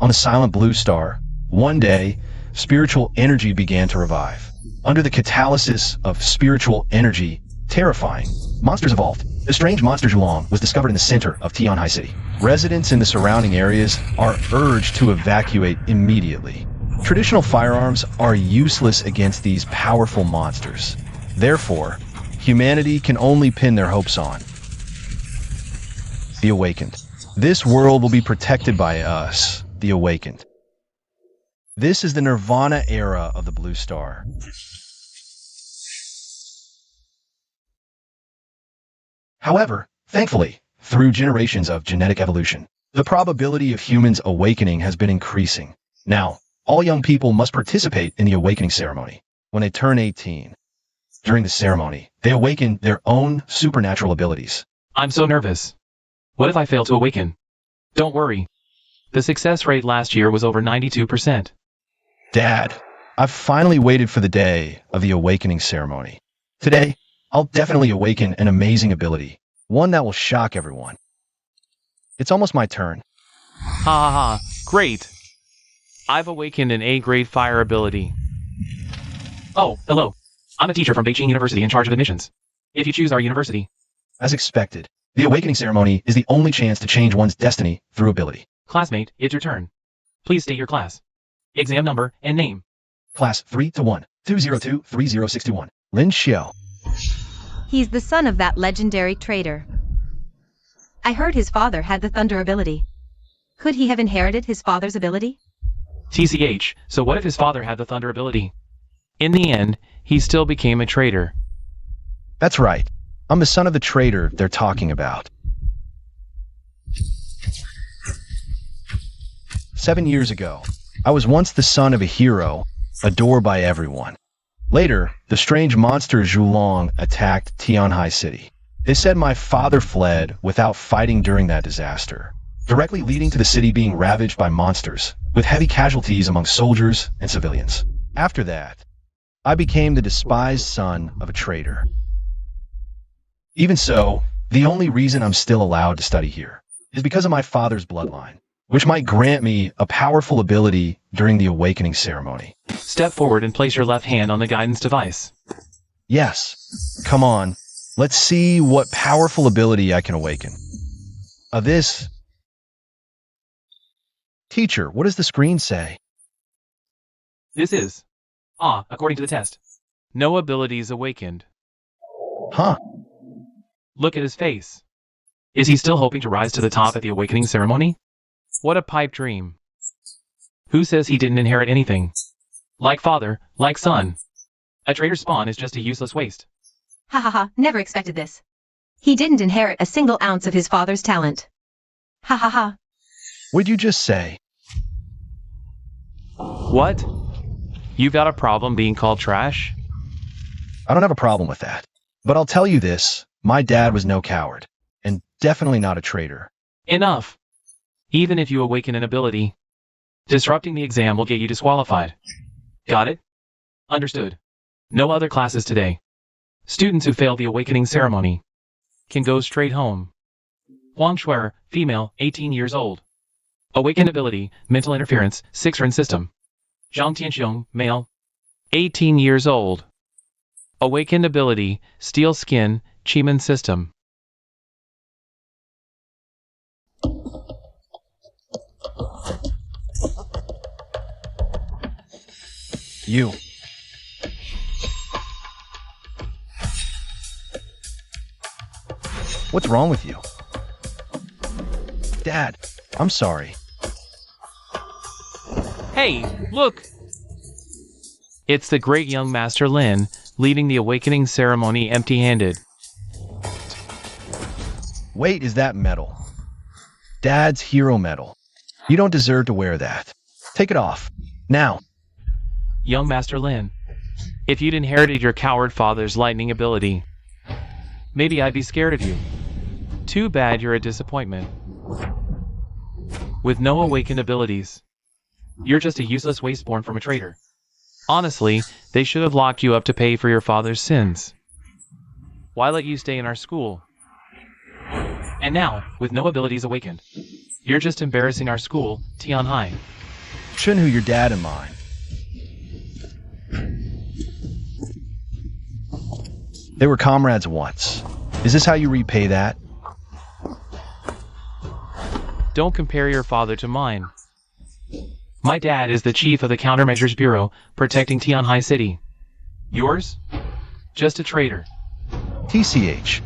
on the silent blue star, one day, spiritual energy began to revive. Under the catalysis of spiritual energy, terrifying monsters evolved. The strange monster Kuilong was discovered in the center of Tianhai City. Residents in the surrounding areas are urged to evacuate immediately. Traditional firearms are useless against these powerful monsters. Therefore, humanity can only pin their hopes on the awakened. This world will be protected by us, the awakened. This is the Nirvana era of the Blue Star. However, thankfully, through generations of genetic evolution, the probability of humans awakening has been increasing. Now, all young people must participate in the awakening ceremony. When they turn 18, during the ceremony, they awaken their own supernatural abilities. I'm so nervous. What if I fail to awaken? Don't worry. The success rate last year was over 92%. Dad, I've finally waited for the day of the awakening ceremony. Today, I'll definitely awaken an amazing ability, one that will shock everyone. It's almost my turn. Ha ha ha, great. I've awakened an A-grade fire ability. Oh, hello. I'm a teacher from Beijing University in charge of admissions. If you choose our university. As expected, the awakening ceremony is the only chance to change one's destiny through ability. Classmate, it's your turn. Please state your class, exam number, and name. Class 3-1-202-30621. Lin Xiao. He's the son of that legendary trader. I heard his father had the thunder ability. Could he have inherited his father's ability? TCH, so what if his father had the thunder ability? In the end, he still became a traitor. That's right. I'm the son of the trader they're talking about. 7 years ago, I was once the son of a hero, adored by everyone. Later, the strange monster Kuilong attacked Tianhai City. They said my father fled without fighting during that disaster, directly leading to the city being ravaged by monsters, with heavy casualties among soldiers and civilians. After that, I became the despised son of a traitor. Even so, the only reason I'm still allowed to study here is because of my father's bloodline, which might grant me a powerful ability during the awakening ceremony. Step forward and place your left hand on the guidance device. Yes. Come on. Let's see what powerful ability I can awaken. This. Teacher, what does the screen say? This is, according to the test, no abilities awakened. Huh? Look at his face. Is he still hoping to rise to the top at the awakening ceremony? What a pipe dream. Who says he didn't inherit anything? Like father, like son. A traitor's spawn is just a useless waste. Ha ha ha, never expected this. He didn't inherit a single ounce of his father's talent. Ha ha ha. What'd you just say? What? You've got a problem being called trash? I don't have a problem with that. But I'll tell you this, my dad was no coward, and definitely not a traitor. Enough. Even if you awaken an ability, disrupting the exam will get you disqualified. Got it? Understood. No other classes today. Students who fail the awakening ceremony can go straight home. Huang Shuer, female, 18 years old. Awakened ability, mental interference, 6-ren system. Zhang Tianxiong, male, 18 years old. Awakened ability, steel skin, Chiman system. You. What's wrong with you? Dad, I'm sorry. Hey, look! It's the great young Master Lin, leading the awakening ceremony empty-handed. Wait, is that metal? Dad's hero medal. You don't deserve to wear that. Take it off. Now. Young Master Lin, if you'd inherited your coward father's lightning ability, maybe I'd be scared of you. Too bad you're a disappointment. With no awakened abilities, you're just a useless waste born from a traitor. Honestly, they should have locked you up to pay for your father's sins. Why let you stay in our school? And now, with no abilities awakened, You're just embarrassing our school, Tianhai. Shunhu, your dad and mine. They were comrades once. Is this how you repay that? Don't compare your father to mine. My dad is the chief of the Countermeasures Bureau, protecting Tianhai City. Yours? Just a traitor. TCH.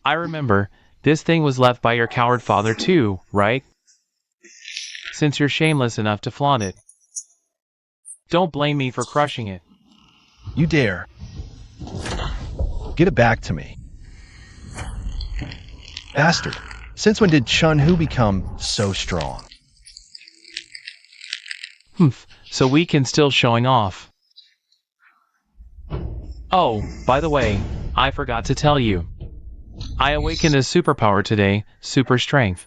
I remember, this thing was left by your coward father too, right? Since you're shameless enough to flaunt it. Don't blame me for crushing it. You dare. Give it back to me. Bastard. Since when did Chun-Hu become so strong? So we can still showing off. Oh, by the way, I forgot to tell you. I awakened a superpower today, super strength.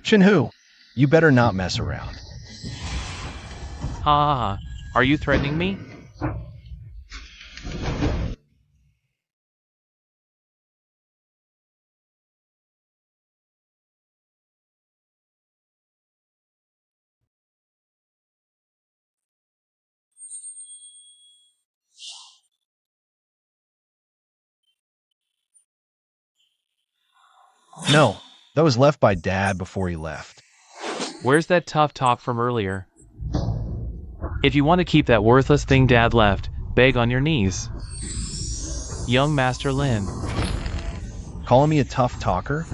Chun-Hu, you better not mess around. Ha, are you threatening me? No, that was left by Dad before he left. Where's that tough talk from earlier? If you want to keep that worthless thing Dad left, beg on your knees. Young Master Lin. Calling me a tough talker?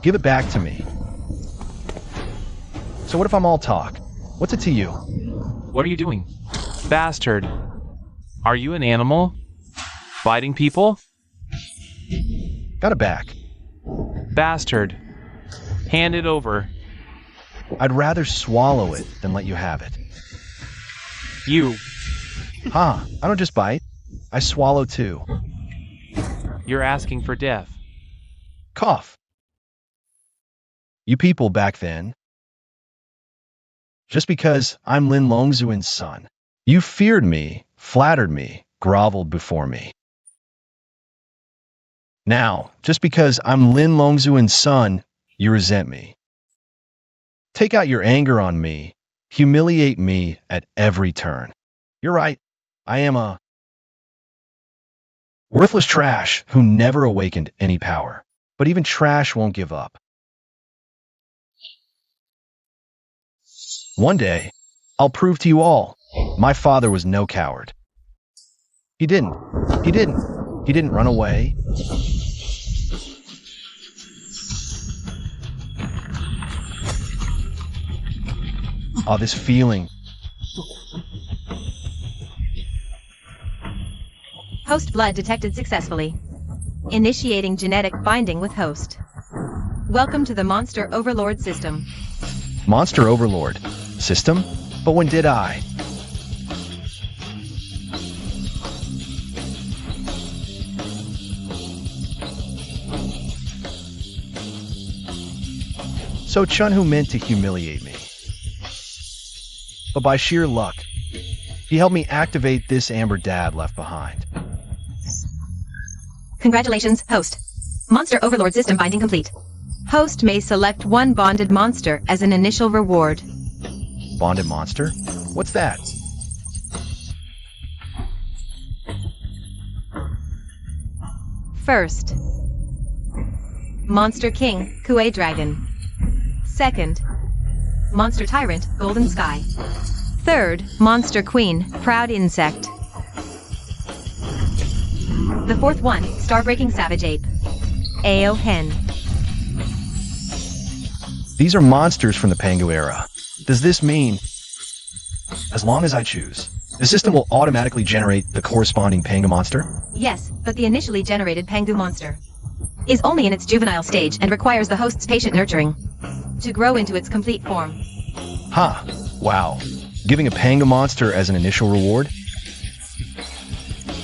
Give it back to me. So what if I'm all talk? What's it to you? What are you doing? Bastard. Are you an animal? Biting people? Got it back. Bastard. Hand it over. I'd rather swallow it than let you have it. You. I don't just bite. I swallow too. You're asking for death. Cough. You people back then, just because I'm Lin Longzuin's son, you feared me, flattered me, groveled before me. Now, just because I'm Lin Longzuin's son, you resent me. Take out your anger on me, humiliate me at every turn. You're right, I am a worthless trash who never awakened any power. But even trash won't give up. One day, I'll prove to you all, my father was no coward. He didn't run away. Oh, this feeling. Host blood detected successfully. Initiating genetic binding with host. Welcome to the Monster Overlord system. Monster Overlord system? But when did I? So Chun-Hu meant to humiliate me. But by sheer luck, he helped me activate this Amber Dad left behind. Congratulations, host. Monster Overlord system binding complete. Host may select one bonded monster as an initial reward. Bonded monster? What's that? First, Monster King, Kuei Dragon. Second, Monster Tyrant, Golden Sky. Third, Monster Queen, Proud Insect. The fourth one, Starbreaking Savage Ape. Ao Hen. These are monsters from the Pangu era. Does this mean, as long as I choose, the system will automatically generate the corresponding Pangu monster? Yes, but the initially generated Pangu monster is only in its juvenile stage and requires the host's patient nurturing to grow into its complete form. Wow. Giving a Pangu monster as an initial reward?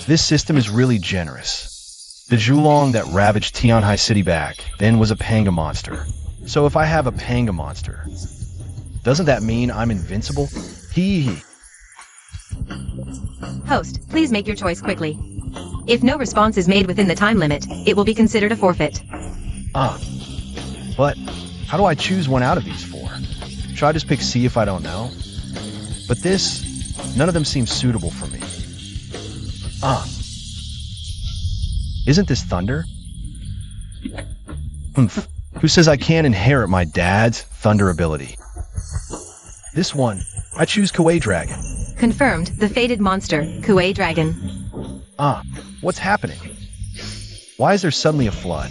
This system is really generous. The Kuilong that ravaged Tianhai City back then was a Pangu monster. So if I have a Pangu monster, doesn't that mean I'm invincible? Hee hee. Host, please make your choice quickly. If no response is made within the time limit, it will be considered a forfeit. But how do I choose one out of these four? Should I just pick C if I don't know? But none of them seem suitable for me. Isn't this thunder? Who says I can't inherit my dad's thunder ability? This one, I choose Kuei Dragon. Confirmed, the fated monster, Kuei Dragon. What's happening? Why is there suddenly a flood?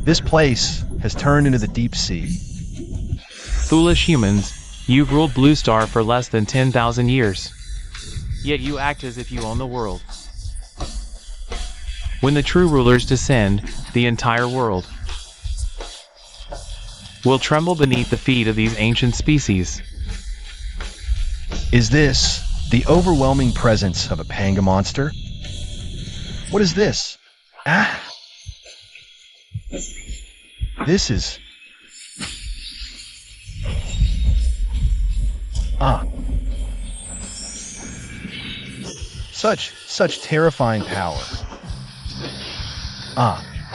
This place has turned into the deep sea. Foolish humans, you've ruled Blue Star for less than 10,000 years. Yet you act as if you own the world. When the true rulers descend, the entire world will tremble beneath the feet of these ancient species. Is this the overwhelming presence of a Pangu monster? What is this? This is... Such terrifying power.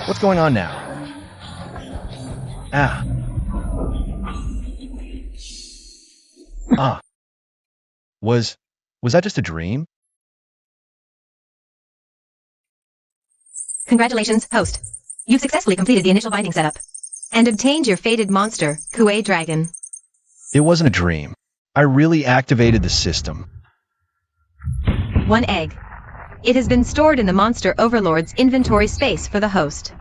What's going on now? Was that just a dream? Congratulations, host. You've successfully completed the initial binding setup and obtained your fated monster, Kuei Dragon. It wasn't a dream. I really activated the system. 1 egg. It has been stored in the Monster Overlord's inventory space for the host.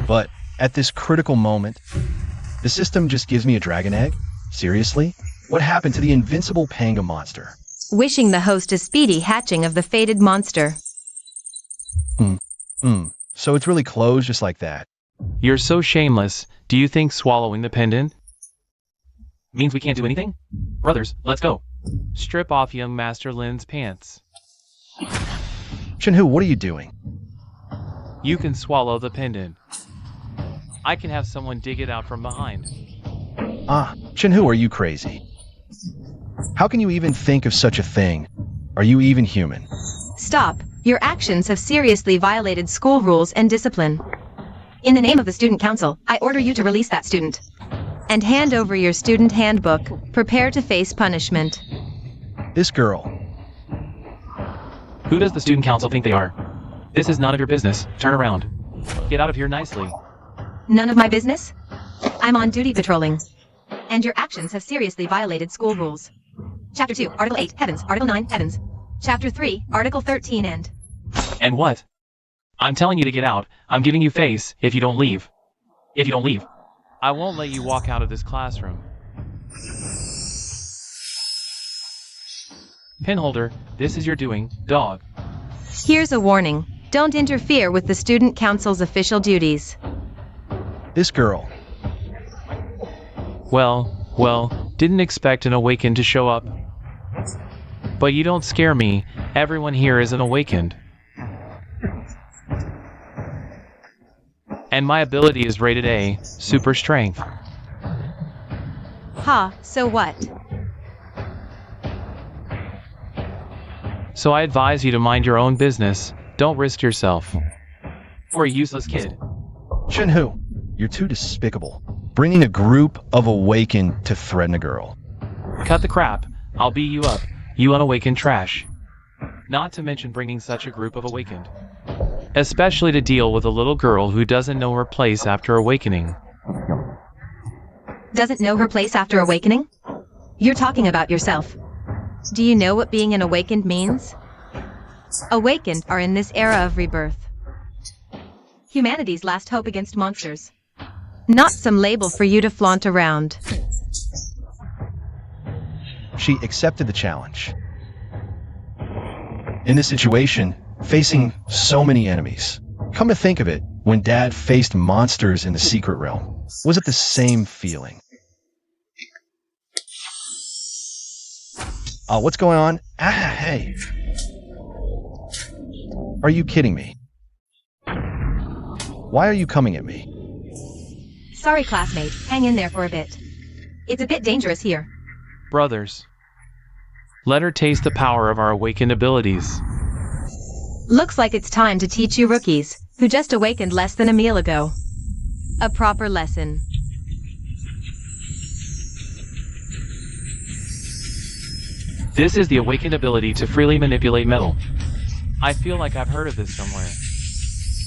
But at this critical moment, the system just gives me a dragon egg? Seriously? What happened to the invincible Pangu monster? Wishing the host a speedy hatching of the fated monster. So it's really closed just like that? You're so shameless. Do you think swallowing the pendant means we can't do anything? Brothers, let's go. Strip off young Master Lin's pants. Shenhu, what are you doing? You can swallow the pendant. I can have someone dig it out from behind. Shenhu, are you crazy? How can you even think of such a thing? Are you even human? Stop. Your actions have seriously violated school rules and discipline. In the name of the student council, I order you to release that student. And hand over your student handbook. Prepare to face punishment. This girl. Who does the student council think they are? This is none of your business. Turn around. Get out of here nicely. None of my business? I'm on duty patrolling. And your actions have seriously violated school rules. Chapter 2, Article 8, Heavens. Article 9, Heavens. Chapter 3, Article 13, and... And what? I'm telling you to get out. I'm giving you face if you don't leave. If you don't leave, I won't let you walk out of this classroom. Pinholder, this is your doing, dog. Here's a warning. Don't interfere with the student council's official duties. This girl. Well, didn't expect an awakened to show up. But you don't scare me. Everyone here is an awakened. And my ability is rated A, super strength. So what? So I advise you to mind your own business. Don't risk yourself. For a useless kid. Shenhu, you're too despicable. Bringing a group of awakened to threaten a girl. Cut the crap. I'll beat you up, you unawakened trash. Not to mention bringing such a group of awakened. Especially to deal with a little girl who doesn't know her place after awakening. Doesn't know her place after awakening? You're talking about yourself. Do you know what being an awakened means? Awakened are in this era of rebirth. Humanity's last hope against monsters. Not some label for you to flaunt around. She accepted the challenge. In this situation, facing so many enemies. Come to think of it, when Dad faced monsters in the secret realm, was it the same feeling? What's going on? Hey. Are you kidding me? Why are you coming at me? Sorry, classmate, hang in there for a bit. It's a bit dangerous here. Brothers, let her taste the power of our awakened abilities. Looks like it's time to teach you rookies, who just awakened less than a meal ago, a proper lesson. This is the awakened ability to freely manipulate metal. I feel like I've heard of this somewhere.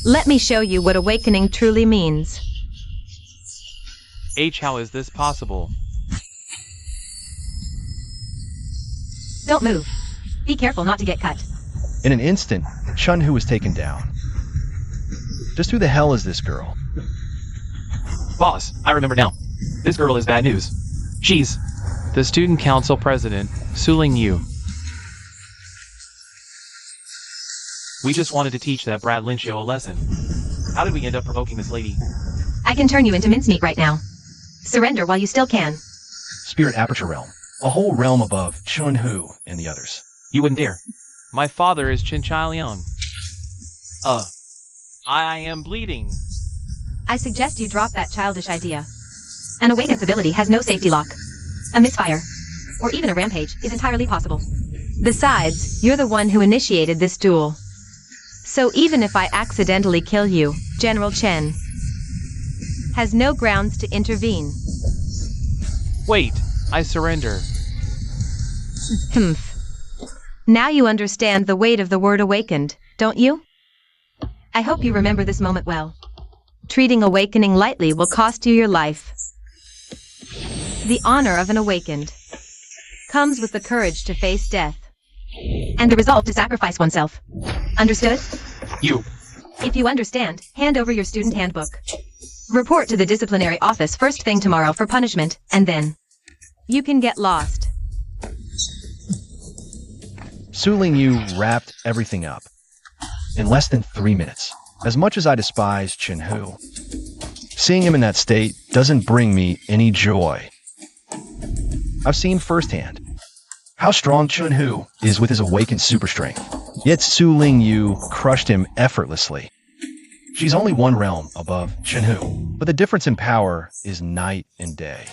Let me show you what awakening truly means. How is this possible? Don't move. Be careful not to get cut. In an instant, Chun-Hu was taken down. Just who the hell is this girl? Boss, I remember now. This girl is bad news. She's the student council president, Suling Yu. We just wanted to teach that Brad Lynchio a lesson. How did we end up provoking this lady? I can turn you into mincemeat right now. Surrender while you still can. Spirit Aperture Realm. A whole realm above Chun-Hu and the others. You wouldn't dare. My father is Chin Chai Leong. I am bleeding. I suggest you drop that childish idea. An awakened ability has no safety lock. A misfire, or even a rampage, is entirely possible. Besides, you're the one who initiated this duel. So even if I accidentally kill you, General Chen has no grounds to intervene. Wait, I surrender. Humph. Now you understand the weight of the word awakened, don't you? I hope you remember this moment well. Treating awakening lightly will cost you your life. The honor of an awakened comes with the courage to face death, and the resolve to sacrifice oneself. Understood? You. If you understand, hand over your student handbook. Report to the disciplinary office first thing tomorrow for punishment, and then you can get lost. Suling Yu wrapped everything up in less than 3 minutes. As much as I despise Chun-Hu, seeing him in that state doesn't bring me any joy. I've seen firsthand how strong Chun-Hu is with his awakened super strength. Yet Suling Yu crushed him effortlessly. She's only one realm above Chun-Hu, but the difference in power is night and day.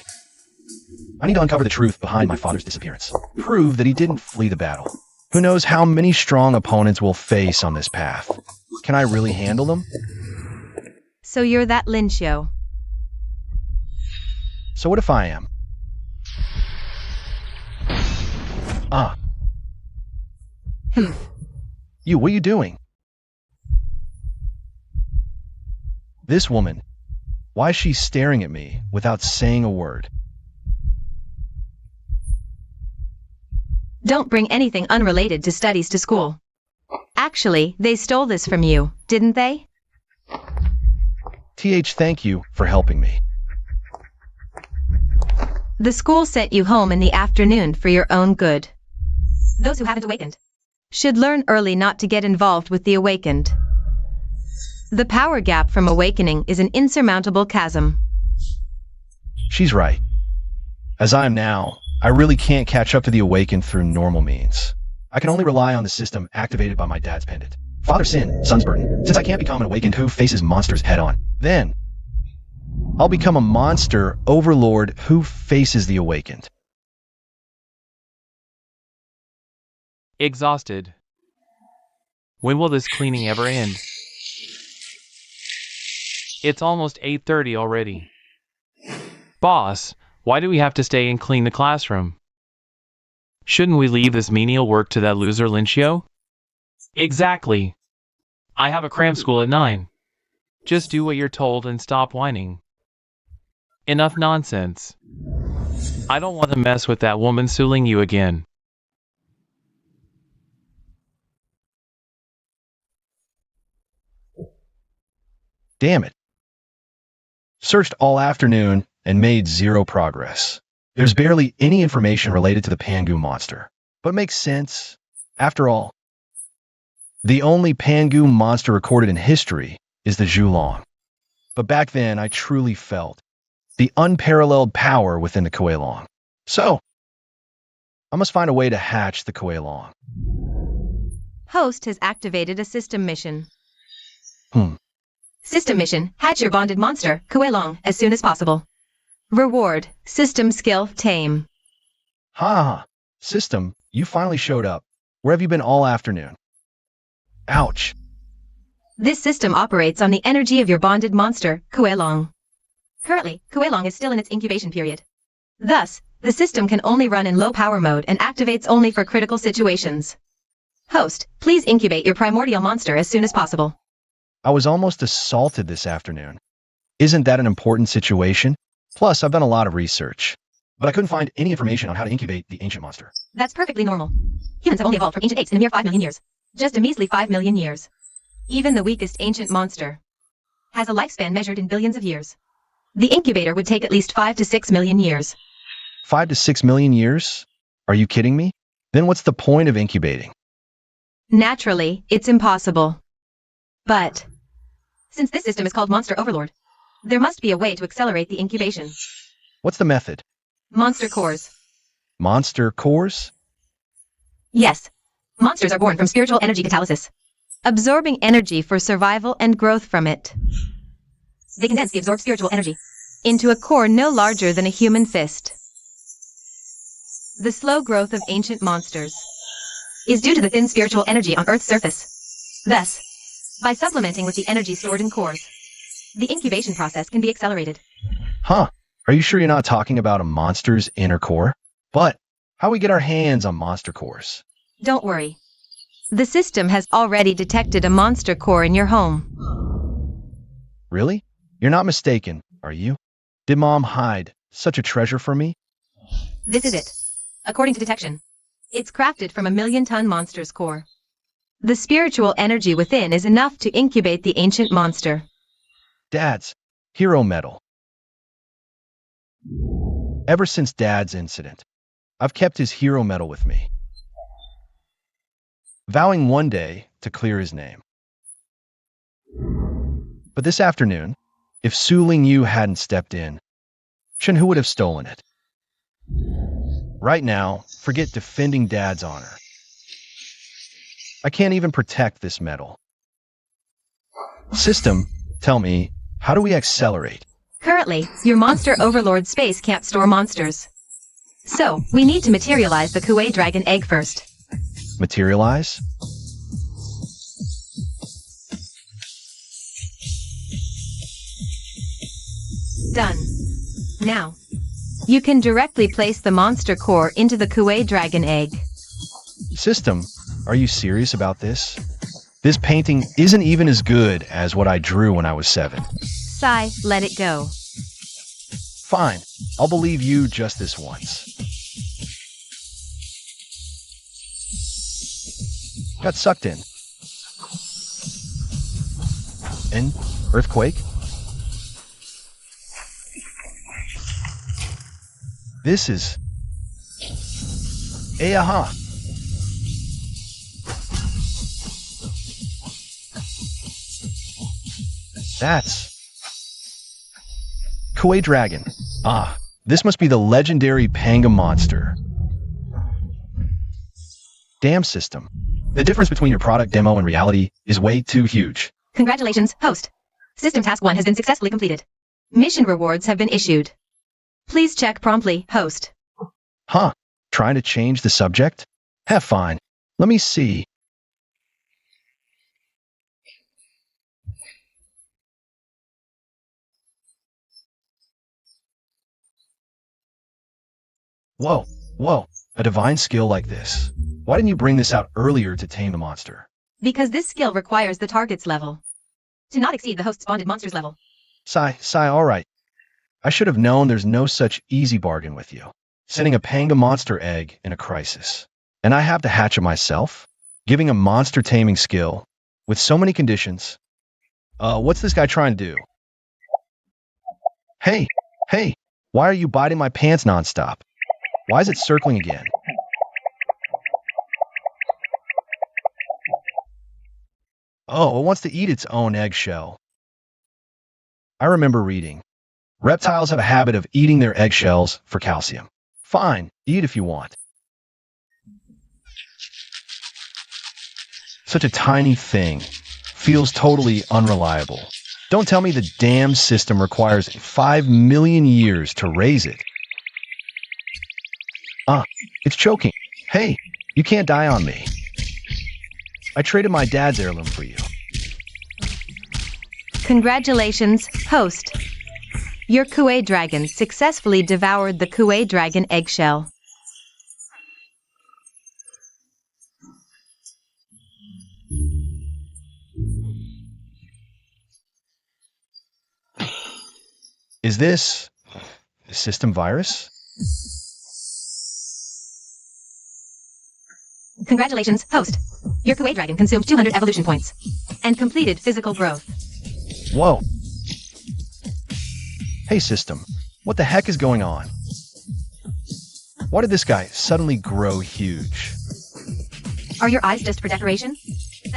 I need to uncover the truth behind my father's disappearance. Prove that he didn't flee the battle. Who knows how many strong opponents we'll face on this path. Can I really handle them? So you're that Lynchio. So what if I am? You, what are you doing? This woman, why is she staring at me without saying a word? Don't bring anything unrelated to studies to school. Actually, they stole this from you, didn't they? Thank you for helping me. The school sent you home in the afternoon for your own good. Those who haven't awakened should learn early not to get involved with the awakened. The power gap from awakening is an insurmountable chasm. She's right. As I am now, I really can't catch up to the awakened through normal means. I can only rely on the system activated by my dad's pendant. Father sin, son's burden. Since I can't become an awakened who faces monsters head on, then I'll become a monster overlord who faces the awakened. Exhausted. When will this cleaning ever end? It's almost 8:30 already. Boss, why do we have to stay and clean the classroom? Shouldn't we leave this menial work to that loser Lynchio? Exactly. I have a cram school at 9. Just do what you're told and stop whining. Enough nonsense. I don't want to mess with that woman Suling you again. Damn it. Searched all afternoon and made zero progress. There's barely any information related to the Pangu monster, but makes sense. After all, the only Pangu monster recorded in history is the Kuilong. But back then, I truly felt the unparalleled power within the Kuilong. So, I must find a way to hatch the Kuilong. Host has activated a system mission. System mission, hatch your bonded monster, Kuilong, as soon as possible. Reward, system skill, tame. Ha! System, you finally showed up. Where have you been all afternoon? Ouch. This system operates on the energy of your bonded monster, Kuilong. Currently, Kuilong is still in its incubation period. Thus, the system can only run in low power mode and activates only for critical situations. Host, please incubate your primordial monster as soon as possible. I was almost assaulted this afternoon. Isn't that an important situation? Plus, I've done a lot of research, but I couldn't find any information on how to incubate the ancient monster. That's perfectly normal. Humans have only evolved from ancient apes in a mere 5 million years. Just a measly 5 million years. Even the weakest ancient monster has a lifespan measured in billions of years. The incubator would take at least 5 to 6 million years. 5 to 6 million years? Are you kidding me? Then what's the point of incubating? Naturally, it's impossible. But since this system is called Monster Overlord, there must be a way to accelerate the incubation. What's the method? Monster cores. Monster cores? Yes. Monsters are born from spiritual energy catalysis, absorbing energy for survival and growth from it. They condense the absorbed spiritual energy into a core no larger than a human fist. The slow growth of ancient monsters is due to the thin spiritual energy on Earth's surface. Thus, by supplementing with the energy stored in cores, the incubation process can be accelerated. Huh. Are you sure you're not talking about a monster's inner core? But how we get our hands on monster cores? Don't worry. The system has already detected a monster core in your home. Really? You're not mistaken, are you? Did Mom hide such a treasure from me? This is it. According to detection, it's crafted from a 1,000,000-ton monster's core. The spiritual energy within is enough to incubate the ancient monster. Dad's hero medal. Ever since Dad's incident, I've kept his hero medal with me, vowing one day to clear his name. But this afternoon, if Su Ling Yu hadn't stepped in, Chen Hu would have stolen it. Right now, forget defending Dad's honor. I can't even protect this medal. System, tell me, how do we accelerate? Currently, your Monster Overlord space can't store monsters. So, we need to materialize the Kuei Dragon egg first. Materialize? Done. Now, you can directly place the monster core into the Kuei Dragon egg. System, are you serious about this? This painting isn't even as good as what I drew when I was 7. Sigh, let it go. Fine, I'll believe you just this once. Got sucked in. Earthquake? This is... Aha! That's... Kuei Dragon. Ah, this must be the legendary Pangu monster. Damn system. The difference between your product demo and reality is way too huge. Congratulations, host. System Task 1 has been successfully completed. Mission rewards have been issued. Please check promptly, host. Huh? Trying to change the subject? Have fine. Let me see. Whoa, a divine skill like this. Why didn't you bring this out earlier to tame the monster? Because this skill requires the target's level to not exceed the host's bonded monster's level. Sigh, alright. I should have known there's no such easy bargain with you. Sending a Pangu monster egg in a crisis. And I have to hatch it myself? Giving a monster taming skill with so many conditions. What's this guy trying to do? Hey, why are you biting my pants nonstop? Why is it circling again? Oh, it wants to eat its own eggshell. I remember reading. Reptiles have a habit of eating their eggshells for calcium. Fine, eat if you want. Such a tiny thing. Feels totally unreliable. Don't tell me the damn system requires 5 million years to raise it. Ah, it's choking. Hey, you can't die on me. I traded my dad's heirloom for you. Congratulations, host. Your Kuei dragon successfully devoured the Kuei dragon eggshell. Is this a system virus? Congratulations, host. Your Kuei dragon consumed 200 evolution points and completed physical growth. Whoa. Hey, system. What the heck is going on? Why did this guy suddenly grow huge? Are your eyes just for decoration?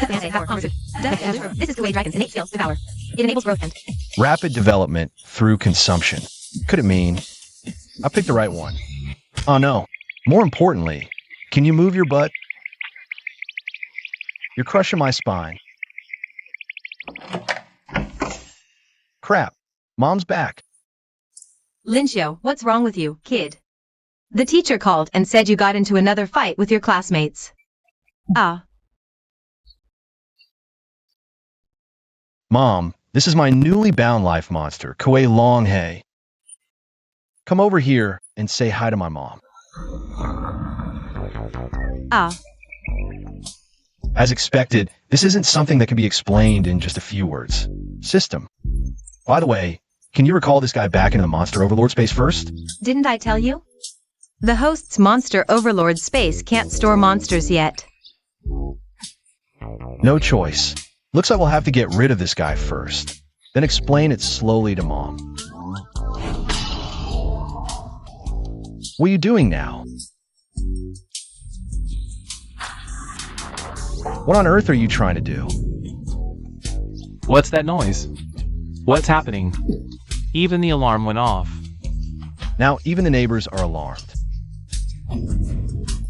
This is Kuei dragon's innate skill, devour. It enables growth and Rapid development through consumption. Could it mean I picked the right one? Oh no. More importantly, can you move your butt? You're crushing my spine. Crap. Mom's back. Linxiu, what's wrong with you, kid? The teacher called and said you got into another fight with your classmates. Ah. Mom, this is my newly bound life monster, Kuilong. Hey. Come over here and say hi to my mom. Ah. As expected, this isn't something that can be explained in just a few words. System. By the way, can you recall this guy back into the monster overlord space first? Didn't I tell you? The host's monster overlord space can't store monsters yet. No choice. Looks like we'll have to get rid of this guy first, then explain it slowly to Mom. What are you doing now? What on earth are you trying to do? What's that noise? What's happening? Even the alarm went off. Now, even the neighbors are alarmed.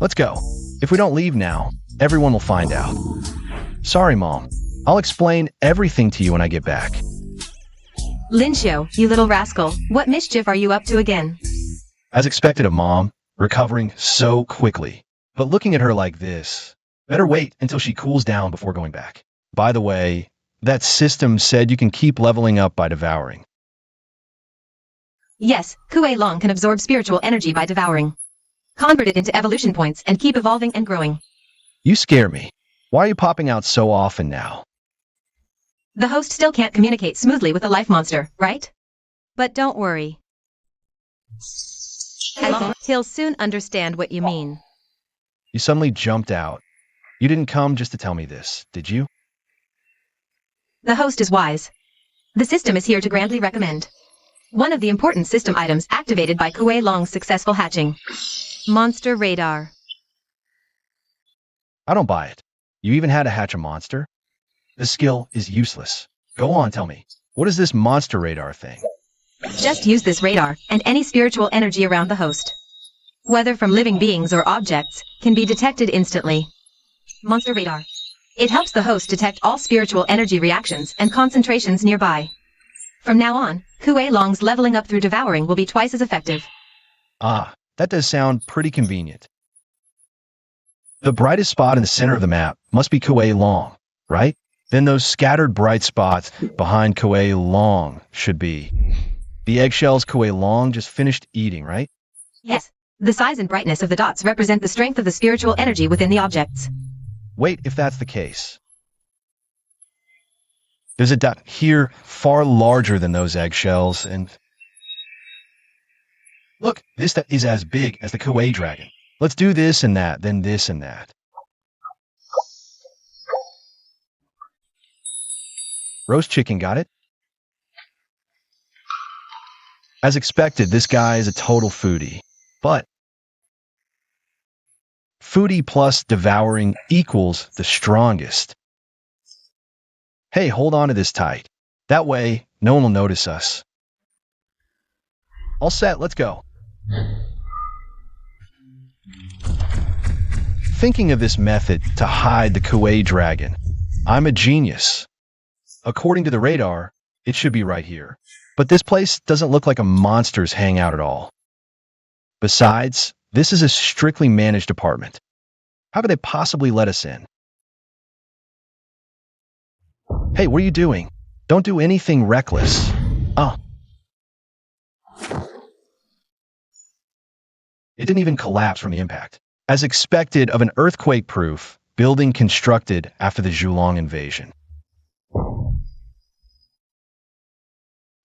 Let's go. If we don't leave now, everyone will find out. Sorry, Mom. I'll explain everything to you when I get back. Linxiu, you little rascal, what mischief are you up to again? As expected of Mom, recovering so quickly. But looking at her like this, better wait until she cools down before going back. By the way, that system said you can keep leveling up by devouring. Yes, Kuilong can absorb spiritual energy by devouring. Convert it into evolution points and keep evolving and growing. You scare me. Why are you popping out so often now? The host still can't communicate smoothly with a life monster, right? But don't worry. He'll soon understand what you mean. You suddenly jumped out. You didn't come just to tell me this, did you? The host is wise. The system is here to grandly recommend one of the important system items activated by Kuilong's successful hatching. Monster radar. I don't buy it. You even had to hatch a monster? This skill is useless. Go on, tell me. What is this monster radar thing? Just use this radar, and any spiritual energy around the host, whether from living beings or objects, can be detected instantly. Monster radar. It helps the host detect all spiritual energy reactions and concentrations nearby. From now on, Kuilong's leveling up through devouring will be twice as effective. Ah, that does sound pretty convenient. The brightest spot in the center of the map must be Kuilong, right? Then those scattered bright spots behind Kuilong should be the eggshells Kuilong just finished eating, right? Yes. The size and brightness of the dots represent the strength of the spiritual energy within the objects. Wait, if that's the case. There's a dot here far larger than those eggshells, and look, this is as big as the Kuei dragon. Let's do this and that, then this and that. Roast chicken, got it? As expected, this guy is a total foodie. But foodie plus devouring equals the strongest. Hey, hold on to this tight. That way, no one will notice us. All set, let's go. Thinking of this method to hide the Kuei dragon, I'm a genius. According to the radar, It should be right here. But this place doesn't look like a monster's hangout at all. Besides, this is a strictly managed apartment. How could they possibly let us in? Hey, what are you doing? Don't do anything reckless. Oh. It didn't even collapse from the impact. As expected of an earthquake-proof building constructed after the Kuilong invasion.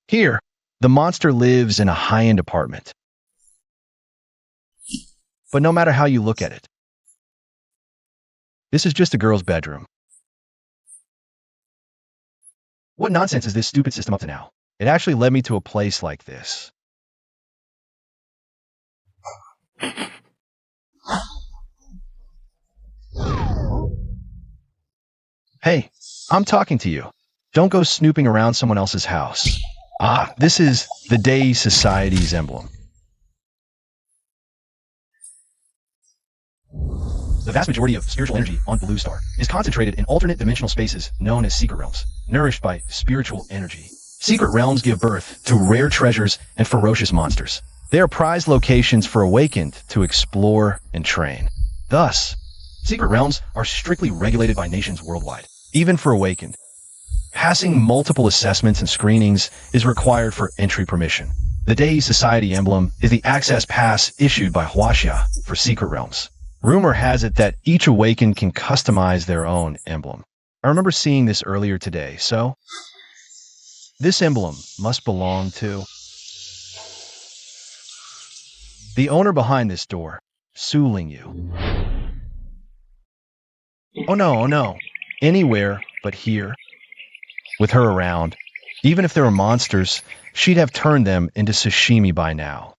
Here, the monster lives in a high-end apartment. But no matter how you look at it, this is just a girl's bedroom. What nonsense is this stupid system up to now? It actually led me to a place like this. Hey, I'm talking to you. Don't go snooping around someone else's house. Ah, this is the Day Society's emblem. The vast majority of spiritual energy on Blue Star is concentrated in alternate dimensional spaces known as secret realms, nourished by spiritual energy. Secret realms give birth to rare treasures and ferocious monsters. They are prized locations for awakened to explore and train. Thus, secret realms are strictly regulated by nations worldwide, even for awakened. Passing multiple assessments and screenings is required for entry permission. The Day Society emblem is the access pass issued by Huaxia for secret realms. Rumor has it that each awakened can customize their own emblem. I remember seeing this earlier today, so this emblem must belong to the owner behind this door, Suling Yu. Oh no, anywhere but here. With her around, even if there were monsters, she'd have turned them into sashimi by now.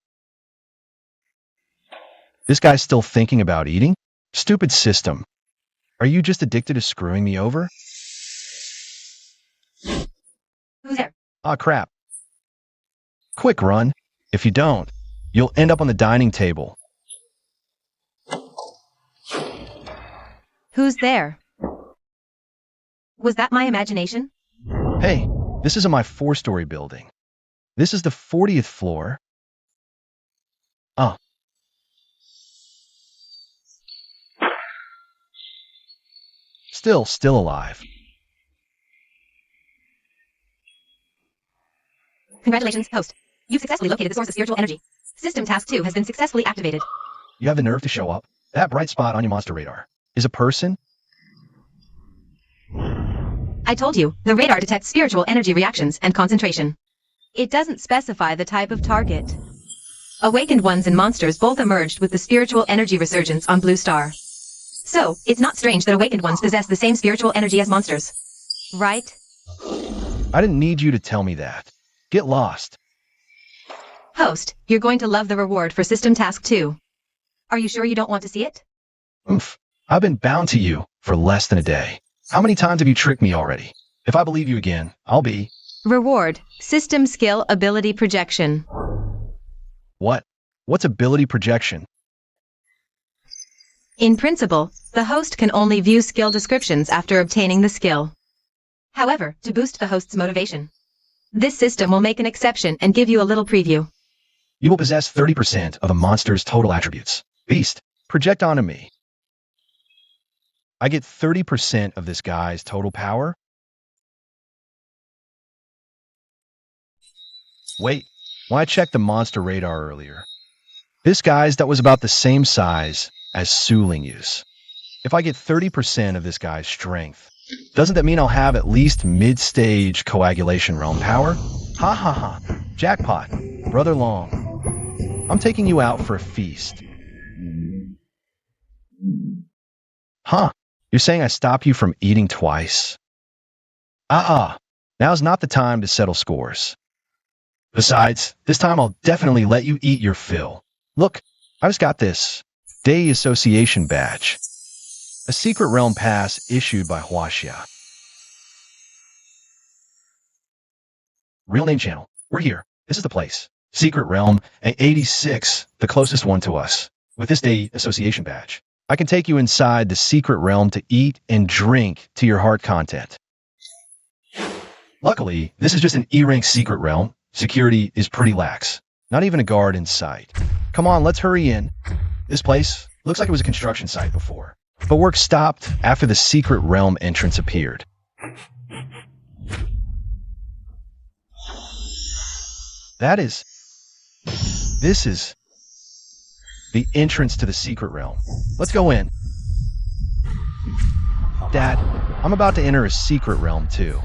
This guy's still thinking about eating? Stupid system. Are you just addicted to screwing me over? Who's there? Ah, crap. Quick, run. If you don't, you'll end up on the dining table. Who's there? Was that my imagination? Hey, this isn't my 4-story building. This is the 40th floor. Ah. Still alive. Congratulations, host. You've successfully located the source of spiritual energy. System Task 2 has been successfully activated. You have the nerve to show up. That bright spot on your monster radar is a person? I told you, the radar detects spiritual energy reactions and concentration. It doesn't specify the type of target. Awakened ones and monsters both emerged with the spiritual energy resurgence on Blue Star. So, it's not strange that awakened ones possess the same spiritual energy as monsters. Right? I didn't need you to tell me that. Get lost. Host, you're going to love the reward for System Task 2. Are you sure you don't want to see it? Oof. I've been bound to you for less than a day. How many times have you tricked me already? If I believe you again, I'll be... Reward, System Skill Ability Projection. What? What's ability projection? In principle, the host can only view skill descriptions after obtaining the skill. However, to boost the host's motivation, this system will make an exception and give you a little preview. You will possess 30% of a monster's total attributes. Beast, project onto me. I get 30% of this guy's total power? Wait, when I checked the monster radar earlier, this guy's that was about the same size as Suling Yu's. If I get 30% of this guy's strength, doesn't that mean I'll have at least mid-stage coagulation realm power? Ha ha ha. Jackpot. Brother Long. I'm taking you out for a feast. Huh. You're saying I stop you from eating twice? Now's not the time to settle scores. Besides, this time I'll definitely let you eat your fill. Look, I just got this Day Association badge. A secret realm pass issued by Huaxia. Real name channel. We're here. This is the place. Secret realm, 86, the closest one to us. With this Day Association badge, I can take you inside the secret realm to eat and drink to your heart content. Luckily, this is just an E-rank secret realm. Security is pretty lax. Not even a guard in sight. Come on, let's hurry in. This place looks like it was a construction site before. But work stopped after the secret realm entrance appeared. This is the entrance to the secret realm. Let's go in. Dad, I'm about to enter a secret realm too.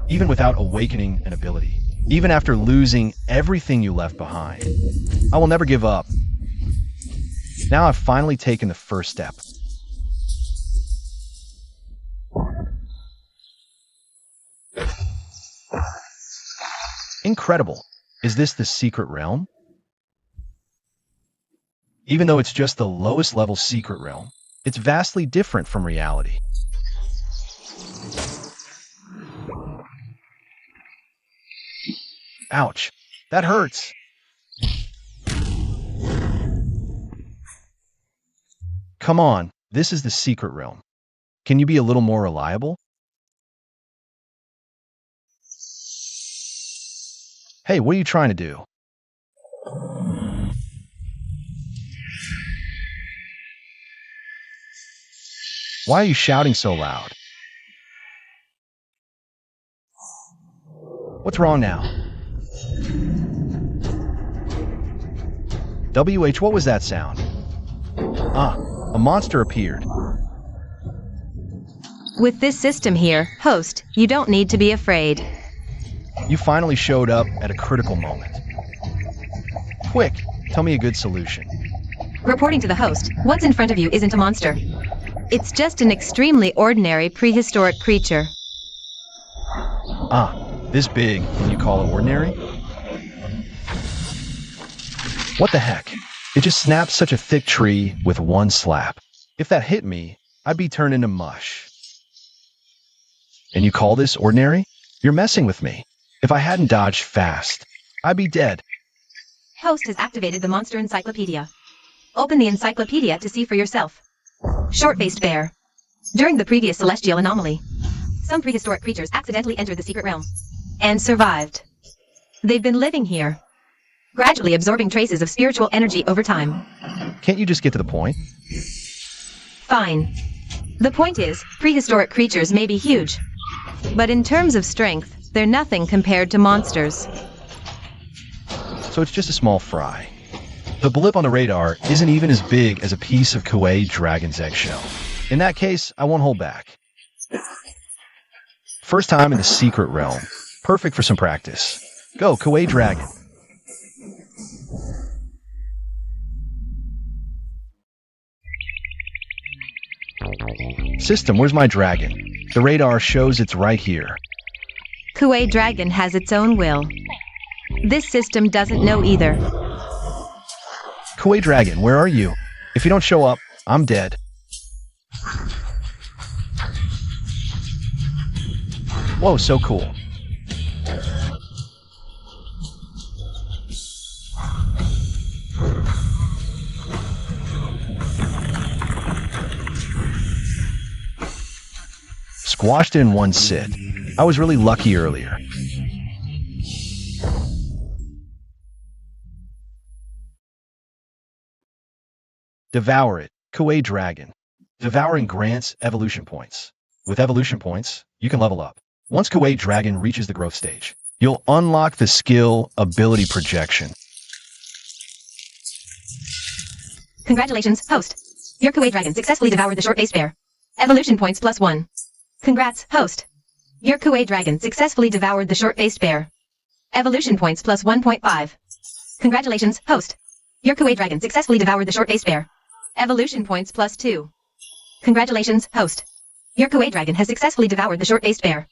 Even without awakening an ability, even after losing everything you left behind, I will never give up. Now I've finally taken the first step. Incredible. Is this the secret realm? Even though it's just the lowest level secret realm, it's vastly different from reality. Ouch, that hurts. Come on, this is the secret realm. Can you be a little more reliable? Hey, what are you trying to do? Why are you shouting so loud? What's wrong now? WH, what was that sound? Ah, a monster appeared. With this system here, host, you don't need to be afraid. You finally showed up at a critical moment. Quick, tell me a good solution. Reporting to the host, what's in front of you isn't a monster. It's just an extremely ordinary prehistoric creature. Ah, this big, and you call it ordinary? What the heck? It just snapped such a thick tree with one slap. If that hit me, I'd be turned into mush. And you call this ordinary? You're messing with me. If I hadn't dodged fast, I'd be dead. Host has activated the monster encyclopedia. Open the encyclopedia to see for yourself. Short-faced bear. During the previous celestial anomaly, some prehistoric creatures accidentally entered the secret realm and survived. They've been living here, gradually absorbing traces of spiritual energy over time. Can't you just get to the point? Fine. The point is, prehistoric creatures may be huge, but in terms of strength, they're nothing compared to monsters. So it's just a small fry. The blip on the radar isn't even as big as a piece of Kuei dragon's eggshell. In that case, I won't hold back. First time in the secret realm. Perfect for some practice. Go, Kuei dragon. System, where's my dragon? The radar shows it's right here. Kuei dragon has its own will. This system doesn't know either. Kuei dragon, where are you? If you don't show up, I'm dead. Whoa, so cool. Squashed it in one sit. I was really lucky earlier. Devour it, Kuei dragon. Devouring grants evolution points. With evolution points, you can level up. Once Kuei dragon reaches the growth stage, you'll unlock the skill ability projection. Congratulations, host. Your Kuei dragon successfully devoured the short-faced bear. Evolution points +1. Congrats, host. Your Kuei dragon successfully devoured the short-faced bear. Evolution points +1.5. Congratulations, host. Your Kuei dragon successfully devoured the short-faced bear. Evolution points +2. Congratulations, host. Your Kuei dragon has successfully devoured the short-faced bear.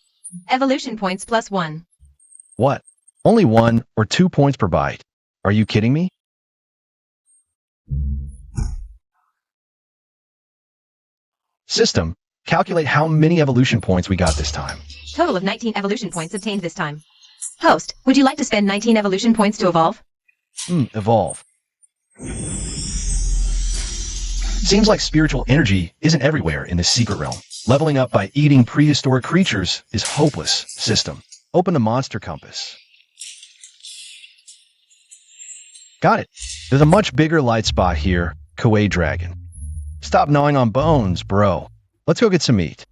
Evolution points +1. What? Only 1 or 2 points per bite. Are you kidding me? System, calculate how many evolution points we got this time. Total of 19 evolution points obtained this time. Host, would you like to spend 19 evolution points to evolve? Evolve. Seems like spiritual energy isn't everywhere in this secret realm. Leveling up by eating prehistoric creatures is hopeless. System. Open the monster compass. Got it. There's a much bigger light spot here. Kuilong dragon. Stop gnawing on bones, bro. Let's go get some meat.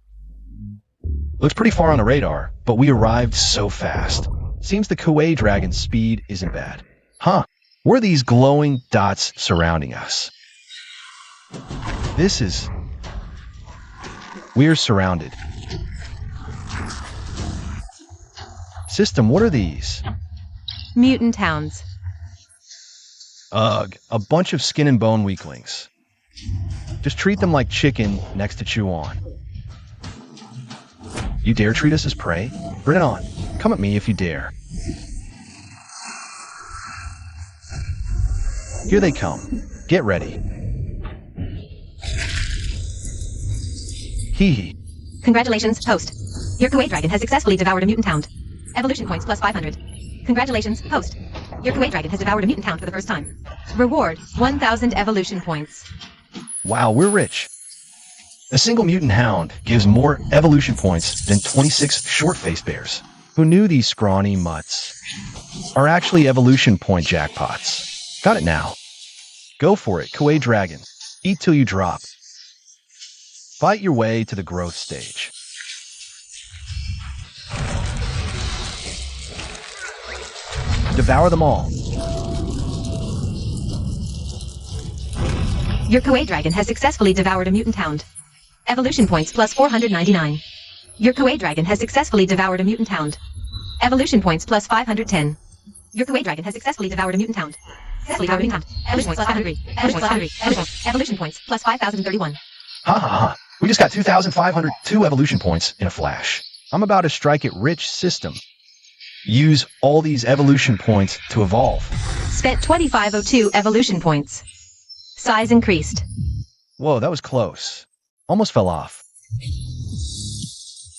Looks pretty far on the radar, but we arrived so fast. Seems the Kuilong dragon's speed isn't bad. Huh. What are these glowing dots surrounding us? We're surrounded. System, what are these? Mutant hounds. Ugh, a bunch of skin and bone weaklings. Just treat them like chicken next to chew on. You dare treat us as prey? Bring it on. Come at me if you dare. Here they come. Get ready. Hee hee. Congratulations, host. Your Kuilong dragon has successfully devoured a mutant hound. Evolution points plus 500. Congratulations, host. Your Kuilong dragon has devoured a mutant hound for the first time. Reward, 1,000 evolution points. Wow, we're rich. A single mutant hound gives more evolution points than 26 short-faced bears. Who knew these scrawny mutts are actually evolution point jackpots? Got it now. Go for it, Kuilong dragon. Eat till you drop. Fight your way to the growth stage. Devour them all. Your Kuilong dragon has successfully devoured a mutant hound. Evolution points plus 499. Your Kuilong dragon has successfully devoured a mutant hound. Evolution points plus 510. Your Kuilong dragon has successfully devoured a mutant hound. Successfully devoured a mutant hound. Evolution points plus 500. Evolution points plus 5,031. Ha ha ha. We just got 2,502 evolution points in a flash. I'm about to strike it rich, system. Use all these evolution points to evolve. Spent 2,502 evolution points. Size increased. Whoa, that was close. Almost fell off.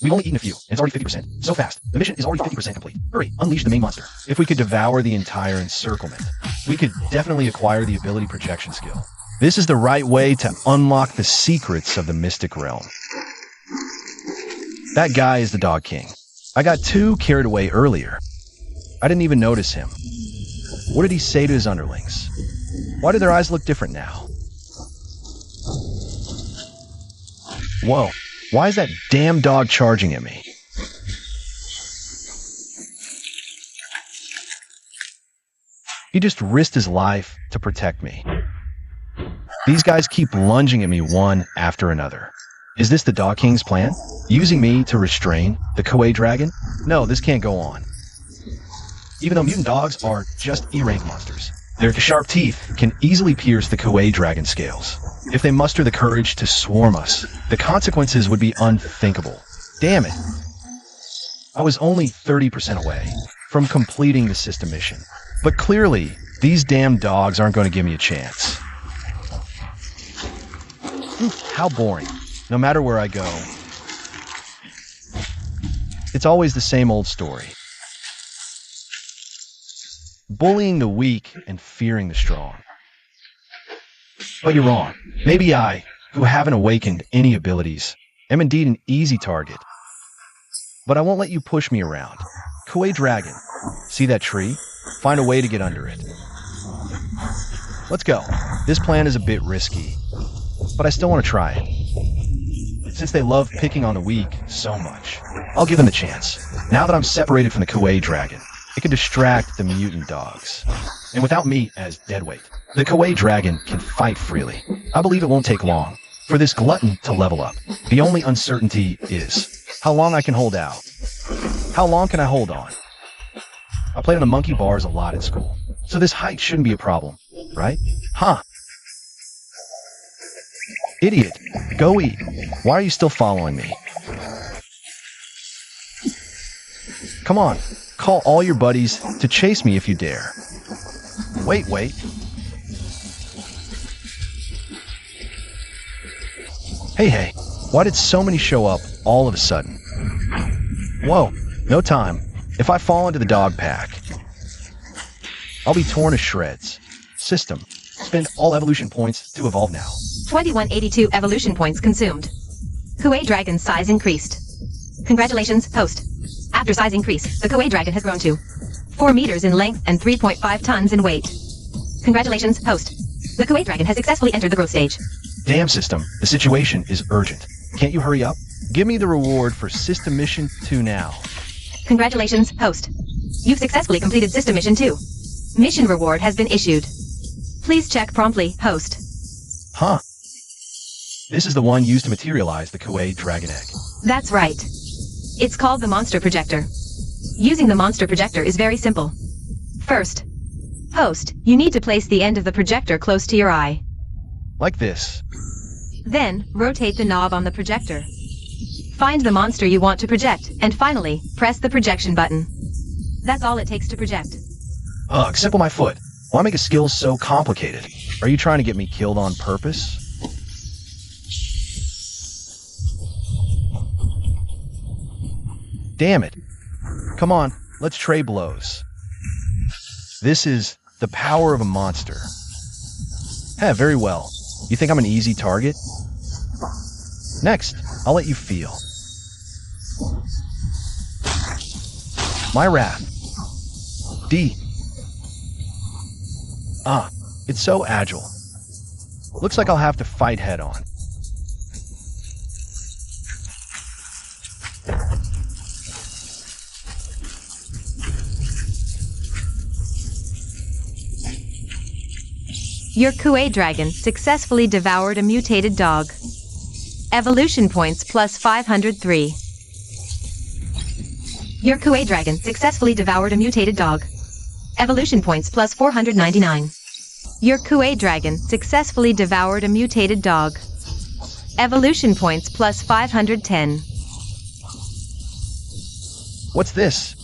We've only eaten a few, and it's already 50%. So fast. The mission is already 50% complete. Hurry, unleash the main monster. If we could devour the entire encirclement, we could definitely acquire the ability projection skill. This is the right way to unlock the secrets of the mystic realm. That guy is the Dog King. I got too carried away earlier. I didn't even notice him. What did he say to his underlings? Why do their eyes look different now? Whoa, why is that damn dog charging at me? He just risked his life to protect me. These guys keep lunging at me one after another. Is this the Dog King's plan? Using me to restrain the Kuilong dragon? No, this can't go on. Even though mutant dogs are just E-rank monsters, their sharp teeth can easily pierce the Kuilong dragon scales. If they muster the courage to swarm us, the consequences would be unthinkable. Damn it. I was only 30% away from completing the system mission. But clearly, these damn dogs aren't going to give me a chance. How boring. No matter where I go, it's always the same old story. Bullying the weak and fearing the strong. But you're wrong. Maybe I, who haven't awakened any abilities, am indeed an easy target. But I won't let you push me around. Kuilong dragon, see that tree? Find a way to get under it. Let's go. This plan is a bit risky, but I still want to try it. Since they love picking on the weak so much, I'll give them a chance. Now that I'm separated from the Kuilong dragon, it can distract the mutant dogs. And without me as deadweight, the Kuilong dragon can fight freely. I believe it won't take long for this glutton to level up. The only uncertainty is how long I can hold out. How long can I hold on? I played on the monkey bars a lot in school, so this height shouldn't be a problem, right? Huh. Idiot, go eat. Why are you still following me? Come on, call all your buddies to chase me if you dare. Wait. Hey, why did so many show up all of a sudden? Whoa, no time. If I fall into the dog pack, I'll be torn to shreds. System, spend all evolution points to evolve now. 2182 evolution points consumed. Kuei dragon's size increased. Congratulations, host. After size increase, the Kuei dragon has grown to 4 meters in length and 3.5 tons in weight. Congratulations, host. The Kuei dragon has successfully entered the growth stage. Damn system, the situation is urgent. Can't you hurry up? Give me the reward for System Mission 2 now. Congratulations, host. You've successfully completed System Mission 2. Mission reward has been issued. Please check promptly, host. Huh. This is the one used to materialize the Kuei dragon egg. That's right. It's called the monster projector. Using the monster projector is very simple. First, host, you need to place the end of the projector close to your eye. Like this. Then, rotate the knob on the projector. Find the monster you want to project, and finally, press the projection button. That's all it takes to project. Ugh, simple my foot. Why make a skill so complicated? Are you trying to get me killed on purpose? Damn it. Come on, let's trade blows. This is the power of a monster. Yeah, very well. You think I'm an easy target? Next, I'll let you feel. My wrath. D. Ah, it's so agile. Looks like I'll have to fight head on. Your Kuei dragon successfully devoured a mutated dog. Evolution points plus 503. Your Kuei dragon successfully devoured a mutated dog. Evolution points plus 499. Your Kuei dragon successfully devoured a mutated dog. Evolution points plus 510. What's this?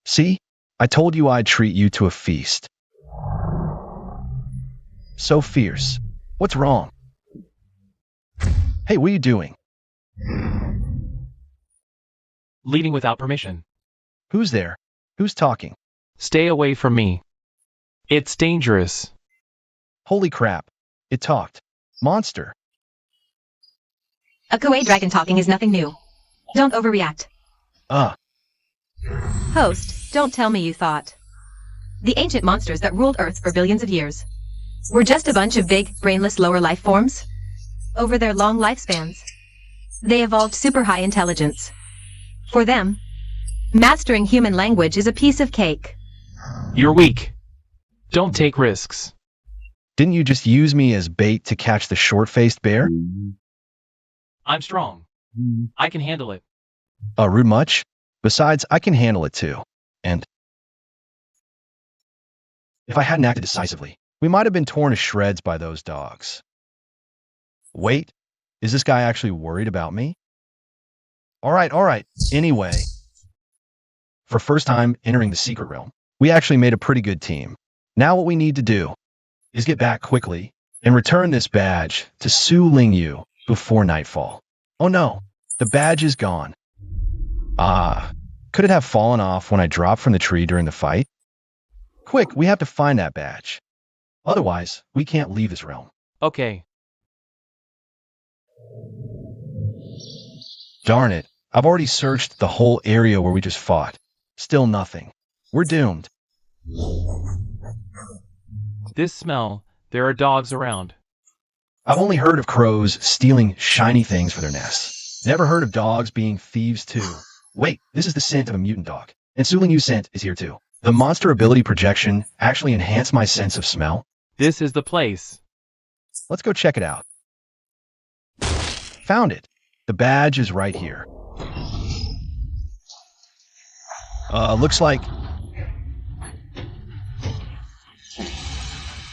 See? I told you I'd treat you to a feast. So fierce. What's wrong? Hey, what are you doing? Leading without permission. Who's there? Who's talking? Stay away from me. It's dangerous. Holy crap. It talked. Monster. A Kuei dragon talking is nothing new. Don't overreact. Host, don't tell me you thought. The ancient monsters that ruled Earth for billions of years were just a bunch of big, brainless lower life forms. Over their long lifespans, they evolved super high intelligence. For them, mastering human language is a piece of cake. You're weak. Don't take risks. Didn't you just use me as bait to catch the short-faced bear? I'm strong. I can handle it. Rude much? Besides, I can handle it too. And if I hadn't acted decisively, we might have been torn to shreds by those dogs. Wait, is this guy actually worried about me? All right. Anyway, for first time entering the secret realm, we actually made a pretty good team. Now what we need to do is get back quickly and return this badge to Su Ling Yu before nightfall. Oh no, the badge is gone. Could it have fallen off when I dropped from the tree during the fight? Quick, we have to find that badge. Otherwise, we can't leave this realm. Okay. Darn it, I've already searched the whole area where we just fought. Still nothing. We're doomed. This smell, there are dogs around. I've only heard of crows stealing shiny things for their nests. Never heard of dogs being thieves too. Wait, this is the scent of a mutant dog. And Su Ling Yu's scent is here too. The monster ability projection actually enhanced my sense of smell. This is the place. Let's go check it out. Found it. The badge is right here. Looks like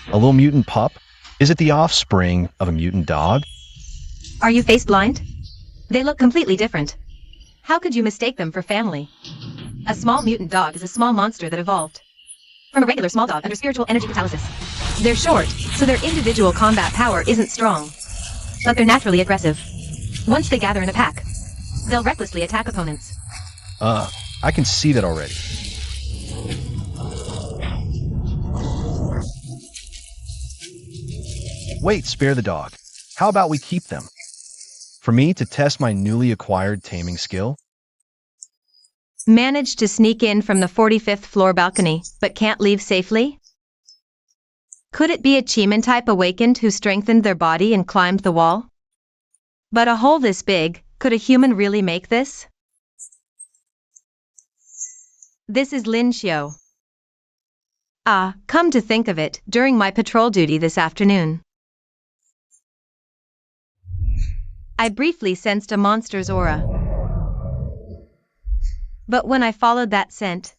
a little mutant pup. Is it the offspring of a mutant dog? Are you face blind? They look completely different. How could you mistake them for family? A small mutant dog is a small monster that evolved from a regular small dog under spiritual energy catalysis. They're short, so their individual combat power isn't strong, but they're naturally aggressive. Once they gather in a pack, They'll recklessly attack opponents. I can see that already. Wait, spare the dog. How about we keep them? For me to test my newly acquired taming skill? Managed to sneak in from the 45th floor balcony, but can't leave safely? Could it be a Cheeman type awakened who strengthened their body and climbed the wall? But a hole this big, could a human really make this? This is Lin Xiu. Come to think of it, during my patrol duty this afternoon, I briefly sensed a monster's aura. But when I followed that scent,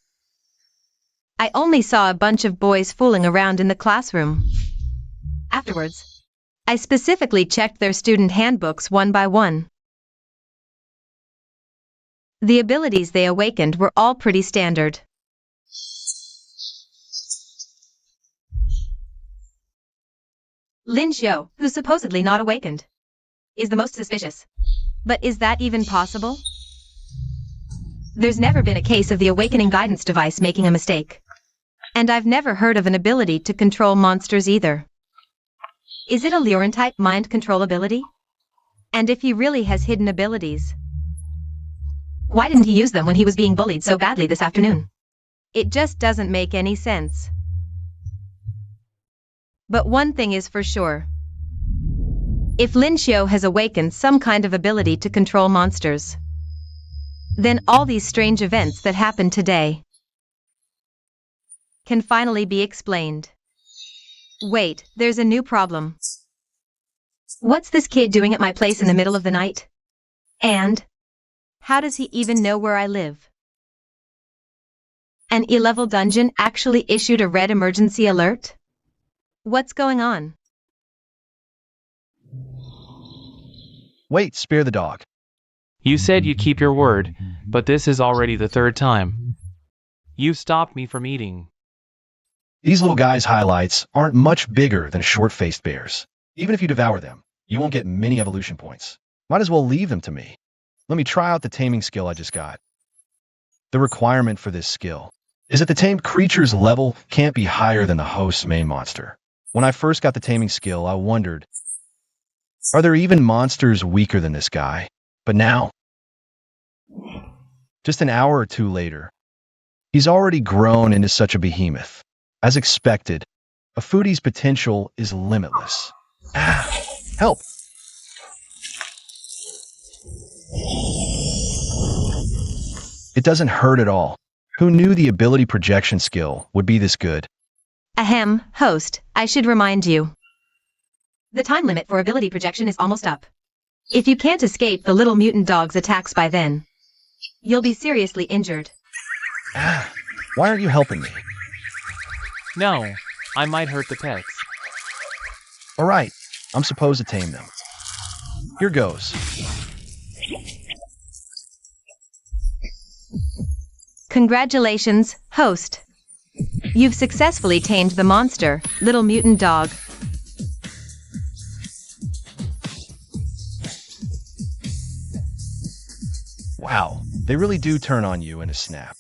I only saw a bunch of boys fooling around in the classroom. Afterwards, I specifically checked their student handbooks one by one. The abilities they awakened were all pretty standard. Lin Xiu, who's supposedly not awakened, is the most suspicious. But is that even possible? There's never been a case of the awakening guidance device making a mistake. And I've never heard of an ability to control monsters either. Is it a Lurin-type mind control ability? And if he really has hidden abilities, why didn't he use them when he was being bullied so badly this afternoon? It just doesn't make any sense. But one thing is for sure. If Lin Xiu has awakened some kind of ability to control monsters, then all these strange events that happened today can finally be explained. Wait, there's a new problem. What's this kid doing at my place in the middle of the night? And how does he even know where I live? An E-level dungeon actually issued a red emergency alert? What's going on? Wait, spare the dog. You said you'd keep your word, but this is already the third time. You stopped me from eating. These little guys' highlights aren't much bigger than short-faced bears. Even if you devour them, you won't get many evolution points. Might as well leave them to me. Let me try out the taming skill I just got. The requirement for this skill is that the tamed creature's level can't be higher than the host's main monster. When I first got the taming skill, I wondered, are there even monsters weaker than this guy? But now, just an hour or two later, he's already grown into such a behemoth. As expected, a foodie's potential is limitless. Help! It doesn't hurt at all. Who knew the ability projection skill would be this good? Ahem, host, I should remind you. The time limit for ability projection is almost up. If you can't escape the little mutant dog's attacks by then, you'll be seriously injured. Why aren't you helping me? No, I might hurt the pets. All right, I'm supposed to tame them. Here goes. Congratulations, host. You've successfully tamed the monster, little mutant dog. Wow, they really do turn on you in a snap.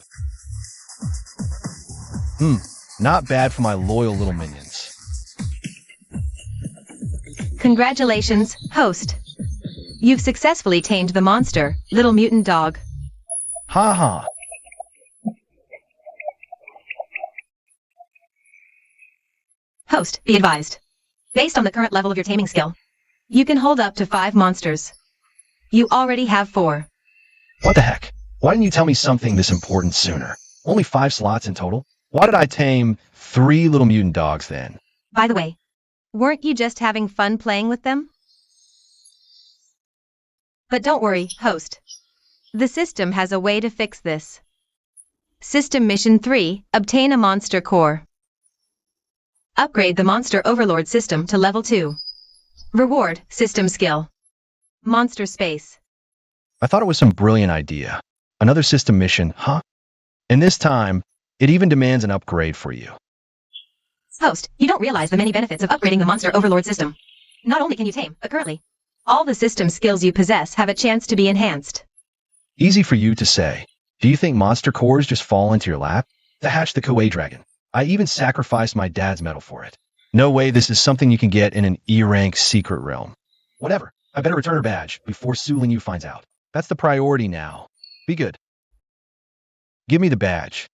Not bad for my loyal little minions. Congratulations, host. You've successfully tamed the monster, little mutant dog. Ha ha. Host, be advised. Based on the current level of your taming skill, you can hold up to 5 monsters. You already have 4. What the heck? Why didn't you tell me something this important sooner? Only 5 slots in total? Why did I tame 3 little mutant dogs then? By the way, weren't you just having fun playing with them? But don't worry, host. The system has a way to fix this. System Mission 3, obtain a monster core. Upgrade the Monster Overlord system to level 2. Reward, system skill. Monster space. I thought it was some brilliant idea. Another system mission, huh? And this time, it even demands an upgrade for you. Host, you don't realize the many benefits of upgrading the Monster Overlord system. Not only can you tame, but currently, all the system skills you possess have a chance to be enhanced. Easy for you to say. Do you think monster cores just fall into your lap? To hatch the Kuei dragon. I even sacrificed my dad's medal for it. No way this is something you can get in an E-rank secret realm. Whatever. I better return her badge before Su Lingyu finds out. That's the priority now. Be good. Give me the badge.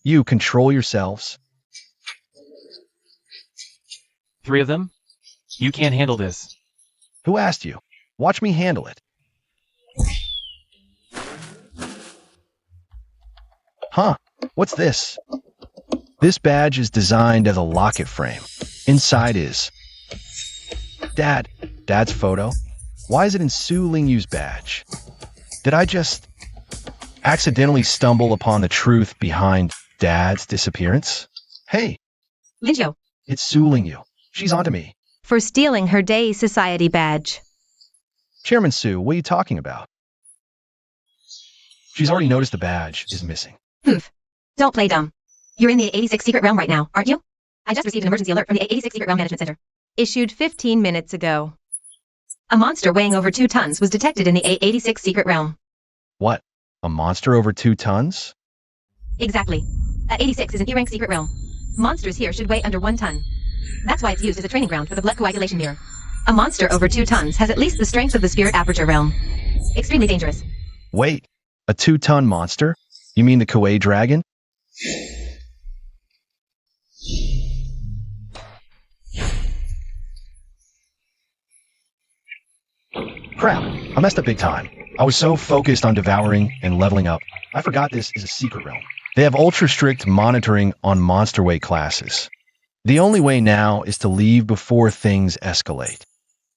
You control yourselves. 3 of them? You can't handle this. Who asked you? Watch me handle it. Huh, what's this? This badge is designed as a locket frame. Inside is... Dad's photo? Why is it in Su Lingyu's badge? Did I just accidentally stumble upon the truth behind Dad's disappearance? Hey, Lingyu, it's Su Lingyu. She's onto me. for stealing her Day Society badge. Chairman Su, what are you talking about? She's already noticed the badge is missing. Poof. Don't play dumb. You're in the 86 secret realm right now, aren't you? I just received an emergency alert from the 86 secret realm management center. Issued 15 minutes ago. A monster weighing over 2 tons was detected in the 86 secret realm. What? A monster over 2 tons? Exactly. 86 is an E-rank secret realm. Monsters here should weigh under 1 ton. That's why it's used as a training ground for the blood coagulation mirror. A monster over 2 tons has at least the strength of the spirit aperture realm. Extremely dangerous. Wait, a 2-ton monster? You mean the Kuei dragon? Crap, I messed up big time. I was so focused on devouring and leveling up, I forgot this is a secret realm. They have ultra-strict monitoring on monster weight classes. The only way now is to leave before things escalate.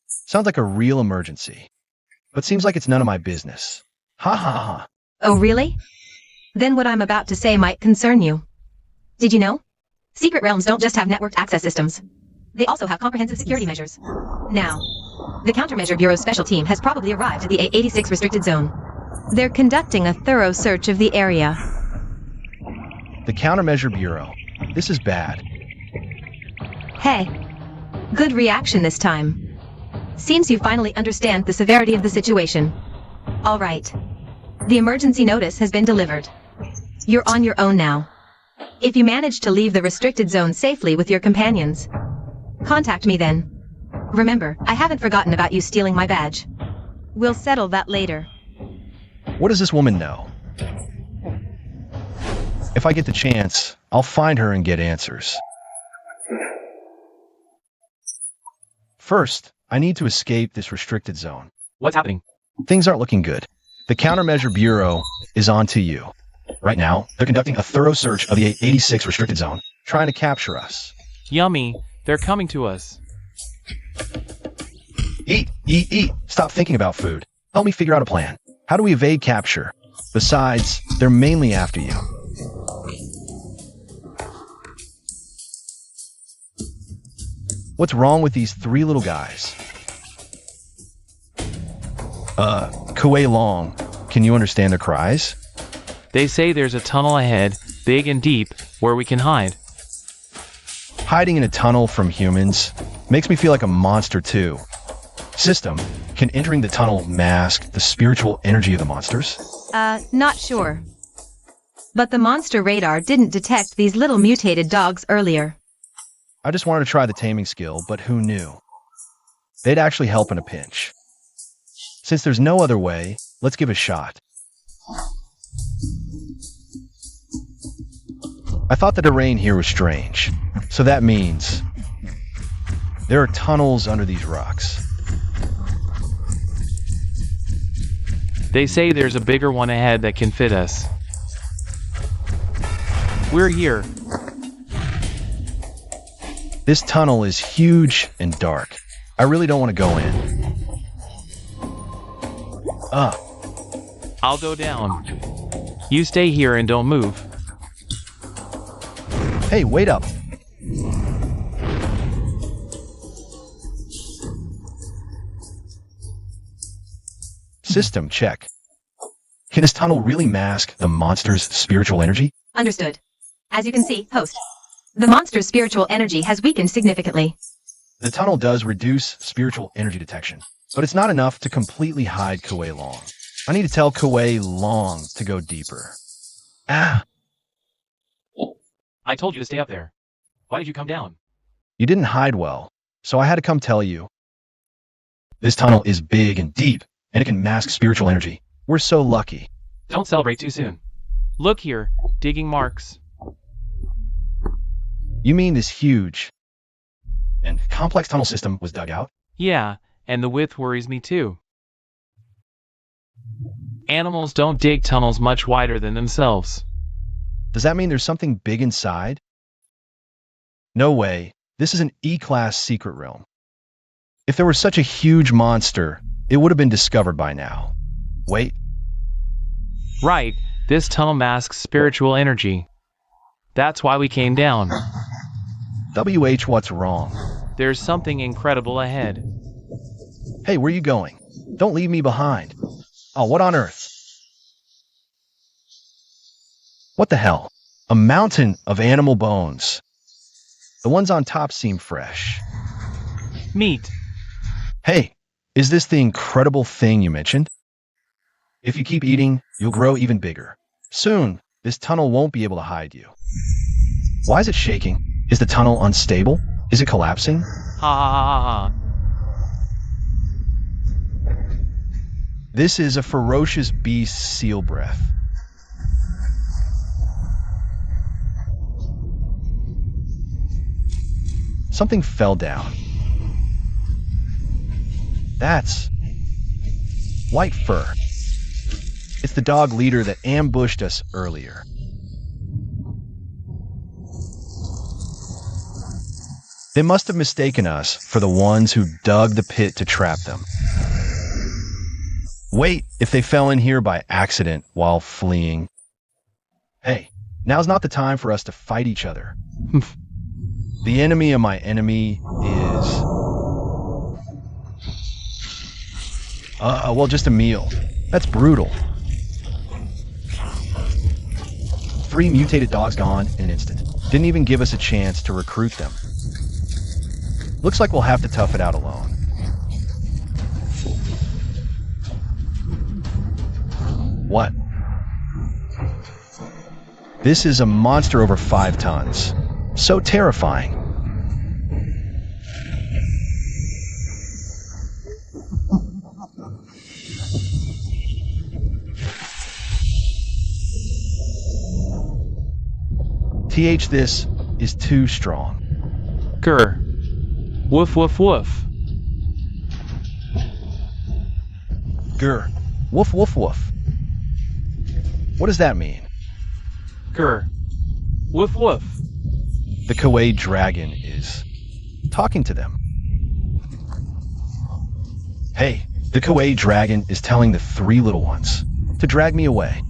Sounds like a real emergency, but seems like it's none of my business. Ha ha ha. Oh really? Then what I'm about to say might concern you. Did you know? Secret realms don't just have networked access systems. They also have comprehensive security measures. Now, the Countermeasure Bureau's special team has probably arrived at the A86 restricted zone. They're conducting a thorough search of the area. The Countermeasure Bureau. This is bad. Hey. Good reaction this time. Seems you finally understand the severity of the situation. All right. The emergency notice has been delivered. You're on your own now. If you manage to leave the restricted zone safely with your companions, contact me then. Remember, I haven't forgotten about you stealing my badge. We'll settle that later. What does this woman know? If I get the chance, I'll find her and get answers. First, I need to escape this restricted zone. What's happening? Things aren't looking good. The Countermeasure Bureau is on to you. Right now, they're conducting a thorough search of the 86 restricted zone, trying to capture us. Yummy. They're coming to us. Eat, eat, eat. Stop thinking about food. Help me figure out a plan. How do we evade capture? Besides, they're mainly after you. What's wrong with these 3 little guys? Kuilong, can you understand their cries? They say there's a tunnel ahead, big and deep, where we can hide. Hiding in a tunnel from humans makes me feel like a monster too. System, can entering the tunnel mask the spiritual energy of the monsters? Not sure. But the monster radar didn't detect these little mutated dogs earlier. I just wanted to try the taming skill, but who knew? They'd actually help in a pinch. Since there's no other way, let's give it a shot. I thought the terrain here was strange, so that means there are tunnels under these rocks. They say there's a bigger one ahead that can fit us. We're here. This tunnel is huge and dark. I really don't want to go in. I'll go down. You stay here and don't move. Hey, wait up. System check. Can this tunnel really mask the monster's spiritual energy? Understood. As you can see, host. The monster's spiritual energy has weakened significantly. The tunnel does reduce spiritual energy detection, but it's not enough to completely hide Kuilong. I need to tell Kuilong to go deeper. Ah! I told you to stay up there. Why did you come down? You didn't hide well, so I had to come tell you. This tunnel is big and deep, and it can mask spiritual energy. We're so lucky. Don't celebrate too soon. Look here, digging marks. You mean this huge and complex tunnel system was dug out? Yeah, and the width worries me too. Animals don't dig tunnels much wider than themselves. Does that mean there's something big inside? No way. This is an E-class secret realm. If there were such a huge monster, it would have been discovered by now. Wait. Right, this tunnel masks spiritual energy. That's why we came down. What's wrong? There's something incredible ahead. Hey, where are you going? Don't leave me behind. Oh, what on earth? What the hell? A mountain of animal bones. The ones on top seem fresh. Meat. Hey, is this the incredible thing you mentioned? If you keep eating, you'll grow even bigger. Soon, this tunnel won't be able to hide you. Why is it shaking? Is the tunnel unstable? Is it collapsing? Ha ha ha ha. This is a ferocious beast's seal breath. Something fell down. That's white fur. It's the dog leader that ambushed us earlier. They must have mistaken us for the ones who dug the pit to trap them. Wait, if they fell in here by accident while fleeing. Hey, now's not the time for us to fight each other. The enemy of my enemy is... well, just a meal. That's brutal. 3 mutated dogs gone in an instant. Didn't even give us a chance to recruit them. Looks like we'll have to tough it out alone. What? This is a monster over 5 tons. So terrifying. This is too strong. Grr. Woof woof woof. Grr. Woof woof woof. What does that mean? Grr. Woof woof. The Kuilong dragon is talking to them. Hey, the Kuilong dragon is telling the 3 little ones to drag me away.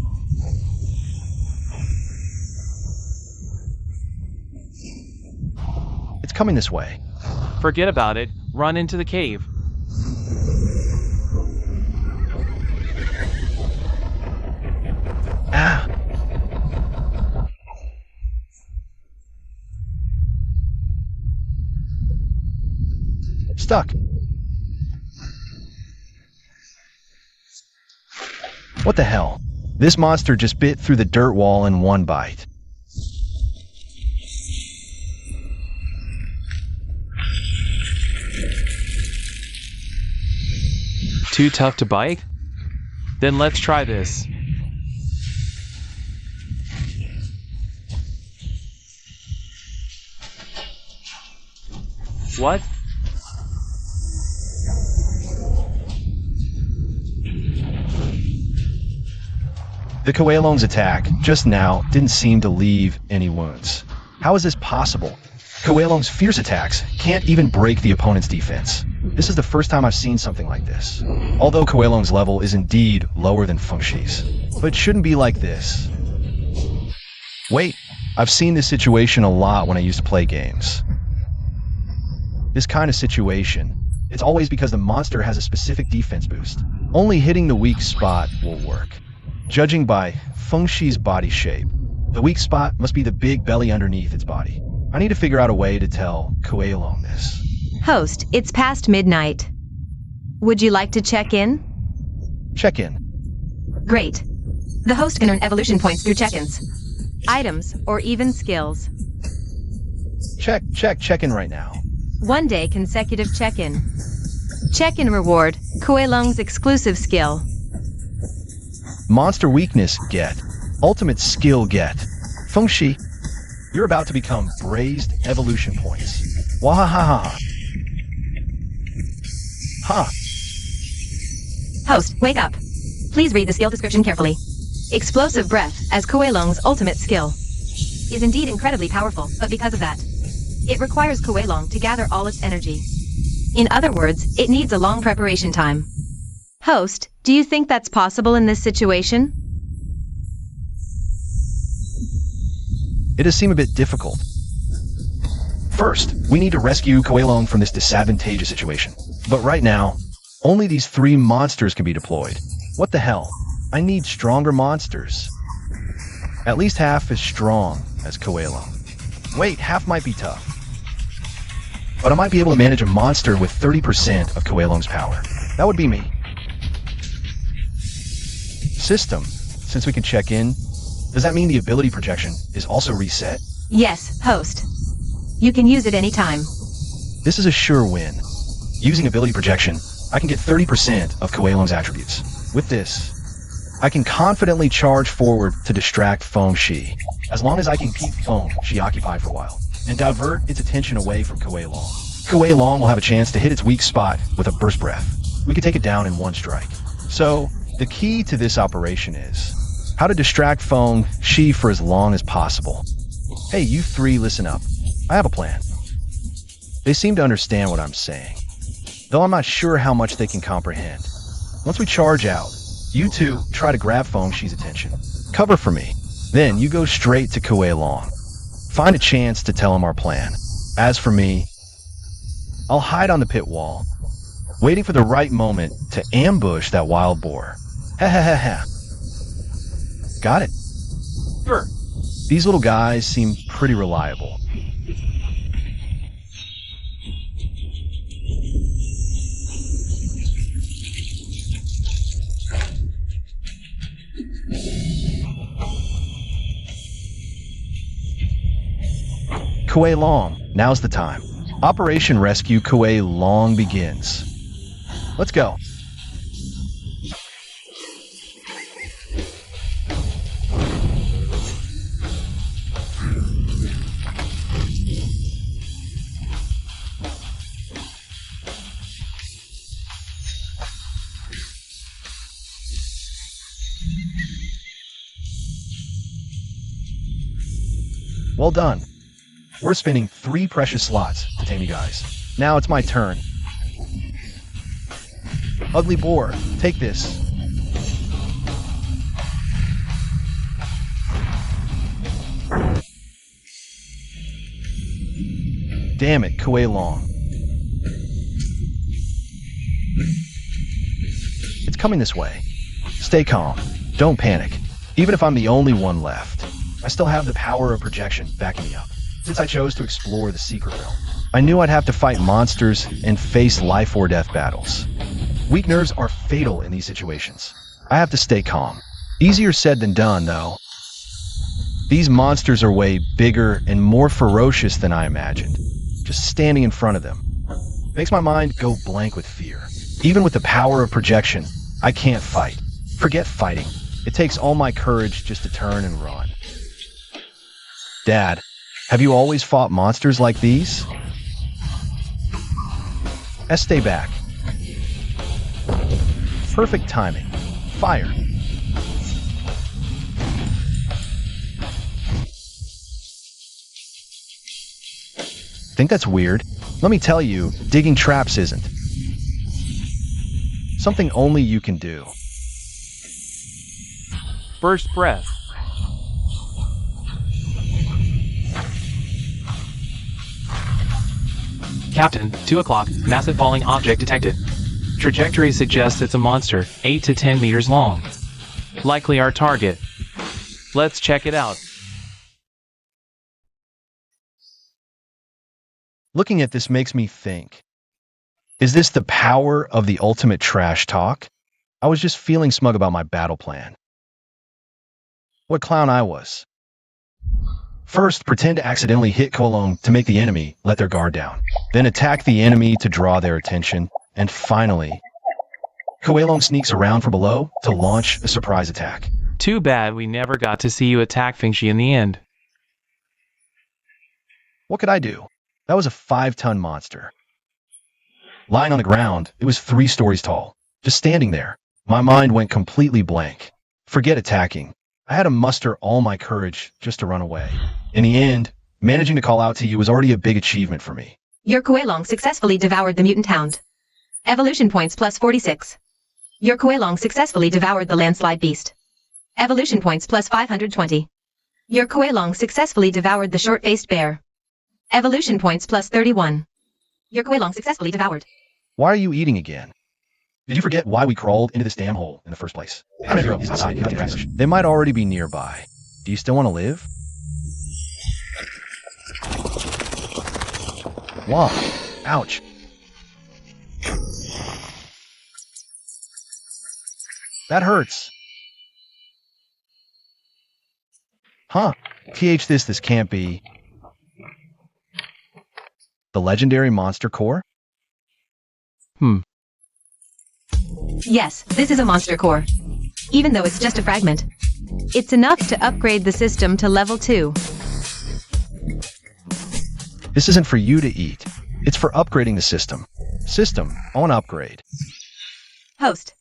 It's coming this way. Forget about it. Run into the cave. Ah! Stuck. What the hell? This monster just bit through the dirt wall in one bite. Too tough to bite? Then let's try this. What? The Kuilong's attack, just now, didn't seem to leave any wounds. How is this possible? Kuilong's fierce attacks can't even break the opponent's defense. This is the first time I've seen something like this. Although Kuilong's level is indeed lower than Fengshi's. But it shouldn't be like this. Wait, I've seen this situation a lot when I used to play games. This kind of situation, it's always because the monster has a specific defense boost. Only hitting the weak spot will work. Judging by Fengshi's body shape, the weak spot must be the big belly underneath its body. I need to figure out a way to tell Kuilong this. Host, it's past midnight. Would you like to check in? Check in. Great. The host can earn evolution points through check-ins, items, or even skills. Check in right now. 1 day consecutive check-in. Check-in reward, Kuilong's exclusive skill. Monster weakness, get. Ultimate skill, get. Fengshi, you're about to become braised evolution points. Wahahaha. Ha. Host, wake up. Please read the skill description carefully. Explosive breath, as Kuilong's ultimate skill, is indeed incredibly powerful, but because of that, it requires Kuilong to gather all its energy. In other words, it needs a long preparation time. Host, do you think that's possible in this situation? It does seem a bit difficult. First, we need to rescue Kuilong from this disadvantageous situation. But right now, only these 3 monsters can be deployed. What the hell? I need stronger monsters. At least half as strong as Kuilong. Wait, half might be tough. But I might be able to manage a monster with 30% of Kuilong's power. That would be me. System, since we can check in, does that mean the ability projection is also reset? Yes, host. You can use it anytime. This is a sure win. Using ability projection, I can get 30% of Kuilong's attributes. With this, I can confidently charge forward to distract Fengshi, as long as I can keep Fengshi occupied for a while, and divert its attention away from Kuilong. Kuilong will have a chance to hit its weak spot with a burst breath. We can take it down in 1 strike. So, the key to this operation is how to distract Fengshi for as long as possible. Hey, you 3, listen up. I have a plan. They seem to understand what I'm saying, though I'm not sure how much they can comprehend. Once we charge out, you 2 try to grab Fengshi's attention. Cover for me. Then you go straight to Kuilong. Find a chance to tell him our plan. As for me, I'll hide on the pit wall, waiting for the right moment to ambush that wild boar. Ha ha ha ha. Got it. Sure. These little guys seem pretty reliable. Kuilong, now's the time. Operation Rescue Kuilong begins. Let's go. Well done. We're spending 3 precious slots to tame you guys. Now it's my turn. Ugly boar, take this. Damn it, Kuilong. It's coming this way. Stay calm. Don't panic. Even if I'm the only one left, I still have the power of projection backing me up. Since I chose to explore the secret realm, I knew I'd have to fight monsters and face life or death battles. Weak nerves are fatal in these situations. I have to stay calm. Easier said than done, though. These monsters are way bigger and more ferocious than I imagined. Just standing in front of them makes my mind go blank with fear. Even with the power of projection, I can't fight. Forget fighting. It takes all my courage just to turn and run. Dad, have you always fought monsters like these? Stay back. Perfect timing. Fire. Think that's weird? Let me tell you, digging traps isn't. Something only you can do. Burst breath. Captain, 2 o'clock, massive falling object detected. Trajectory suggests it's a monster, 8 to 10 meters long. Likely our target. Let's check it out. Looking at this makes me think, Is this the power of the ultimate trash talk? I was just feeling smug about my battle plan. What clown I was. First, pretend to accidentally hit Kuilong to make the enemy let their guard down. Then attack the enemy to draw their attention. And finally, Kuilong sneaks around from below to launch a surprise attack. Too bad we never got to see you attack Fengshi in the end. What could I do? That was a 5-ton monster. Lying on the ground, it was 3 stories tall, just standing there. My mind went completely blank. Forget attacking. I had to muster all my courage just to run away. In the end, managing to call out to you was already a big achievement for me. Your Kuilong successfully devoured the mutant hound. Evolution points plus 46. Your Kuilong successfully devoured the landslide beast. Evolution points plus 520. Your Kuilong successfully devoured the short-faced bear. Evolution points plus 31. Your Kuilong successfully devoured. Why are you eating again? Did you forget why we crawled into this damn hole in the first place? They might already be nearby. Do you still want to live? Wow. Ouch. That hurts. Huh. This can't be. The legendary monster core? Yes, this is a monster core. Even though it's just a fragment. It's enough to upgrade the system to level 2. This isn't for you to eat. It's for upgrading the system. System on upgrade. Host.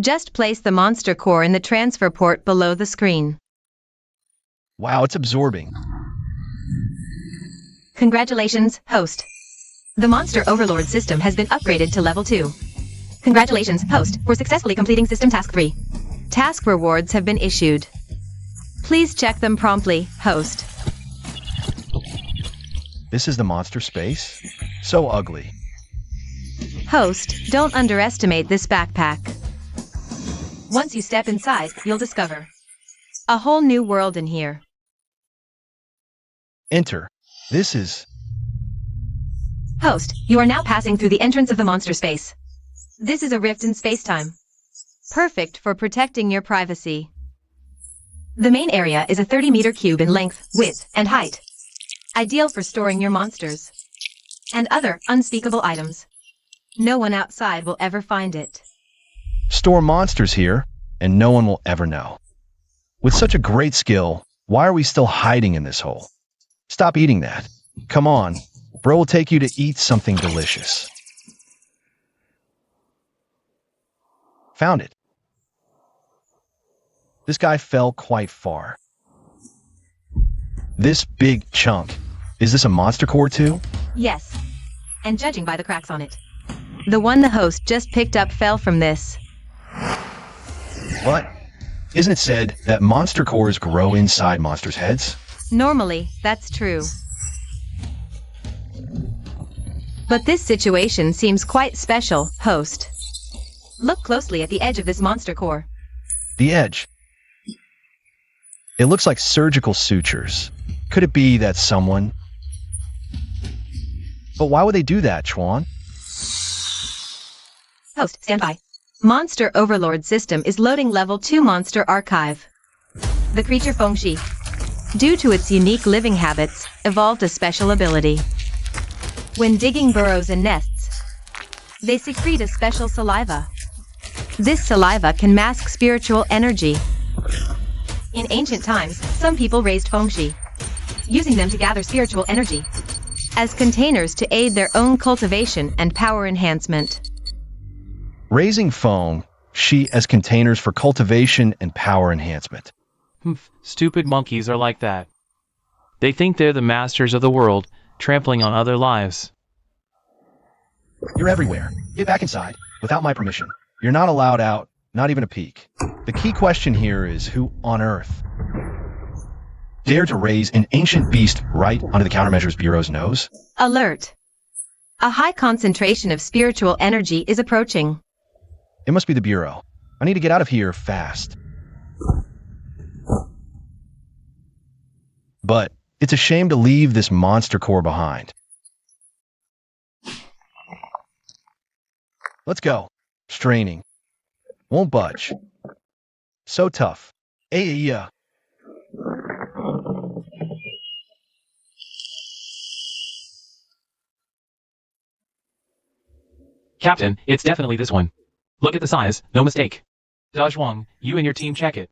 Just place the monster core in the transfer port below the screen. Wow, it's absorbing. Congratulations, host. The Monster Overlord system has been upgraded to level 2. Congratulations, host, for successfully completing System Task 3. Task rewards have been issued. Please check them promptly, host. This is the monster space? So ugly. Host, don't underestimate this backpack. Once you step inside, you'll discover a whole new world in here. Enter. This is... Host, you are now passing through the entrance of the monster space. This is a rift in space-time. Perfect for protecting your privacy. The main area is a 30-meter cube in length, width, and height. Ideal for storing your monsters and other unspeakable items. No one outside will ever find it. Store monsters here, and no one will ever know. With such a great skill, why are we still hiding in this hole? Stop eating that. Come on, bro will take you to eat something delicious. Found it. This guy fell quite far. This big chunk. Is this a monster core too? Yes. And judging by the cracks on it, the one the host just picked up fell from this. What? Isn't it said that monster cores grow inside monsters' heads? Normally, that's true. But this situation seems quite special, host. Look closely at the edge of this monster core. The edge. It looks like surgical sutures. Could it be that someone... But why would they do that, Chuan? Host, stand by. Monster Overlord system is loading level 2 monster archive. The creature Fengshi, due to its unique living habits, evolved a special ability. When digging burrows and nests, they secrete a special saliva. This saliva can mask spiritual energy. In ancient times, some people raised Fengshi, using them to gather spiritual energy as containers to aid their own cultivation and power enhancement. Raising Fengshi as containers for cultivation and power enhancement. Stupid monkeys are like that. They think they're the masters of the world, trampling on other lives. You're everywhere. Get back inside, without my permission. You're not allowed out, not even a peek. The key question here is who on earth dared to raise an ancient beast right under the Countermeasures Bureau's nose? Alert! A high concentration of spiritual energy is approaching. It must be the Bureau. I need to get out of here fast. But it's a shame to leave this monster core behind. Let's go. Straining. Won't budge. So tough. Yeah. Captain, it's definitely this one. Look at the size, no mistake. Dazhuang, you and your team check it.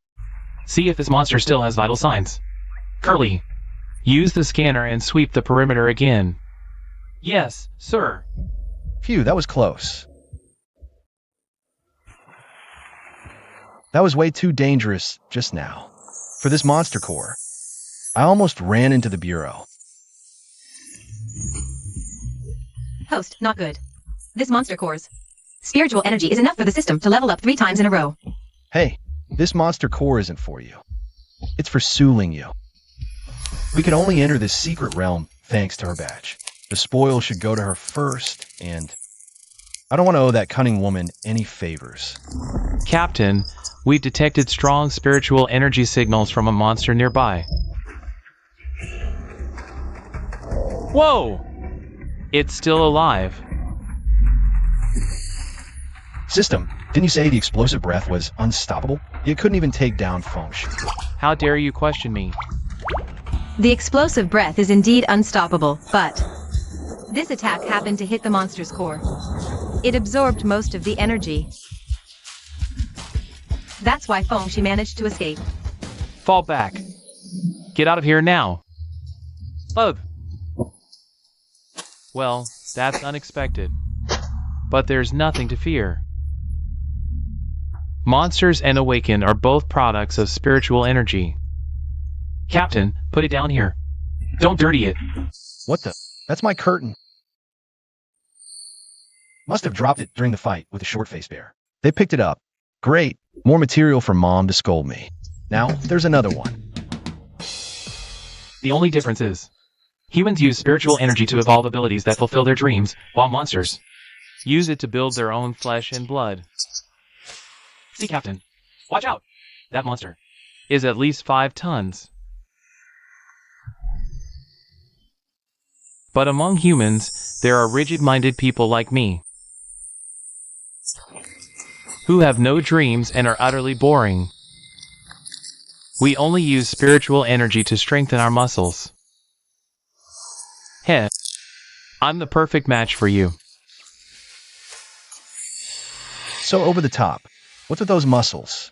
See if this monster still has vital signs. Curly, use the scanner and sweep the perimeter again. Yes, sir. Phew, that was close. That was way too dangerous just now. For this monster core. I almost ran into the bureau. Host, not good. This monster core's spiritual energy is enough for the system to level up 3 times in a row. Hey, this monster core isn't for you. It's for Su Yu. We could only enter this secret realm thanks to her badge. The spoil should go to her first, and I don't want to owe that cunning woman any favors. Captain, we've detected strong spiritual energy signals from a monster nearby. Whoa! It's still alive. System, didn't you say the explosive breath was unstoppable? You couldn't even take down Feng Shi. How dare you question me? The explosive breath is indeed unstoppable, but this attack happened to hit the monster's core. It absorbed most of the energy. That's why Feng Shi managed to escape. Fall back. Get out of here now. Ugh. Well, that's unexpected. But there's nothing to fear. Monsters and Awaken are both products of spiritual energy. Captain, put it down here. Don't dirty it. What the? That's my curtain. Must have dropped it during the fight with the short-faced bear. They picked it up. Great. More material for Mom to scold me. Now, there's another one. The only difference is, humans use spiritual energy to evolve abilities that fulfill their dreams, while monsters use it to build their own flesh and blood. See, Captain. Watch out! That monster is at least 5 tons. But among humans, there are rigid-minded people like me, who have no dreams and are utterly boring. We only use spiritual energy to strengthen our muscles. Heh. I'm the perfect match for you. So over the top. What's with those muscles?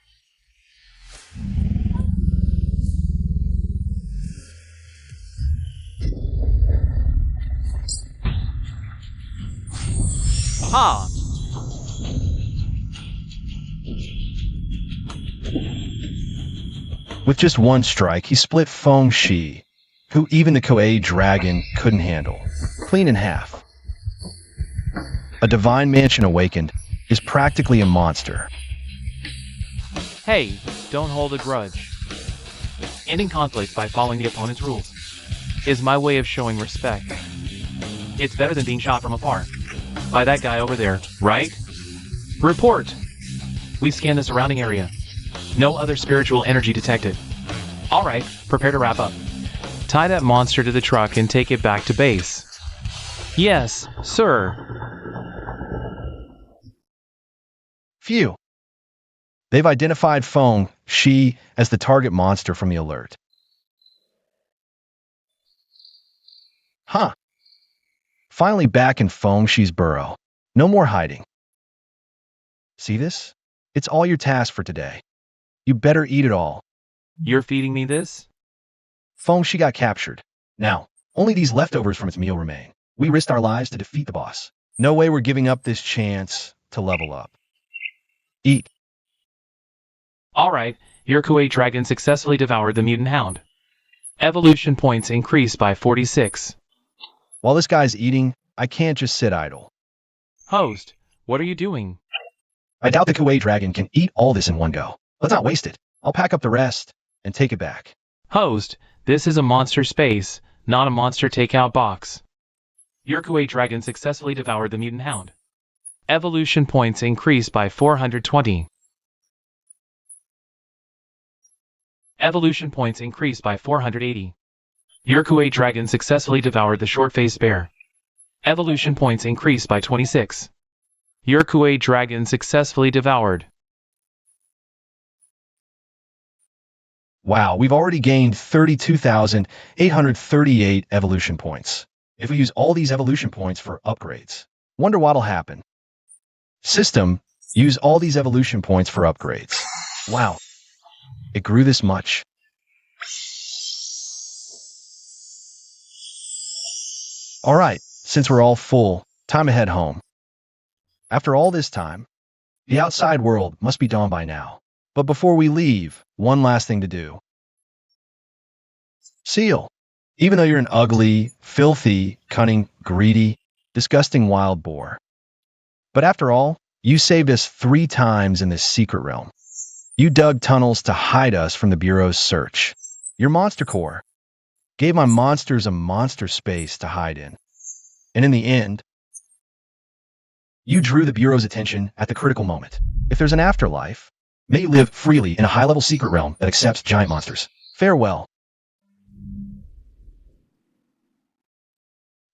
Ah! With just one strike, he split Feng Shi, who even the Kuei dragon couldn't handle, clean in half. A divine mansion awakened is practically a monster. Hey, don't hold a grudge. Ending conflict by following the opponent's rules is my way of showing respect. It's better than being shot from afar by that guy over there, right? Report! We scanned the surrounding area. No other spiritual energy detected. Alright, prepare to wrap up. Tie that monster to the truck and take it back to base. Yes, sir. Phew. They've identified Feng Shi as the target monster from the alert. Huh. Finally back in Feng Shi's burrow. No more hiding. See this? It's all your task for today. You better eat it all. You're feeding me this? Feng Shi got captured. Now, only these leftovers from its meal remain. We risked our lives to defeat the boss. No way we're giving up this chance to level up. Eat. Alright, your Kuei dragon successfully devoured the mutant hound. Evolution points increased by 46. While this guy's eating, I can't just sit idle. Host, what are you doing? I doubt the Kuei dragon can eat all this in one go. Let's not waste it. I'll pack up the rest and take it back. Host, this is a monster space, not a monster takeout box. Your Kuei dragon successfully devoured the mutant hound. Evolution points increased by 420. Evolution points increased by 480. Your Kuei dragon successfully devoured the short-faced bear. Evolution points increased by 26. Your Kuei dragon successfully devoured. Wow, we've already gained 32,838 evolution points. If we use all these evolution points for upgrades, wonder what'll happen. System, use all these evolution points for upgrades. Wow, it grew this much. Alright, since we're all full, time to head home. After all this time, the outside world must be dawned by now. But before we leave, one last thing to do. Seal. Even though you're an ugly, filthy, cunning, greedy, disgusting wild boar. But after all, you saved us 3 times in this secret realm. You dug tunnels to hide us from the Bureau's search. Your monster core gave my monsters a monster space to hide in. And in the end, you drew the Bureau's attention at the critical moment. If there's an afterlife, may you live freely in a high-level secret realm that accepts giant monsters. Farewell.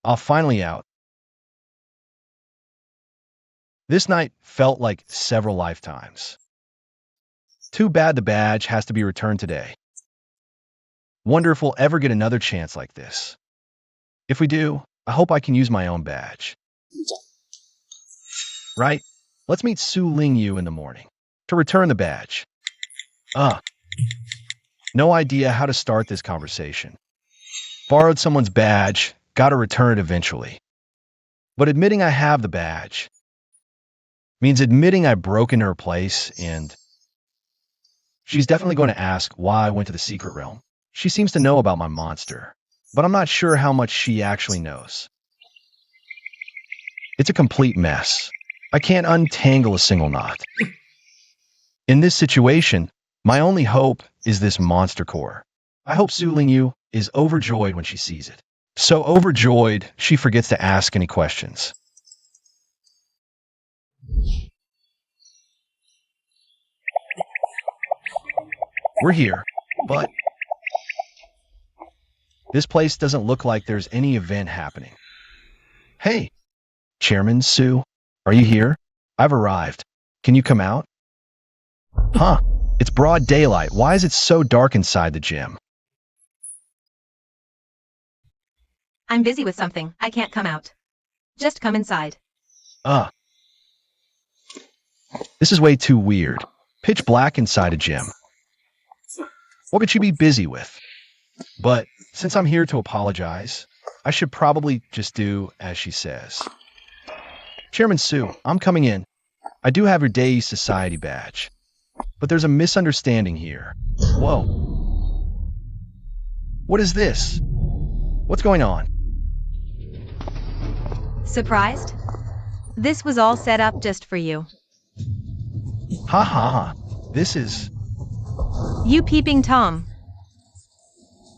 I'll finally out. This night felt like several lifetimes. Too bad the badge has to be returned today. Wonder if we'll ever get another chance like this. If we do, I hope I can use my own badge. Right? Let's meet Su Ling Yu in the morning to return the badge. No idea how to start this conversation. Borrowed someone's badge, gotta return it eventually. But admitting I have the badge means admitting I broke into her place, and she's definitely going to ask why I went to the secret realm. She seems to know about my monster, but I'm not sure how much she actually knows. It's a complete mess. I can't untangle a single knot. In this situation, my only hope is this monster core. I hope Su Ling Yu is overjoyed when she sees it. So overjoyed, she forgets to ask any questions. We're here, but this place doesn't look like there's any event happening. Hey, Chairman Su, are you here? I've arrived. Can you come out? Huh, it's broad daylight. Why is it so dark inside the gym? I'm busy with something. I can't come out. Just come inside. This is way too weird. Pitch black inside a gym. What could she be busy with? But since I'm here to apologize, I should probably just do as she says. Chairman Su, I'm coming in. I do have your Day Society badge. But there's a misunderstanding here. Whoa. What is this? What's going on? Surprised? This was all set up just for you. Ha ha ha. This is... You peeping Tom.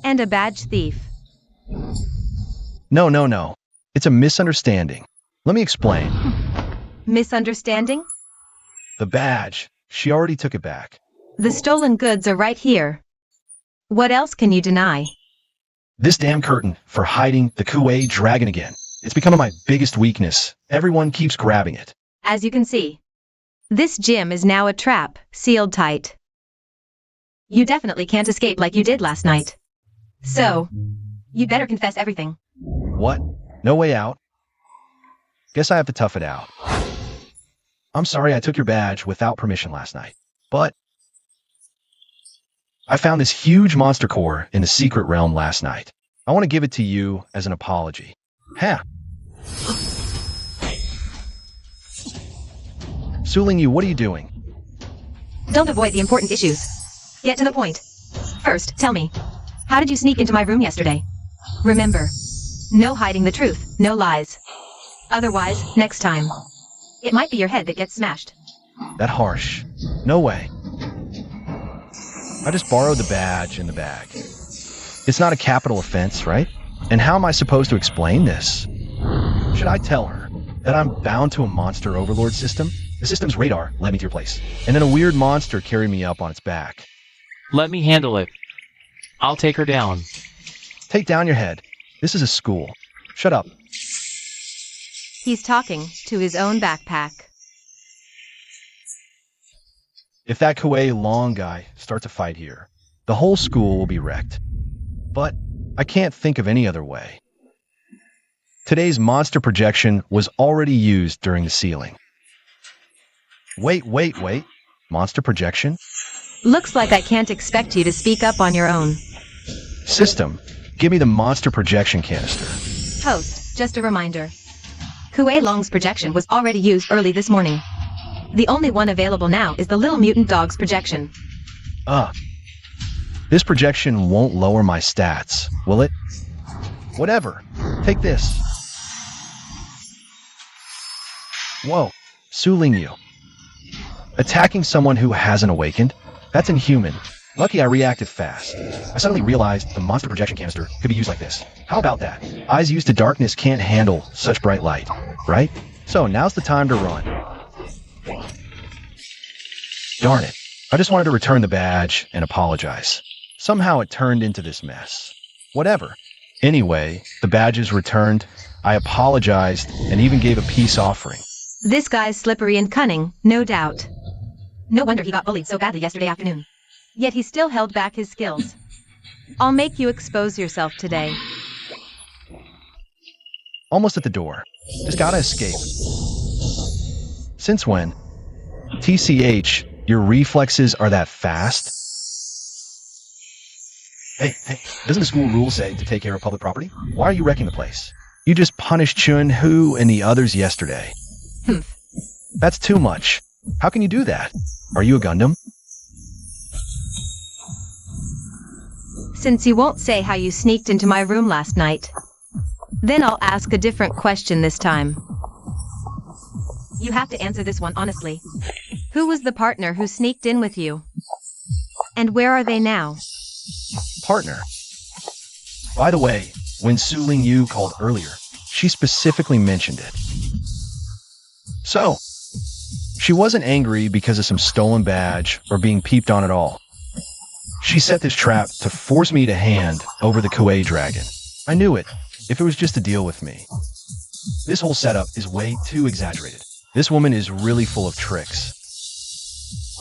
And a badge thief. No. It's a misunderstanding. Let me explain. Misunderstanding? The badge. She already took it back. The stolen goods are right here. What else can you deny? This damn curtain for hiding the Kuei dragon again. It's becoming my biggest weakness. Everyone keeps grabbing it. As you can see, this gym is now a trap, sealed tight. You definitely can't escape like you did last night. So, you'd better confess everything. What? No way out? Guess I have to tough it out. I'm sorry I took your badge without permission last night, but I found this huge monster core in the secret realm last night. I want to give it to you as an apology. Ha! Su Ling Yu, what are you doing? Don't avoid the important issues. Get to the point. First, tell me, how did you sneak into my room yesterday? Remember, no hiding the truth, no lies. Otherwise, next time, it might be your head that gets smashed. That harsh. No way. I just borrowed the badge and the bag. It's not a capital offense, right? And how am I supposed to explain this? Should I tell her that I'm bound to a monster overlord system? The system's radar led me to your place, and then a weird monster carried me up on its back. Let me handle it. I'll take her down. Take down your head. This is a school. Shut up. He's talking to his own backpack. If that Kuilong guy starts a fight here, the whole school will be wrecked. But I can't think of any other way. Today's monster projection was already used during the sealing. Wait. Monster projection? Looks like I can't expect you to speak up on your own. System, give me the monster projection canister. Host, just a reminder. Kuilong's projection was already used early this morning. The only one available now is the Little Mutant Dog's projection. This projection won't lower my stats, will it? Whatever. Take this. Whoa, Suling Yu. Attacking someone who hasn't awakened? That's inhuman. Lucky I reacted fast. I suddenly realized the monster projection canister could be used like this. How about that? Eyes used to darkness can't handle such bright light, right? So now's the time to run. Darn it. I just wanted to return the badge and apologize. Somehow it turned into this mess. Whatever. Anyway, the badge is returned. I apologized and even gave a peace offering. This guy's slippery and cunning, no doubt. No wonder he got bullied so badly yesterday afternoon. Yet he still held back his skills. I'll make you expose yourself today. Almost at the door. Just gotta escape. Since when? TCH, your reflexes are that fast? Hey, doesn't the school rule say to take care of public property? Why are you wrecking the place? You just punished Chun Hu and the others yesterday. That's too much. How can you do that? Are you a Gundam? Since you won't say how you sneaked into my room last night, then I'll ask a different question this time. You have to answer this one honestly. Who was the partner who sneaked in with you? And where are they now? Partner. By the way, when Suling Yu called earlier, she specifically mentioned it. So, she wasn't angry because of some stolen badge or being peeped on at all. She set this trap to force me to hand over the Kuei dragon. I knew it, if it was just to deal with me. This whole setup is way too exaggerated. This woman is really full of tricks.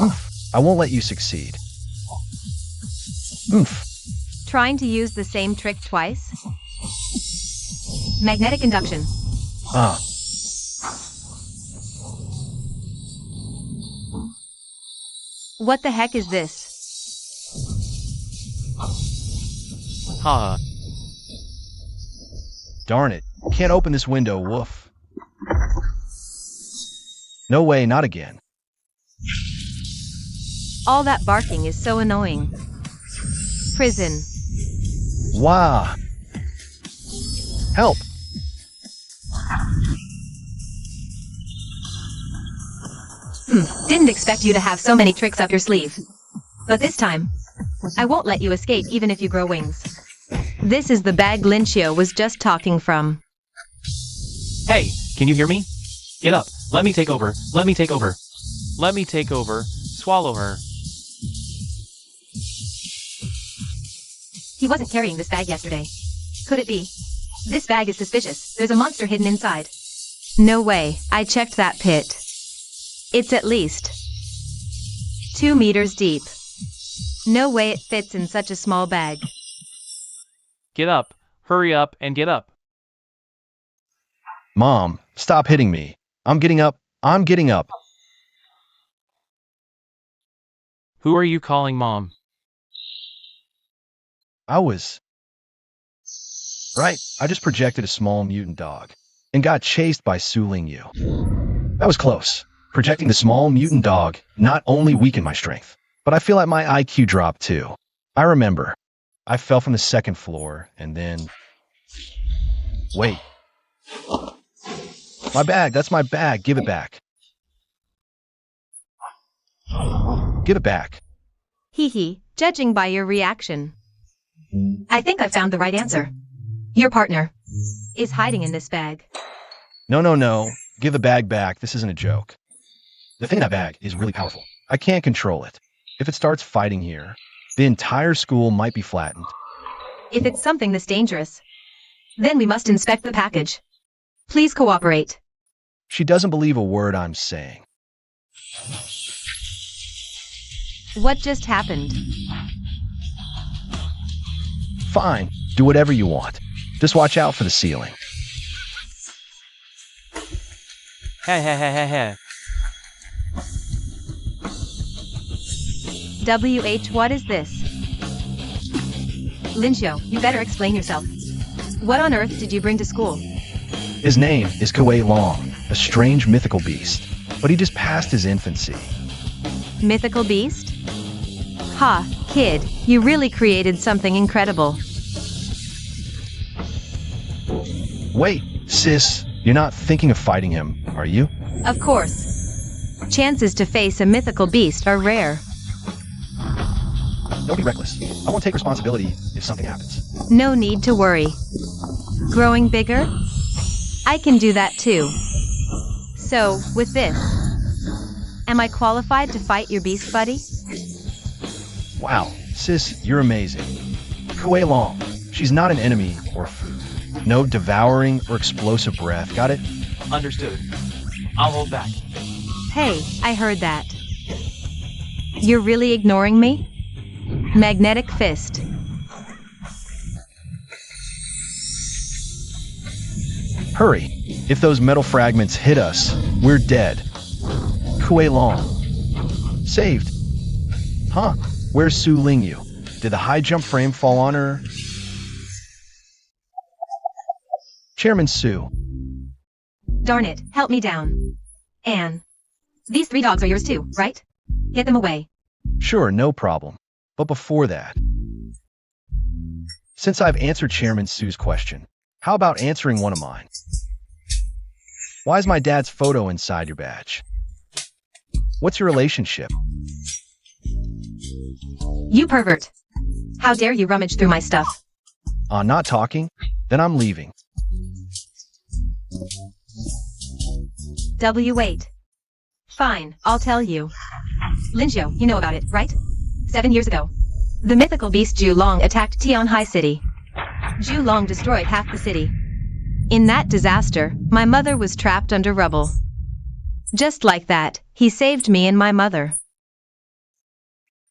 Oof, I won't let you succeed. Oof. Trying to use the same trick twice? Magnetic induction. What the heck is this? Ha. Darn it. Can't open this window, woof. No way, not again. All that barking is so annoying. Prison. Wow. Help. Didn't expect you to have so many tricks up your sleeve. But this time, I won't let you escape even if you grow wings. This is the bag Linchio was just talking from. Hey, can you hear me? Get up. Let me take over. Let me take over. Let me take over. Swallow her. He wasn't carrying this bag yesterday. Could it be? This bag is suspicious. There's a monster hidden inside. No way. I checked that pit. It's at least 2 meters deep. No way it fits in such a small bag. Get up. Hurry up and get up. Mom, stop hitting me. I'm getting up. I'm getting up. Who are you calling Mom? Right, I just projected a small mutant dog and got chased by Suling Yu. That was close. Projecting the small mutant dog not only weakened my strength, but I feel like my IQ dropped too. I remember. I fell from the 2nd floor and then... Wait. My bag, that's my bag. Give it back. Give it back. Hee, judging by your reaction. I think I found the right answer. Your partner is hiding in this bag. No. Give the bag back. This isn't a joke. The thing in that bag is really powerful. I can't control it. If it starts fighting here, the entire school might be flattened. If it's something this dangerous, then we must inspect the package. Please cooperate. She doesn't believe a word I'm saying. What just happened? Fine, do whatever you want. Just watch out for the ceiling. Heh. WH, what is this? Linshio, you better explain yourself. What on earth did you bring to school? His name is Kuilong, a strange mythical beast, but he just passed his infancy. Mythical beast? Ha, kid, you really created something incredible. Wait, sis, you're not thinking of fighting him, are you? Of course. Chances to face a mythical beast are rare. Don't be reckless. I won't take responsibility if something happens. No need to worry. Growing bigger? I can do that too. So, with this, am I qualified to fight your beast buddy? Wow, sis, you're amazing. Kuilong, she's not an enemy or food. No devouring or explosive breath, got it? Understood. I'll hold back. Hey, I heard that. You're really ignoring me? Magnetic fist. Hurry. If those metal fragments hit us, we're dead. Kuilong. Saved. Huh? Where's Su Lingyu? Did the high jump frame fall on her? Chairman Su. Darn it, help me down. Anne. These 3 dogs are yours too, right? Get them away. Sure, no problem. But before that, since I've answered Chairman Su's question, how about answering one of mine? Why is my dad's photo inside your badge? What's your relationship? You pervert. How dare you rummage through my stuff? Not talking? Then I'm leaving. W8. Fine, I'll tell you. Linshio, you know about it, right? 7 years ago. The mythical beast Kuilong attacked Tianhai City. Kuilong destroyed half the city. In that disaster, my mother was trapped under rubble. Just like that, he saved me and my mother.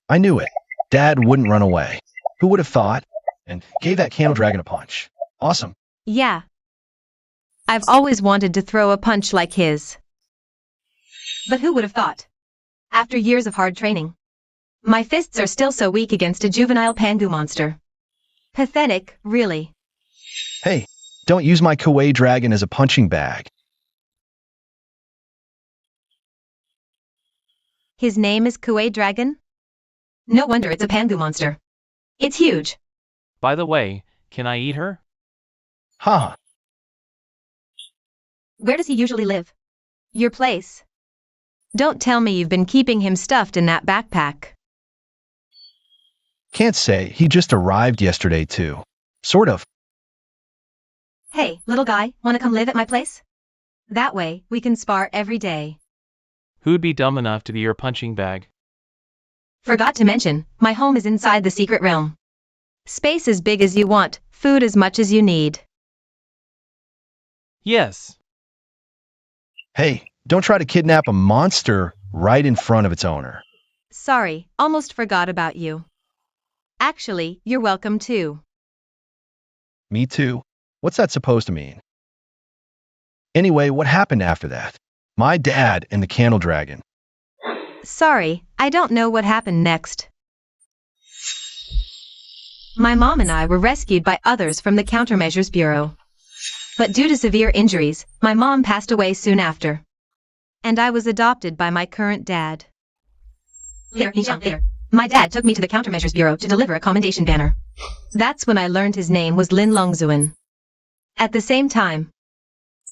I knew it. Dad wouldn't run away. Who would have thought? And gave that candle dragon a punch. Awesome. Yeah. I've always wanted to throw a punch like his. But who would have thought? After years of hard training, my fists are still so weak against a juvenile Pangu monster. Pathetic, really. Hey, don't use my Kuei dragon as a punching bag. His name is Kuei Dragon? No wonder it's a Pangu monster. It's huge. By the way, can I eat her? Ha! Where does he usually live? Your place. Don't tell me you've been keeping him stuffed in that backpack. Can't say. He just arrived yesterday, too. Sort of. Hey, little guy, wanna come live at my place? That way, we can spar every day. Who'd be dumb enough to be your punching bag? Forgot to mention, my home is inside the secret realm. Space as big as you want, food as much as you need. Yes. Hey, don't try to kidnap a monster right in front of its owner. Sorry, almost forgot about you. Actually, you're welcome too. Me too. What's that supposed to mean? Anyway, what happened after that? My dad and the candle dragon. Sorry, I don't know what happened next. My mom and I were rescued by others from the Countermeasures Bureau. But due to severe injuries, my mom passed away soon after. And I was adopted by my current dad. Later. My dad took me to the Countermeasures Bureau to deliver a commendation banner. That's when I learned his name was Lin Longzuan. At the same time,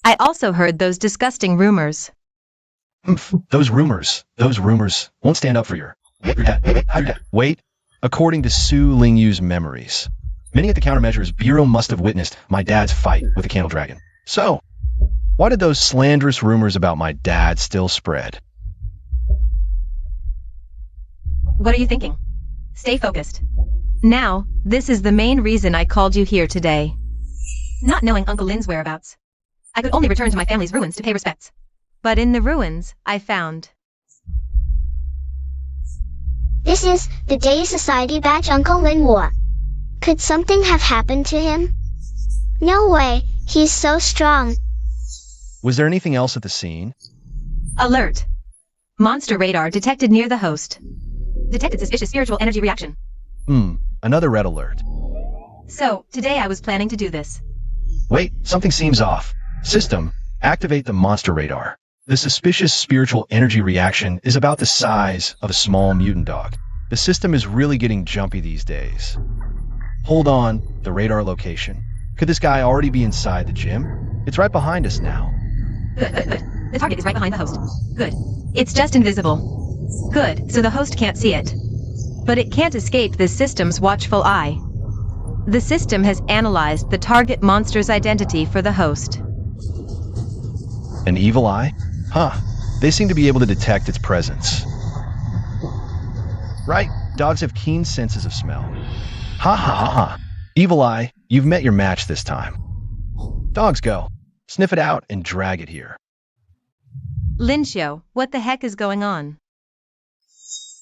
I also heard those disgusting rumors. Those rumors won't stand up for your dad. Wait, according to Su Lingyu's memories, many at the Countermeasures Bureau must have witnessed my dad's fight with the candle dragon. So, why did those slanderous rumors about my dad still spread? What are you thinking? Stay focused. Now, this is the main reason I called you here today. Not knowing Uncle Lin's whereabouts, I could only return to my family's ruins to pay respects. But in the ruins, I found This is the Day Society badge Uncle Lin wore. Could something have happened to him? No way, he's so strong. Was there anything else at the scene? Alert. Monster radar detected near the host. Detected suspicious spiritual energy reaction. Another red alert. So, today I was planning to do this. Wait, something seems off. System, activate the monster radar. The suspicious spiritual energy reaction is about the size of a small mutant dog. The system is really getting jumpy these days. Hold on, the radar location. Could this guy already be inside the gym? It's right behind us now. Good. The target is right behind the host. Good. It's just invisible. Good, so the host can't see it. But it can't escape this system's watchful eye. The system has analyzed the target monster's identity for the host. An evil eye? Huh. They seem to be able to detect its presence. Right, dogs have keen senses of smell. Ha ha ha ha. Evil eye, you've met your match this time. Dogs go. Sniff it out and drag it here. Linshio, what the heck is going on?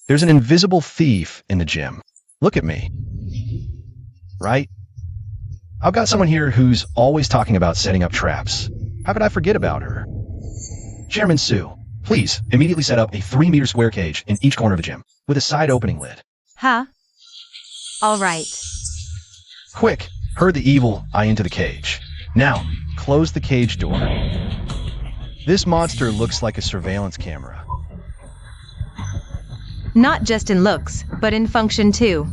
There's an invisible thief in the gym. Look at me. Right? I've got someone here who's always talking about setting up traps. How could I forget about her? Chairman Sue, please immediately set up a 3-meter square cage in each corner of the gym with a side opening lid. Huh? All right. Quick, herd the evil eye into the cage. Now, close the cage door. This monster looks like a surveillance camera. Not just in looks, but in function too.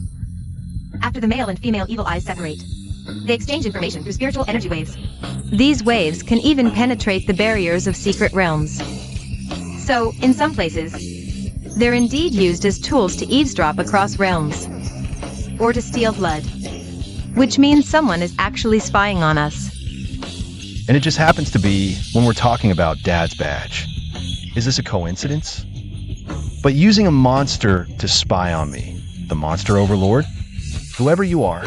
After the male and female evil eyes separate, they exchange information through spiritual energy waves. These waves can even penetrate the barriers of secret realms. So, in some places, they're indeed used as tools to eavesdrop across realms. Or to steal blood. Which means someone is actually spying on us. And it just happens to be when we're talking about Dad's badge. Is this a coincidence? But using a monster to spy on me, the monster overlord? Whoever you are,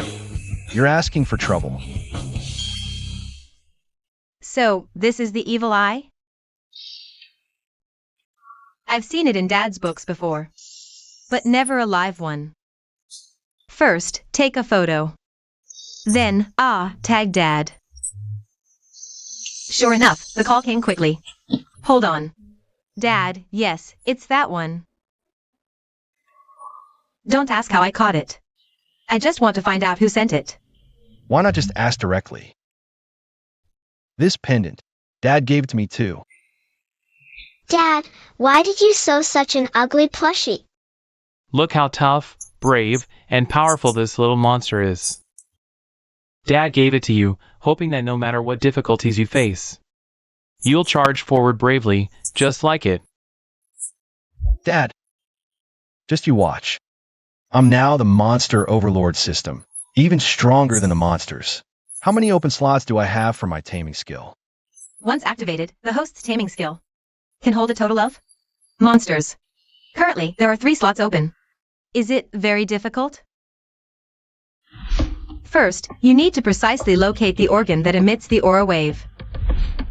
you're asking for trouble. So, this is the evil eye? I've seen it in Dad's books before, but never a live one. First, take a photo. Then, tag Dad. Sure enough, the call came quickly. Hold on. Dad, yes, it's that one. Don't ask how I caught it. I just want to find out who sent it. Why not just ask directly? This pendant, Dad gave it to me too. Dad, why did you sew such an ugly plushie? Look how tough, brave, and powerful this little monster is. Dad gave it to you, hoping that no matter what difficulties you face, you'll charge forward bravely, just like it. Dad, just you watch. I'm now the monster overlord system, even stronger than the monsters. How many open slots do I have for my taming skill? Once activated, the host's taming skill can hold a total of monsters. Currently, there are 3 slots open. Is it very difficult? First, you need to precisely locate the organ that emits the aura wave.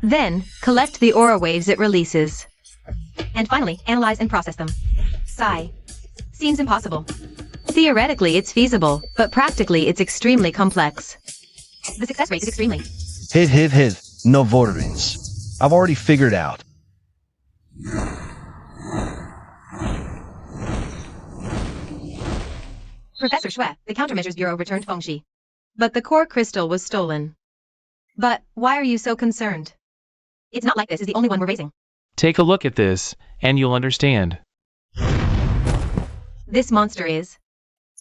Then, collect the aura waves it releases. And finally, analyze and process them. Sigh. Seems impossible. Theoretically, it's feasible, but practically, it's extremely complex. The success rate is extremely. Hid. No vorins. I've already figured out. Professor Xue, the Countermeasures Bureau returned Fengxi. But the core crystal was stolen. But why are you so concerned? It's not like this is the only one we're raising. Take a look at this, and you'll understand. This monster is.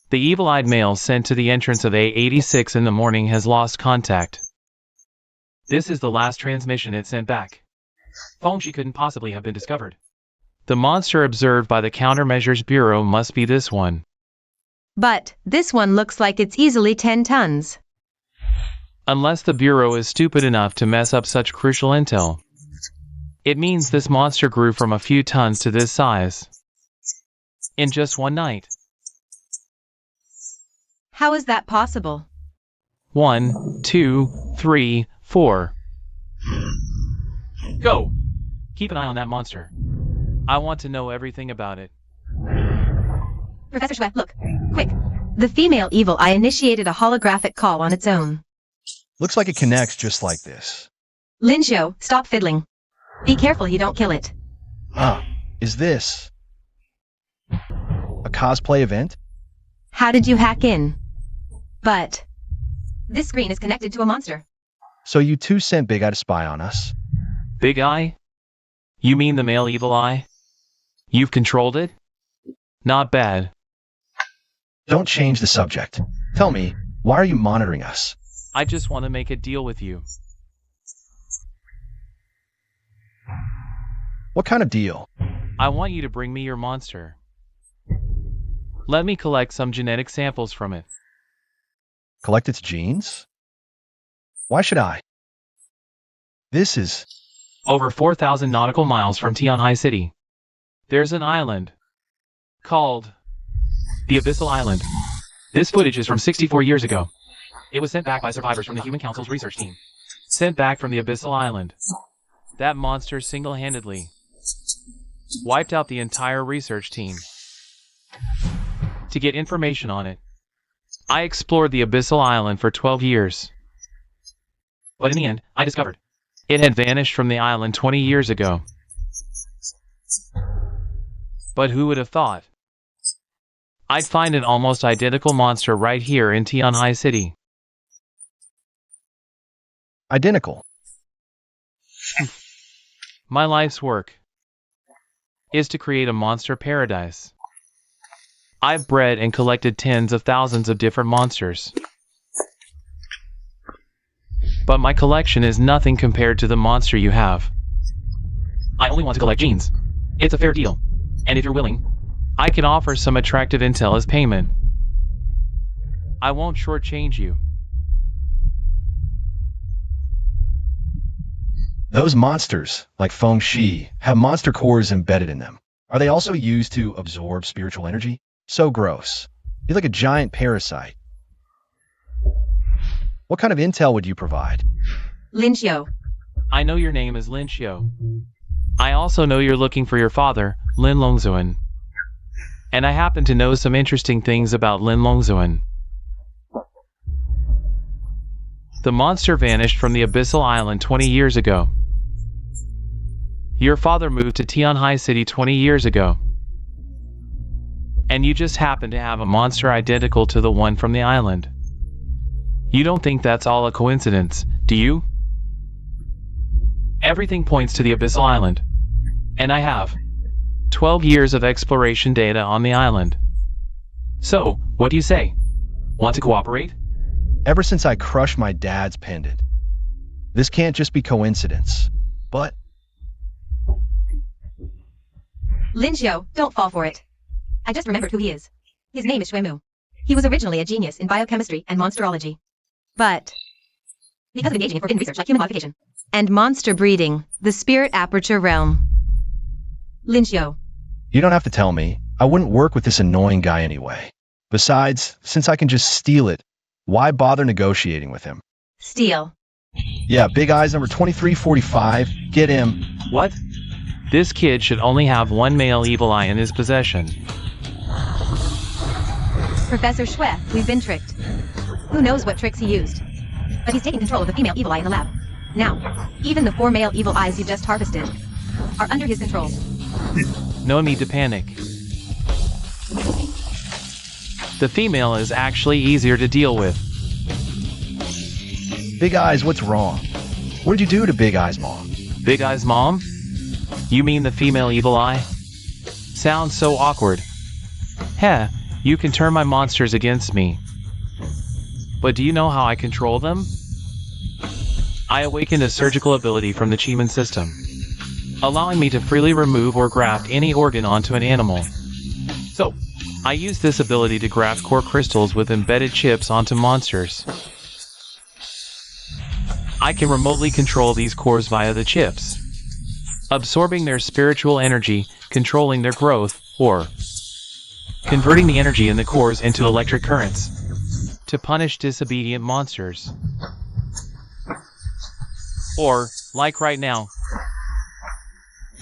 The evil-eyed male sent to the entrance of A86 in the morning has lost contact. This is the last transmission it sent back. Fengxi couldn't possibly have been discovered. The monster observed by the Countermeasures Bureau must be this one. But this one looks like it's easily 10 tons. Unless the Bureau is stupid enough to mess up such crucial intel. It means this monster grew from a few tons to this size. In just one night. How is that possible? 1, 2, 3, 4. Go! Keep an eye on that monster. I want to know everything about it. Professor Schwe, look. Quick. The female evil eye initiated a holographic call on its own. Looks like it connects just like this. Lin Xiu, stop fiddling. Be careful you don't kill it. Is this a cosplay event? How did you hack in? But this screen is connected to a monster. So you two sent Big Eye to spy on us? Big Eye? You mean the male evil eye? You've controlled it? Not bad. Don't change the subject. Tell me, why are you monitoring us? I just want to make a deal with you. What kind of deal? I want you to bring me your monster. Let me collect some genetic samples from it. Collect its genes? Why should I? This is... Over 4,000 nautical miles from Tianhai City, there's an island called the Abyssal Island. This footage is from 64 years ago. It was sent back by survivors from the Human Council's research team. Sent back from the Abyssal Island. That monster single-handedly wiped out the entire research team. To get information on it, I explored the Abyssal Island for 12 years. But in the end, I discovered it had vanished from the island 20 years ago. But who would have thought I'd find an almost identical monster right here in Tianhai City? Identical. My life's work is to create a monster paradise. I've bred and collected tens of thousands of different monsters. But my collection is nothing compared to the monster you have. I only want to collect genes. It's a fair deal. And if you're willing, I can offer some attractive intel as payment. I won't shortchange you. Those monsters, like Feng Shi, have monster cores embedded in them. Are they also used to absorb spiritual energy? So gross. You're like a giant parasite. What kind of intel would you provide? Lin Xiu. I know your name is Lin Xiu. I also know you're looking for your father, Lin Longzuan. And I happen to know some interesting things about Lin Longzuan. The monster vanished from the Abyssal Island 20 years ago. Your father moved to Tianhai City 20 years ago. And you just happen to have a monster identical to the one from the island. You don't think that's all a coincidence, do you? Everything points to the Abyssal Island. And I have 12 years of exploration data on the island. So, what do you say? Want to cooperate? Ever since I crushed my dad's pendant. This can't just be coincidence. But... Lin Xiu, don't fall for it. I just remembered who he is. His name is Shui. He was originally a genius in biochemistry and monsterology. But because of engaging in forbidden research like human modification and monster breeding, the spirit aperture realm. Lin Xiu. You don't have to tell me. I wouldn't work with this annoying guy anyway. Besides, since I can just steal it, why bother negotiating with him? Steal. Yeah, Big Eyes number 2345. Get him. What? This kid should only have one male evil eye in his possession. Professor Schwe, we've been tricked. Who knows what tricks he used? But he's taking control of the female evil eye in the lab. Now, even the 4 male evil eyes you just harvested are under his control. No need to panic. The female is actually easier to deal with. Big Eyes, what's wrong? What did you do to Big Eyes' mom? Big Eye's mom? You mean the female evil eye? Sounds so awkward. Heh, you can turn my monsters against me. But do you know how I control them? I awakened a surgical ability from the Chiman system, allowing me to freely remove or graft any organ onto an animal. So, I use this ability to graft core crystals with embedded chips onto monsters. I can remotely control these cores via the chips, absorbing their spiritual energy, controlling their growth, or converting the energy in the cores into electric currents to punish disobedient monsters. Or, like right now,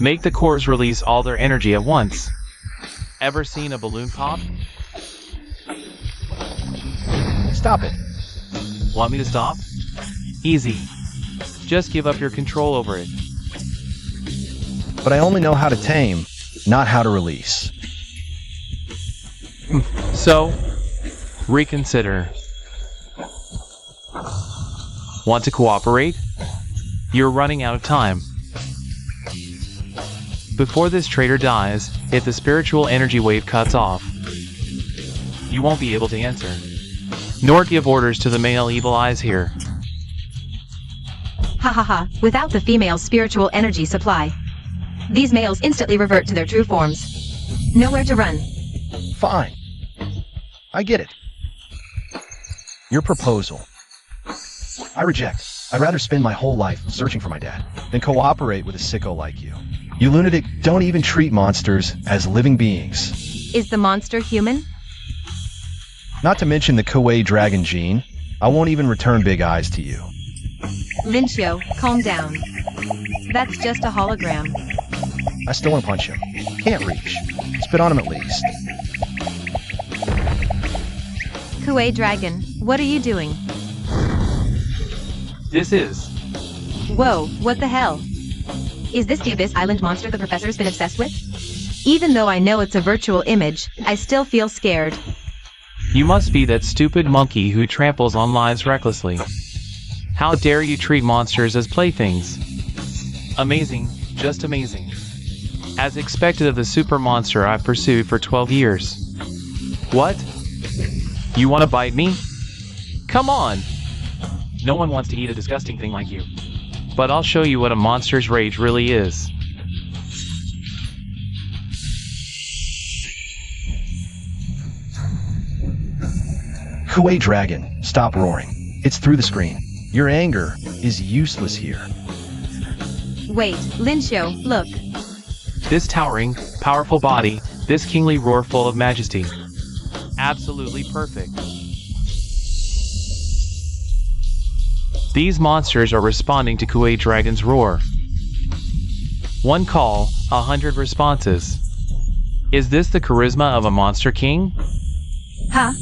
make the cores release all their energy at once. Ever seen a balloon pop? Stop it. Want me to stop? Easy. Just give up your control over it. But I only know how to tame, not how to release. So, reconsider. Want to cooperate? You're running out of time. Before this traitor dies, if the spiritual energy wave cuts off, you won't be able to answer, nor give orders to the male evil eyes here. Ha ha ha, without the female spiritual energy supply, these males instantly revert to their true forms. Nowhere to run. Fine. I get it. Your proposal. I reject. I'd rather spend my whole life searching for my dad than cooperate with a sicko like you. You lunatic don't even treat monsters as living beings. Is the monster human? Not to mention the Kuei dragon gene. I won't even return big eyes to you. Lincio, calm down. That's just a hologram. I still want to punch him. Can't reach. Spit on him at least. Kuei Dragon, what are you doing? This is. Whoa, what the hell? Is this the Abyss Island monster the professor's been obsessed with? Even though I know it's a virtual image, I still feel scared. You must be that stupid monkey who tramples on lives recklessly. How dare you treat monsters as playthings? Amazing, just amazing. As expected of the super monster I've pursued for 12 years. What? You want to bite me? Come on! No one wants to eat a disgusting thing like you. But I'll show you what a monster's rage really is. Kuei dragon, stop roaring. It's through the screen. Your anger is useless here. Wait, Lincio, look. This towering, powerful body, this kingly roar full of majesty. Absolutely perfect. These monsters are responding to Kuei Dragon's roar. One call, 100 responses. Is this the charisma of a monster king? Huh?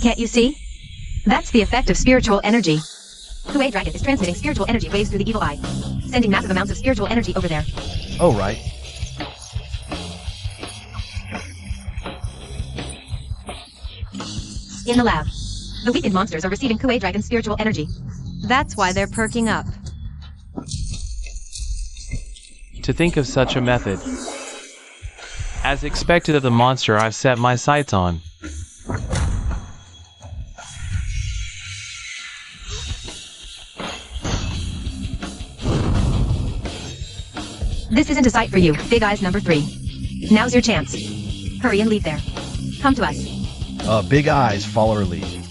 Can't you see? That's the effect of spiritual energy. Kuei Dragon is transmitting spiritual energy waves through the evil eye, sending massive amounts of spiritual energy over there. Oh, right. In the lab, the weakened monsters are receiving Kuei Dragon's spiritual energy. That's why they're perking up. To think of such a method. As expected of the monster I've set my sights on. This isn't a sight for you, Big Eyes number 3. Now's your chance. Hurry and leave there. Come to us. Big eyes follow her lead.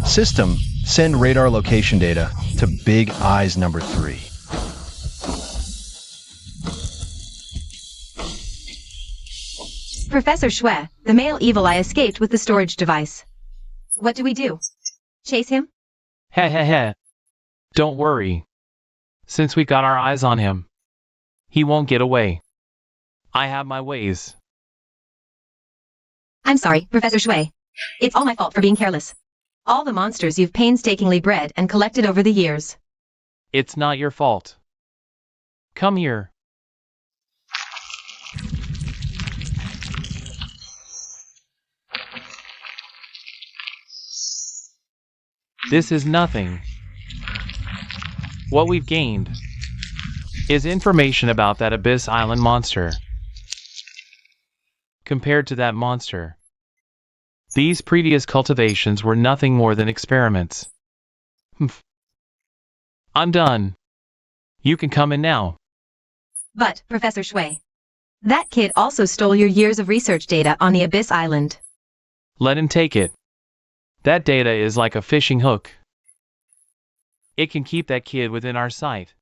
System, send radar location data to Big Eyes number 3. Professor Shui, the male evil eye escaped with the storage device. What do we do? Chase him? Heh heh heh. Don't worry. Since we got our eyes on him, he won't get away. I have my ways. I'm sorry, Professor Shui. It's all my fault for being careless. All the monsters you've painstakingly bred and collected over the years. It's not your fault. Come here. This is nothing. What we've gained is information about that Abyss Island monster. Compared to that monster, these previous cultivations were nothing more than experiments. I'm done. You can come in now. But, Professor Shui, that kid also stole your years of research data on the Abyss Island. Let him take it. That data is like a fishing hook. It can keep that kid within our sight.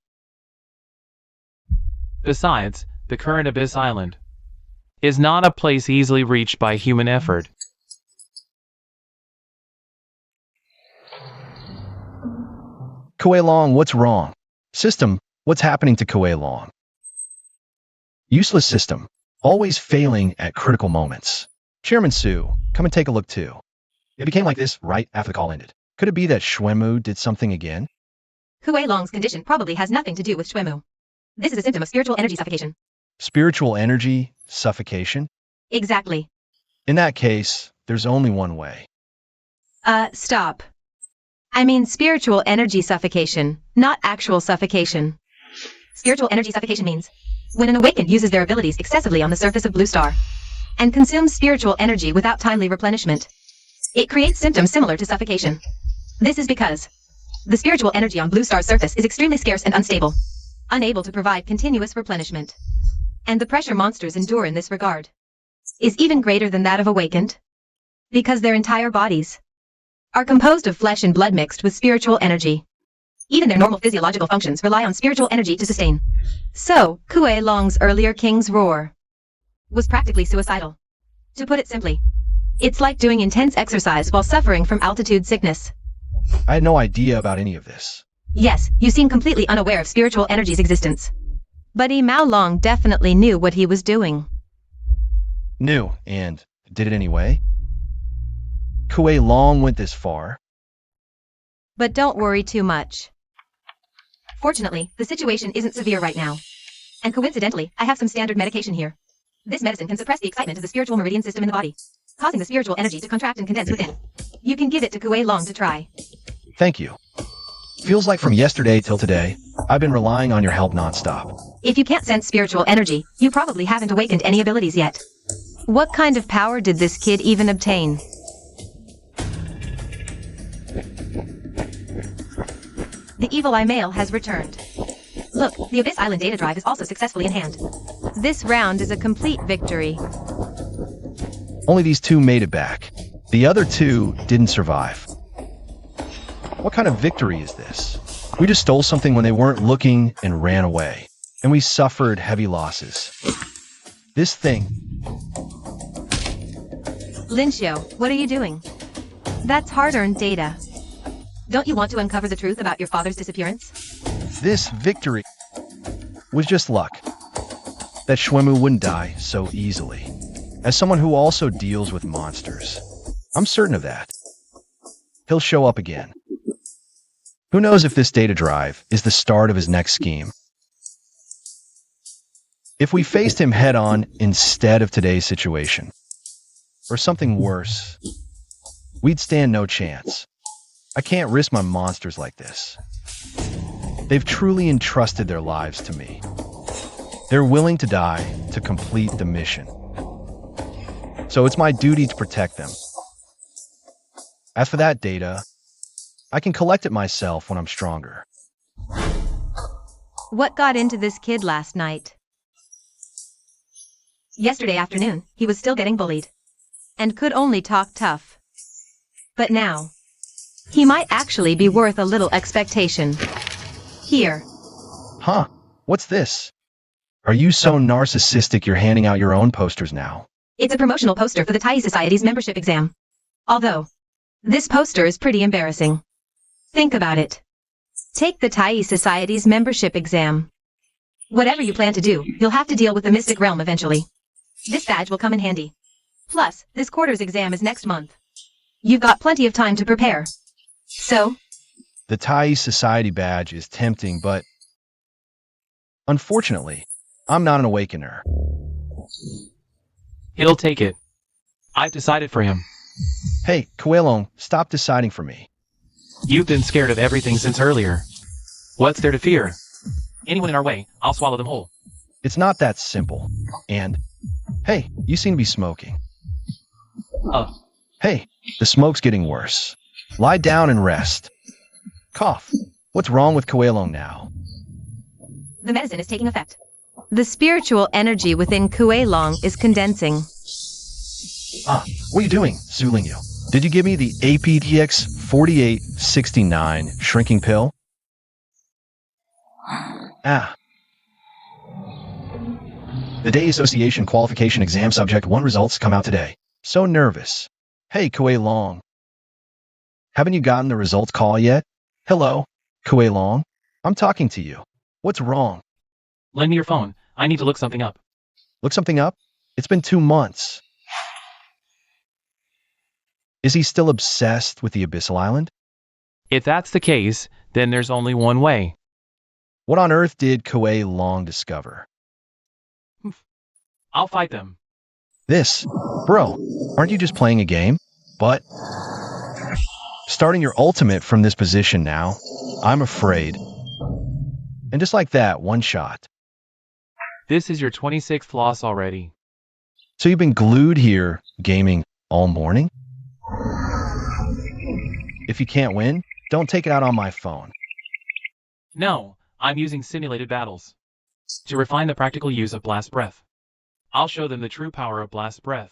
Besides, the current Abyss Island is not a place easily reached by human effort. Kuilong, what's wrong? System, what's happening to Kuilong? Useless system, always failing at critical moments. Chairman Su, come and take a look too. It became like this right after the call ended. Could it be that Xuemu did something again? Kuilong's condition probably has nothing to do with Xuemu. This is a symptom of spiritual energy suffocation. Spiritual energy suffocation? Exactly. In that case, there's only one way. Stop. I mean spiritual energy suffocation, not actual suffocation. Spiritual energy suffocation means when an awakened uses their abilities excessively on the surface of Blue Star and consumes spiritual energy without timely replenishment. It creates symptoms similar to suffocation. This is because the spiritual energy on Blue Star's surface is extremely scarce and unstable, unable to provide continuous replenishment. And the pressure monsters endure in this regard is even greater than that of awakened, because their entire bodies are composed of flesh and blood mixed with spiritual energy. Even their normal physiological functions rely on spiritual energy to sustain. So, Kuilong's earlier King's Roar was practically suicidal. To put it simply, it's like doing intense exercise while suffering from altitude sickness. I had no idea about any of this. Yes, you seem completely unaware of spiritual energy's existence. But Mao Long definitely knew what he was doing. Knew, and did it anyway? Kuilong went this far. But don't worry too much. Fortunately, the situation isn't severe right now. And coincidentally, I have some standard medication here. This medicine can suppress the excitement of the spiritual meridian system in the body, causing the spiritual energy to contract and condense within. You can give it to Kuilong to try. Thank you. Feels like from yesterday till today, I've been relying on your help nonstop. If you can't sense spiritual energy, you probably haven't awakened any abilities yet. What kind of power did this kid even obtain? The Evil Eye Mail has returned. Look, the Abyss Island data drive is also successfully in hand. This round is a complete victory. Only these two made it back. The other two didn't survive. What kind of victory is this? We just stole something when they weren't looking and ran away. And we suffered heavy losses. This thing... Linshio, what are you doing? That's hard-earned data. Don't you want to uncover the truth about your father's disappearance? This victory was just luck. That Xuemu wouldn't die so easily. As someone who also deals with monsters, I'm certain of that. He'll show up again. Who knows if this data drive is the start of his next scheme? If we faced him head-on instead of today's situation, or something worse, we'd stand no chance. I can't risk my monsters like this. They've truly entrusted their lives to me. They're willing to die to complete the mission. So it's my duty to protect them. As for that data, I can collect it myself when I'm stronger. What got into this kid last night? Yesterday afternoon, he was still getting bullied, and could only talk tough. But now, he might actually be worth a little expectation. Here. Huh? What's this? Are you so narcissistic you're handing out your own posters now? It's a promotional poster for the Thai Society's membership exam. Although, this poster is pretty embarrassing. Think about it. Take the Thai Society's membership exam. Whatever you plan to do, you'll have to deal with the mystic realm eventually. This badge will come in handy. Plus, this quarter's exam is next month. You've got plenty of time to prepare. So? The Thai Society badge is tempting, but unfortunately, I'm not an awakener. He'll take it. I've decided for him. Hey, Kuilong, stop deciding for me. You've been scared of everything since earlier. What's there to fear? Anyone in our way, I'll swallow them whole. It's not that simple. And, hey, you seem to be smoking. Hey, the smoke's getting worse. Lie down and rest. Cough. What's wrong with Kuilong now? The medicine is taking effect. The spiritual energy within Kuilong is condensing. What are you doing, Zulingyu? Did you give me the APTX 4869 shrinking pill? The Day Association Qualification Exam Subject 1 results come out today. So nervous. Hey, Kuilong. Haven't you gotten the results call yet? Hello, Kuilong. I'm talking to you. What's wrong? Lend me your phone. I need to look something up. Look something up? It's been 2 months. Is he still obsessed with the Abyssal Island? If that's the case, then there's only one way. What on earth did Kuilong discover? I'll fight them. This? Bro, aren't you just playing a game? But starting your ultimate from this position now, I'm afraid. And just like that, one shot. This is your 26th loss already. So you've been glued here, gaming, all morning? If you can't win, don't take it out on my phone. No, I'm using simulated battles. To refine the practical use of Blast Breath. I'll show them the true power of Blast Breath.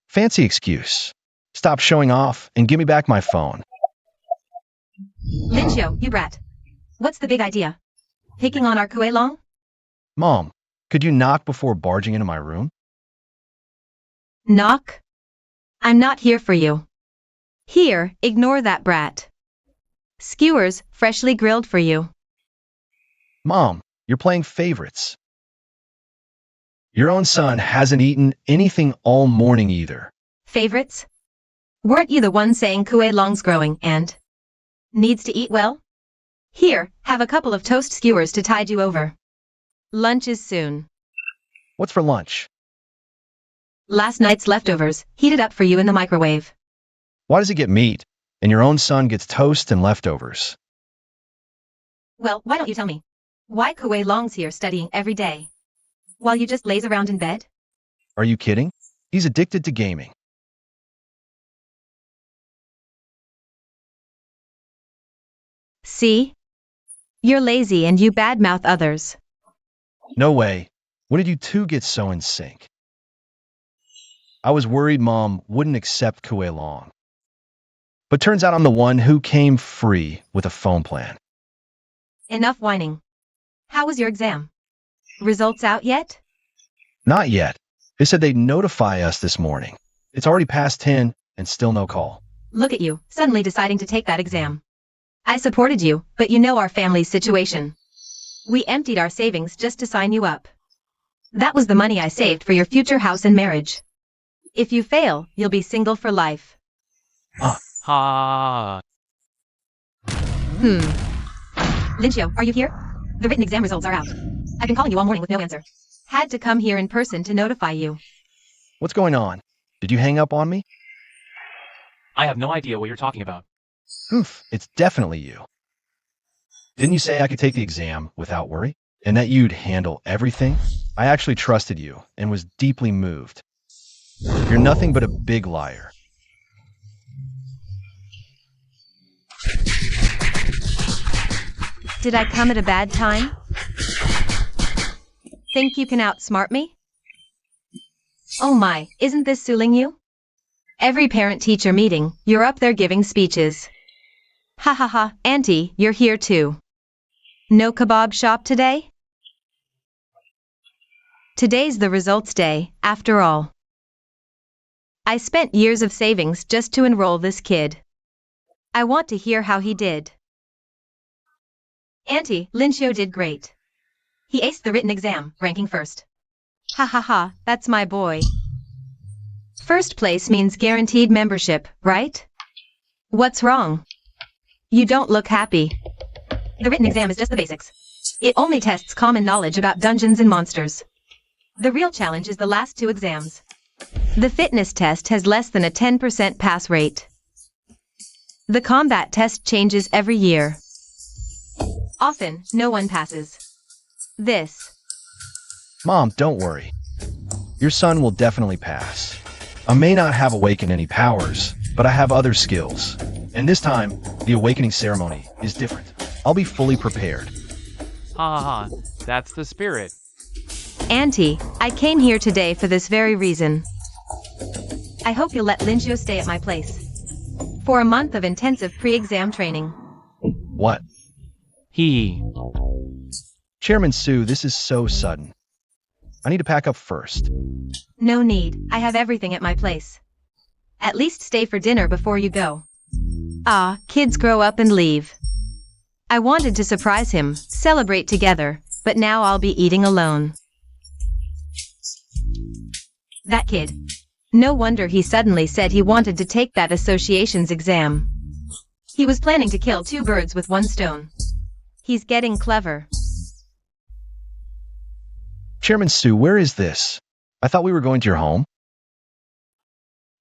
Fancy excuse. Stop showing off and give me back my phone. Linchio, you brat. What's the big idea? Taking on our Kuilong? Mom, could you knock before barging into my room? Knock? I'm not here for you. Here, ignore that brat. Skewers, freshly grilled for you. Mom, you're playing favorites. Your own son hasn't eaten anything all morning either. Favorites? Weren't you the one saying Kuilong's growing and needs to eat well? Here, have a couple of toast skewers to tide you over. Lunch is soon. What's for lunch? Last night's leftovers, heated up for you in the microwave. Why does he get meat, and your own son gets toast and leftovers? Well, why don't you tell me? Why Kuilong's here studying every day? While you just laze around in bed? Are you kidding? He's addicted to gaming. See? You're lazy and you badmouth others. No way. When did you two get so in sync? I was worried Mom wouldn't accept Kuilong. But turns out I'm the one who came free with a phone plan. Enough whining. How was your exam? Results out yet? Not yet. They said they'd notify us this morning. It's already past 10 and still no call. Look at you, suddenly deciding to take that exam. I supported you, but you know our family's situation. We emptied our savings just to sign you up. That was the money I saved for your future house and marriage. If you fail, you'll be single for life. Ha! Linchio, are you here? The written exam results are out. I've been calling you all morning with no answer. Had to come here in person to notify you. What's going on? Did you hang up on me? I have no idea what you're talking about. Oof, it's definitely you. Didn't you say I could take the exam without worry? And that you'd handle everything? I actually trusted you and was deeply moved. You're nothing but a big liar. Did I come at a bad time? Think you can outsmart me? Oh my, isn't this suling you? Every parent-teacher meeting, you're up there giving speeches. Ha ha ha, Auntie, you're here too. No kebab shop today? Today's the results day, after all. I spent years of savings just to enroll this kid. I want to hear how he did. Auntie, Linchio did great. He aced the written exam, ranking first. Ha ha ha, that's my boy. First place means guaranteed membership, right? What's wrong? You don't look happy. The written exam is just the basics. It only tests common knowledge about dungeons and monsters. The real challenge is the last two exams. The fitness test has less than a 10% pass rate. The combat test changes every year. Often, no one passes. This. Mom, don't worry. Your son will definitely pass. I may not have awakened any powers, but I have other skills. And this time, the awakening ceremony is different. I'll be fully prepared. Ha ha ha, that's the spirit. Auntie, I came here today for this very reason. I hope you'll let Linchio stay at my place. For a month of intensive pre-exam training. What? Chairman Sue, this is so sudden. I need to pack up first. No need, I have everything at my place. At least stay for dinner before you go. Ah, kids grow up and leave. I wanted to surprise him, celebrate together, but now I'll be eating alone. That kid. No wonder he suddenly said he wanted to take that association's exam. He was planning to kill two birds with one stone. He's getting clever. Chairman Sue, where is this? I thought we were going to your home.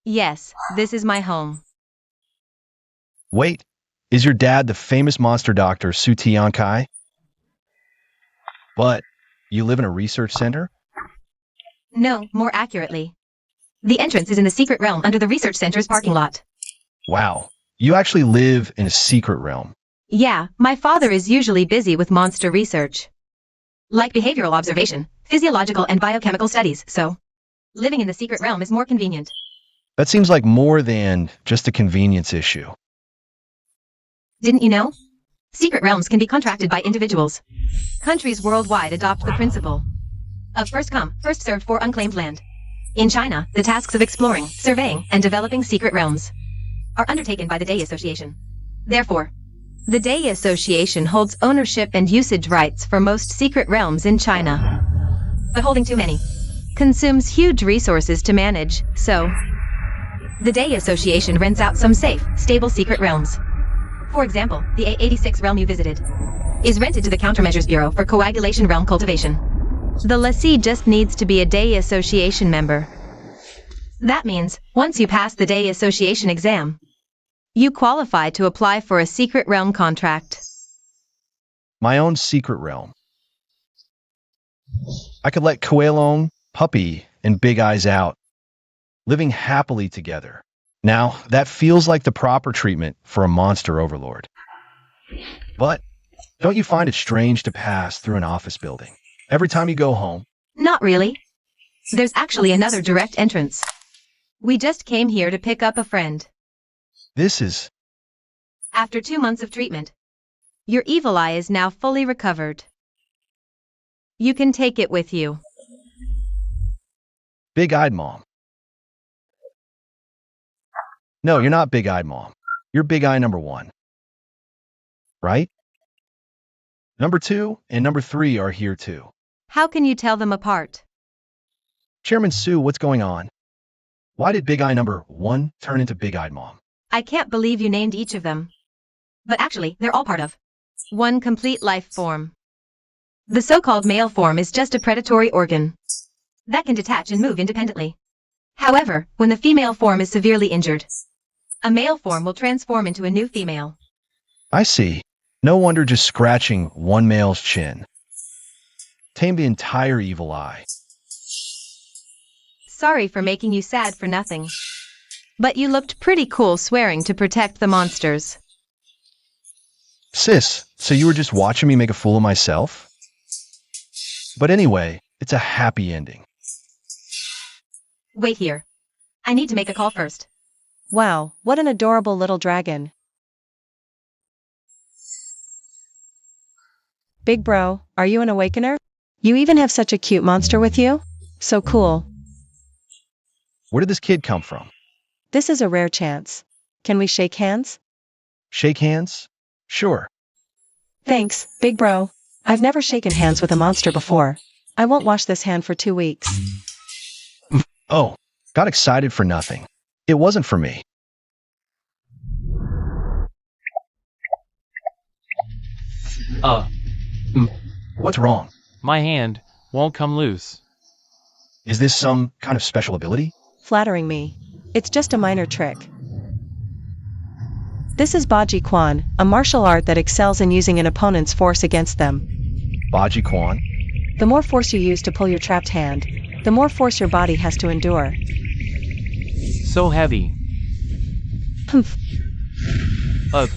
Yes, this is my home. Wait, is your dad the famous monster doctor Su Tian Kai? But you live in a research center? No, more accurately. The entrance is in the secret realm under the research center's parking lot. Wow, you actually live in a secret realm. Yeah, my father is usually busy with monster research. Like behavioral observation, physiological and biochemical studies, so living in the secret realm is more convenient. That seems like more than just a convenience issue. Didn't you know? Secret realms can be contracted by individuals. Countries worldwide adopt the principle of first come, first served for unclaimed land. In China, the tasks of exploring, surveying, and developing secret realms are undertaken by the Day Association. Therefore, the Day Association holds ownership and usage rights for most secret realms in China. But holding too many consumes huge resources to manage, so the Day Association rents out some safe, stable secret realms. For example, the A86 realm you visited is rented to the Countermeasures Bureau for coagulation realm cultivation. The lessee just needs to be a Day Association member. That means, once you pass the Day Association exam, you qualify to apply for a secret realm contract. My own secret realm. I could let Kuilong, Puppy, and Big Eyes out, living happily together. Now, that feels like the proper treatment for a monster overlord. But don't you find it strange to pass through an office building every time you go home? Not really. There's actually another direct entrance. We just came here to pick up a friend. This is... After 2 months of treatment, your evil eye is now fully recovered. You can take it with you. Big-eyed Mom. No, you're not Big-eyed Mom. You're Big Eye number 1. Right? Number 2 and number 3 are here too. How can you tell them apart? Chairman Sue, what's going on? Why did Big Eye number 1 turn into Big-eyed Mom? I can't believe you named each of them. But actually, they're all part of one complete life form. The so-called male form is just a predatory organ that can detach and move independently. However, when the female form is severely injured, a male form will transform into a new female. I see. No wonder just scratching one male's chin. Tame the entire evil eye. Sorry for making you sad for nothing. But you looked pretty cool swearing to protect the monsters. Sis, so you were just watching me make a fool of myself? But anyway, it's a happy ending. Wait here. I need to make a call first. Wow, what an adorable little dragon. Big bro, are you an awakener? You even have such a cute monster with you? So cool. Where did this kid come from? This is a rare chance. Can we shake hands? Shake hands? Sure. Thanks, big bro. I've never shaken hands with a monster before. I won't wash this hand for 2 weeks. Oh, got excited for nothing. It wasn't for me. What's wrong? My hand won't come loose. Is this some kind of special ability? Flattering me. It's just a minor trick. This is Baji Quan, a martial art that excels in using an opponent's force against them. Baji Quan? The more force you use to pull your trapped hand, the more force your body has to endure. So heavy. Humph. Ugh.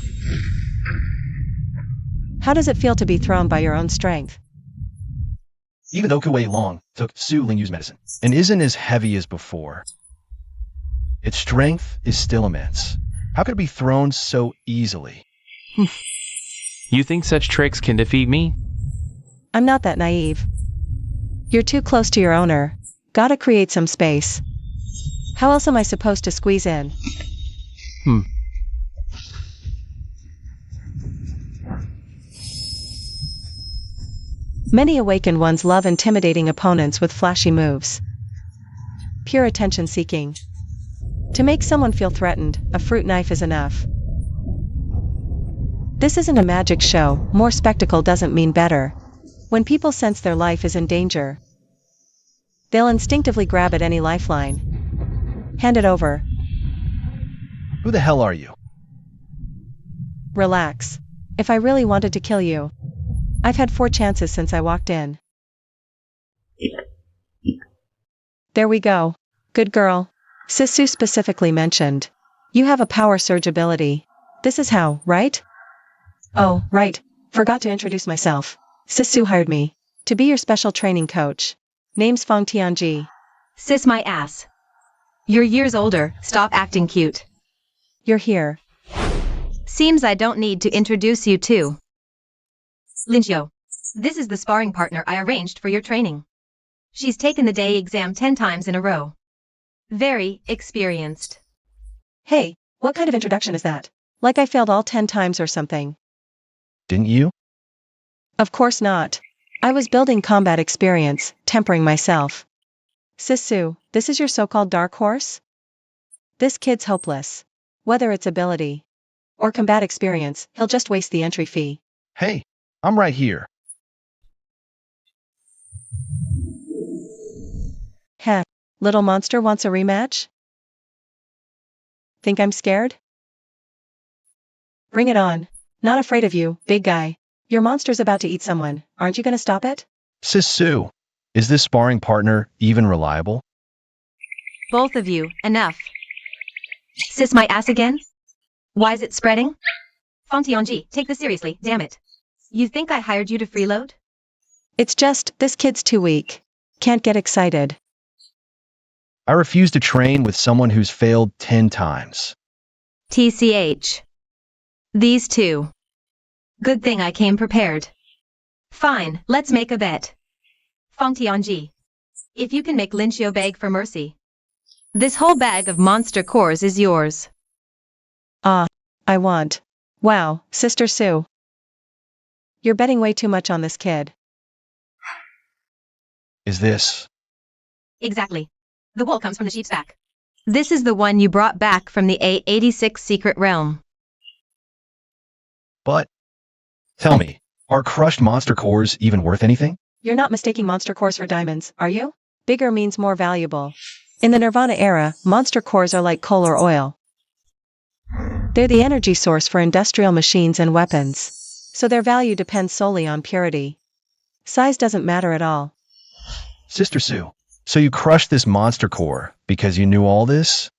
How does it feel to be thrown by your own strength? Even though Kuilong took Su Lingyu's medicine and isn't as heavy as before, its strength is still immense. How could it be thrown so easily? You think such tricks can defeat me? I'm not that naive. You're too close to your owner. Gotta create some space. How else am I supposed to squeeze in? Many awakened ones love intimidating opponents with flashy moves. Pure attention seeking. To make someone feel threatened, a fruit knife is enough. This isn't a magic show, more spectacle doesn't mean better. When people sense their life is in danger, they'll instinctively grab at any lifeline. Hand it over. Who the hell are you? Relax. If I really wanted to kill you, I've had 4 chances since I walked in. There we go. Good girl. Sisu specifically mentioned. You have a power surge ability. This is how, right? Oh, right. Forgot to introduce myself. Sisu hired me to be your special training coach. Name's Fong Tianji. Sis my ass. You're years older, stop acting cute. You're here. Seems I don't need to introduce you to. Linxiu. This is the sparring partner I arranged for your training. She's taken the day exam 10 times in a row. Very experienced. Hey, what kind of introduction is that? Like I failed all 10 times or something. Didn't you? Of course not. I was building combat experience, tempering myself. Sisu, this is your so-called dark horse? This kid's hopeless. Whether it's ability or combat experience, he'll just waste the entry fee. Hey, I'm right here. Heh, little monster wants a rematch? Think I'm scared? Bring it on. Not afraid of you, big guy. Your monster's about to eat someone, aren't you gonna stop it? Sisu, is this sparring partner even reliable? Both of you, enough. Sis my ass again? Why is it spreading? Fong Tianji, take this seriously, damn it. You think I hired you to freeload? It's just, this kid's too weak. Can't get excited. I refuse to train with someone who's failed 10 times. TCH. These two. Good thing I came prepared. Fine, let's make a bet. Fong Tianji. If you can make Linxiu beg for mercy, this whole bag of monster cores is yours. I want. Wow, Sister Sue. You're betting way too much on this kid. Is this? Exactly. The wool comes from the sheep's back. This is the one you brought back from the A86 secret realm. But, tell me, are crushed monster cores even worth anything? You're not mistaking monster cores for diamonds, are you? Bigger means more valuable. In the Nirvana era, monster cores are like coal or oil. They're the energy source for industrial machines and weapons. So their value depends solely on purity. Size doesn't matter at all. Sister Sue, so you crushed this monster core because you knew all this?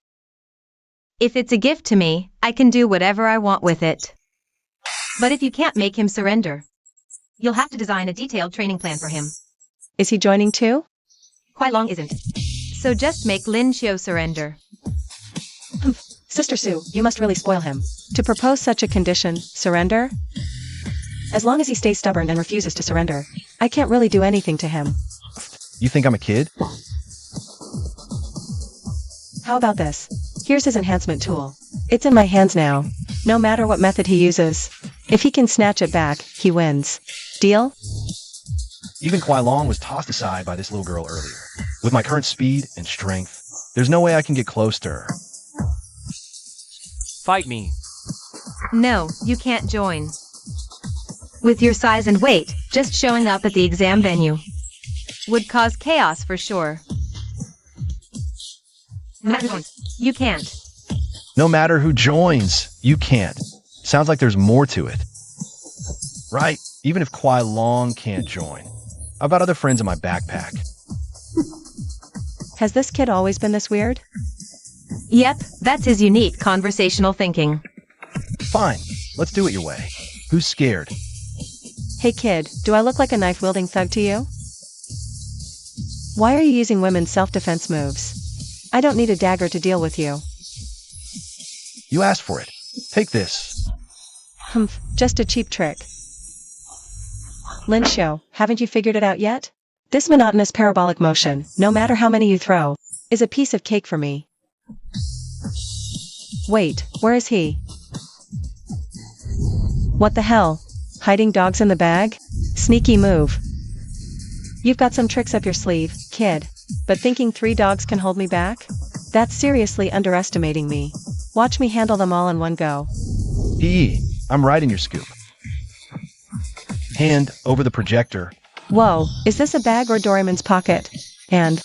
If it's a gift to me, I can do whatever I want with it. But if you can't make him surrender, you'll have to design a detailed training plan for him. Is he joining too? Kuilong isn't. So just make Linxiu surrender. Sister Sue, you must really spoil him. To propose such a condition, surrender? As long as he stays stubborn and refuses to surrender, I can't really do anything to him. You think I'm a kid? How about this? Here's his enhancement tool. It's in my hands now. No matter what method he uses, if he can snatch it back, he wins. Deal? Even Kuilong was tossed aside by this little girl earlier. With my current speed and strength, there's no way I can get close to her. Fight me. No, you can't join. With your size and weight, just showing up at the exam venue would cause chaos for sure. You can't. No matter who joins, you can't. Sounds like there's more to it. Right, even if Kuilong can't join. How about other friends in my backpack? Has this kid always been this weird? Yep, that's his unique conversational thinking. Fine, let's do it your way. Who's scared? Hey kid, do I look like a knife-wielding thug to you? Why are you using women's self-defense moves? I don't need a dagger to deal with you. You asked for it. Take this. Humph, just a cheap trick. Linxiu, haven't you figured it out yet? This monotonous parabolic motion, no matter how many you throw, is a piece of cake for me. Wait, where is he? What the hell? Hiding dogs in the bag? Sneaky move. You've got some tricks up your sleeve, kid. But thinking 3 dogs can hold me back? That's seriously underestimating me. Watch me handle them all in one go. I'm right in your scoop. Hand over the projector. Whoa, is this a bag or Doraemon's pocket? And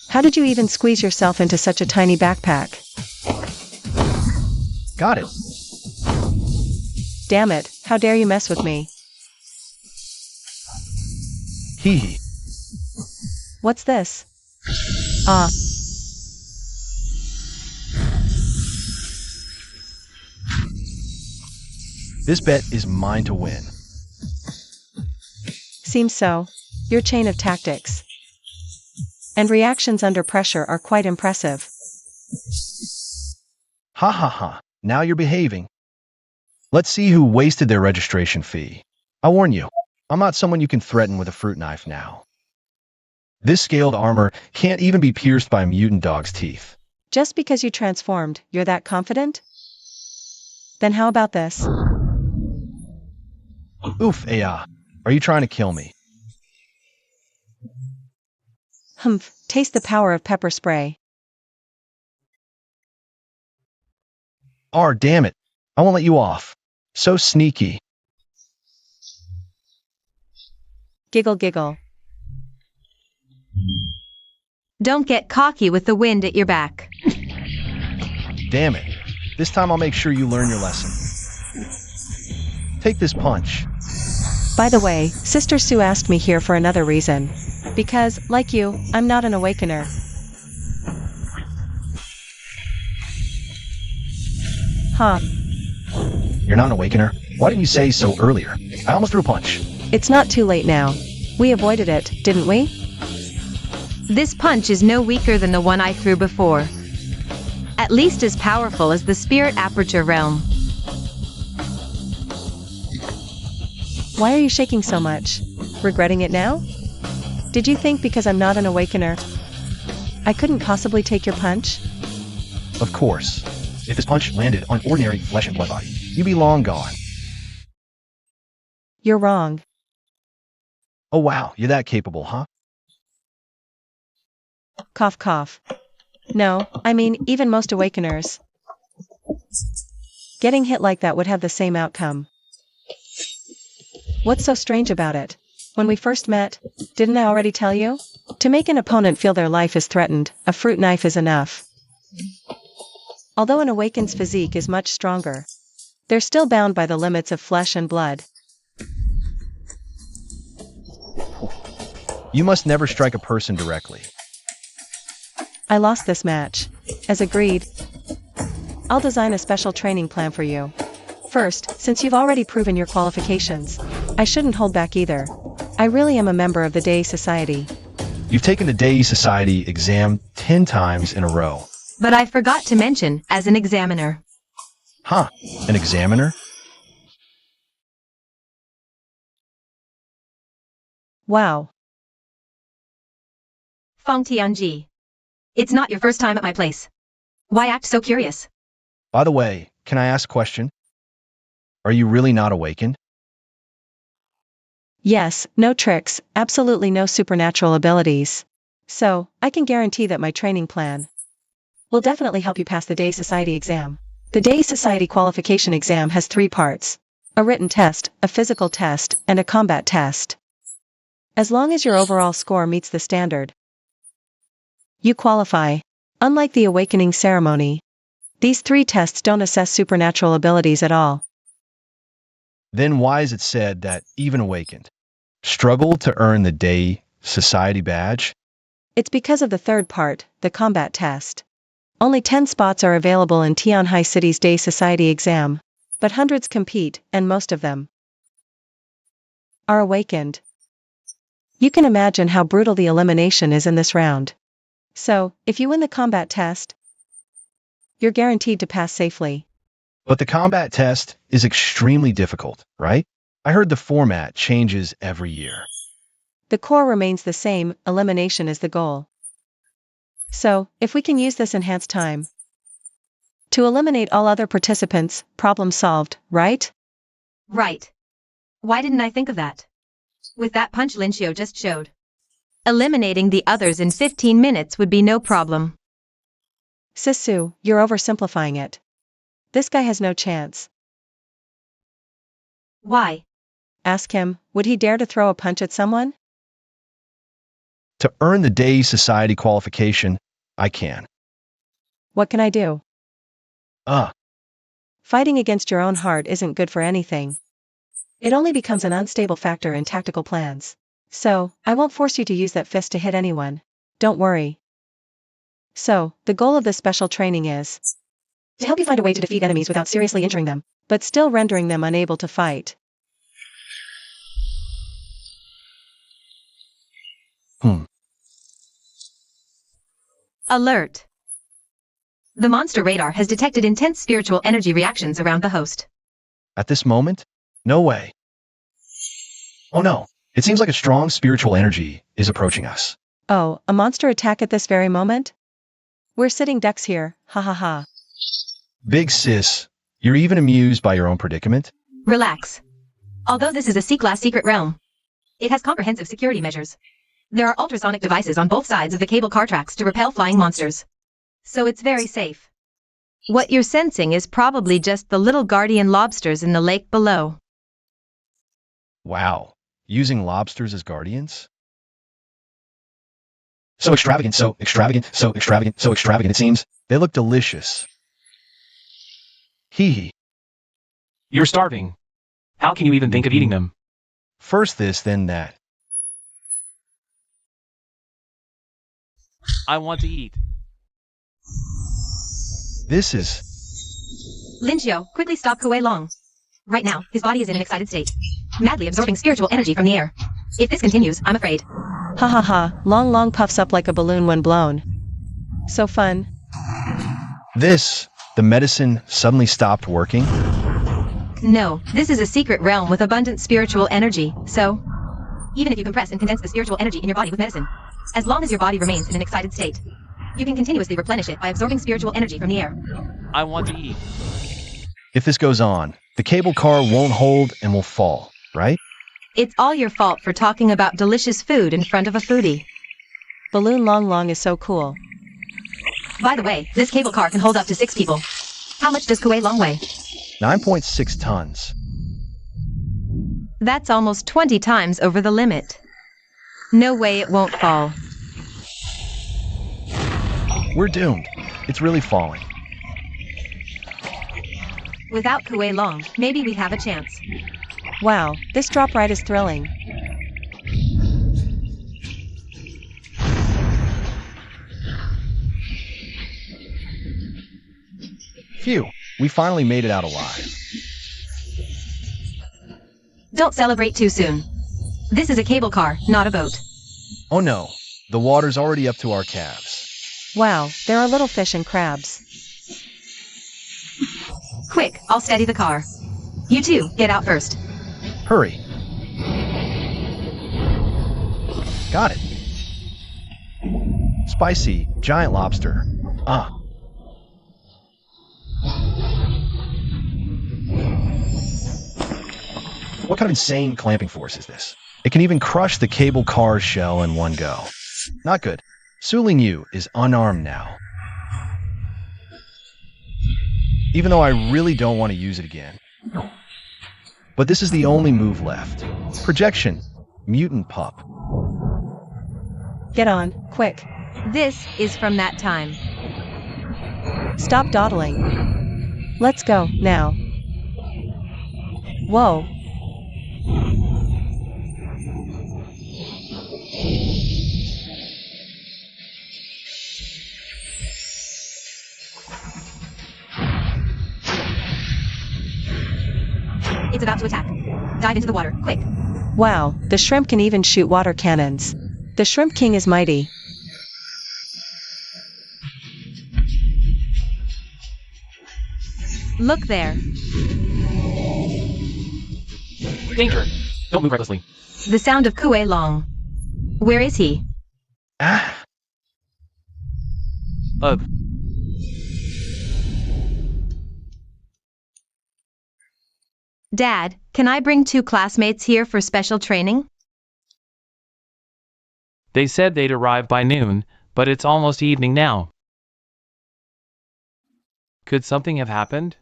how did you even squeeze yourself into such a tiny backpack? Got it. Damn it, how dare you mess with me? Hee. What's this? Ah. This bet is mine to win. Seems so. Your chain of tactics and reactions under pressure are quite impressive. Ha ha ha. Now you're behaving. Let's see who wasted their registration fee. I warn you, I'm not someone you can threaten with a fruit knife now. This scaled armor can't even be pierced by a mutant dog's teeth. Just because you transformed, you're that confident? Then how about this? Oof, Aya. Are you trying to kill me? Humph, taste the power of pepper spray. Damn it. I won't let you off. So sneaky. Giggle giggle. Don't get cocky with the wind at your back. Damn it. This time I'll make sure you learn your lesson. Take this punch. By the way, Sister Sue asked me here for another reason. Because, like you, I'm not an awakener. Huh. You're not an awakener? Why didn't you say so earlier? I almost threw a punch. It's not too late now. We avoided it, didn't we? This punch is no weaker than the one I threw before. At least as powerful as the spirit aperture realm. Why are you shaking so much? Regretting it now? Did you think because I'm not an awakener, I couldn't possibly take your punch? Of course. If this punch landed on ordinary flesh and blood body, you'd be long gone. You're wrong. Oh wow, you're that capable, huh? Cough cough. No, I mean, even most awakeners. Getting hit like that would have the same outcome. What's so strange about it? When we first met, didn't I already tell you? To make an opponent feel their life is threatened, a fruit knife is enough. Although an awakened's physique is much stronger, they're still bound by the limits of flesh and blood. You must never strike a person directly. I lost this match. As agreed, I'll design a special training plan for you. First, since you've already proven your qualifications, I shouldn't hold back either. I really am a member of the Day Society. You've taken the Day Society exam 10 times in a row. But I forgot to mention, as an examiner. Huh, an examiner? Wow. Feng Tianji. It's not your first time at my place. Why act so curious? By the way, can I ask a question? Are you really not awakened? Yes, no tricks, absolutely no supernatural abilities. So, I can guarantee that my training plan will definitely help you pass the Day Society exam. The Day Society qualification exam has 3 parts: a written test, a physical test, and a combat test. As long as your overall score meets the standard, you qualify. Unlike the awakening ceremony, these 3 tests don't assess supernatural abilities at all. Then why is it said that even awakened struggle to earn the Day Society badge? It's because of the 3rd part, the combat test. Only 10 spots are available in Tianhai City's Day Society exam, but hundreds compete, and most of them are awakened. You can imagine how brutal the elimination is in this round. So, if you win the combat test, you're guaranteed to pass safely. But the combat test is extremely difficult, right? I heard the format changes every year. The core remains the same, elimination is the goal. So, if we can use this enhanced time to eliminate all other participants, problem solved, right? Right. Why didn't I think of that? With that punch Lincio just showed, eliminating the others in 15 minutes would be no problem. Sisu, you're oversimplifying it. This guy has no chance. Why? Ask him, would he dare to throw a punch at someone? To earn the day's society qualification, I can. What can I do? Uh, Fighting against your own heart isn't good for anything. It only becomes an unstable factor in tactical plans. So, I won't force you to use that fist to hit anyone. Don't worry. So, the goal of this special training is to help you find a way to defeat enemies without seriously injuring them, but still rendering them unable to fight. Alert. The monster radar has detected intense spiritual energy reactions around the host. At this moment? No way. Oh no, it seems like a strong spiritual energy is approaching us. Oh, a monster attack at this very moment? We're sitting ducks here, ha ha ha. Big sis, you're even amused by your own predicament? Relax. Although this is a C-class secret realm, it has comprehensive security measures. There are ultrasonic devices on both sides of the cable car tracks to repel flying monsters. So it's very safe. What you're sensing is probably just the little guardian lobsters in the lake below. Wow, using lobsters as guardians? So extravagant, so extravagant, so extravagant, so extravagant it seems. They look delicious. Hee hee. You're starving. How can you even think of eating them? First this, then that. I want to eat. This is... Linxiu, quickly stop Kuilong. Right now, his body is in an excited state, madly absorbing spiritual energy from the air. If this continues, I'm afraid. Ha ha ha, long puffs up like a balloon when blown. So fun. The medicine suddenly stopped working? No, this is a secret realm with abundant spiritual energy, so even if you compress and condense the spiritual energy in your body with medicine, as long as your body remains in an excited state, you can continuously replenish it by absorbing spiritual energy from the air. I want to eat. If this goes on, the cable car won't hold and will fall, right? It's all your fault for talking about delicious food in front of a foodie. Balloon Long is so cool. By the way, this cable car can hold up to 6 people. How much does Kuilong weigh? 9.6 tons. That's almost 20 times over the limit. No way it won't fall. We're doomed. It's really falling. Without Kuilong, maybe we'd have a chance. Wow, this drop ride is thrilling. Phew, we finally made it out alive. Don't celebrate too soon. This is a cable car, not a boat. Oh no, the water's already up to our calves. Wow, there are little fish and crabs. Quick, I'll steady the car. You two, get out first. Hurry. Got it. Spicy, giant lobster. Ah. What kind of insane clamping force is this? It can even crush the cable car's shell in one go. Not good. Su Lingyu is unarmed now. Even though I really don't want to use it again. But this is the only move left. Projection. Mutant pup. Get on, quick. This is from that time. Stop dawdling. Let's go, now. Whoa. It's about to attack. Dive into the water, quick. Wow, the shrimp can even shoot water cannons. The Shrimp King is mighty. Look there. Danger! Don't move recklessly. The sound of Kuilong. Where is he? Ah. Ugh. Dad, can I bring 2 classmates here for special training? They said they'd arrive by noon, but it's almost evening now. Could something have happened?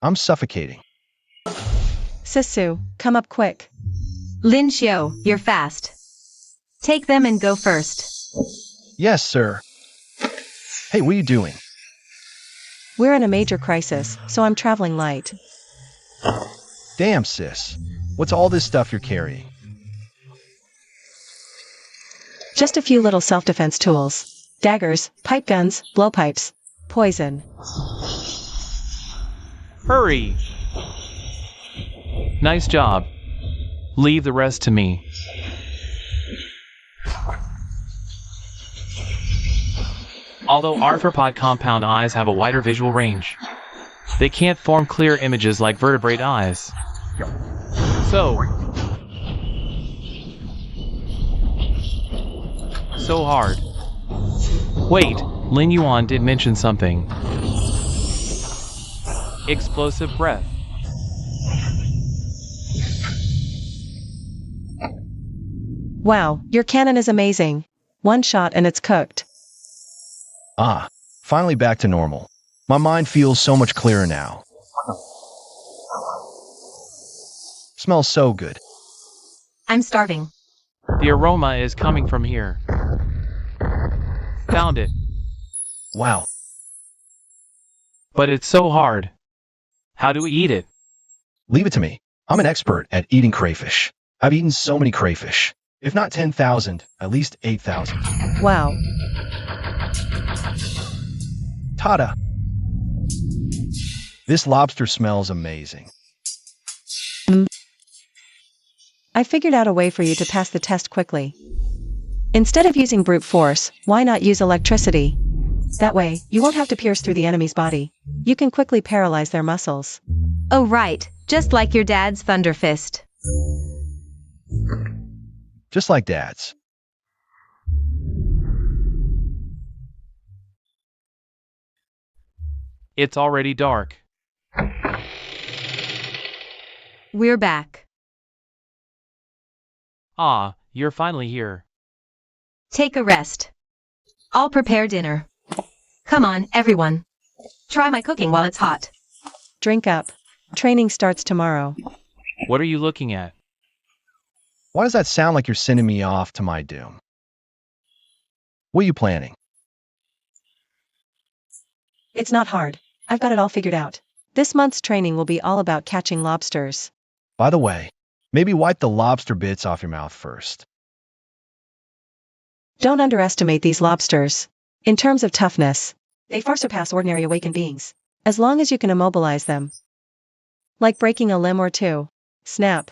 I'm suffocating. Sisu, come up quick. Lin Xiu, you're fast. Take them and go first. Yes, sir. Hey, what are you doing? We're in a major crisis, so I'm traveling light. Damn, sis. What's all this stuff you're carrying? Just a few little self-defense tools. Daggers, pipe guns, blowpipes, poison. Hurry! Nice job. Leave the rest to me. Although arthropod compound eyes have a wider visual range, they can't form clear images like vertebrate eyes. So hard. Wait, Lin Yuan did mention something. Explosive breath. Wow, your cannon is amazing. One shot and it's cooked. Ah, finally back to normal. My mind feels so much clearer now. Smells so good. I'm starving. The aroma is coming from here. Found it. Wow. But it's so hard. How do we eat it? Leave it to me. I'm an expert at eating crayfish. I've eaten so many crayfish. If not 10,000, at least 8,000. Wow. Tada! This lobster smells amazing. I figured out a way for you to pass the test quickly. Instead of using brute force, why not use electricity? That way, you won't have to pierce through the enemy's body. You can quickly paralyze their muscles. Oh right, just like your dad's Thunder Fist. Just like Dad's. It's already dark. We're back. Ah, you're finally here. Take a rest. I'll prepare dinner. Come on, everyone. Try my cooking while it's hot. Drink up. Training starts tomorrow. What are you looking at? Why does that sound like you're sending me off to my doom? What are you planning? It's not hard. I've got it all figured out. This month's training will be all about catching lobsters. By the way, maybe wipe the lobster bits off your mouth first. Don't underestimate these lobsters. In terms of toughness, they far surpass ordinary awakened beings. As long as you can immobilize them. Like breaking a limb or two. Snap.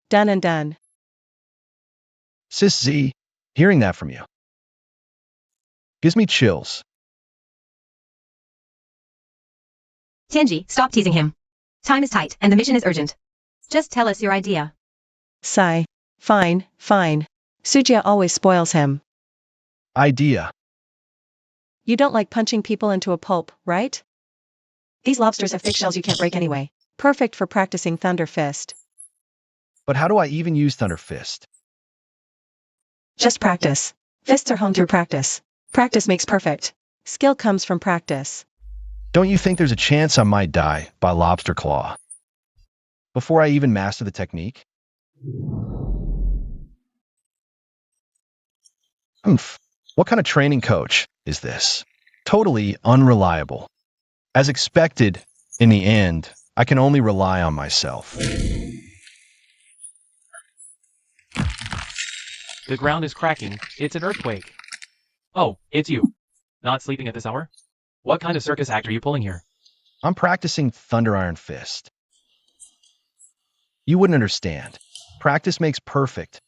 Done and done. Sis Z, hearing that from you gives me chills. Tianji, stop teasing him. Time is tight, and the mission is urgent. Just tell us your idea. Sigh. Fine, fine. Sujia always spoils him. Idea. You don't like punching people into a pulp, right? These lobsters have thick shells you can't break anyway. Perfect for practicing Thunder Fist. But how do I even use Thunder Fist? Just practice. Fists are honed through practice. Practice makes perfect. Skill comes from practice. Don't you think there's a chance I might die by lobster claw before I even master the technique? Oomph. What kind of training coach is this? Totally unreliable. As expected, in the end, I can only rely on myself. The ground is cracking. It's an earthquake. Oh, it's you. Not sleeping at this hour? What kind of circus act are you pulling here? I'm practicing Thunder Iron Fist. You wouldn't understand. Practice makes perfect.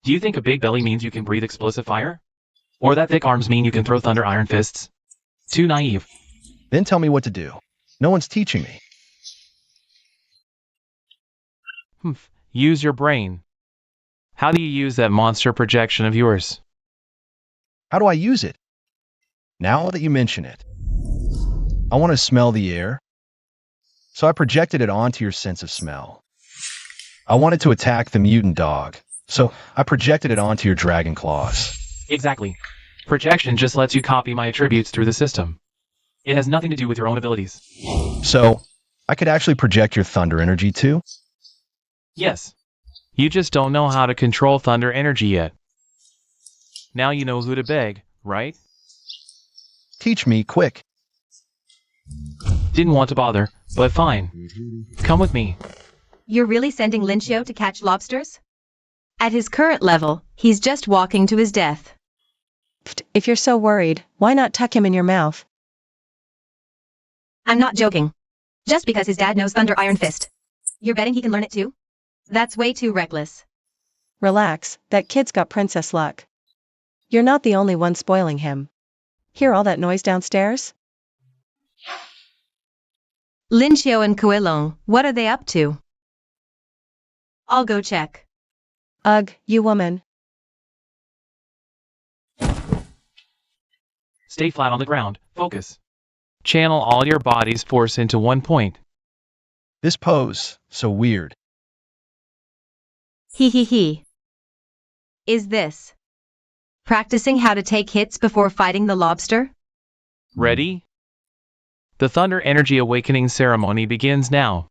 Do you think a big belly means you can breathe explosive fire? Or that thick arms mean you can throw thunder iron fists? Too naive. Then tell me what to do. No one's teaching me. Humph. Use your brain. How do you use that monster projection of yours? How do I use it? Now that you mention it. I want to smell the air. So I projected it onto your sense of smell. I wanted to attack the mutant dog. So I projected it onto your dragon claws. Exactly. Projection just lets you copy my attributes through the system. It has nothing to do with your own abilities. So I could actually project your thunder energy too? Yes. You just don't know how to control thunder energy yet. Now you know who to beg, right? Teach me, quick. Didn't want to bother, but fine. Come with me. You're really sending Lincio to catch lobsters? At his current level, he's just walking to his death. If you're so worried, why not tuck him in your mouth? I'm not joking. Just because his dad knows Thunder Iron Fist. You're betting he can learn it too? That's way too reckless. Relax, that kid's got princess luck. You're not the only one spoiling him. Hear all that noise downstairs? Lincio and Kuilong, what are they up to? I'll go check. Ugh, you woman. Stay flat on the ground. Focus. Channel all your body's force into one point. This pose, so weird. He. Is this practicing how to take hits before fighting the lobster? Ready? The Thunder Energy Awakening ceremony begins now.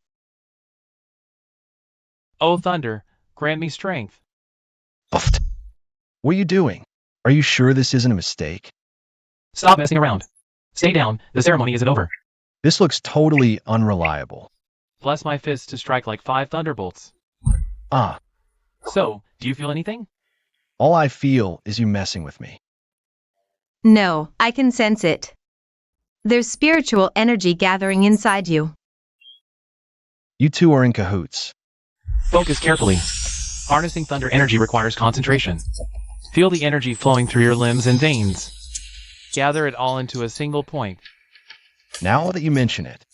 Oh Thunder, grant me strength. What are you doing? Are you sure this isn't a mistake? Stop messing around. Stay down, the ceremony isn't over. This looks totally unreliable. Bless my fists to strike like 5 thunderbolts. Ah, So, do you feel anything? all I feel is you messing with me. No, I can sense it. There's spiritual energy gathering inside you. You two are in cahoots. Focus carefully. Harnessing thunder energy requires concentration. Feel the energy flowing through your limbs and veins. Gather it all into a single point. Now that you mention it,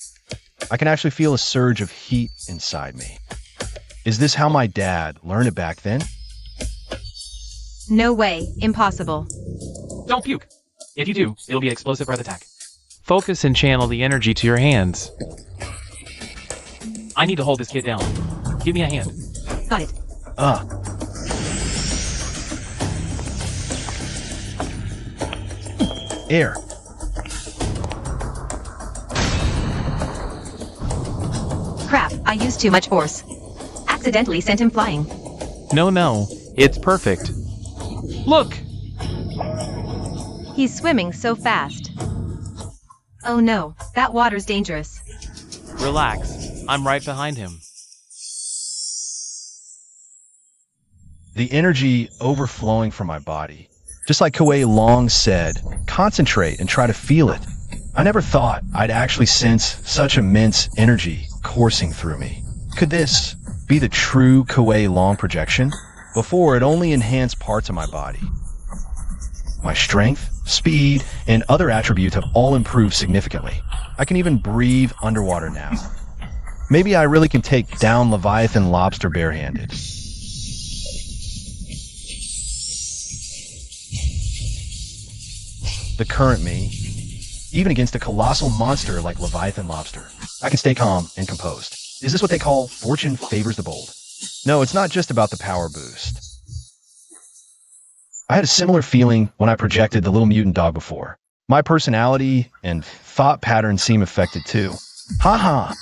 I can actually feel a surge of heat inside me. Is this how my dad learned it back then? No way, impossible. Don't puke. If you do, it'll be an explosive breath attack. Focus and channel the energy to your hands. I need to hold this kid down. Give me a hand. Got it. Air. Crap, I used too much force. Accidentally sent him flying. No, it's perfect. Look! He's swimming so fast. Oh no, that water's dangerous. Relax. I'm right behind him. The energy overflowing from my body. Just like Kuilong said, concentrate and try to feel it. I never thought I'd actually sense such immense energy coursing through me. Could this be the true Kuilong projection? Before, it only enhanced parts of my body. My strength, speed, and other attributes have all improved significantly. I can even breathe underwater now. Maybe I really can take down Leviathan lobster barehanded. The current me, even against a colossal monster like Leviathan lobster, I can stay calm and composed. Is this what they call fortune favors the bold? No, it's not just about the power boost. I had a similar feeling when I projected the little mutant dog before. My personality and thought patterns seem affected too. Haha!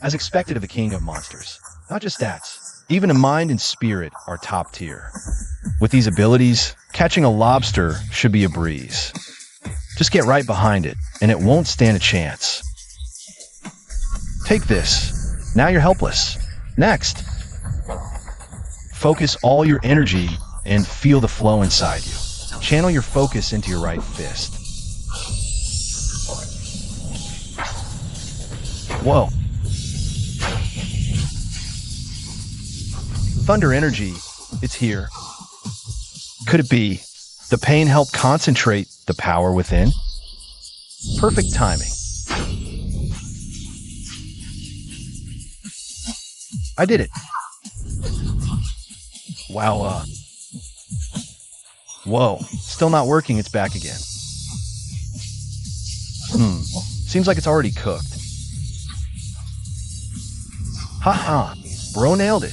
As expected of the king of monsters. Not just stats. Even a mind and spirit are top tier. With these abilities, catching a lobster should be a breeze. Just get right behind it, and it won't stand a chance. Take this. Now you're helpless. Next. Focus all your energy and feel the flow inside you. Channel your focus into your right fist. Whoa. Thunder energy, it's here. Could it be the pain helped concentrate the power within? Perfect timing. I did it. Wow, Whoa, still not working, it's back again. Seems like it's already cooked. Haha, bro nailed it.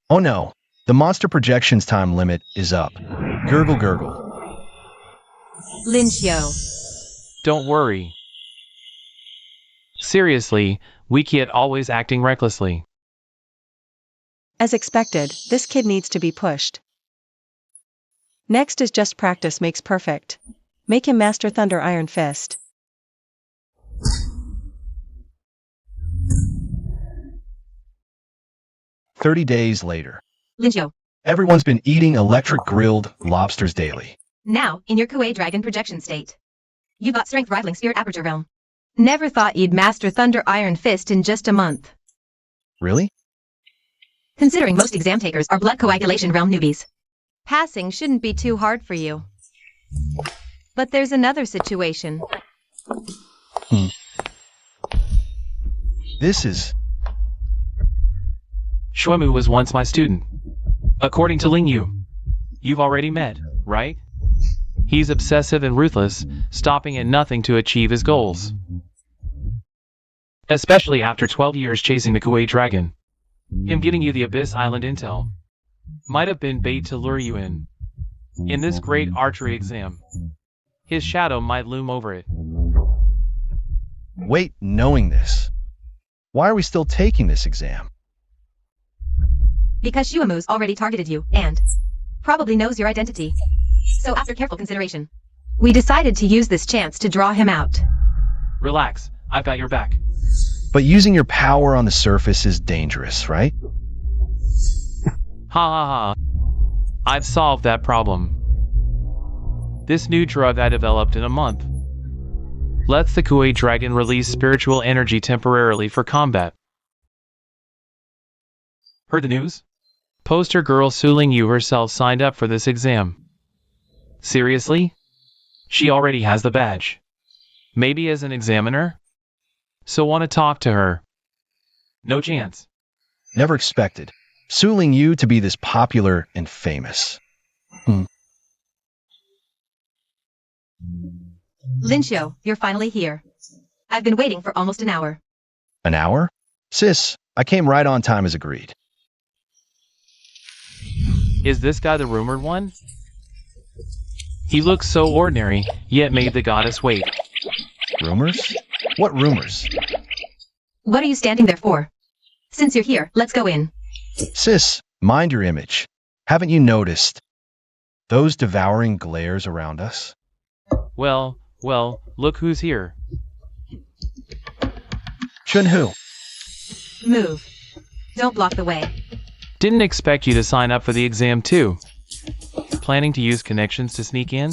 Oh no, the monster projections time limit is up. Gurgle gurgle. Lincio. Don't worry. Seriously, we kid always acting recklessly. As expected, this kid needs to be pushed. Next is just practice makes perfect. Make him master Thunder Iron Fist. "30 days later. Lincio. Everyone's been eating electric grilled lobsters daily. Now, in your Kuei Dragon projection state. You got strength rivaling Spirit Aperture Realm. Never thought you'd master Thunder Iron Fist in just a month. Really? Considering most exam takers are blood coagulation realm newbies. Passing shouldn't be too hard for you. But there's another situation. This is... Shuemu was once my student. According to Ling Yu. You've already met, right? He's obsessive and ruthless, stopping at nothing to achieve his goals. Especially after 12 years chasing the Kuei Dragon. Him giving you the Abyss Island intel might have been bait to lure you in. In this great archery exam, his shadow might loom over it. Wait, knowing this, why are we still taking this exam? Because Shuemu's already targeted you, and probably knows your identity. So after careful consideration, we decided to use this chance to draw him out. Relax, I've got your back. But using your power on the surface is dangerous, right? Ha ha ha. I've solved that problem. This new drug I developed in a month lets the Kuei Dragon release spiritual energy temporarily for combat. Heard the news? Poster girl Su Ling Yu herself signed up for this exam. Seriously? She already has the badge. Maybe as an examiner? So want to talk to her. No chance. Never expected Su Ling Yu to be this popular and famous. Lincio, you're finally here. I've been waiting for almost an hour. An hour? Sis, I came right on time as agreed. Is this guy the rumored one? He looks so ordinary, yet made the goddess wait. Rumors? What rumors? What are you standing there for? Since you're here, let's go in. Sis, mind your image. Haven't you noticed those devouring glares around us? Well, look who's here. Chunhu. Move. Don't block the way. Didn't expect you to sign up for the exam too. Planning to use connections to sneak in?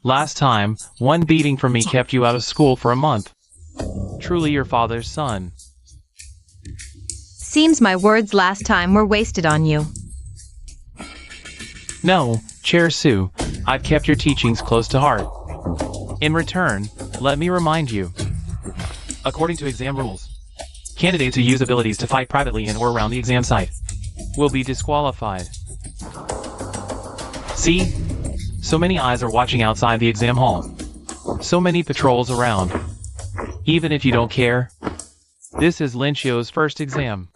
Last time, one beating from me kept you out of school for a month. Truly your father's son. Seems my words last time were wasted on you. No, Chair Su, I've kept your teachings close to heart. In return, let me remind you. According to exam rules, candidates who use abilities to fight privately in or around the exam site will be disqualified. See? So many eyes are watching outside the exam hall. So many patrols around. Even if you don't care, this is Lincio's first exam.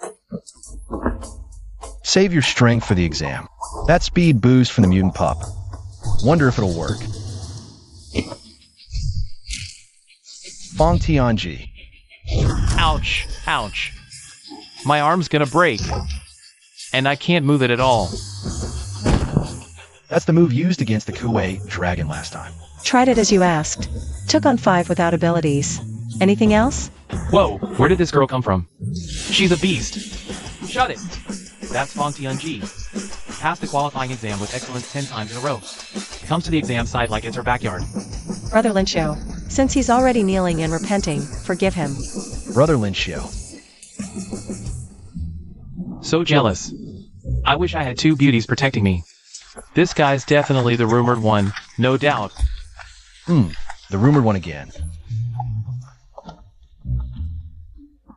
Save your strength for the exam. That speed boost from the mutant pup. Wonder if it'll work. Fong Tianji. Ouch, ouch. My arm's gonna break. And I can't move it at all. That's the move used against the Kuei Dragon last time. Tried it as you asked. Took on 5 without abilities. Anything else? Whoa, where did this girl come from? She's a beast. Shut it. That's Fong Tianji. Passed the qualifying exam with excellence 10 times in a row. Comes to the exam site like it's her backyard. Brother Lincio. Since he's already kneeling and repenting, forgive him. Brother Lincio. So jealous. I wish I had 2 beauties protecting me. This guy's definitely the rumored one, no doubt. The rumored one again.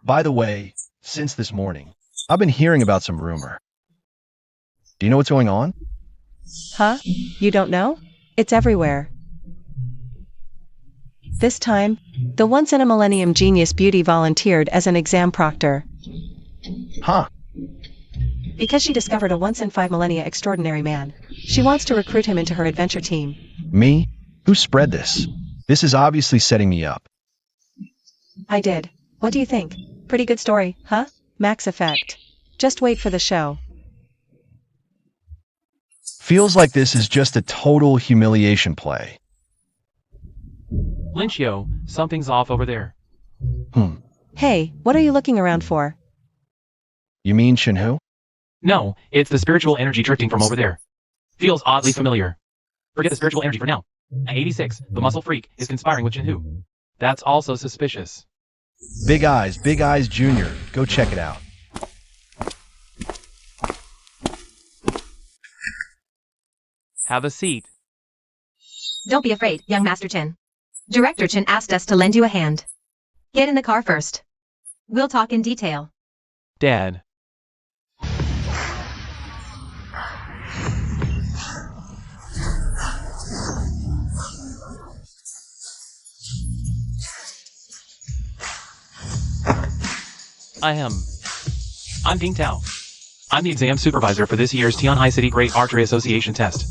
By the way, since this morning, I've been hearing about some rumor. Do you know what's going on? Huh? You don't know? It's everywhere. This time, the once-in-a-millennium genius beauty volunteered as an exam proctor. Huh. Because she discovered a once-in-5 millennia extraordinary man. She wants to recruit him into her adventure team. Me? Who spread this? This is obviously setting me up. I did. What do you think? Pretty good story, huh? Max Effect. Just wait for the show. Feels like this is just a total humiliation play. Lynchio, something's off over there. Hey, what are you looking around for? You mean Shinhu? No, it's the spiritual energy drifting from over there. Feels oddly familiar. Forget the spiritual energy for now. At 86, the muscle freak is conspiring with Jinhu. That's also suspicious. Big Eyes Jr. Go check it out. Have a seat. Don't be afraid, young Master Chen. Director Chen asked us to lend you a hand. Get in the car first. We'll talk in detail. Dad. I'm Ding Tao. I'm the exam supervisor for this year's Tianhai City Great Archery Association test.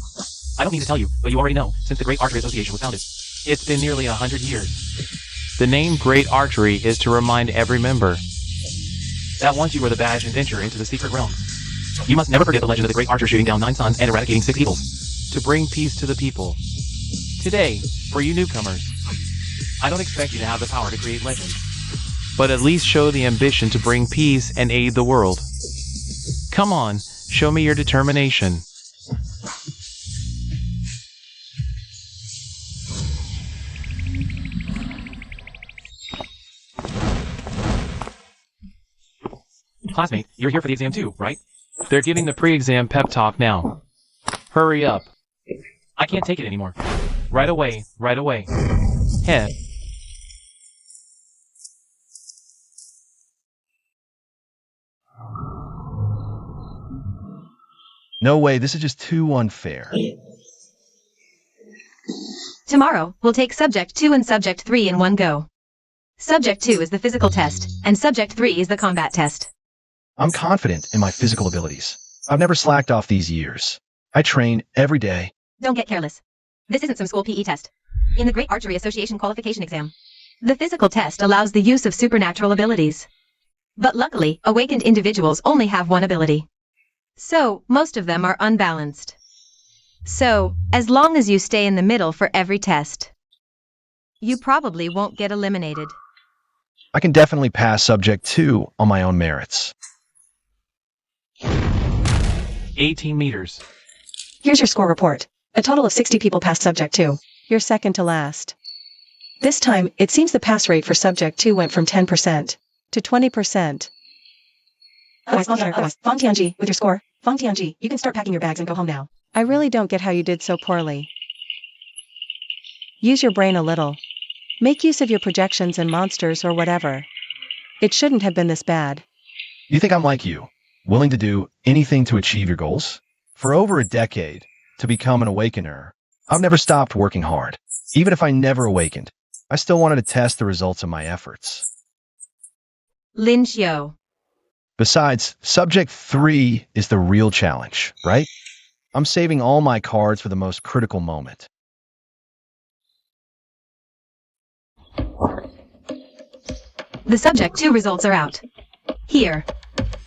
I don't need to tell you, but you already know, since the Great Archery Association was founded. It's been nearly 100 years. The name Great Archery is to remind every member that once you were the badge and venture into the secret realms, you must never forget the legend of the great archer shooting down 9 suns and eradicating 6 evils to bring peace to the people. Today, for you newcomers, I don't expect you to have the power to create legends, but at least show the ambition to bring peace and aid the world. Come on, show me your determination. Classmate, you're here for the exam too, right? They're giving the pre-exam pep talk now. Hurry up. I can't take it anymore. Right away. Head. No way, this is just too unfair. Tomorrow, we'll take Subject 2 and Subject 3 in one go. Subject 2 is the physical test, and Subject 3 is the combat test. I'm confident in my physical abilities. I've never slacked off these years. I train every day. Don't get careless. This isn't some school PE test. In the Great Archery Association qualification exam, the physical test allows the use of supernatural abilities. But luckily, awakened individuals only have one ability. So, most of them are unbalanced. So, as long as you stay in the middle for every test, you probably won't get eliminated. I can definitely pass Subject 2 on my own merits. 18 meters. Here's your score report. A total of 60 people passed Subject 2. You're second to last. This time, it seems the pass rate for Subject 2 went from 10% to 20%. Fang Tianji, with your score. Fang Tianji, you can start packing your bags and go home now. I really don't get how you did so poorly. Use your brain a little. Make use of your projections and monsters or whatever. It shouldn't have been this bad. You think I'm like you, willing to do anything to achieve your goals? For over a decade, to become an awakener, I've never stopped working hard. Even if I never awakened, I still wanted to test the results of my efforts. Lin Xiu. Besides, Subject 3 is the real challenge, right? I'm saving all my cards for the most critical moment. The Subject 2 results are out. Here.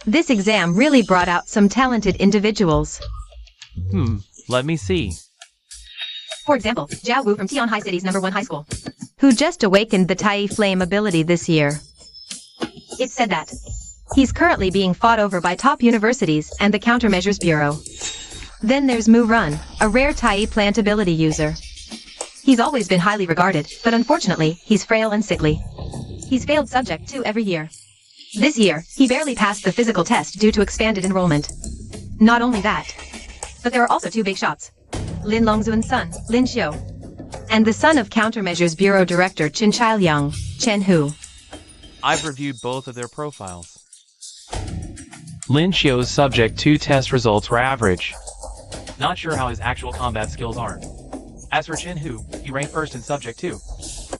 This exam really brought out some talented individuals. Let me see. For example, Zhao Wu from Tianhai City's #1 high school, who just awakened the Tai Flame ability this year. It's said that he's currently being fought over by top universities and the Countermeasures Bureau. Then there's Mu Run, a rare Tai plant ability user. He's always been highly regarded, but unfortunately, he's frail and sickly. He's failed Subject 2 every year. This year, he barely passed the physical test due to expanded enrollment. Not only that, but there are also 2 big shots. Lin Longzuan's son, Lin Xiu, and the son of Countermeasures Bureau Director Chen Chailiang, Chen Hu. I've reviewed both of their profiles. Lin Xiu's Subject 2 test results were average. Not sure how his actual combat skills are. As for Chin Hu, he ranked first in Subject 2,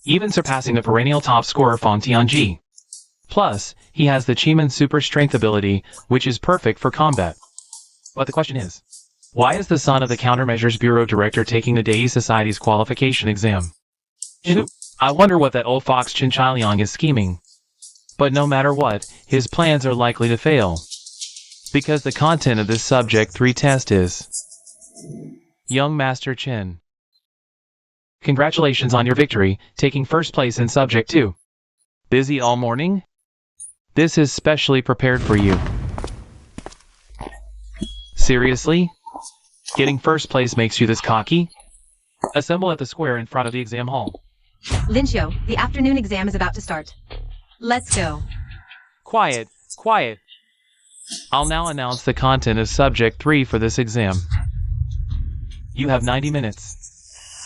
even surpassing the perennial top scorer Fong Tianji. Plus, he has the Chiman Super Strength ability, which is perfect for combat. But the question is, why is the son of the Countermeasures Bureau director taking the Dei Society's qualification exam? Chin Hu, I wonder what that old fox Chin Chailiang is scheming. But no matter what, his plans are likely to fail. Because the content of this Subject 3 test is Young Master Chin. Congratulations on your victory, taking first place in Subject 2. Busy all morning? This is specially prepared for you. Seriously? Getting first place makes you this cocky? Assemble at the square in front of the exam hall. Linxiu, the afternoon exam is about to start. Let's go. Quiet, quiet. I'll now announce the content of Subject 3 for this exam. You have 90 minutes.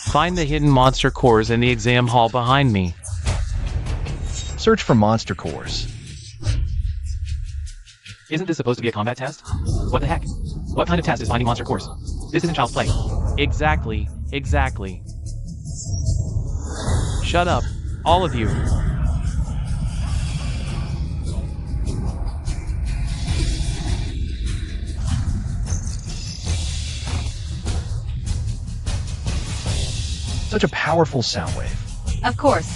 Find the hidden monster cores in the exam hall behind me. Search for monster cores. Isn't this supposed to be a combat test? What the heck? What kind of test is finding monster cores? This isn't child's play. Exactly, exactly. Shut up, all of you. Such a powerful sound wave. Of course.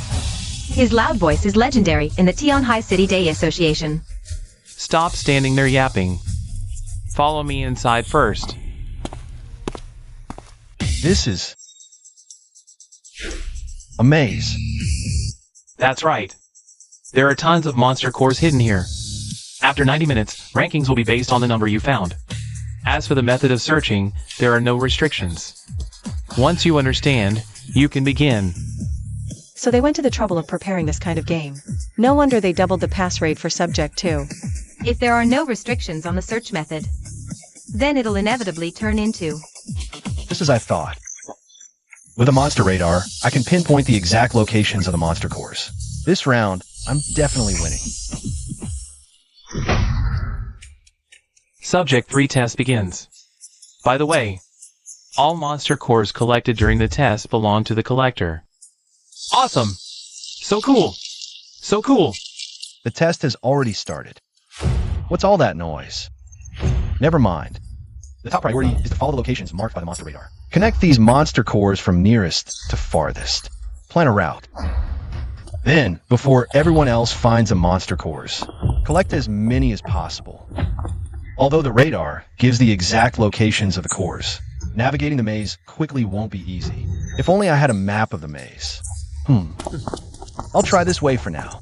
His loud voice is legendary in the Tianhai City Dei Association. Stop standing there yapping. Follow me inside first. This is a maze. That's right. There are tons of monster cores hidden here. After 90 minutes, rankings will be based on the number you found. As for the method of searching, there are no restrictions. Once you understand, you can begin. So they went to the trouble of preparing this kind of game. No wonder they doubled the pass rate for Subject 2. If there are no restrictions on the search method, then it'll inevitably turn into... Just as I thought. With a monster radar, I can pinpoint the exact locations of the monster cores. This round, I'm definitely winning. Subject 3 test begins. By the way, all monster cores collected during the test belong to the collector. Awesome! So cool! So cool! The test has already started. What's all that noise? Never mind. The top priority is to follow the locations marked by the monster radar. Connect these monster cores from nearest to farthest. Plan a route. Then, before everyone else finds the monster cores, collect as many as possible. Although the radar gives the exact locations of the cores, navigating the maze quickly won't be easy. If only I had a map of the maze. I'll try this way for now.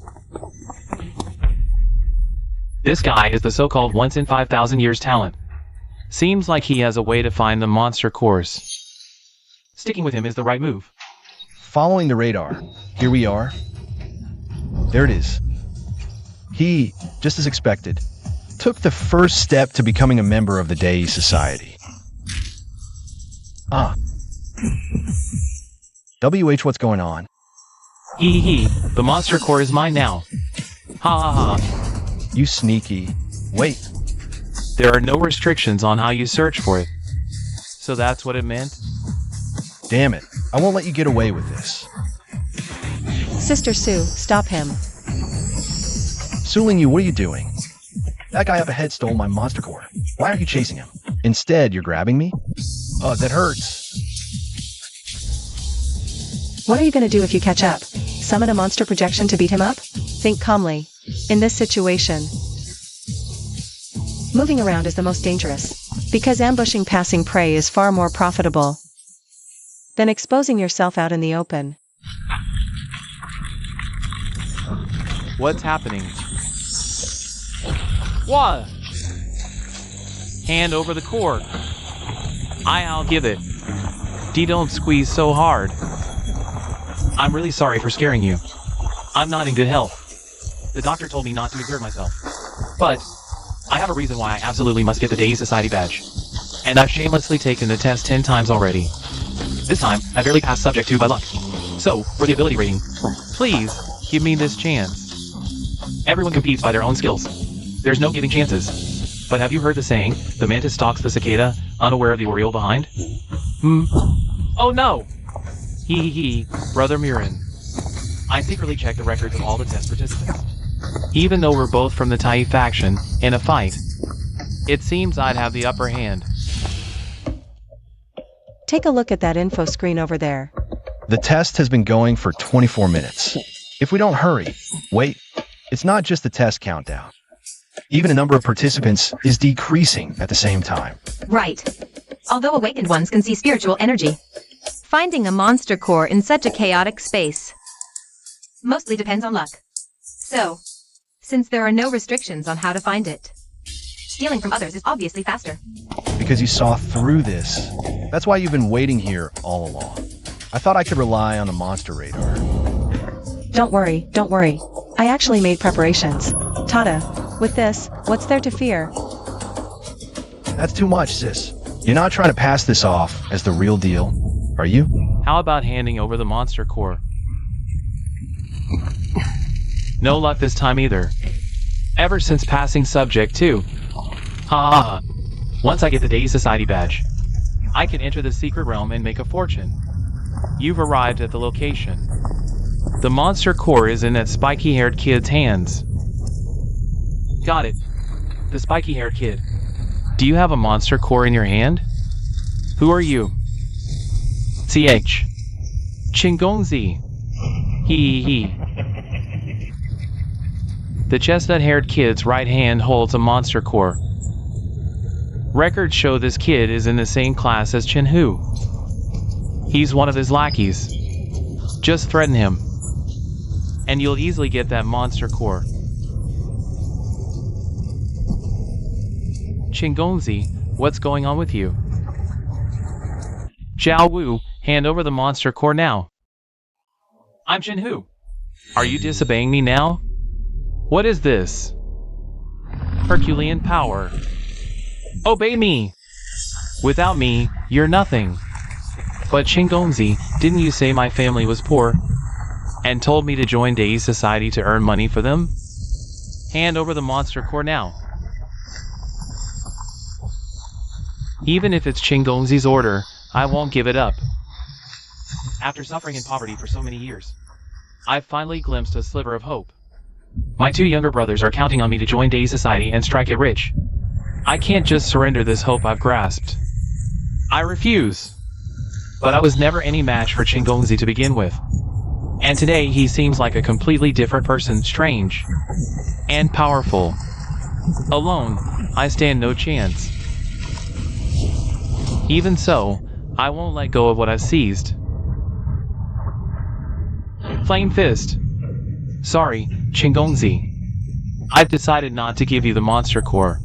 This guy is the so-called once in 5,000 years talent. Seems like he has a way to find the monster cores. Sticking with him is the right move. Following the radar, here we are. There it is. He, just as expected, took the first step to becoming a member of the Dei Society. What's going on? Hee, the monster core is mine now. Ha ha ha. You sneaky. Wait. There are no restrictions on how you search for it. So that's what it meant? Damn it. I won't let you get away with this. Sister Sue, stop him. Suling, what are you doing? That guy up ahead stole my monster core. Why aren't you chasing him? Instead, you're grabbing me? That hurts. What are you going to do if you catch up? Summon a monster projection to beat him up? Think calmly. In this situation, moving around is the most dangerous, because ambushing passing prey is far more profitable than exposing yourself out in the open. What's happening? What? Hand over the core. I'll give it. Don't squeeze so hard. I'm really sorry for scaring you. I'm not in good health. The doctor told me not to exert myself. But I have a reason why I absolutely must get the Dei Society badge. And I've shamelessly taken the test 10 times already. This time, I barely passed Subject 2 by luck. So, for the ability rating, please give me this chance. Everyone competes by their own skills. There's no giving chances. But have you heard the saying, the mantis stalks the cicada, unaware of the oriole behind? Oh no! Hee, Brother Murin. I secretly checked the records of all the test participants. Even though we're both from the Tai faction, in a fight, it seems I'd have the upper hand. Take a look at that info screen over there. The test has been going for 24 minutes. If we don't hurry, wait, it's not just the test countdown. Even the number of participants is decreasing at the same time. Right. Although awakened ones can see spiritual energy, finding a monster core in such a chaotic space mostly depends on luck. So, since there are no restrictions on how to find it, stealing from others is obviously faster. Because you saw through this. That's why you've been waiting here all along. I thought I could rely on the monster radar. Don't worry. I actually made preparations. Tata, with this, what's there to fear? That's too much, sis. You're not trying to pass this off as the real deal, are you? How about handing over the monster core? No luck this time either. Ever since passing subject 2. Ha. Once I get the Day Society badge, I can enter the secret realm and make a fortune. You've arrived at the location. The monster core is in that spiky-haired kid's hands. Got it. The spiky-haired kid. Do you have a monster core in your hand? Who are you? CH. Chingonzi. Hee. The chestnut-haired kid's right hand holds a monster core. Records show this kid is in the same class as Chenhu. He's one of his lackeys. Just threaten him, and you'll easily get that monster core. Chingonzi, what's going on with you? Zhao Wu, hand over the monster core now. I'm Chenhu. Are you disobeying me now? What is this? Herculean power. Obey me! Without me, you're nothing. But Chingonzi, didn't you say my family was poor? And told me to join Day Society to earn money for them? Hand over the monster core now. Even if it's Chingonzi's order, I won't give it up. After suffering in poverty for so many years, I've finally glimpsed a sliver of hope. My 2 younger brothers are counting on me to join Day Society and strike it rich. I can't just surrender this hope I've grasped. I refuse. But I was never any match for Chingonzi to begin with. And today he seems like a completely different person, strange and powerful. Alone, I stand no chance. Even so, I won't let go of what I've seized. Flame Fist. Sorry, Chingonzi. I've decided not to give you the monster core.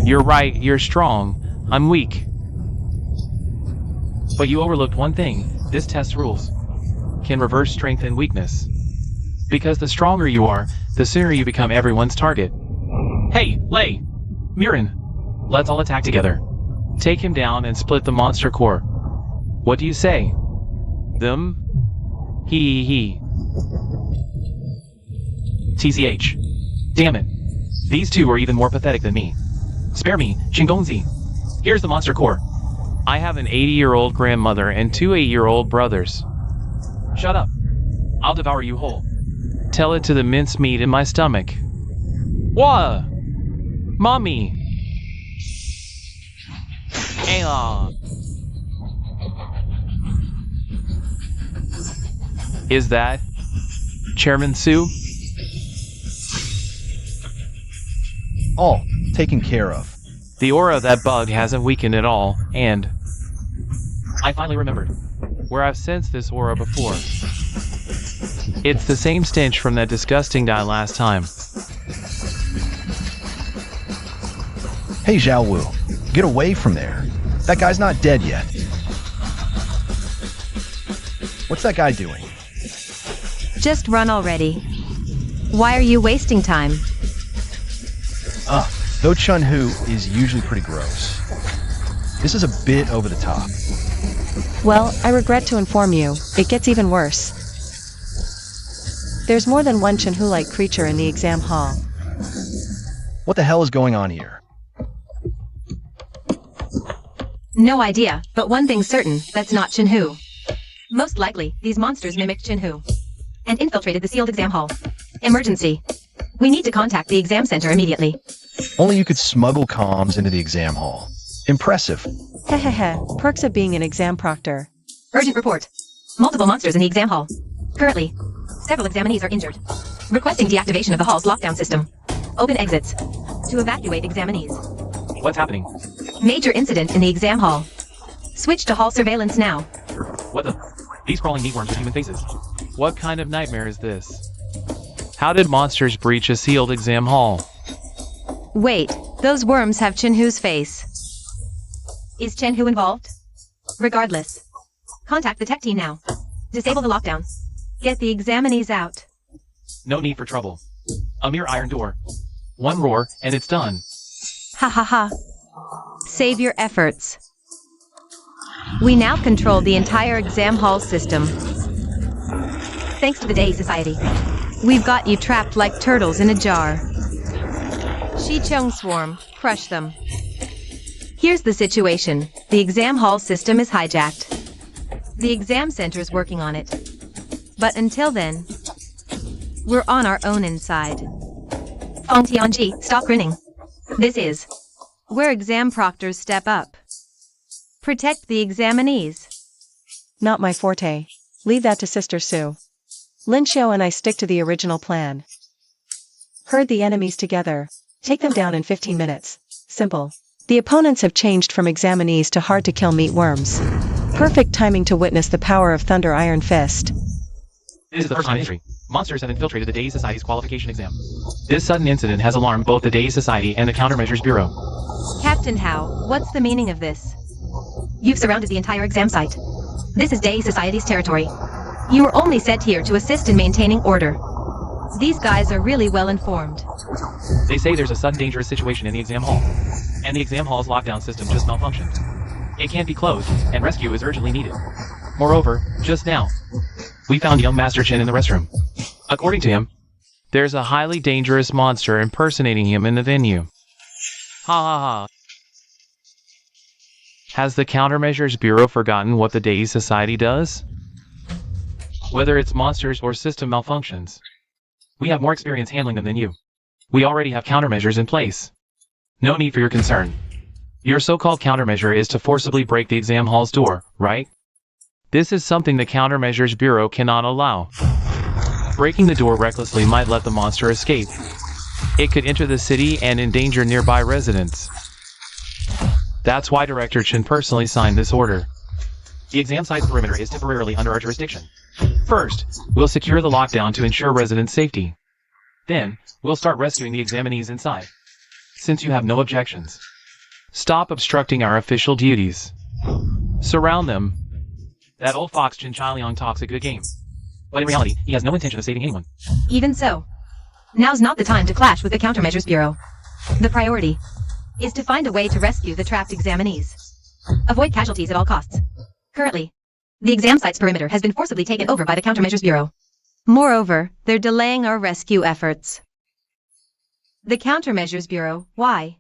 You're right, you're strong. I'm weak. But you overlooked one thing. This test rules can reverse strength and weakness. Because the stronger you are, the sooner you become everyone's target. Hey, Lei! Murin! Let's all attack together. Take him down and split the monster core. What do you say? Them? He. TCH. Damn it. These 2 are even more pathetic than me. Spare me, Chingonzi. Here's the monster core. I have an 80-year-old grandmother and 2 8-year-old brothers. Shut up. I'll devour you whole. Tell it to the mincemeat in my stomach. Wah! Mommy! Ayla! Is that Chairman Su? All taken care of. The aura of that bug hasn't weakened at all, and I finally remembered where I've sensed this aura before. It's the same stench from that disgusting guy last time. Hey, Zhao Wu, get away from there. That guy's not dead yet. What's that guy doing? Just run already. Why are you wasting time? Though Chun-Hu is usually pretty gross, this is a bit over the top. Well, I regret to inform you, it gets even worse. There's more than one Chenhu-like creature in the exam hall. What the hell is going on here? No idea, but one thing's certain, that's not Chinhu. Most likely, these monsters mimicked Chinhu and infiltrated the sealed exam hall. Emergency. We need to contact the exam center immediately. Only you could smuggle comms into the exam hall. Impressive. Hehehe, perks of being an exam proctor. Urgent report. Multiple monsters in the exam hall. Currently, several examinees are injured. Requesting deactivation of the hall's lockdown system. Open exits. To evacuate examinees. What's happening? Major incident in the exam hall. Switch to hall surveillance now. What the? These crawling meatworms with human faces. What kind of nightmare is this? How did monsters breach a sealed exam hall? Wait, those worms have Chinhu's face. Is Chinhu involved? Regardless. Contact the tech team now. Disable the lockdown. Get the examinees out. No need for trouble. A mere iron door. One roar, and it's done. Ha ha ha. Save your efforts. We now control the entire exam hall system. Thanks to the Day Society. We've got you trapped like turtles in a jar. Shicheng Swarm, crush them. Here's the situation. The exam hall system is hijacked. The exam center's working on it. But until then, we're on our own inside. Fong Tianji, stop grinning. This is where exam proctors step up. Protect the examinees. Not my forte. Leave that to Sister Sue. Lin Xiao and I stick to the original plan. Herd the enemies together. Take them down in 15 minutes. Simple. The opponents have changed from examinees to hard-to-kill meatworms. Perfect timing to witness the power of Thunder Iron Fist. This is the first time in history. Monsters have infiltrated the Day Society's qualification exam. This sudden incident has alarmed both the Day Society and the Countermeasures Bureau. Captain Hao, what's the meaning of this? You've surrounded the entire exam site. This is Day Society's territory. You were only sent here to assist in maintaining order. These guys are really well informed. They say there's a sudden dangerous situation in the exam hall, and the exam hall's lockdown system just malfunctioned. It can't be closed, and rescue is urgently needed. Moreover, just now, we found young Master Chin in the restroom. According to him, there's a highly dangerous monster impersonating him in the venue. Ha ha ha. Has the Countermeasures Bureau forgotten what the Day Society does? Whether it's monsters or system malfunctions, we have more experience handling them than you. We already have countermeasures in place. No need for your concern. Your so-called countermeasure is to forcibly break the exam hall's door, right? This is something the Countermeasures Bureau cannot allow. Breaking the door recklessly might let the monster escape. It could enter the city and endanger nearby residents. That's why Director Chen personally signed this order. The exam site's perimeter is temporarily under our jurisdiction. First, we'll secure the lockdown to ensure resident safety. Then, we'll start rescuing the examinees inside. Since you have no objections, stop obstructing our official duties. Surround them. That old fox Chin Chailiang talks a good game. But in reality, he has no intention of saving anyone. Even so, now's not the time to clash with the Countermeasures Bureau. The priority is to find a way to rescue the trapped examinees. Avoid casualties at all costs. Currently, the exam site's perimeter has been forcibly taken over by the Countermeasures Bureau. Moreover, they're delaying our rescue efforts. The Countermeasures Bureau, why?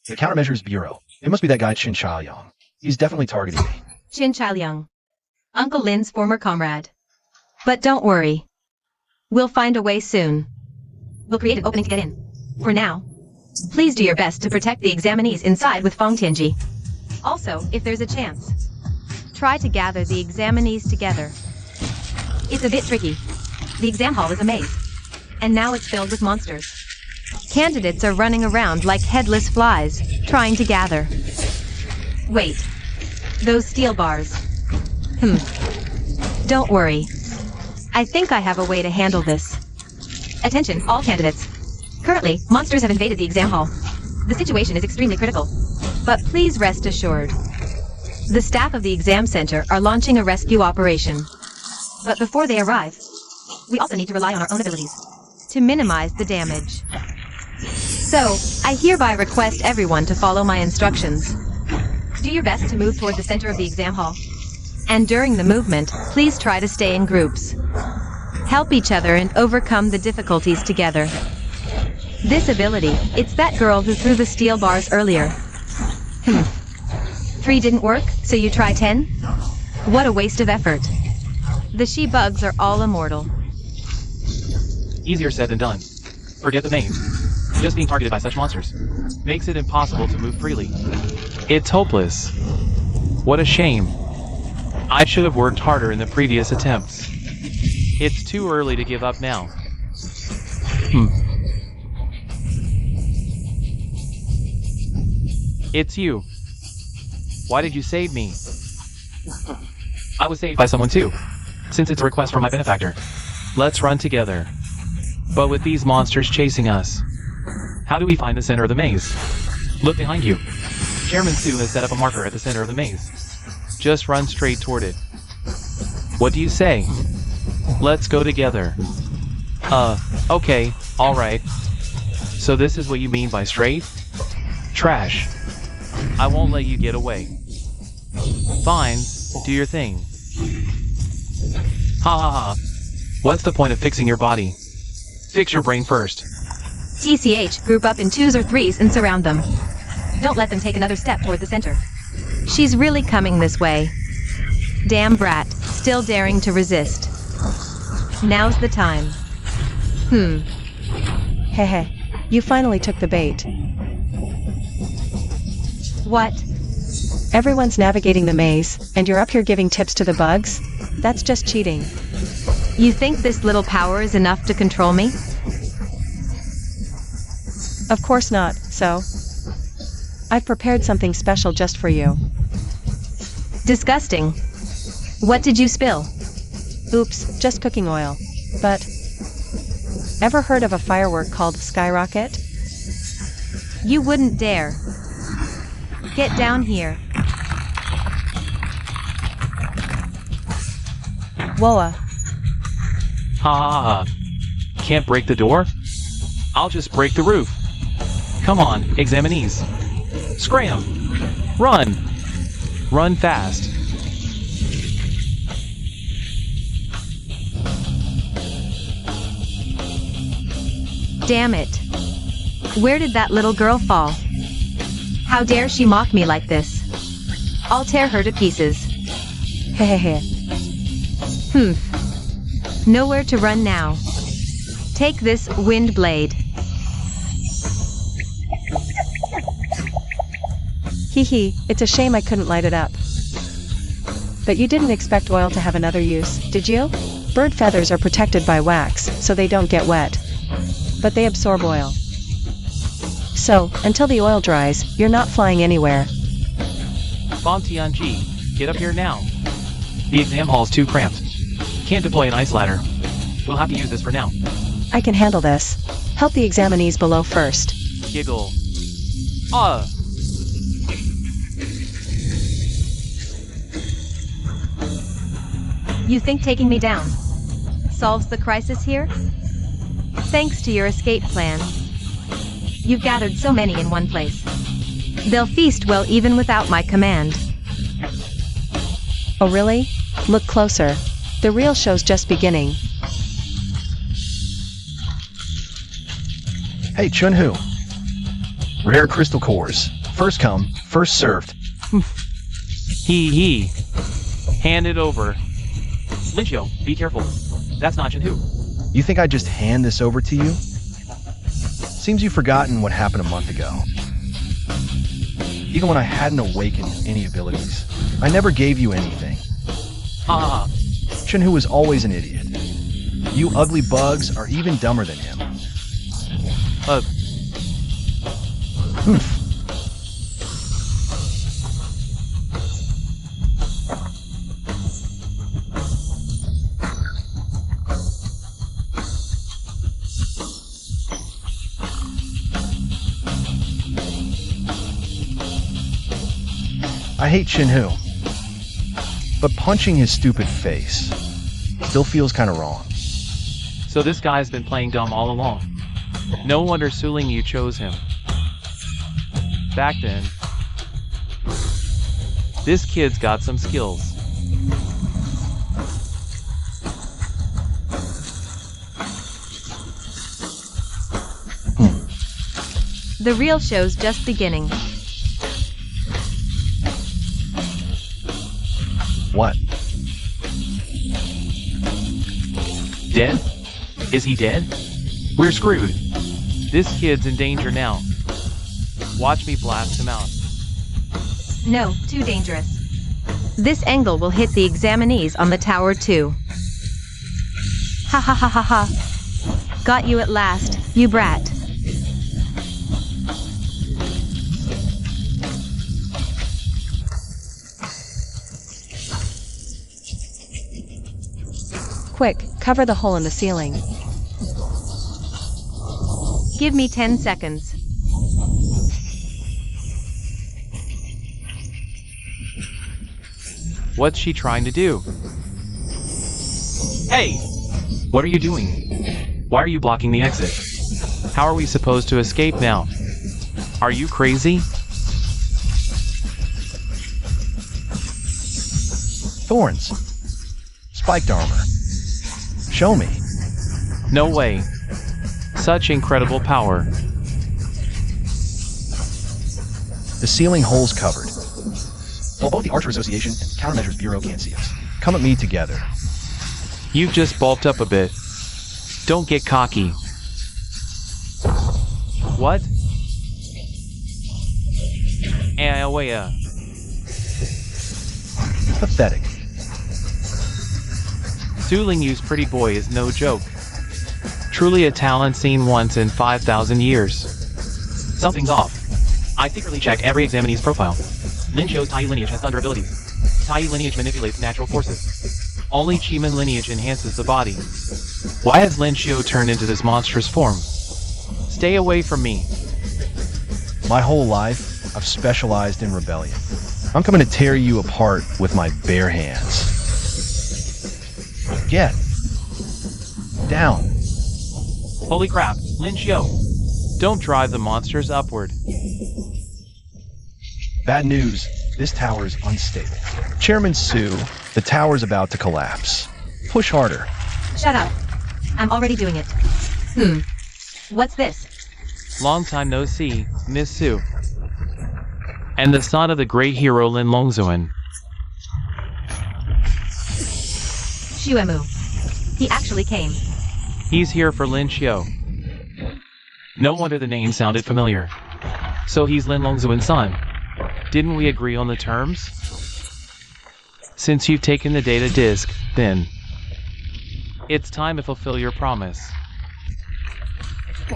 The Countermeasures Bureau. It must be that guy Chin Chailiang. He's definitely targeting me. Chin Chailiang. Uncle Lin's former comrade. But don't worry. We'll find a way soon. We'll create an opening to get in. For now, please do your best to protect the examinees inside with Fong Tianji. Also, if there's a chance, try to gather the examinees together. It's a bit tricky. The exam hall is a maze, and now it's filled with monsters. Candidates are running around like headless flies, trying to gather. Wait. Those steel bars. Don't worry. I think I have a way to handle this. Attention, all candidates. Currently, monsters have invaded the exam hall. The situation is extremely critical. But please rest assured. The staff of the exam center are launching a rescue operation. But before they arrive, we also need to rely on our own abilities to minimize the damage. So, I hereby request everyone to follow my instructions. Do your best to move toward the center of the exam hall. And during the movement, please try to stay in groups. Help each other and overcome the difficulties together. This ability, it's that girl who threw the steel bars earlier. 3 didn't work, so you try 10? What a waste of effort. The she-bugs are all immortal. Easier said than done. Forget the maze. Just being targeted by such monsters makes it impossible to move freely. It's hopeless. What a shame. I should have worked harder in the previous attempts. It's too early to give up now. It's you. Why did you save me? I was saved by someone too, since it's a request from my benefactor. Let's run together. But with these monsters chasing us, how do we find the center of the maze? Look behind you. Chairman Sue has set up a marker at the center of the maze. Just run straight toward it. What do you say? Let's go together. Okay, alright. So this is what you mean by straight? Trash. I won't let you get away. Fine, do your thing. Ha ha ha. What's the point of fixing your body? Fix your brain first. TCH, group up in 2s or 3s and surround them. Don't let them take another step toward the center. She's really coming this way. Damn brat, still daring to resist. Now's the time. Hehe. You finally took the bait. What? Everyone's navigating the maze, and you're up here giving tips to the bugs? That's just cheating. You think this little power is enough to control me? Of course not, so I've prepared something special just for you. Disgusting. What did you spill? Oops, just cooking oil. But ever heard of a firework called skyrocket? You wouldn't dare. Get down here. Whoa. Ha ha ha. Can't break the door? I'll just break the roof. Come on, examinees. Scram! Run! Run fast. Damn it. Where did that little girl fall? How dare she mock me like this? I'll tear her to pieces. Hehehe. Nowhere to run now. Take this wind blade. Hee, it's a shame I couldn't light it up. But you didn't expect oil to have another use, did you? Bird feathers are protected by wax, so they don't get wet. But they absorb oil. So, until the oil dries, you're not flying anywhere. Bom Tianji, get up here now. The exam hall's too cramped. Can't deploy an ice ladder. We'll have to use this for now. I can handle this. Help the examinees below first. Giggle. You think taking me down solves the crisis here? Thanks to your escape plan. You've gathered so many in one place. They'll feast well even without my command. Oh really? Look closer. The real show's just beginning. Hey, Chunhu. Rare crystal cores. First come, first served. Hee. Hand it over. Linchio, be careful. That's not Jinhu. You think I'd just hand this over to you? Seems you've forgotten what happened a month ago. Even when I hadn't awakened any abilities, I never gave you anything. Chunhu was always an idiot. You ugly bugs are even dumber than him. I hate Shinhu, but punching his stupid face still feels kind of wrong. So this guy's been playing dumb all along. No wonder Suling Yu chose him. Back then, this kid's got some skills. The real show's just beginning. What? Dead? Is he dead? We're screwed. This kid's in danger now. Watch me blast him out. No, too dangerous. This angle will hit the examinees on the tower too. Ha ha ha ha ha. Got you at last, you brat. Quick, cover the hole in the ceiling. Give me 10 seconds. What's she trying to do? Hey! What are you doing? Why are you blocking the exit? How are we supposed to escape now? Are you crazy? Thorns. Spiked armor. Show me. No way. Such incredible power. The ceiling hole's covered. While both the Archer Association and Countermeasures Bureau can't see us. Come at me together. You've just bulked up a bit. Don't get cocky. What? Pathetic. Suling Yu's pretty boy is no joke. Truly a talent seen once in 5,000 years. Something's off. I secretly checked every examinee's profile. Lin Xiu's Tai lineage has thunder abilities. Tai lineage manipulates natural forces. Only Chiman lineage enhances the body. Why has Lin Xiu turned into this monstrous form? Stay away from me. My whole life, I've specialized in rebellion. I'm coming to tear you apart with my bare hands. Get down. Holy crap, Lin Xiu. Don't drive the monsters upward. Bad news. This tower is unstable. Chairman Su, the tower's about to collapse. Push harder. Shut up. I'm already doing it. What's this? Long time no see, Miss Su. And the son of the great hero Lin Longzuan. Xuemu. He actually came. He's here for Lin Xiu. No wonder the name sounded familiar. So he's Lin Longzuan's son. Didn't we agree on the terms? Since you've taken the data disk, then it's time to fulfill your promise.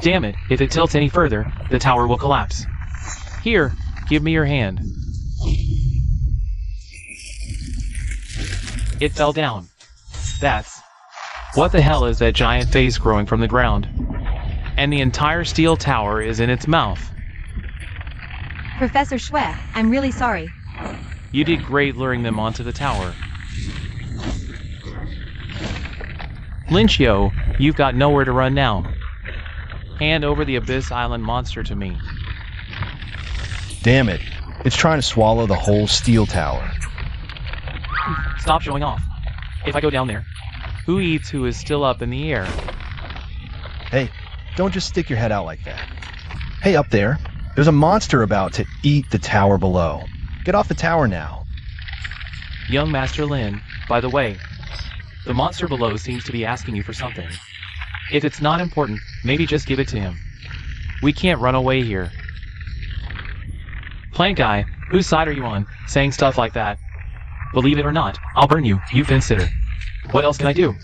Damn it, if it tilts any further, the tower will collapse. Here, give me your hand. It fell down. That's... What the hell is that giant face growing from the ground? And the entire steel tower is in its mouth. Professor Xue, I'm really sorry. You did great luring them onto the tower. Lin Xiu, you've got nowhere to run now. Hand over the Abyss Island monster to me. Damn it. It's trying to swallow the whole steel tower. Stop showing off. If I go down there, who eats who is still up in the air? Hey, don't just stick your head out like that. Hey, up there. There's a monster about to eat the tower below. Get off the tower now. Young Master Lin, by the way, the monster below seems to be asking you for something. If it's not important, maybe just give it to him. We can't run away here. Plant guy, whose side are you on, saying stuff like that? Believe it or not, I'll burn you, you consider. What else can I do?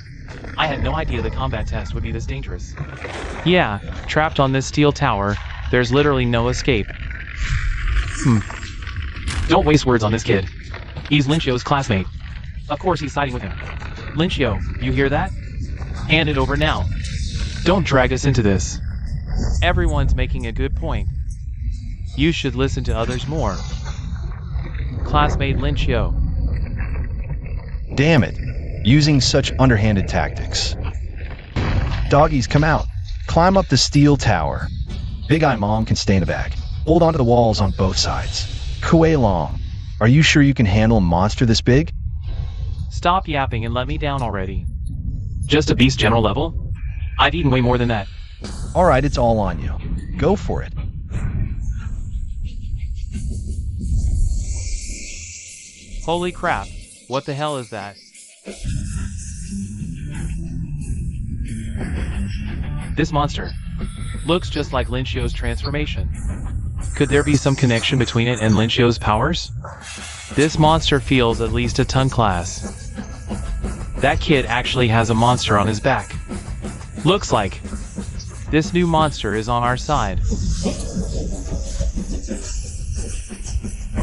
I had no idea the combat test would be this dangerous. Yeah, trapped on this steel tower, there's literally no escape. Don't waste words on this kid. He's Lin Xiu's classmate. Of course he's siding with him. Lin Xiu, you hear that? Hand it over now. Don't drag us into this. Everyone's making a good point. You should listen to others more. Classmate Lin Xiu. Damn it. Using such underhanded tactics. Doggies, come out. Climb up the steel tower. Big Eye Mom can stay in the back. Hold onto the walls on both sides. Kuilong, are you sure you can handle a monster this big? Stop yapping and let me down already. Just a beast general level? I've eaten way more than that. Alright, it's all on you. Go for it. Holy crap. What the hell is that? This monster looks just like Lin Xiu's transformation. Could there be some connection between it and Lin Xiu's powers? This monster feels at least a ton class. That kid actually has a monster on his back. Looks like this new monster is on our side.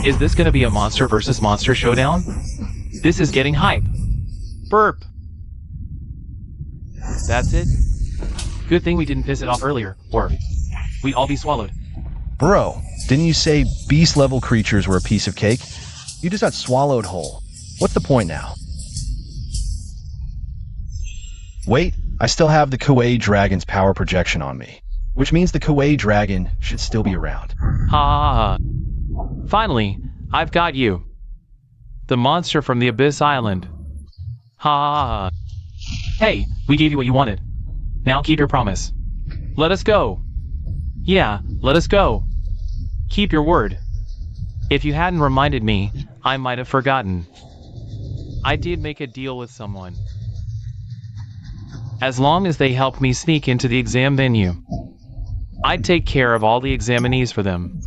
Is this gonna be a monster versus monster showdown? This is getting hype. Burp. That's it? Good thing we didn't piss it off earlier, or we'd all be swallowed. Bro, didn't you say beast-level creatures were a piece of cake? You just got swallowed whole. What's the point now? Wait, I still have the Kuilong dragon's power projection on me, which means the Kuilong dragon should still be around. Ha ha ha. Finally, I've got you. The monster from the Abyss Island. Ha ha ha. Hey, we gave you what you wanted. Now keep your promise. Let us go. Yeah, let us go. Keep your word. If you hadn't reminded me, I might have forgotten. I did make a deal with someone. As long as they helped me sneak into the exam venue, I'd take care of all the examinees for them.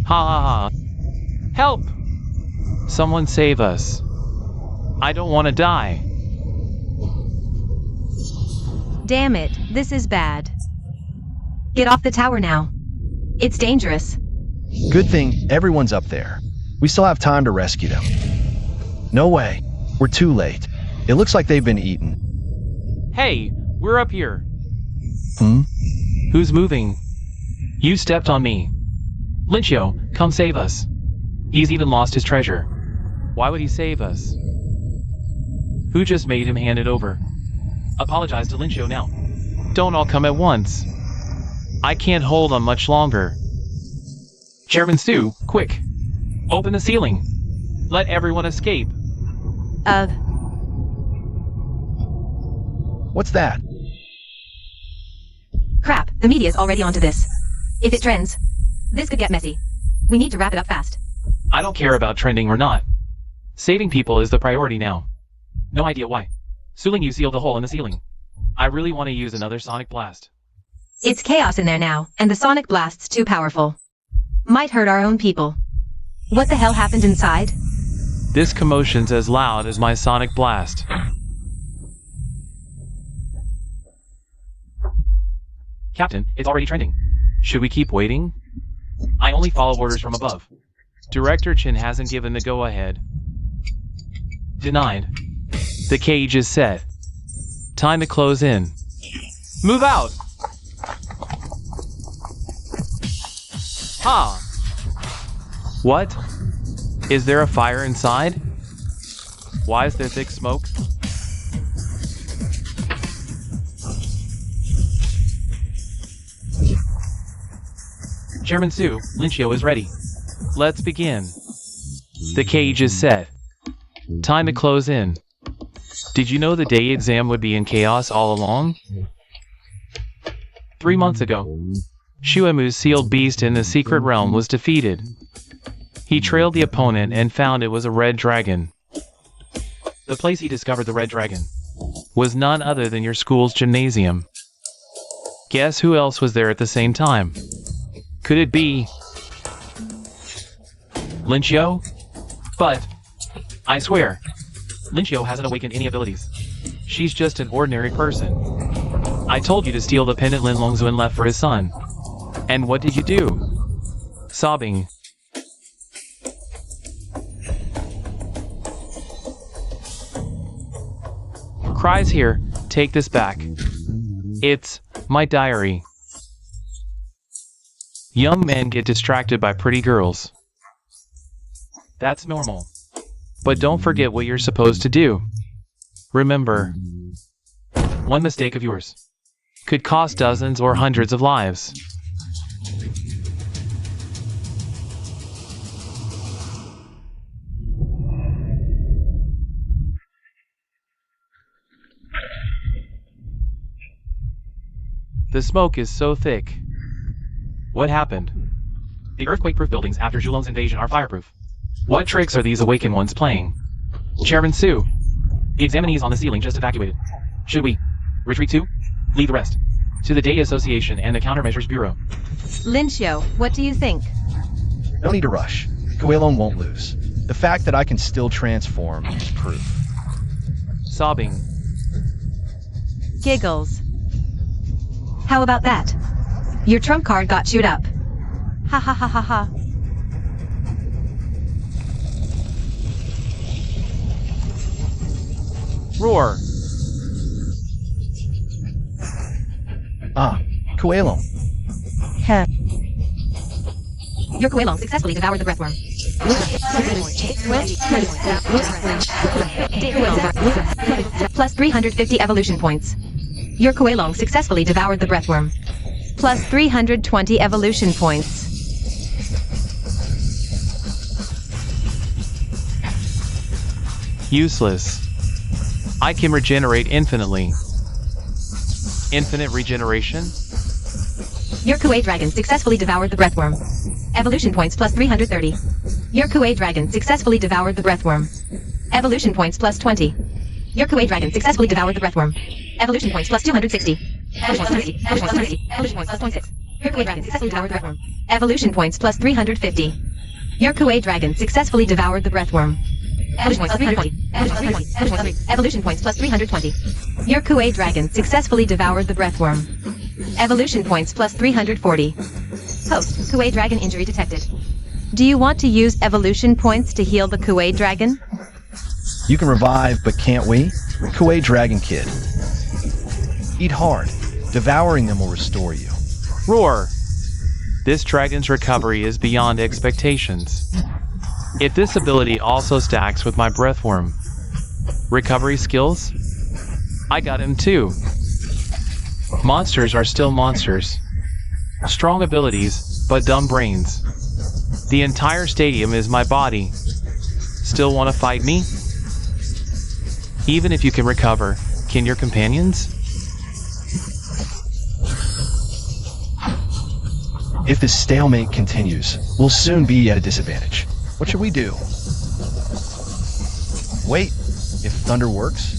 Ha ha ha. Help! Someone save us. I don't want to die. Damn it, this is bad. Get off the tower now. It's dangerous. Good thing everyone's up there. We still have time to rescue them. No way. We're too late. It looks like they've been eaten. Hey, we're up here. Hmm? Who's moving? You stepped on me. Lin Xiu, come save us. He's even lost his treasure. Why would he save us? Who just made him hand it over? Apologize to Lin Xiu now. Don't all come at once. I can't hold on much longer. Chairman Su, quick. Open the ceiling. Let everyone escape. What's that? Crap, the media's already onto this. If it trends, this could get messy. We need to wrap it up fast. I don't care about trending or not. Saving people is the priority now. No idea why. Suling, you sealed the hole in the ceiling. I really want to use another sonic blast. It's chaos in there now, and the sonic blast's too powerful. Might hurt our own people. What the hell happened inside? This commotion's as loud as my sonic blast. Captain, it's already trending. Should we keep waiting? I only follow orders from above. Director Chin hasn't given the go-ahead. Denied. The cage is set. Time to close in. Move out! Ha! What? Is there a fire inside? Why is there thick smoke? Chairman Su, Lin Xiu is ready. Let's begin. The cage is set. Time to close in. Did you know the day exam would be in chaos all along? 3 months ago, Shuemu's sealed beast in the secret realm was defeated. He trailed the opponent and found it was a red dragon. The place he discovered the red dragon was none other than your school's gymnasium. Guess who else was there at the same time? Could it be Lin Xiu? But I swear, Lin Xiu hasn't awakened any abilities. She's just an ordinary person. I told you to steal the pendant Lin Longzuan left for his son. And what did you do? Sobbing. Cries here, take this back. It's my diary. Young men get distracted by pretty girls. That's normal. But don't forget what you're supposed to do. Remember, one mistake of yours could cost dozens or hundreds of lives. The smoke is so thick. What happened? The earthquake-proof buildings after Zhulong's invasion are fireproof. What tricks are these awakened ones playing? Chairman Sue. The examinees on the ceiling just evacuated. Should we retreat to? Leave the rest to the Data Association and the Countermeasures Bureau. Lincio, what do you think? No need to rush. Kuilong won't lose. The fact that I can still transform is proof. Sobbing. Giggles. How about that? Your trump card got chewed up. Ha ha ha ha ha. Roar. Ah, Kuilong. Heh. Your Kuilong successfully devoured the breathworm. Plus 350 evolution points. Your Kuilong successfully devoured the breathworm. Plus 320 evolution points. Useless. I can regenerate infinitely. Infinite regeneration? Your Kuei Dragon successfully devoured the breathworm. Evolution points plus 330. Your Kuei Dragon successfully devoured the breathworm. Evolution points plus 20. Your Kuei Dragon successfully devoured the breathworm. Evolution points plus 260. Evolution points plus 30. Evolution points plus 30. Evolution points plus 0.6. Your Kuei Dragon successfully devoured the breathworm. Evolution points plus 350. Your Kuei Dragon successfully devoured the breathworm. Evolution points plus 320. Evolution points plus 320. Your Kuei Dragon successfully devoured the breathworm. Evolution points plus 340. Post, Kuei Dragon injury detected. Do you want to use evolution points to heal the Kuei Dragon? You can revive, but can't we? Kuei Dragon Kid. Eat hard. Devouring them will restore you. Roar. This dragon's recovery is beyond expectations. If this ability also stacks with my breathworm recovery skills, I got him too. Monsters are still monsters. Strong abilities, but dumb brains. The entire stadium is my body. Still want to fight me? Even if you can recover, can your companions? If this stalemate continues, we'll soon be at a disadvantage. What should we do? Wait, if thunder works?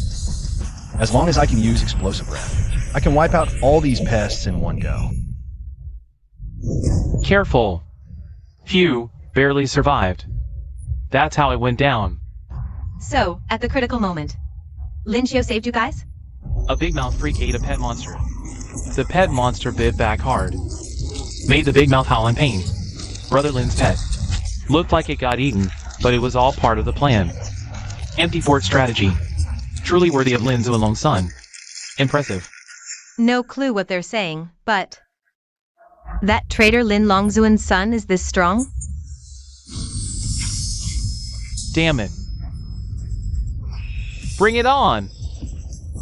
As long as I can use explosive breath, I can wipe out all these pests in one go. Careful. Phew, barely survived. That's how it went down. So, at the critical moment, Lincio saved you guys? A big mouth freak ate a pet monster. The pet monster bit back hard. Made the big mouth howl in pain. Brother Lin's pet. Looked like it got eaten, but it was all part of the plan. Empty fort strategy. Truly worthy of Lin Zuolong's son. Impressive. No clue what they're saying, but... That traitor Lin Longzuan's son is this strong? Damn it. Bring it on!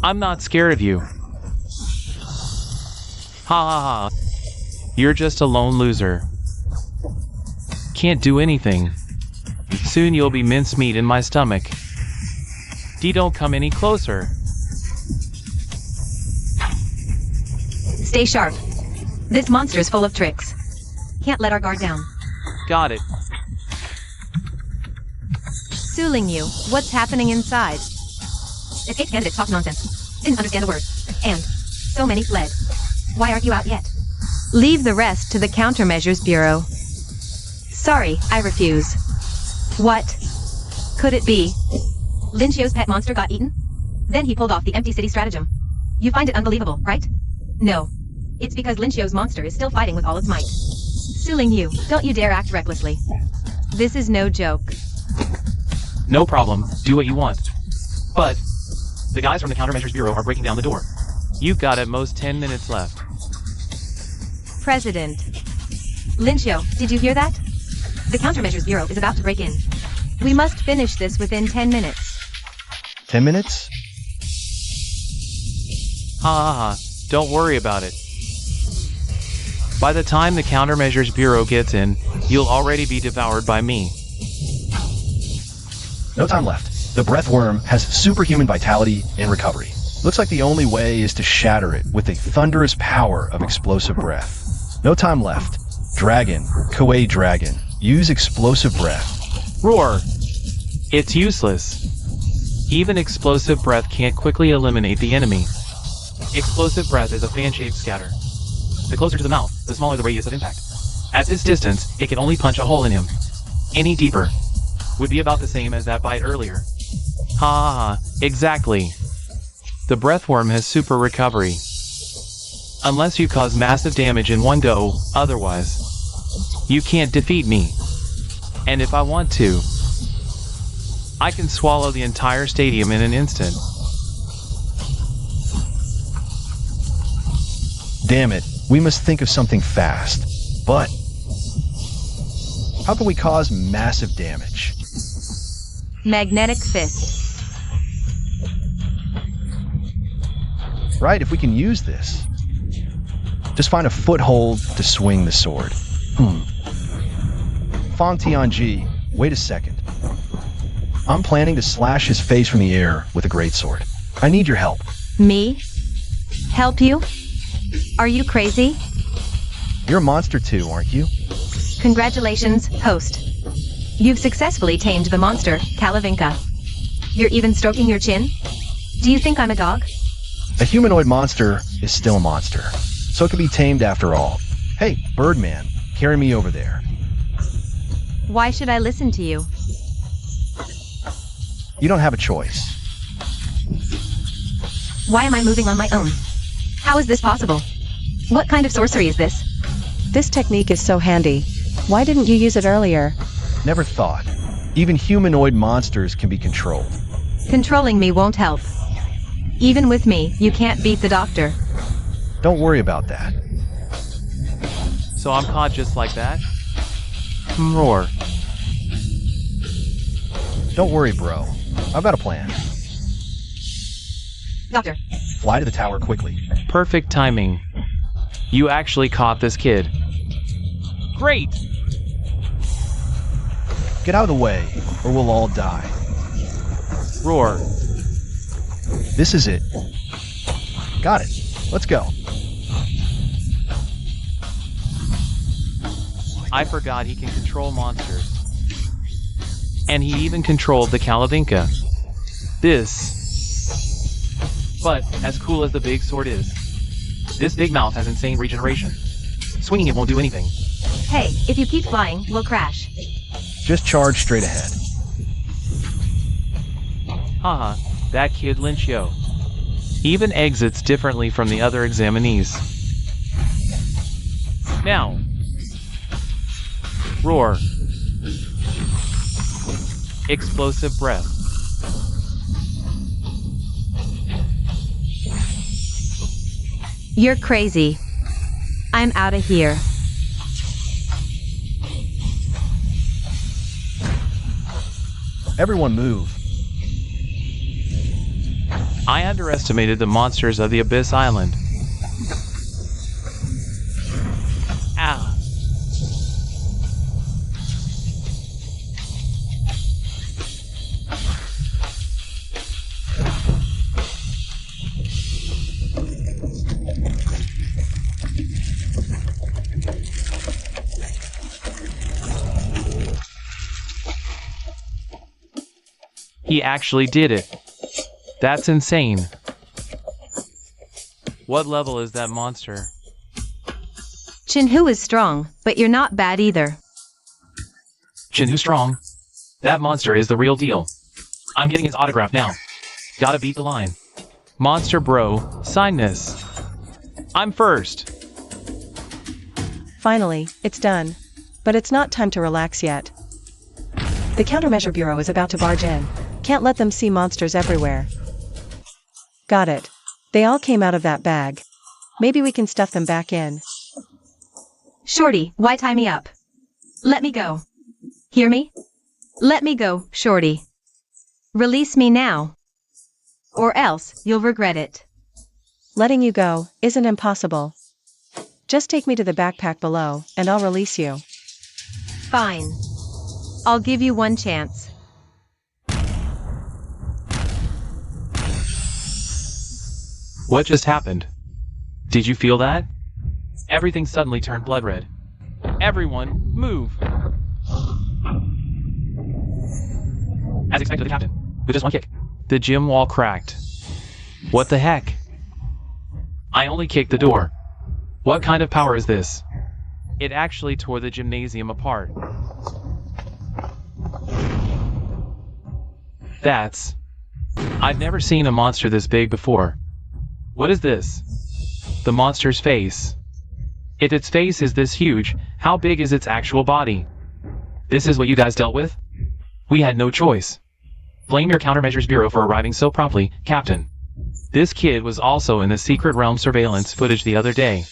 I'm not scared of you. Ha ha ha. You're just a lone loser. Can't do anything. Soon you'll be mincemeat in my stomach. Don't come any closer. Stay sharp. This monster's full of tricks. Can't let our guard down. Got it. Suling you, what's happening inside? Escape candidates talk nonsense. Didn't understand a word. And so many fled. Why aren't you out yet? Leave the rest to the Countermeasures Bureau. Sorry, I refuse. What? Could it be? Lincio's pet monster got eaten? Then he pulled off the empty city stratagem. You find it unbelievable, right? No. It's because Lincio's monster is still fighting with all its might. Suling you, don't you dare act recklessly. This is no joke. No problem, do what you want. But, the guys from the Countermeasures Bureau are breaking down the door. You've got at most 10 minutes left. President. Lincio, did you hear that? The Countermeasures Bureau is about to break in. We must finish this within 10 minutes. 10 minutes? Ha ha ha, don't worry about it. By the time the Countermeasures Bureau gets in, you'll already be devoured by me. No time left. The breathworm has superhuman vitality and recovery. Looks like the only way is to shatter it with the thunderous power of explosive breath. No time left. Dragon, Kuei Dragon, use explosive breath. Roar! It's useless. Even explosive breath can't quickly eliminate the enemy. Explosive breath is a fan-shaped scatter. The closer to the mouth, the smaller the radius of impact. At this distance, it can only punch a hole in him. Any deeper would be about the same as that bite earlier. Ha, exactly. The breathworm has super recovery. Unless you cause massive damage in one go, otherwise, you can't defeat me. And if I want to, I can swallow the entire stadium in an instant. Damn it, we must think of something fast. But how can we cause massive damage? Magnetic fist. Right, if we can use this. Just find a foothold to swing the sword. Fong Tianji, wait a second. I'm planning to slash his face from the air with a greatsword. I need your help. Me? Help you? Are you crazy? You're a monster too, aren't you? Congratulations, host. You've successfully tamed the monster, Kalavinka. You're even stroking your chin? Do you think I'm a dog? A humanoid monster is still a monster, so it can be tamed after all. Hey, Birdman, carry me over there. Why should I listen to you? You don't have a choice. Why am I moving on my own? How is this possible? What kind of sorcery is this? This technique is so handy. Why didn't you use it earlier? Never thought. Even humanoid monsters can be controlled. Controlling me won't help. Even with me, you can't beat the doctor. Don't worry about that. So I'm caught just like that? Roar. Don't worry, bro. I've got a plan. Doctor. Fly to the tower quickly. Perfect timing. You actually caught this kid. Great! Get out of the way, or we'll all die. Roar. This is it. Got it. Let's go. I forgot he can control monsters. And he even controlled the Kalavinka. But, as cool as the big sword is, this big mouth has insane regeneration. Swinging it won't do anything. Hey, if you keep flying, we'll crash. Just charge straight ahead. Haha, that kid Lynchio. Even exits differently from the other examinees. Now. Roar. Explosive breath. You're crazy. I'm out of here. Everyone move. I underestimated the monsters of the Abyss Island. Ow. He actually did it. That's insane. What level is that monster? Chinhu is strong, but you're not bad either. Chinhu strong. That monster is the real deal. I'm getting his autograph now. Gotta beat the line. Monster bro, sign this. I'm first. Finally, it's done. But it's not time to relax yet. The Countermeasure Bureau is about to barge in. Can't let them see monsters everywhere. Got it. They all came out of that bag. Maybe we can stuff them back in. Shorty, why tie me up? Let me go. Hear me? Let me go, Shorty. Release me now. Or else, you'll regret it. Letting you go isn't impossible. Just take me to the backpack below, and I'll release you. Fine. I'll give you one chance. What just happened? Did you feel that? Everything suddenly turned blood red. Everyone, move! As expected of the captain, with just one kick. The gym wall cracked. What the heck? I only kicked the door. What kind of power is this? It actually tore the gymnasium apart. I've never seen a monster this big before. What is this? The monster's face. If its face is this huge, how big is its actual body? This is what you guys dealt with? We had no choice. Blame your Countermeasures Bureau for arriving so promptly, Captain. This kid was also in the secret realm surveillance footage the other day.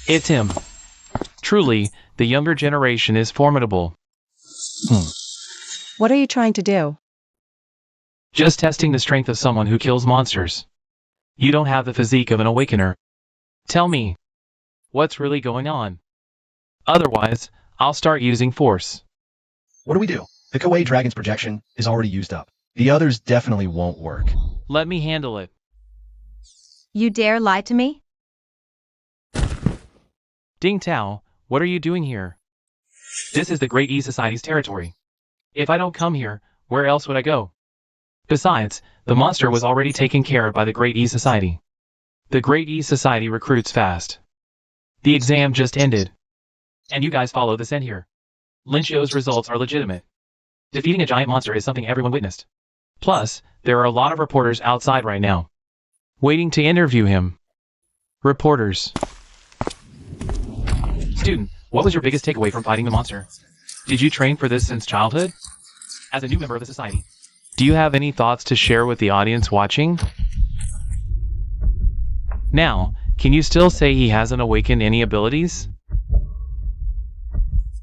It's him. Truly, the younger generation is formidable. What are you trying to do? Just testing the strength of someone who kills monsters. You don't have the physique of an awakener. Tell me, what's really going on? Otherwise, I'll start using force. What do we do? The Kuei Dragon's projection is already used up. The others definitely won't work. Let me handle it. You dare lie to me? Ding Tao, what are you doing here? This is the Great E Society's territory. If I don't come here, where else would I go? Besides, the monster was already taken care of by the Great E Society. The Great E Society recruits fast. The exam just ended. And you guys follow this end here. Lynchio's results are legitimate. Defeating a giant monster is something everyone witnessed. Plus, there are a lot of reporters outside right now, waiting to interview him. Reporters. Student, what was your biggest takeaway from fighting the monster? Did you train for this since childhood? As a new member of the society, do you have any thoughts to share with the audience watching? Now, can you still say he hasn't awakened any abilities?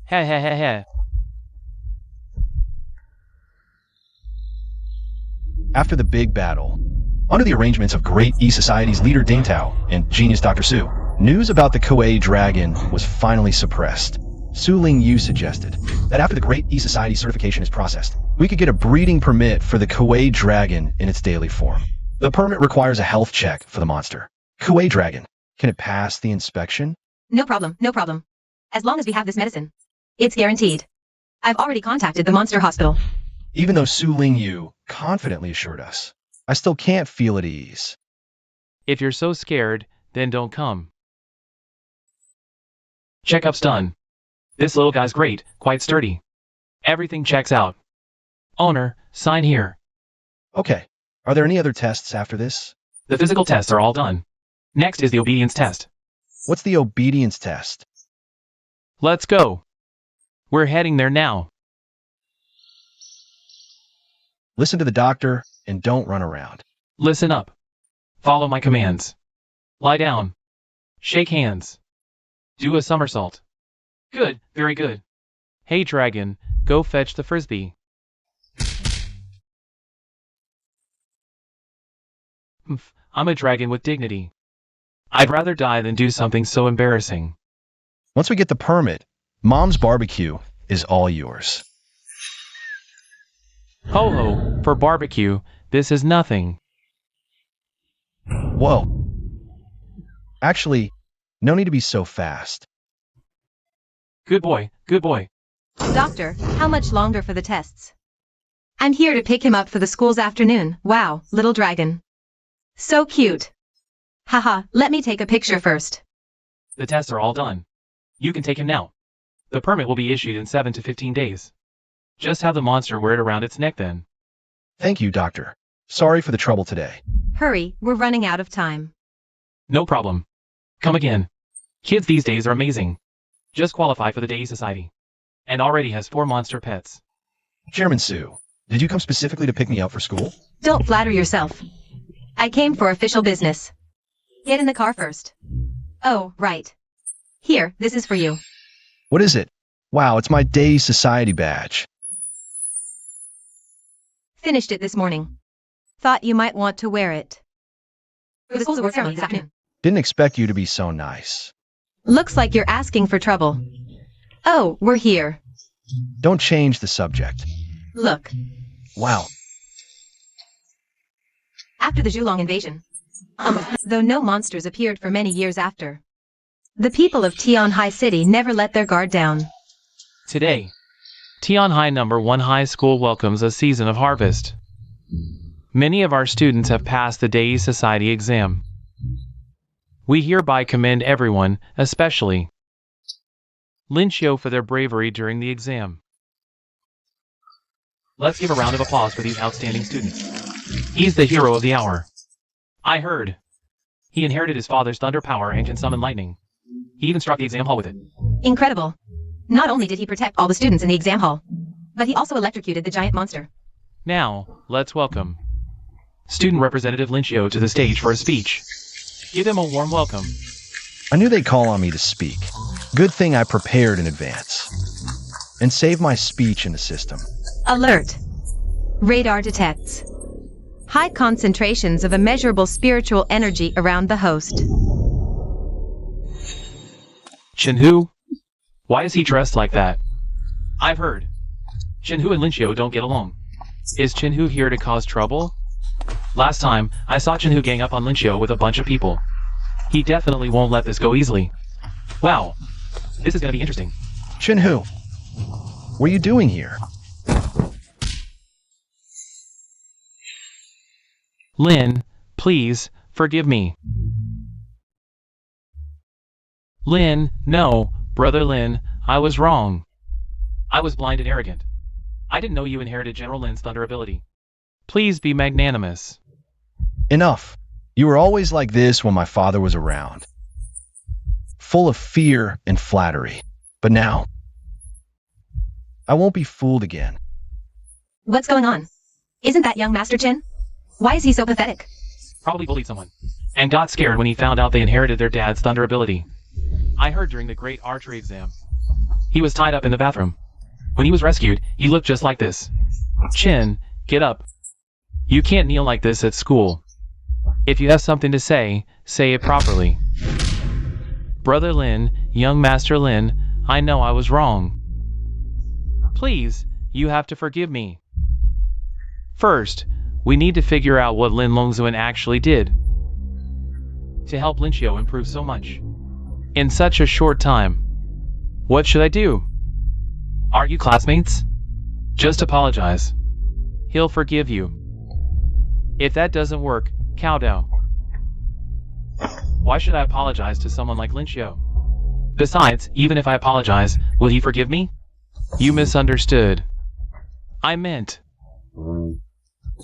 Heh heh heh heh. After the big battle, under the arrangements of Great E Society's leader Ding Tao and genius Dr. Su, news about the Kuei Dragon was finally suppressed. Su Ling Yu suggested that after the Great E Society certification is processed, we could get a breeding permit for the Kuei Dragon in its daily form. The permit requires a health check for the monster. Kuei Dragon, can it pass the inspection? No problem, no problem. As long as we have this medicine. It's guaranteed. I've already contacted the monster hospital. Even though Su Ling Yu confidently assured us, I still can't feel at ease. If you're so scared, then don't come. Checkup's done. This little guy's great, quite sturdy. Everything checks out. Owner, sign here. Okay. Are there any other tests after this? The physical tests are all done. Next is the obedience test. What's the obedience test? Let's go. We're heading there now. Listen to the doctor and don't run around. Listen up. Follow my commands. Lie down. Shake hands. Do a somersault. Good, very good. Hey dragon, go fetch the frisbee. I'm a dragon with dignity. I'd rather die than do something so embarrassing. Once we get the permit, Mom's barbecue is all yours. Ho ho, for barbecue, this is nothing. Whoa. Actually, no need to be so fast. Good boy, good boy. Doctor, how much longer for the tests? I'm here to pick him up for the school's afternoon. Wow, little dragon. So cute. Haha, let me take a picture first. The tests are all done. You can take him now. The permit will be issued in 7 to 15 days. Just have the monster wear it around its neck then. Thank you, Doctor. Sorry for the trouble today. Hurry, we're running out of time. No problem. Come again. Kids these days are amazing. Just qualify for the Day Society. And already has 4 monster pets. Chairman Su, did you come specifically to pick me up for school? Don't flatter yourself. I came for official business. Get in the car first. Oh, right. Here, this is for you. What is it? Wow, it's my Day Society badge. Finished it this morning. Thought you might want to wear it. For the school's award ceremony this afternoon. Didn't expect you to be so nice. Looks like you're asking for trouble. Oh, we're here. Don't change the subject. Look. Wow. After the Kuilong invasion. Though no monsters appeared for many years after. The people of Tianhai City never let their guard down. Today, Tianhai number 1 high school welcomes a season of harvest. Many of our students have passed the Dei Society exam. We hereby commend everyone, especially Lin Xiu, for their bravery during the exam. Let's give a round of applause for these outstanding students. He's the hero of the hour. I heard he inherited his father's thunder power and can summon lightning. He even struck the exam hall with it. Incredible. Not only did he protect all the students in the exam hall, but he also electrocuted the giant monster. Now, let's welcome Student Representative Lin Xiu to the stage for a speech. Give him a warm welcome. I knew they'd call on me to speak. Good thing I prepared in advance. And saved my speech in the system. Alert. Radar detects high concentrations of immeasurable spiritual energy around the host. Chenhu? Why is he dressed like that? I've heard Chenhu and Lin Xiu don't get along. Is Chenhu here to cause trouble? Last time, I saw Chenhu gang up on Lin Xiu with a bunch of people. He definitely won't let this go easily. Wow. This is gonna be interesting. Chenhu, what are you doing here? Lin, please, forgive me. Lin, no, brother Lin, I was wrong. I was blind and arrogant. I didn't know you inherited General Lin's thunder ability. Please be magnanimous. Enough. You were always like this when my father was around. Full of fear and flattery. But now, I won't be fooled again. What's going on? Isn't that young Master Chin? Why is he so pathetic? Probably bullied someone. And got scared when he found out they inherited their dad's thunder ability. I heard during the great archery exam. He was tied up in the bathroom. When he was rescued, he looked just like this. Chin, get up. You can't kneel like this at school. If you have something to say it properly. Brother Lin, young Master Lin, I know I was wrong. Please, you have to forgive me. First, we need to figure out what Lin Longzuan actually did to help Lin Xiu improve so much in such a short time. What should I do? Are you classmates? Just apologize. He'll forgive you. If that doesn't work, kowtow. Why should I apologize to someone like Lin Xiu? Besides, even if I apologize, will he forgive me? You misunderstood. I meant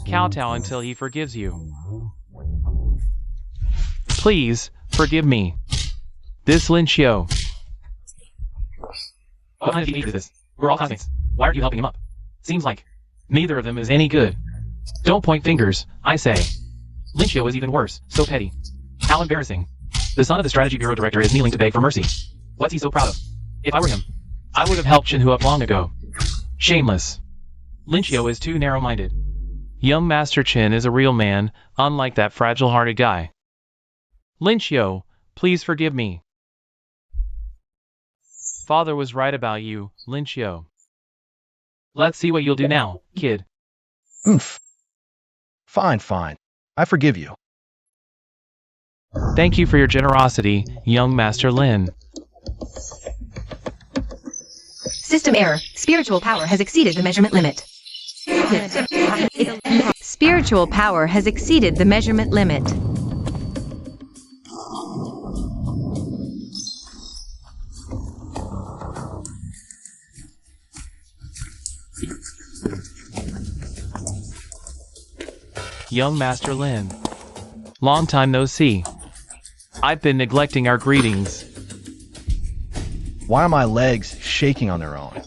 kowtow until he forgives you. Please, forgive me. This Lin Xiu. What kind of teenager is this? We're all classmates. Why aren't you helping him up? Seems like neither of them is any good. Don't point fingers, I say. Lin Xiu is even worse, so petty. How embarrassing. The son of the Strategy Bureau director is kneeling to beg for mercy. What's he so proud of? If I were him, I would have helped Chenhu up long ago. Shameless. Lin Xiu is too narrow-minded. Young Master Chin is a real man, unlike that fragile-hearted guy. Lin Xiu, please forgive me. Father was right about you, Lin Xiu. Let's see what you'll do now, kid. Oomph. Fine. I forgive you. Thank you for your generosity, young Master Lin. System error. Spiritual power has exceeded the measurement limit. Spiritual power has exceeded the measurement limit. Young Master Lin. Long time no see. I've been neglecting our greetings. Why are my legs shaking on their own?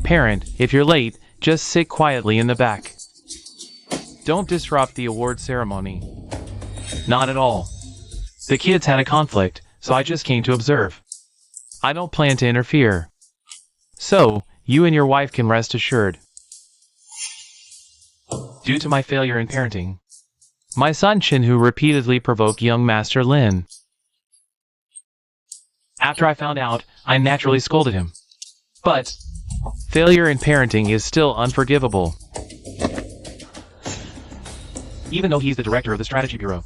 Parent, if you're late, just sit quietly in the back. Don't disrupt the award ceremony. Not at all. The kids had a conflict, so I just came to observe. I don't plan to interfere. So, you and your wife can rest assured. Due to my failure in parenting, my son Chenhu repeatedly provoked young Master Lin. After I found out, I naturally scolded him. But failure in parenting is still unforgivable. Even though he's the director of the Strategy Bureau,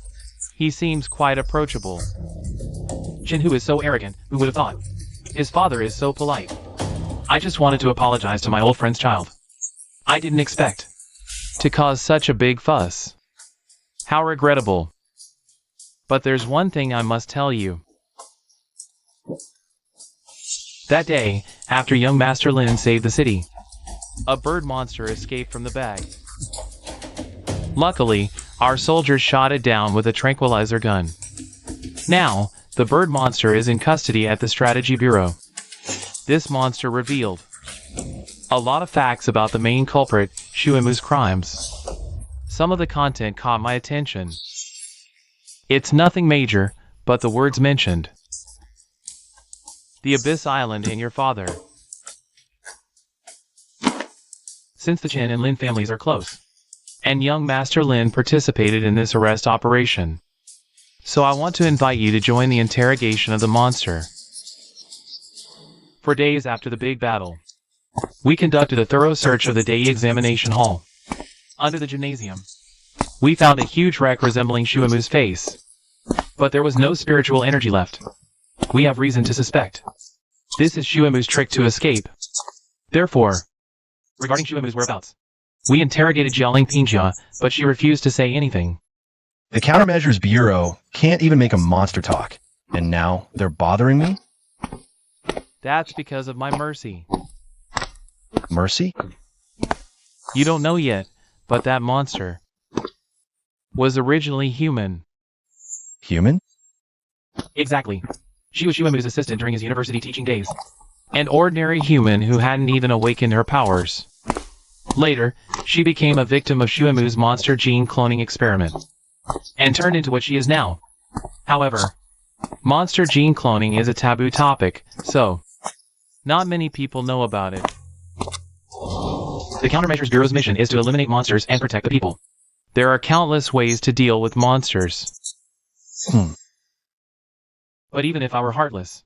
he seems quite approachable. Chenhu is so arrogant, who would have thought? His father is so polite. I just wanted to apologize to my old friend's child. I didn't expect to cause such a big fuss. How regrettable. But there's one thing I must tell you. That day, after young Master Lin saved the city, a bird monster escaped from the bag. Luckily, our soldiers shot it down with a tranquilizer gun. Now, the bird monster is in custody at the Strategy Bureau. This monster revealed a lot of facts about the main culprit, Shuimu's crimes. Some of the content caught my attention. It's nothing major, but the words mentioned. The Abyss Island and your father. Since the Chen and Lin families are close, and young Master Lin participated in this arrest operation, so I want to invite you to join the interrogation of the monster. For days after the big battle, we conducted a thorough search of the day examination hall. Under the gymnasium, we found a huge wreck resembling Shuimu's face, but there was no spiritual energy left. We have reason to suspect this is Shuimu's trick to escape. Therefore, regarding Shuimu's whereabouts, we interrogated Jialing Pingjia, but she refused to say anything. The Countermeasures Bureau can't even make a monster talk, and now they're bothering me? That's because of my mercy. Mercy? You don't know yet, but that monster was originally human. Human? Exactly. She was Shuimu's assistant during his university teaching days. An ordinary human who hadn't even awakened her powers. Later, she became a victim of Shuimu's monster gene cloning experiment, and turned into what she is now. However, monster gene cloning is a taboo topic, so not many people know about it. The Countermeasures Bureau's mission is to eliminate monsters and protect the people. There are countless ways to deal with monsters. But even if I were heartless,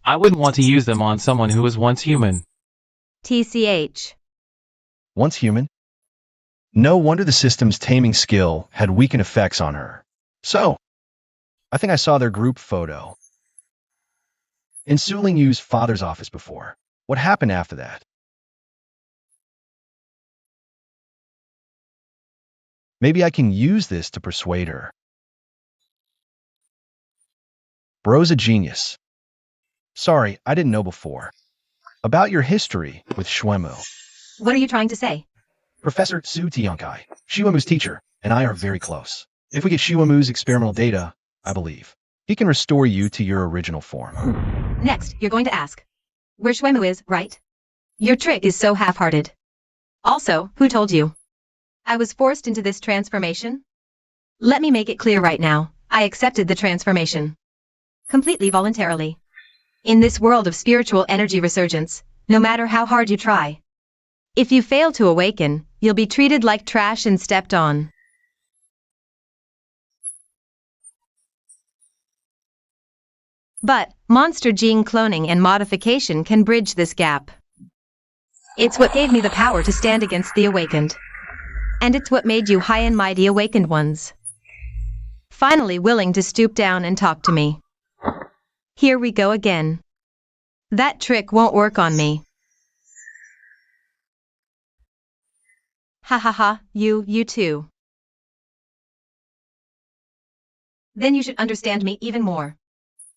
I wouldn't want to use them on someone who was once human. TCH. Once human? No wonder the system's taming skill had weakened effects on her. So, I think I saw their group photo in Suling Yu's father's office before. What happened after that? Maybe I can use this to persuade her. Bro's a genius. Sorry, I didn't know before. About your history with Shuimu. What are you trying to say? Professor Su Tiankai, Shuimu's teacher, and I are very close. If we get Shuimu's experimental data, I believe, he can restore you to your original form. Next, you're going to ask where Shuimu is, right? Your trick is so half-hearted. Also, who told you I was forced into this transformation? Let me make it clear right now. I accepted the transformation. Completely voluntarily. In this world of spiritual energy resurgence, no matter how hard you try, if you fail to awaken, you'll be treated like trash and stepped on. But, monster gene cloning and modification can bridge this gap. It's what gave me the power to stand against the awakened. And it's what made you high and mighty awakened ones finally willing to stoop down and talk to me. Here we go again. That trick won't work on me. Ha ha ha, you too. Then you should understand me even more.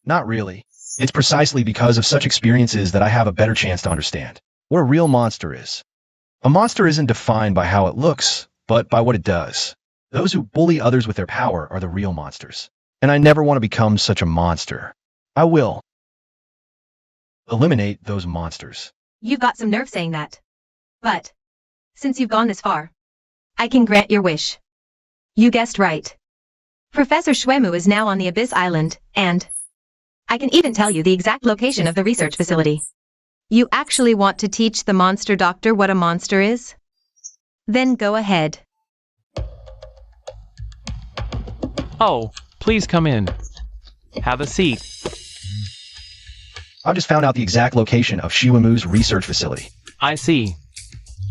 Not really. It's precisely because of such experiences that I have a better chance to understand what a real monster is. A monster isn't defined by how it looks, but by what it does. Those who bully others with their power are the real monsters. And I never want to become such a monster. I will eliminate those monsters. You've got some nerve saying that. But, since you've gone this far, I can grant your wish. You guessed right. Professor Shuimu is now on the Abyss Island, and I can even tell you the exact location of the research facility. You actually want to teach the monster doctor what a monster is? Then go ahead. Oh, please come in. Have a seat. I've just found out the exact location of Shuimu's research facility. I see.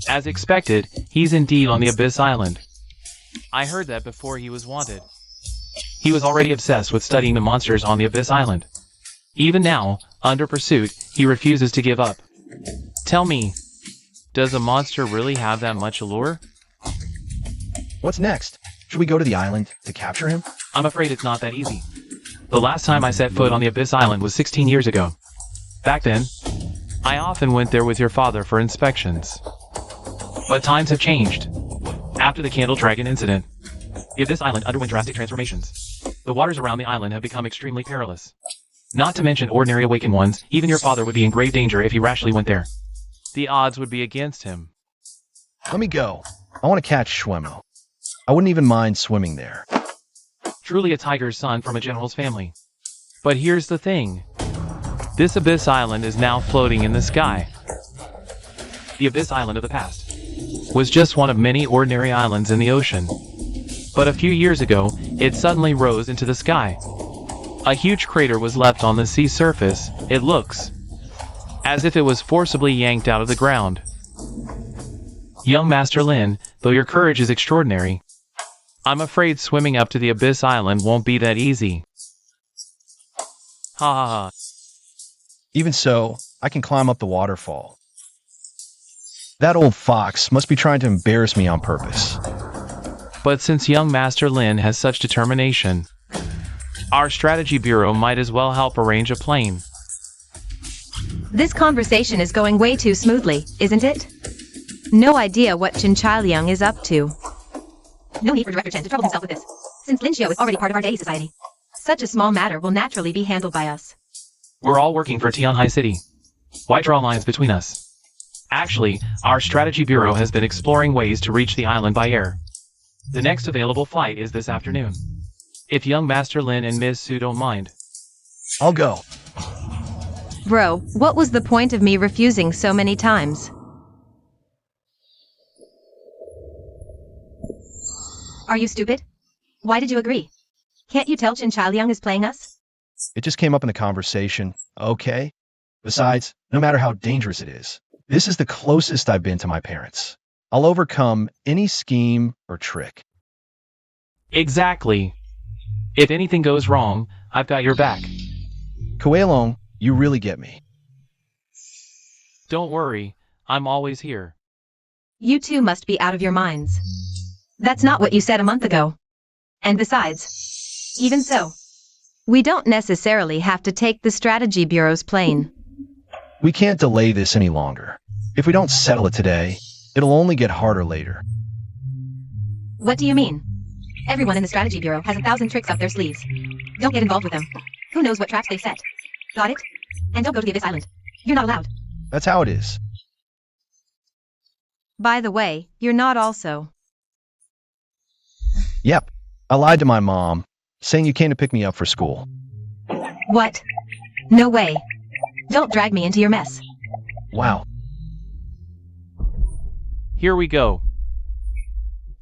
As expected, he's indeed on the Abyss Island. I heard that before he was wanted. He was already obsessed with studying the monsters on the Abyss Island. Even now, under pursuit, he refuses to give up. Tell me, does a monster really have that much allure? What's next? Should we go to the island to capture him? I'm afraid it's not that easy. The last time I set foot on the Abyss Island was 16 years ago. Back then, I often went there with your father for inspections. But times have changed. After the Candle Dragon incident, the Abyss Island underwent drastic transformations. The waters around the island have become extremely perilous. Not to mention ordinary awakened ones, even your father would be in grave danger if he rashly went there. The odds would be against him. Let me go. I want to catch Schwemo. I wouldn't even mind swimming there. Truly a tiger's son from a general's family. But here's the thing. This Abyss Island is now floating in the sky. The Abyss Island of the past was just one of many ordinary islands in the ocean. But a few years ago, it suddenly rose into the sky. A huge crater was left on the sea surface. It looks as if it was forcibly yanked out of the ground. Young Master Lin, though your courage is extraordinary, I'm afraid swimming up to the Abyss Island won't be that easy. Ha ha ha. Even so, I can climb up the waterfall. That old fox must be trying to embarrass me on purpose. But since young Master Lin has such determination, our strategy bureau might as well help arrange a plane. This conversation is going way too smoothly, isn't it? No idea what Chen Chailiang is up to. No need for Director Chen to trouble himself with this, since Lin Xiao is already part of our day society. Such a small matter will naturally be handled by us. We're all working for Tianhai City. Why draw lines between us? Actually, our strategy bureau has been exploring ways to reach the island by air. The next available flight is this afternoon. If young Master Lin and Ms. Su don't mind. I'll go. Bro, what was the point of me refusing so many times? Are you stupid? Why did you agree? Can't you tell Chen Chailiang is playing us? It just came up in the conversation, okay? Besides, no matter how dangerous it is, this is the closest I've been to my parents. I'll overcome any scheme or trick. Exactly. If anything goes wrong, I've got your back. Kuilong, you really get me. Don't worry, I'm always here. You two must be out of your minds. That's not what you said a month ago. And besides, even so, we don't necessarily have to take the Strategy Bureau's plane. We can't delay this any longer. If we don't settle it today, it'll only get harder later. What do you mean? Everyone in the Strategy Bureau has 1,000 tricks up their sleeves. Don't get involved with them. Who knows what traps they've set? Got it? And don't go to the Abyss Island. You're not allowed. That's how it is. By the way, you're not also. Yep. I lied to my mom, saying you came to pick me up for school. What? No way. Don't drag me into your mess. Wow. Here we go.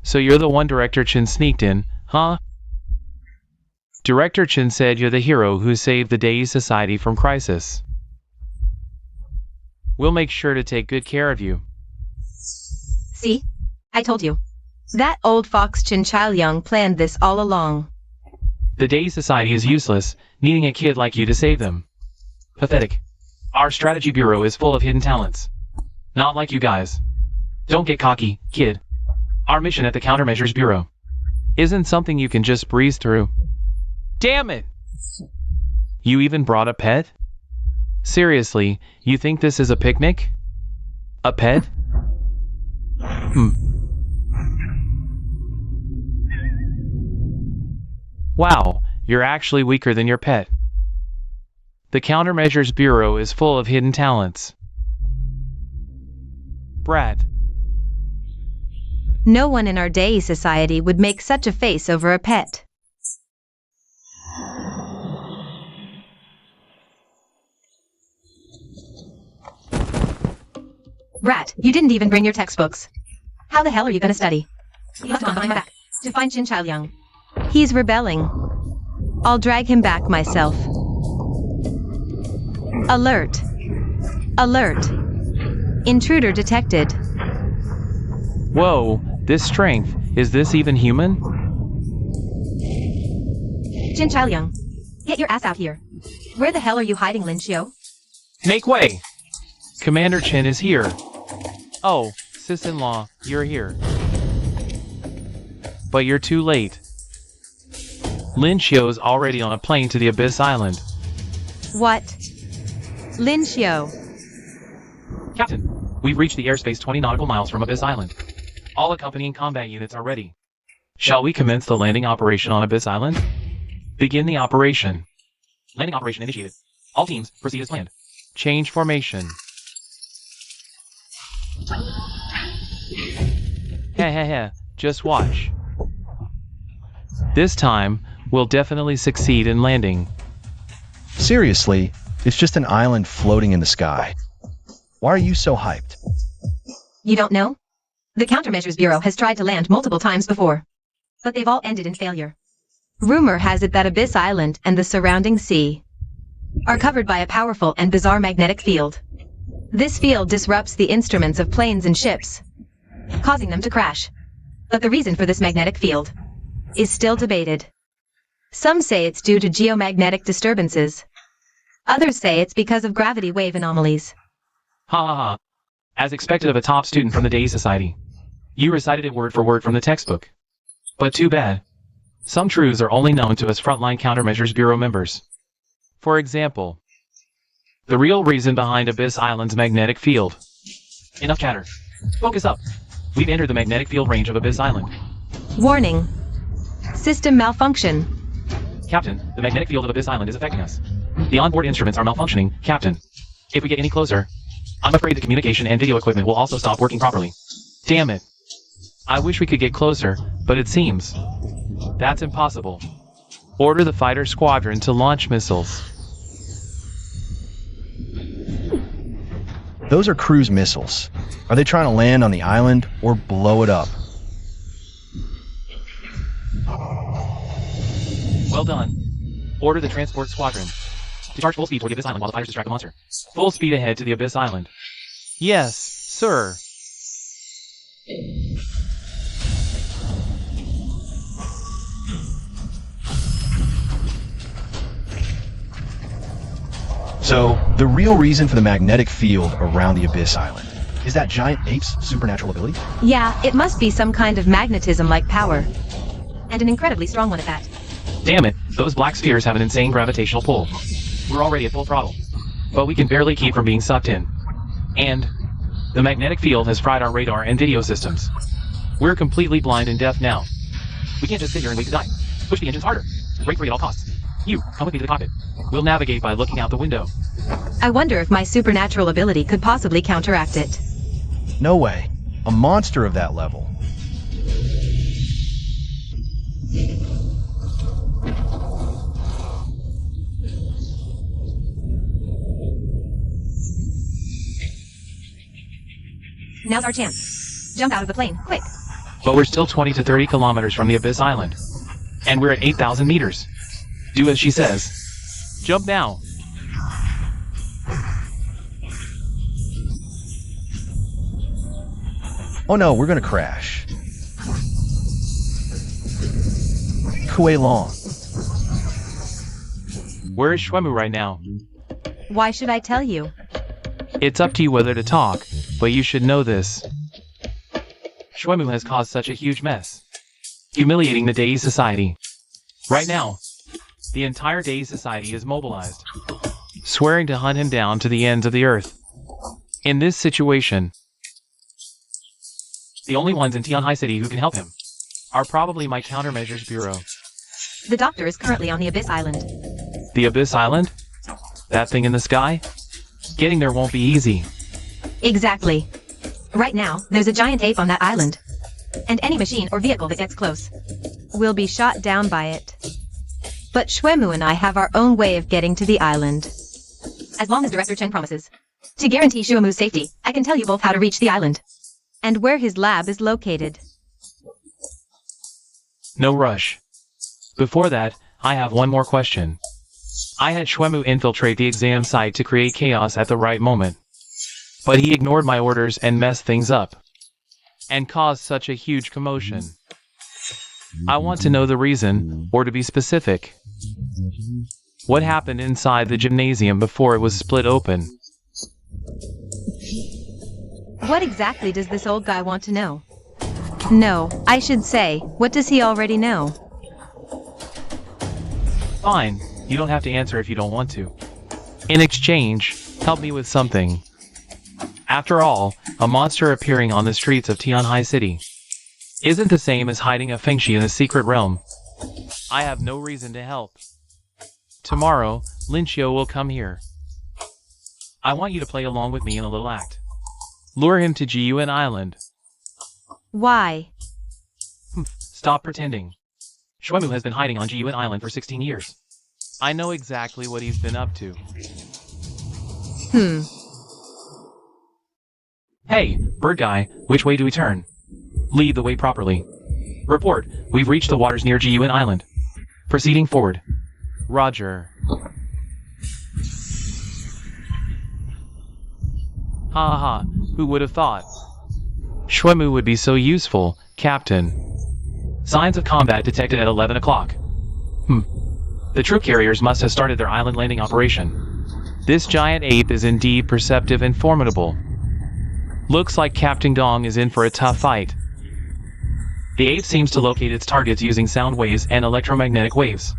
So you're the one Director Chen sneaked in, huh? Director Chen said you're the hero who saved the Dei Society from crisis. We'll make sure to take good care of you. See? I told you. That old fox Chen Chailiang planned this all along. The Dei Society is useless, needing a kid like you to save them. Pathetic. Our strategy bureau is full of hidden talents. Not like you guys. Don't get cocky, kid. Our mission at the Countermeasures Bureau isn't something you can just breeze through. Damn it! You even brought a pet? Seriously, you think this is a picnic? A pet? Wow, you're actually weaker than your pet. The Countermeasures Bureau is full of hidden talents. Brat. No one in our Dei Society would make such a face over a pet. Brat, you didn't even bring your textbooks. How the hell are you gonna study? You have to run behind my back to find Chen Chailiang. He's rebelling. I'll drag him back myself. Alert. Alert. Intruder detected. Whoa, this strength, is this even human? Chen Chailiang, Get your ass out here. Where the hell are you hiding, Lin Xiu? Make way! Commander Chen is here. Oh, sis-in-law, you're here. But you're too late. Lin Xiu's already on a plane to the Abyss Island. What? Lin Xiu. Captain, we've reached the airspace 20 nautical miles from Abyss Island. All accompanying combat units are ready. Shall we commence the landing operation on Abyss Island? Begin the operation. Landing operation initiated. All teams, proceed as planned. Change formation. Heh, just watch. This time, we'll definitely succeed in landing. Seriously, it's just an island floating in the sky. Why are you so hyped? You don't know? The Countermeasures Bureau has tried to land multiple times before, but they've all ended in failure. Rumor has it that Abyss Island and the surrounding sea are covered by a powerful and bizarre magnetic field. This field disrupts the instruments of planes and ships, causing them to crash. But the reason for this magnetic field is still debated. Some say it's due to geomagnetic disturbances. Others say it's because of gravity wave anomalies. Ha ha ha. As expected of a top student from the Day Society. You recited it word for word from the textbook. But too bad. Some truths are only known to us frontline Countermeasures Bureau members. For example, the real reason behind Abyss Island's magnetic field. Enough chatter. Focus up. We've entered the magnetic field range of Abyss Island. Warning. System malfunction. Captain, the magnetic field of Abyss Island is affecting us. The onboard instruments are malfunctioning, Captain. If we get any closer, I'm afraid the communication and video equipment will also stop working properly. Damn it. I wish we could get closer, but it seems that's impossible. Order the fighter squadron to launch missiles. Those are cruise missiles. Are they trying to land on the island or blow it up? Well done. Order the transport squadron to charge full speed toward the Abyss Island while the fighters distract the monster. Full speed ahead to the Abyss Island. Yes, sir. So, the real reason for the magnetic field around the Abyss Island is that giant ape's supernatural ability? Yeah, it must be some kind of magnetism-like power. And an incredibly strong one at that. Damn it, those black spheres have an insane gravitational pull. We're already at full throttle, but we can barely keep from being sucked in. And the magnetic field has fried our radar and video systems. We're completely blind and deaf now. We can't just sit here and wait to die. Push the engines harder. Brake free at all costs. You, come with me to the cockpit. We'll navigate by looking out the window. I wonder if my supernatural ability could possibly counteract it. No way. A monster of that level. Now's our chance. Jump out of the plane, quick. But we're still 20 to 30 kilometers from the Abyss Island. And we're at 8,000 meters. Do as she says. Jump now. Oh no, we're gonna crash. Kuilong. Where is Shuemu right now? Why should I tell you? It's up to you whether to talk, but you should know this. Shuemu has caused such a huge mess, humiliating the Day Society. Right now, the entire Day Society is mobilized, swearing to hunt him down to the ends of the earth. In this situation, the only ones in Tianhai City who can help him are probably my Countermeasures Bureau. The doctor is currently on the Abyss Island. The Abyss Island? That thing in the sky? Getting there won't be easy. Exactly. Right now, there's a giant ape on that island. And any machine or vehicle that gets close will be shot down by it. But Shuemu and I have our own way of getting to the island. As long as Director Chen promises to guarantee Shuemu's safety, I can tell you both how to reach the island and where his lab is located. No rush. Before that, I have one more question. I had Shuemu infiltrate the exam site to create chaos at the right moment. But he ignored my orders and messed things up. And caused such a huge commotion. I want to know the reason, or to be specific, What happened inside the gymnasium before it was split open? What exactly does this old guy want to know? No, I should say, what does he already know? Fine, you don't have to answer if you don't want to. In exchange, help me with something. After all, a monster appearing on the streets of Tianhai City isn't the same as hiding a fengshi in a secret realm. I have no reason to help. Tomorrow, Lin Xiu will come here. I want you to play along with me in a little act. Lure him to Jiyuan Island. Why? Stop pretending. Shuemu has been hiding on Jiyuan Island for 16 years. I know exactly what he's been up to. Hey, bird guy, which way do we turn? Lead the way properly. Report, we've reached the waters near Jiyuan Island. Proceeding forward. Roger. Ha ha ha, who would have thought? Shuemu would be so useful, Captain. Signs of combat detected at 11 o'clock. The troop carriers must have started their island landing operation. This giant ape is indeed perceptive and formidable. Looks like Captain Dong is in for a tough fight. The ape seems to locate its targets using sound waves and electromagnetic waves.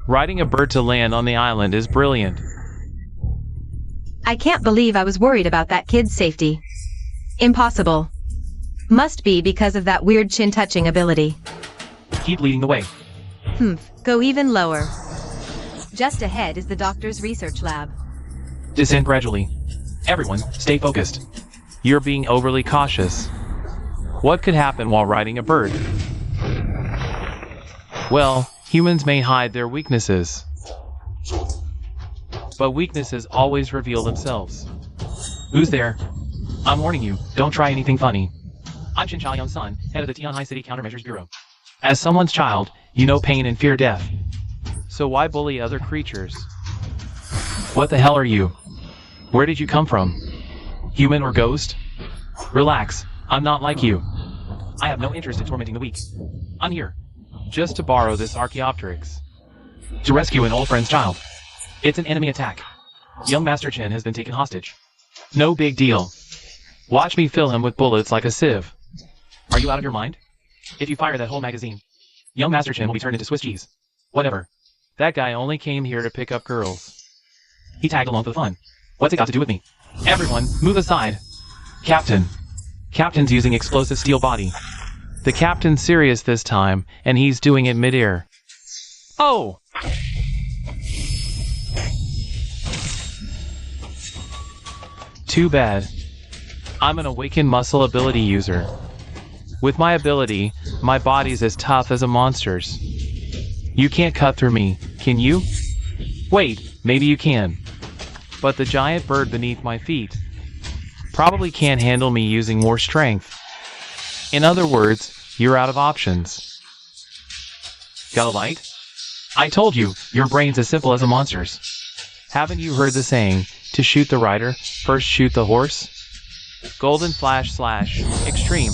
Riding a bird to land on the island is brilliant. I can't believe I was worried about that kid's safety. Impossible. Must be because of that weird chin-touching ability. Keep leading the way. Go even lower. Just ahead is the doctor's research lab. Descend gradually. Everyone, stay focused. You're being overly cautious. What could happen while riding a bird? Well, humans may hide their weaknesses. But weaknesses always reveal themselves. Who's there? I'm warning you, don't try anything funny. I'm Qin Chaoyang's son, head of the Tianhai City Countermeasures Bureau. As someone's child, you know pain and fear death. So why bully other creatures? What the hell are you? Where did you come from? Human or ghost? Relax, I'm not like you. I have no interest in tormenting the weak. I'm here, just to borrow this Archaeopteryx. To rescue an old friend's child. It's an enemy attack. Young Master Chen has been taken hostage. No big deal. Watch me fill him with bullets like a sieve. Are you out of your mind? If you fire that whole magazine, young Master Chen will be turned into Swiss cheese. Whatever. That guy only came here to pick up girls. He tagged along for the fun. What's it got to do with me? Everyone, move aside. Captain. Captain's using explosive steel body. The captain's serious this time, and he's doing it midair. Oh! Too bad. I'm an awakened muscle ability user. With my ability, my body's as tough as a monster's. You can't cut through me, can you? Wait, maybe you can. But the giant bird beneath my feet probably can't handle me using more strength. In other words, you're out of options. Got a light? I told you, your brain's as simple as a monster's. Haven't you heard the saying, to shoot the rider, first shoot the horse? Golden flash / extreme.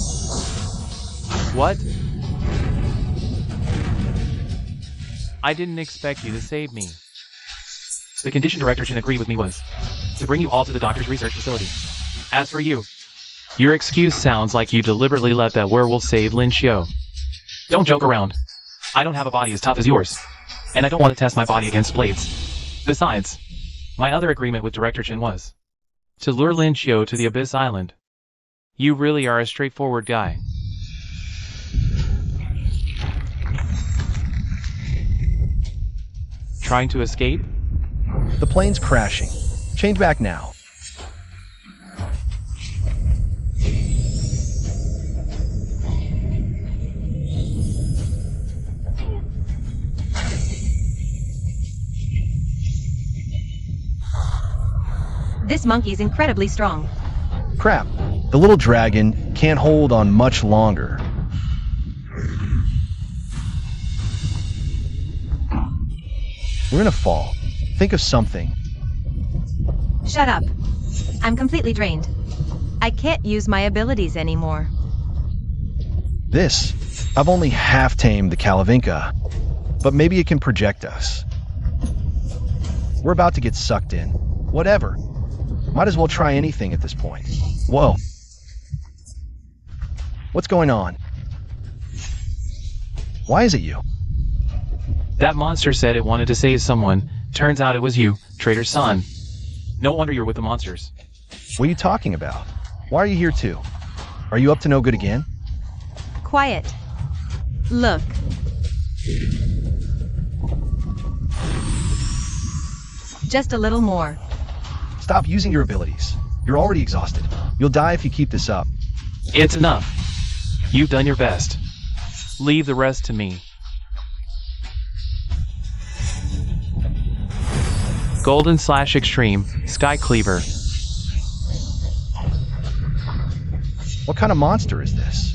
What? I didn't expect you to save me. The condition director should agree with me was to bring you all to the doctor's research facility. As for you, your excuse sounds like you deliberately let that werewolf save Lin Xiu. Don't joke around. I don't have a body as tough as yours, and I don't want to test my body against blades. Besides, my other agreement with Director Chen was to lure Lin Xiu to the Abyss Island. You really are a straightforward guy. Trying to escape? The plane's crashing. Change back now. This monkey's incredibly strong. Crap. The little dragon can't hold on much longer. We're gonna fall. Think of something. Shut up. I'm completely drained. I can't use my abilities anymore. I've only half tamed the Kalavinka, but maybe it can project us. We're about to get sucked in. Whatever. Might as well try anything at this point. Whoa. What's going on? Why is it you? That monster said it wanted to save someone. Turns out it was you, traitor's son. No wonder you're with the monsters. What are you talking about? Why are you here too? Are you up to no good again? Quiet. Look. Just a little more. Stop using your abilities. You're already exhausted. You'll die if you keep this up. It's enough. You've done your best. Leave the rest to me. Golden/Extreme, Sky Cleaver. What kind of monster is this?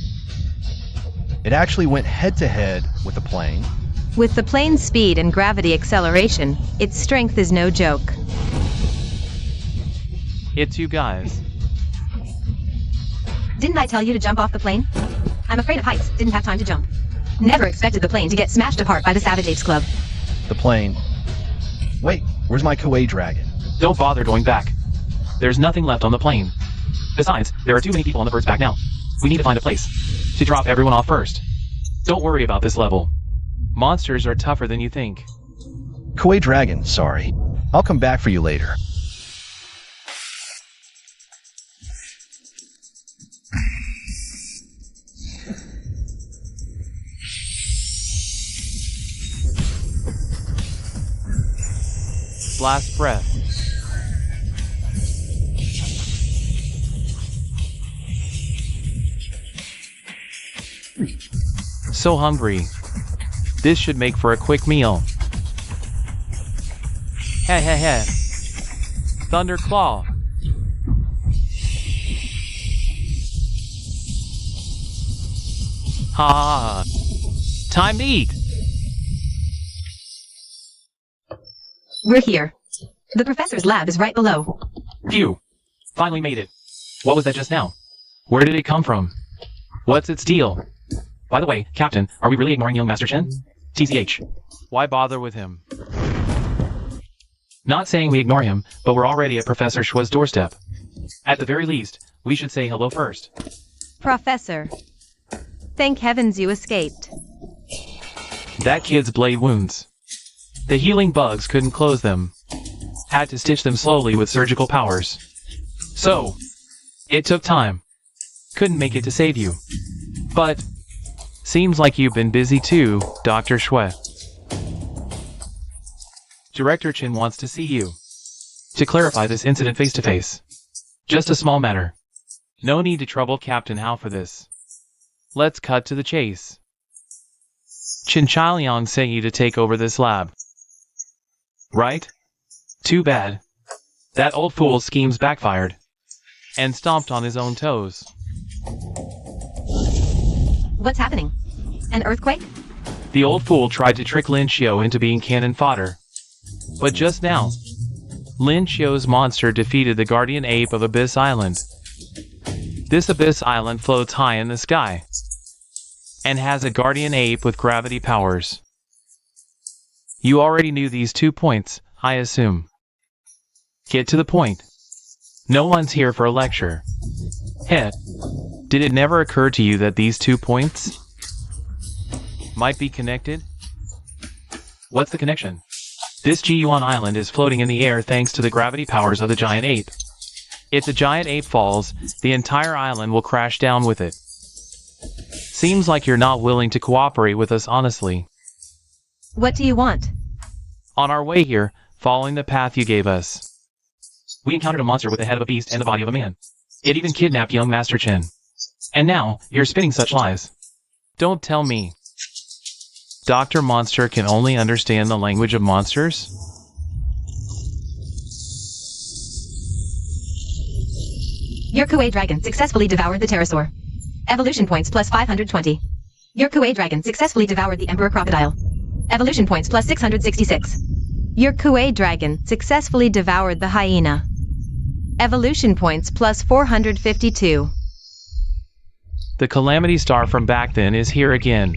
It actually went head-to-head with the plane. With the plane's speed and gravity acceleration, its strength is no joke. It's you guys. Didn't I tell you to jump off the plane? I'm afraid of heights, didn't have time to jump. Never expected the plane to get smashed apart by the Savage Apes Club. The plane. Wait, where's my Kuilong dragon? Don't bother going back. There's nothing left on the plane. Besides, there are too many people on the bird's back now. We need to find a place to drop everyone off first. Don't worry about this level. Monsters are tougher than you think. Kuilong dragon, sorry. I'll come back for you later. Blast breath. So hungry. This should make for a quick meal. Heh heh heh. Thunder Claw. Ha ha ha. Time to eat. We're here. The professor's lab is right below. Phew. Finally made it. What was that just now? Where did it come from? What's its deal? By the way, Captain, are we really ignoring young Master Chen? TCH. Why bother with him? Not saying we ignore him, but we're already at Professor Shua's doorstep. At the very least, we should say hello first. Professor. Thank heavens you escaped. That kid's blade wounds. The healing bugs couldn't close them. Had to stitch them slowly with surgical powers. So, it took time. Couldn't make it to save you. But, seems like you've been busy too, Dr. Shui. Director Chen wants to see you. To clarify this incident face-to-face. Just a small matter. No need to trouble Captain Hao for this. Let's cut to the chase. Chen Chailiang sent you to take over this lab. Right? Too bad. That old fool's schemes backfired. And stomped on his own toes. What's happening? An earthquake? The old fool tried to trick Lin Xiu into being cannon fodder. But just now, Lin Xiu's monster defeated the guardian ape of Abyss Island. This Abyss Island floats high in the sky. And has a guardian ape with gravity powers. You already knew these 2 points, I assume. Get to the point. No one's here for a lecture. Heh. Did it never occur to you that these 2 points might be connected? What's the connection? This Jiyuan Island is floating in the air thanks to the gravity powers of the giant ape. If the giant ape falls, the entire island will crash down with it. Seems like you're not willing to cooperate with us honestly. What do you want? On our way here, following the path you gave us, we encountered a monster with the head of a beast and the body of a man. It even kidnapped young Master Chen. And now, you're spinning such lies. Don't tell me. Dr. Monster can only understand the language of monsters? Your Kuei dragon successfully devoured the pterosaur. Evolution points plus 520. Your Kuei dragon successfully devoured the emperor crocodile. Evolution points plus 666. Your Kuei dragon successfully devoured the hyena. Evolution points plus 452. The Calamity Star from back then is here again.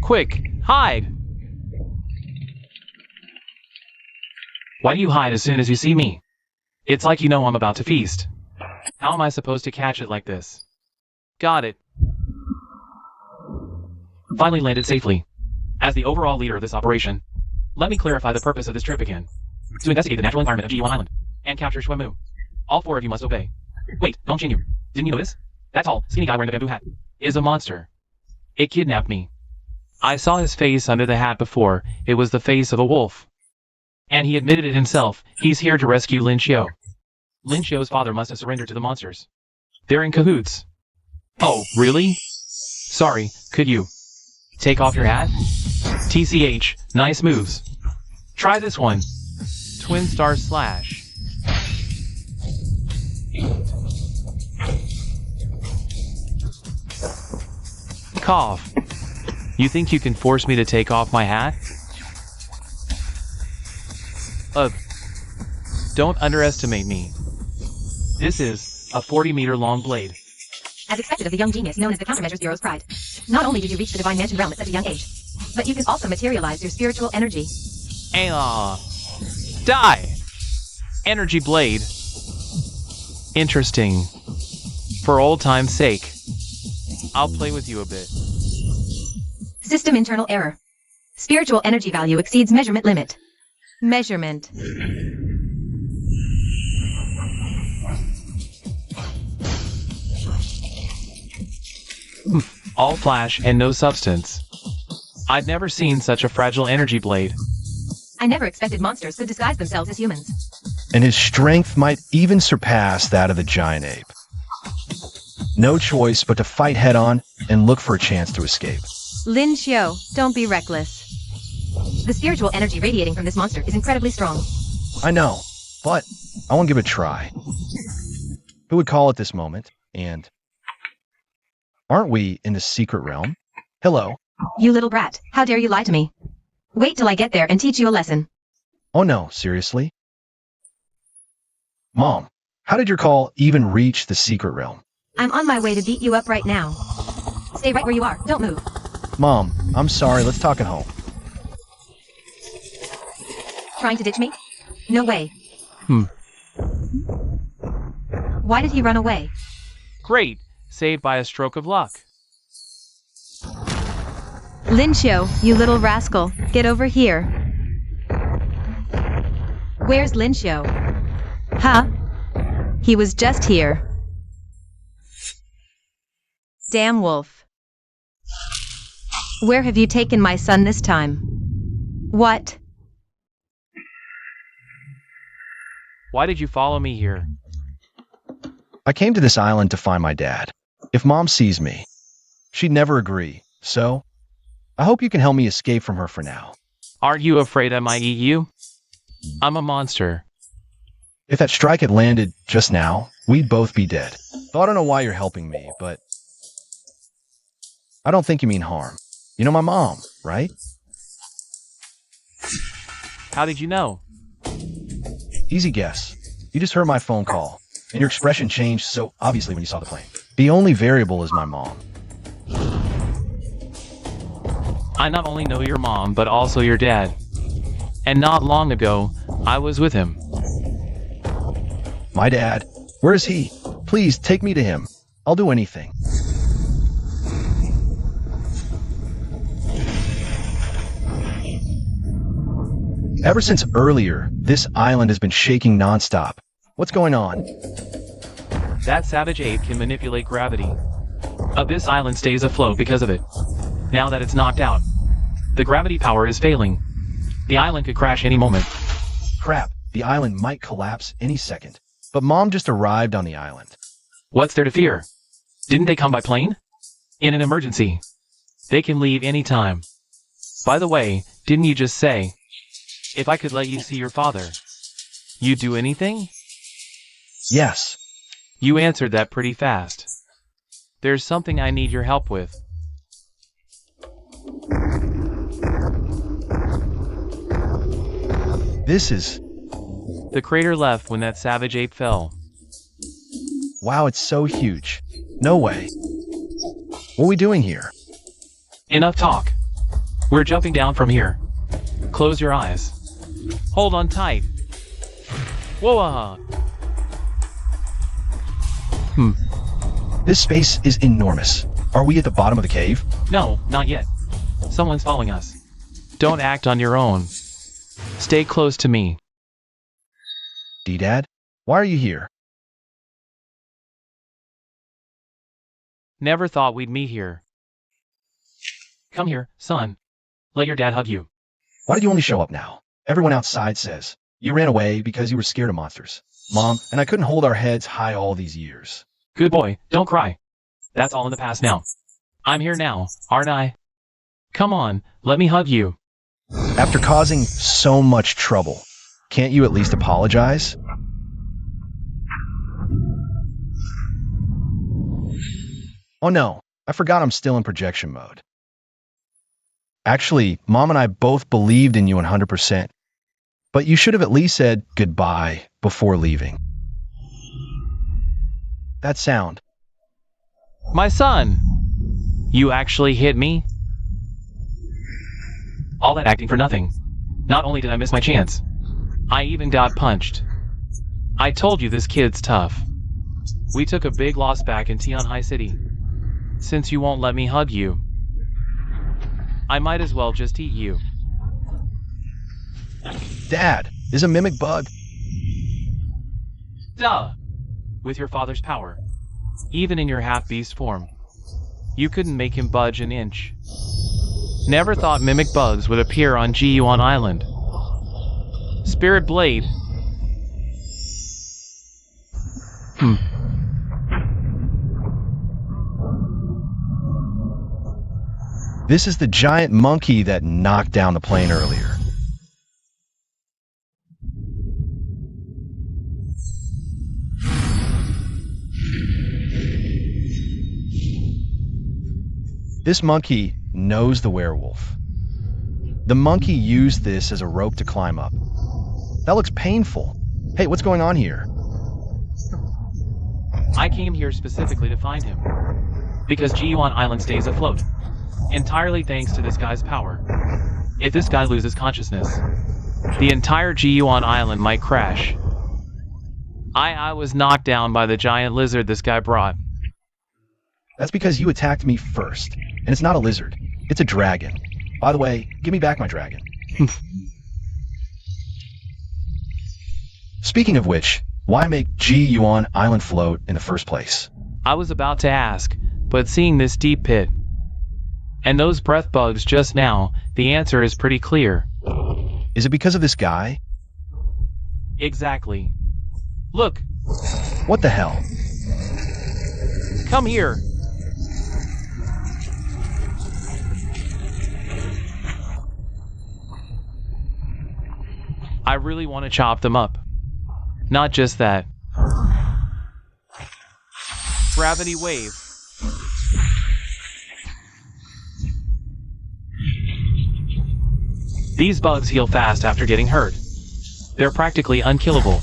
Quick, hide! Why do you hide as soon as you see me? It's like you know I'm about to feast. How am I supposed to catch it like this? Got it. Finally landed safely. As the overall leader of this operation, let me clarify the purpose of this trip again. To investigate the natural environment of G1 Island and capture Shwemu. All 4 of you must obey. Wait, don't you? Didn't you notice? That tall, skinny guy wearing the bamboo hat is a monster. It kidnapped me. I saw his face under the hat before. It was the face of a wolf. And he admitted it himself. He's here to rescue Lin Xiu. Lin Xiu's father must have surrendered to the monsters. They're in cahoots. Oh, really? Sorry, could you take off your hat? TCH, nice moves. Try this one. Twin star slash. Cough. You think you can force me to take off my hat? Don't underestimate me. This is a 40-meter long blade. As expected of the young genius known as the Countermeasures Bureau's pride. Not only did you reach the divine mansion realm at such a young age, but you can also materialize your spiritual energy. Die! Energy blade. Interesting. For old time's sake, I'll play with you a bit. System internal error. Spiritual energy value exceeds measurement limit. Measurement. All flash and no substance. I've never seen such a fragile energy blade. I never expected monsters could disguise themselves as humans. And his strength might even surpass that of the giant ape. No choice but to fight head-on and look for a chance to escape. Lin Xiu, don't be reckless. The spiritual energy radiating from this monster is incredibly strong. I know, but I want to give it a try. Who would call at this moment? And aren't we in the secret realm? Hello. You little brat, how dare you lie to me? Wait till I get there and teach you a lesson. Oh no, seriously? Mom, how did your call even reach the secret realm? I'm on my way to beat you up right now. Stay right where you are, don't move. Mom, I'm sorry, let's talk at home. Trying to ditch me? No way. Why did he run away? Great! Saved by a stroke of luck. Lin Xiu, you little rascal, get over here. Where's Lin Xiu? Huh? He was just here. Damn wolf. Where have you taken my son this time? What? Why did you follow me here? I came to this island to find my dad. If Mom sees me, she'd never agree, so I hope you can help me escape from her for now. Aren't you afraid I might eat you? I'm a monster. If that strike had landed just now, we'd both be dead. So I don't know why you're helping me, but I don't think you mean harm. You know my mom, right? How did you know? Easy guess. You just heard my phone call, and your expression changed so obviously when you saw the plane. The only variable is my mom. I not only know your mom, but also your dad. And not long ago, I was with him. My dad? Where is he? Please, take me to him. I'll do anything. Ever since earlier, this island has been shaking nonstop. What's going on? That savage ape can manipulate gravity. This island stays afloat because of it. Now that it's knocked out, the gravity power is failing. The island could crash any moment. Crap, the island might collapse any second. But Mom just arrived on the island. What's there to fear? Didn't they come by plane? In an emergency. They can leave any time. By the way, didn't you just say, if I could let you see your father, you'd do anything? Yes. You answered that pretty fast. There's something I need your help with. This is... The crater left when that savage ape fell. Wow, it's so huge. No way. What are we doing here? Enough talk. We're jumping down from here. Close your eyes. Hold on tight. Whoa! This space is enormous. Are we at the bottom of the cave? No, not yet. Someone's following us. Don't act on your own. Stay close to me. D-Dad, why are you here? Never thought we'd meet here. Come here, son. Let your dad hug you. Why did you only show up now? Everyone outside says you ran away because you were scared of monsters. Mom and I couldn't hold our heads high all these years. Good boy, don't cry. That's all in the past now. I'm here now, aren't I? Come on, let me hug you. After causing so much trouble, can't you at least apologize? Oh no, I forgot I'm still in projection mode. Actually, Mom and I both believed in you 100%, but you should have at least said goodbye before leaving. That sound. My son! You actually hit me? All that acting for nothing. Not only did I miss my chance, I even got punched. I told you this kid's tough. We took a big loss back in Tianhai City. Since you won't let me hug you, I might as well just eat you. Dad, is a mimic bug? Duh! With your father's power, even in your half-beast form, you couldn't make him budge an inch. Never thought mimic bugs would appear on Jiyuan Island. Spirit Blade. This is the giant monkey that knocked down the plane earlier. This monkey knows the werewolf. The monkey used this as a rope to climb up. That looks painful. Hey, what's going on here? I came here specifically to find him, because Jiyuan Island stays afloat, entirely thanks to this guy's power. If this guy loses consciousness, the entire Jiyuan Island might crash. I was knocked down by the giant lizard this guy brought. That's because you attacked me first. And it's not a lizard. It's a dragon. By the way, give me back my dragon. Speaking of which, why make Jiyuan Island float in the first place? I was about to ask, but seeing this deep pit, and those breath bugs just now, the answer is pretty clear. Is it because of this guy? Exactly. Look! What the hell? Come here! I really want to chop them up. Not just that. Gravity wave. These bugs heal fast after getting hurt. They're practically unkillable.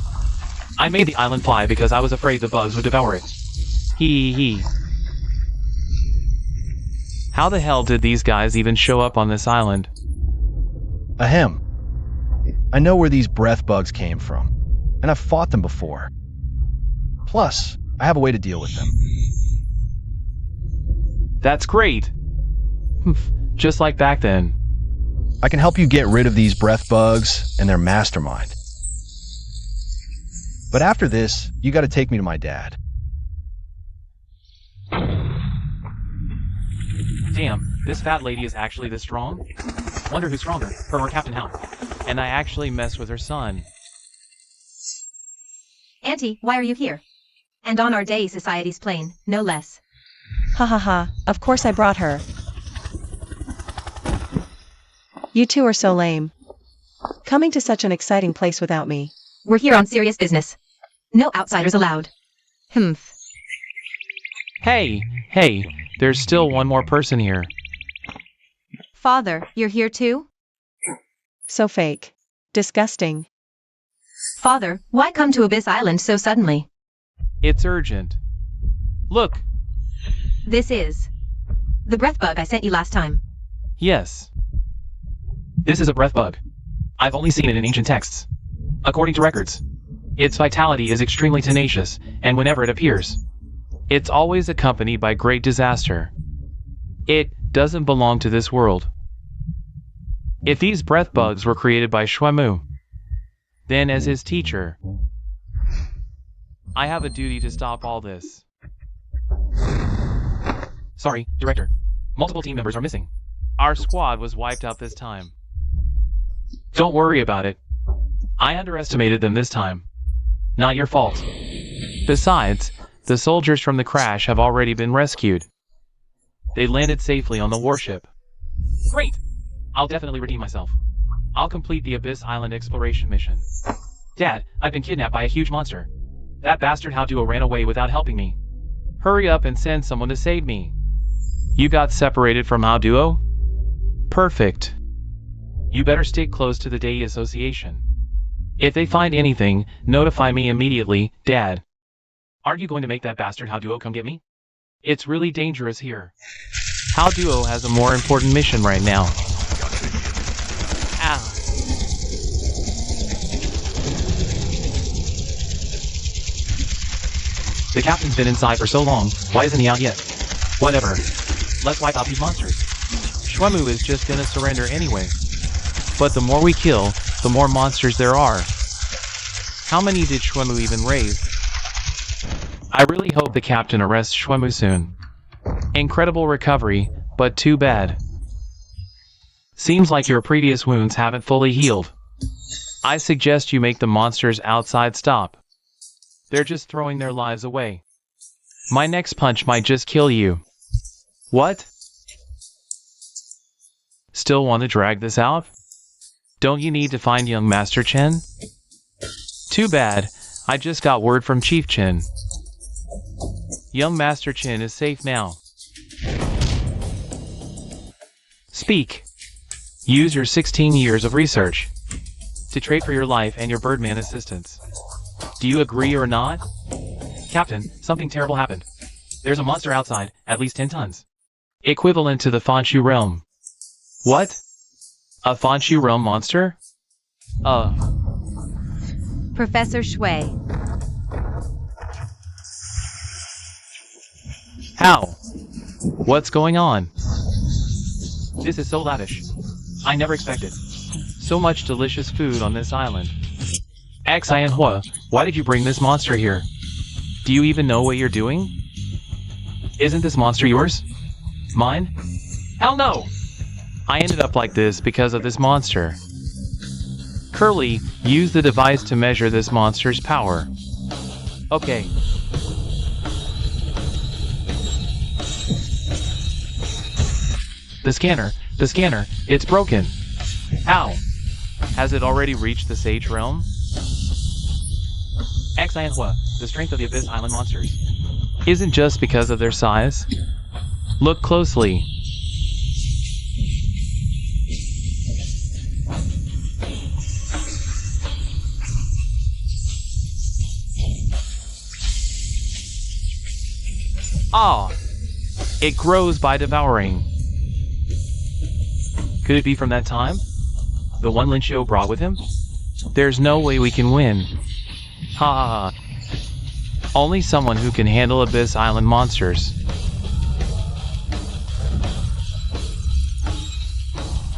I made the island fly because I was afraid the bugs would devour it. Hee. How the hell did these guys even show up on this island? Ahem. I know where these breath bugs came from, and I've fought them before. Plus, I have a way to deal with them. That's great. Just like back then. I can help you get rid of these breath bugs and their mastermind. But after this, you gotta take me to my dad. Damn, this fat lady is actually this strong? Wonder who's stronger, her or Captain Hal. And I actually messed with her son. Auntie, why are you here? And on our day society's plane, no less. Ha ha ha, of course I brought her. You two are so lame. Coming to such an exciting place without me. We're here on serious business. No outsiders allowed. Humph. Hey, there's still one more person here. Father, you're here too? So fake. Disgusting. Father, why come to Abyss Island so suddenly? It's urgent. Look. This is the breath bug I sent you last time. Yes. This is a breath bug. I've only seen it in ancient texts. According to records, Its vitality is extremely tenacious, and whenever it appears, it's always accompanied by great disaster. It doesn't belong to this world. If these breath bugs were created by Shuemu, then as his teacher, I have a duty to stop all this. Sorry, Director. Multiple team members are missing. Our squad was wiped out this time. Don't worry about it. I underestimated them this time. Not your fault. Besides, the soldiers from the crash have already been rescued. They landed safely on the warship. Great! I'll definitely redeem myself. I'll complete the Abyss Island exploration mission. Dad, I've been kidnapped by a huge monster. That bastard Hao-Duo ran away without helping me. Hurry up and send someone to save me. You got separated from Hao-Duo? Perfect. You better stick close to the Dei Association. If they find anything, notify me immediately, Dad. Aren't you going to make that bastard Hao-Duo come get me? It's really dangerous here. Hao-Duo has a more important mission right now. Ow. The captain's been inside for so long, why isn't he out yet? Whatever. Let's wipe out these monsters. Shuemu is just gonna surrender anyway. But the more we kill, the more monsters there are. How many did Shuemu even raise? I really hope the captain arrests Shuemu soon. Incredible recovery, but too bad. Seems like your previous wounds haven't fully healed. I suggest you make the monsters outside stop. They're just throwing their lives away. My next punch might just kill you. What? Still want to drag this out? Don't you need to find young Master Chen? Too bad, I just got word from Chief Chen. Young Master Chen is safe now. Speak. Use your 16 years of research to trade for your life and your Birdman assistance. Do you agree or not? Captain, something terrible happened. There's a monster outside, at least 10 tons. Equivalent to the Fanshu realm. What? A Fanshu realm monster? Professor Shui. How? What's going on? This is so lavish. I never expected so much delicious food on this island. Xian Hua, why did you bring this monster here? Do you even know what you're doing? Isn't this monster yours? Mine? Hell no! I ended up like this because of this monster. Curly, use the device to measure this monster's power. Okay. The scanner, it's broken. How? Has it already reached the Sage Realm? Xian Hua, the strength of the Abyss Island monsters isn't just because of their size. Look closely. Ah! It grows by devouring. Could it be from that time? The one Lin Xiu brought with him? There's no way we can win. Ha ha ha. Only someone who can handle Abyss Island monsters.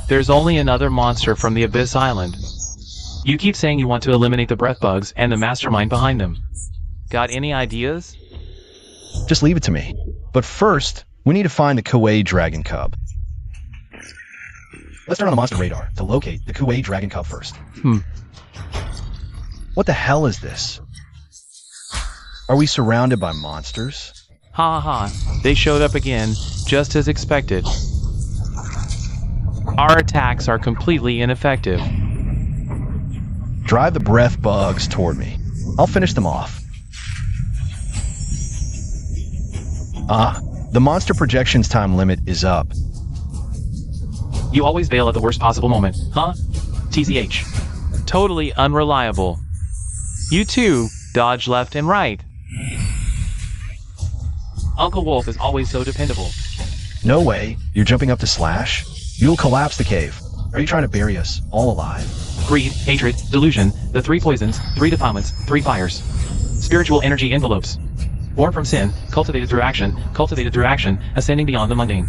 There's only another monster from the Abyss Island. You keep saying you want to eliminate the breath bugs and the mastermind behind them. Got any ideas? Just leave it to me. But first, we need to find the Kuei Dragon Cub. Let's turn on the monster radar to locate the Kuei Dragon Cub first. What the hell is this? Are we surrounded by monsters? Ha ha ha. They showed up again, just as expected. Our attacks are completely ineffective. Drive the breath bugs toward me. I'll finish them off. The monster projections time limit is up. You always bail at the worst possible moment, huh? TCH. Totally unreliable. You too, dodge left and right. Uncle Wolf is always so dependable. No way. You're jumping up to slash? You'll collapse the cave. Are you trying to bury us all alive? greed, hatred, delusion, the 3 poisons, 3 defilements, 3 fires. Spiritual energy envelopes. Born from sin, cultivated through action, ascending beyond the mundane.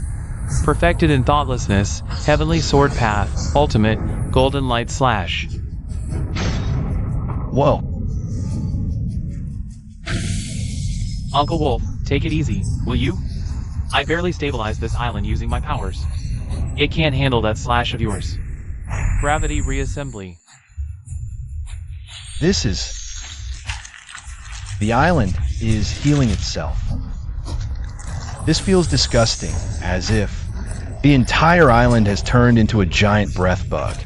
Perfected in thoughtlessness, heavenly sword path, ultimate, golden light slash. Whoa. Uncle Wolf, take it easy, will you? I barely stabilized this island using my powers. It can't handle that slash of yours. Gravity reassembly. The island is healing itself. This feels disgusting, as if the entire island has turned into a giant breath bug.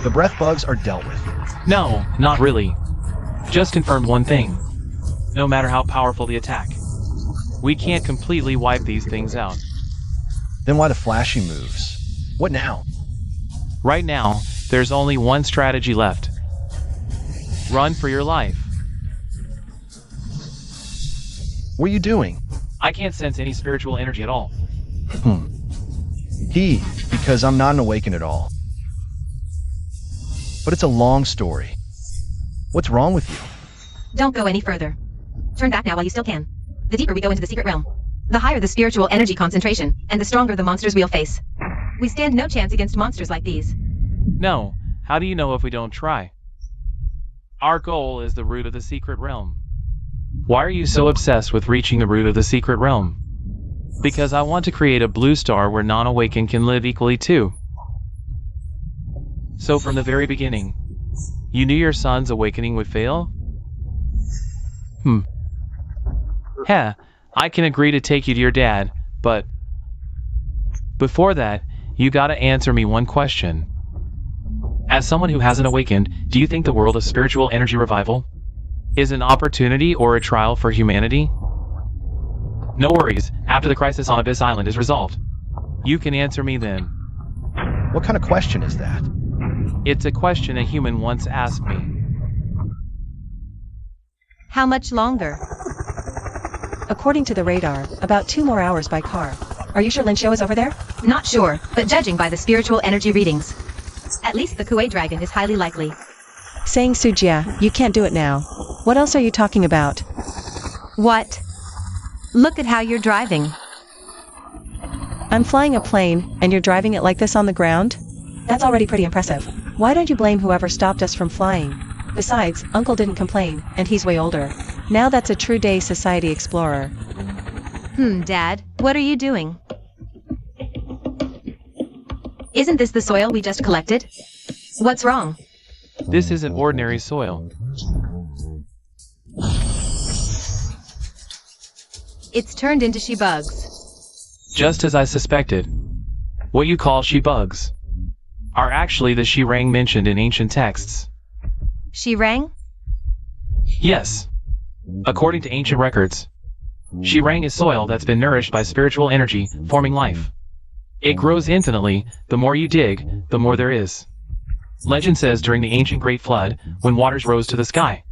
The breath bugs are dealt with. No, not really. Just confirmed one thing. No matter how powerful the attack, we can't completely wipe these things out. Then why the flashy moves? What now? Right now, there's only one strategy left. Run for your life. What are you doing? I can't sense any spiritual energy at all. Because I'm not an awakened at all. But it's a long story. What's wrong with you? Don't go any further. Turn back now while you still can. The deeper we go into the secret realm, the higher the spiritual energy concentration, and the stronger the monsters we'll face. We stand no chance against monsters like these. No, how do you know if we don't try? Our goal is the root of the secret realm. Why are you so obsessed with reaching the root of the secret realm? Because I want to create a blue star where non-awakened can live equally too. So from the very beginning, you knew your son's awakening would fail? I can agree to take you to your dad, but before that, you gotta answer me one question. As someone who hasn't awakened, do you think the world of spiritual energy revival is an opportunity or a trial for humanity? No worries, after the crisis on Abyss Island is resolved, you can answer me then. What kind of question is that? It's a question a human once asked me. How much longer? According to the radar, about 2 more hours by car. Are you sure Linshio is over there? Not sure, but judging by the spiritual energy readings, at least the Kuei dragon is highly likely. Saying Sujia, you can't do it now. What else are you talking about? What? Look at how you're driving. I'm flying a plane, and you're driving it like this on the ground? That's already pretty impressive. Why don't you blame whoever stopped us from flying? Besides, Uncle didn't complain, and he's way older. Now that's a true day society explorer. Dad, what are you doing? Isn't this the soil we just collected? What's wrong? This isn't ordinary soil. It's turned into she-bugs. Just as I suspected. What you call she-bugs are actually the she-rang mentioned in ancient texts. She-rang? Yes. According to ancient records, she-rang is soil that's been nourished by spiritual energy, forming life. It grows infinitely. The more you dig, the more there is. Legend says during the ancient Great Flood, when waters rose to the sky,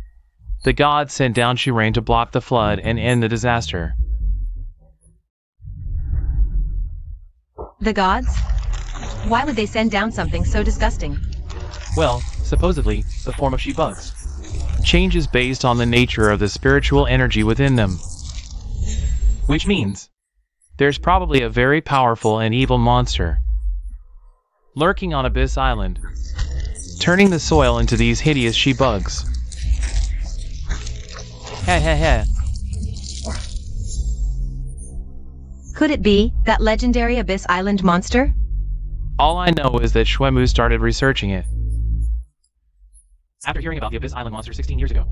the gods sent down she-rang to block the flood and end the disaster. The gods? Why would they send down something so disgusting? Well, supposedly, the form of she-bugs changes based on the nature of the spiritual energy within them. Which means, there's probably a very powerful and evil monster lurking on Abyss Island, turning the soil into these hideous she-bugs. Heh heh heh. Could it be that legendary Abyss Island monster? All I know is that Shuemu started researching it after hearing about the Abyss Island monster 16 years ago.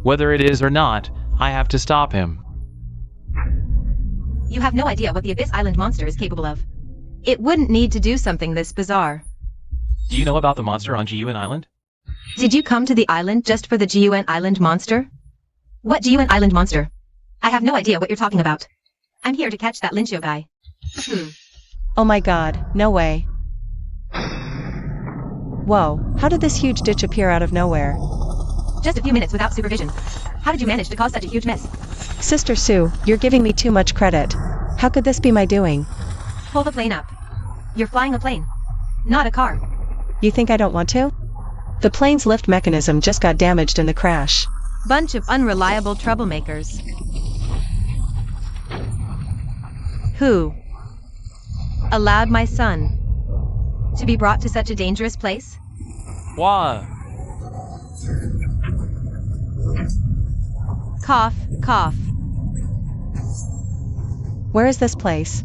Whether it is or not, I have to stop him. You have no idea what the Abyss Island monster is capable of. It wouldn't need to do something this bizarre. Do you know about the monster on Giyuan Island? Did you come to the island just for the Giyuan Island monster? What Giyuan Island monster? I have no idea what you're talking about. I'm here to catch that Linshio guy. Oh my god, no way. Whoa, how did this huge ditch appear out of nowhere? Just a few minutes without supervision. How did you manage to cause such a huge mess? Sister Sue, you're giving me too much credit. How could this be my doing? Pull the plane up. You're flying a plane. not a car. You think I don't want to? The plane's lift mechanism just got damaged in the crash. Bunch of unreliable troublemakers. Who allowed my son to be brought to such a dangerous place? Wah. Cough, cough. Where is this place?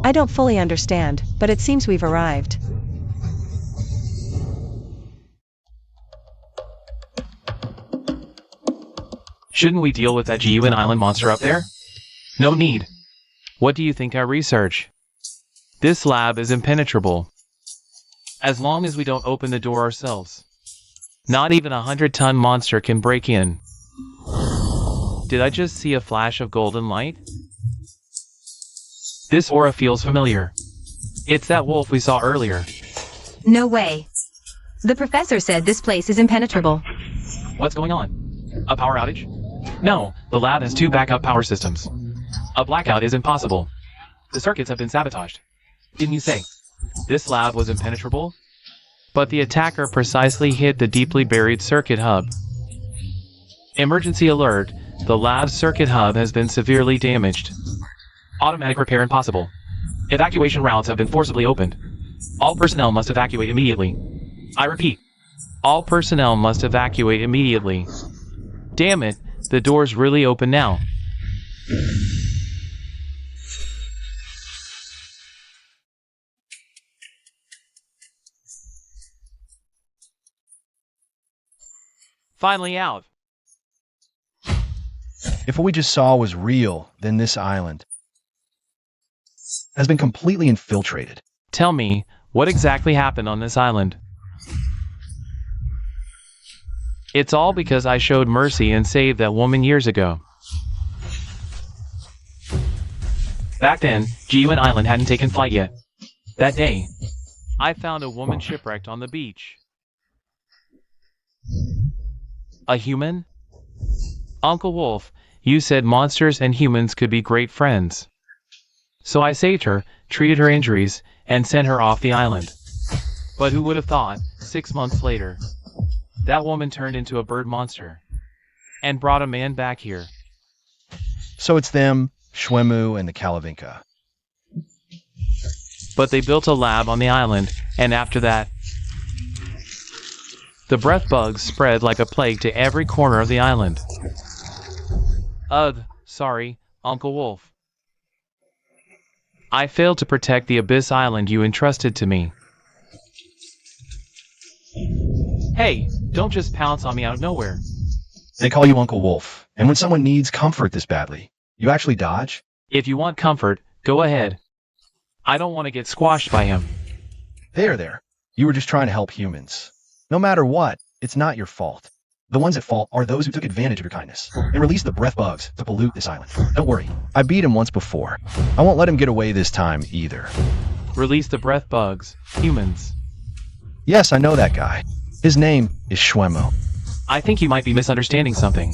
I don't fully understand, but it seems we've arrived. Shouldn't we deal with that GUN island monster up there? No need. What do you think I research? This lab is impenetrable. As long as we don't open the door ourselves. Not even a 100-ton monster can break in. Did I just see a flash of golden light? This aura feels familiar. It's that wolf we saw earlier. No way. The professor said this place is impenetrable. What's going on? A power outage? No, the lab has 2 backup power systems. A blackout is impossible. The circuits have been sabotaged. Didn't you say this lab was impenetrable? But the attacker precisely hit the deeply buried circuit hub. Emergency alert, the lab's circuit hub has been severely damaged. Automatic repair impossible. Evacuation routes have been forcibly opened. All personnel must evacuate immediately. I repeat, all personnel must evacuate immediately. Damn it, the door's really open now. Finally out. If what we just saw was real, then this island has been completely infiltrated. Tell me, what exactly happened on this island? It's all because I showed mercy and saved that woman years ago. Back then, GUN Island hadn't taken flight yet. That day, I found a woman shipwrecked on the beach. A human? Uncle Wolf, you said monsters and humans could be great friends. So I saved her, treated her injuries, and sent her off the island. But who would have thought, 6 months later, that woman turned into a bird monster and brought a man back here. So it's them, Shwemu, and the Kalavinka. But they built a lab on the island, and after that, the breath bugs spread like a plague to every corner of the island. Sorry, Uncle Wolf. I failed to protect the Abyss Island you entrusted to me. Hey, don't just pounce on me out of nowhere. They call you Uncle Wolf, and when someone needs comfort this badly, you actually dodge? If you want comfort, go ahead. I don't want to get squashed by him. There. You were just trying to help humans. No matter what, it's not your fault. The ones at fault are those who took advantage of your kindness and released the breath bugs to pollute this island. Don't worry, I beat him once before. I won't let him get away this time either. Release the breath bugs, humans. Yes, I know that guy. His name is Shwemo. I think you might be misunderstanding something.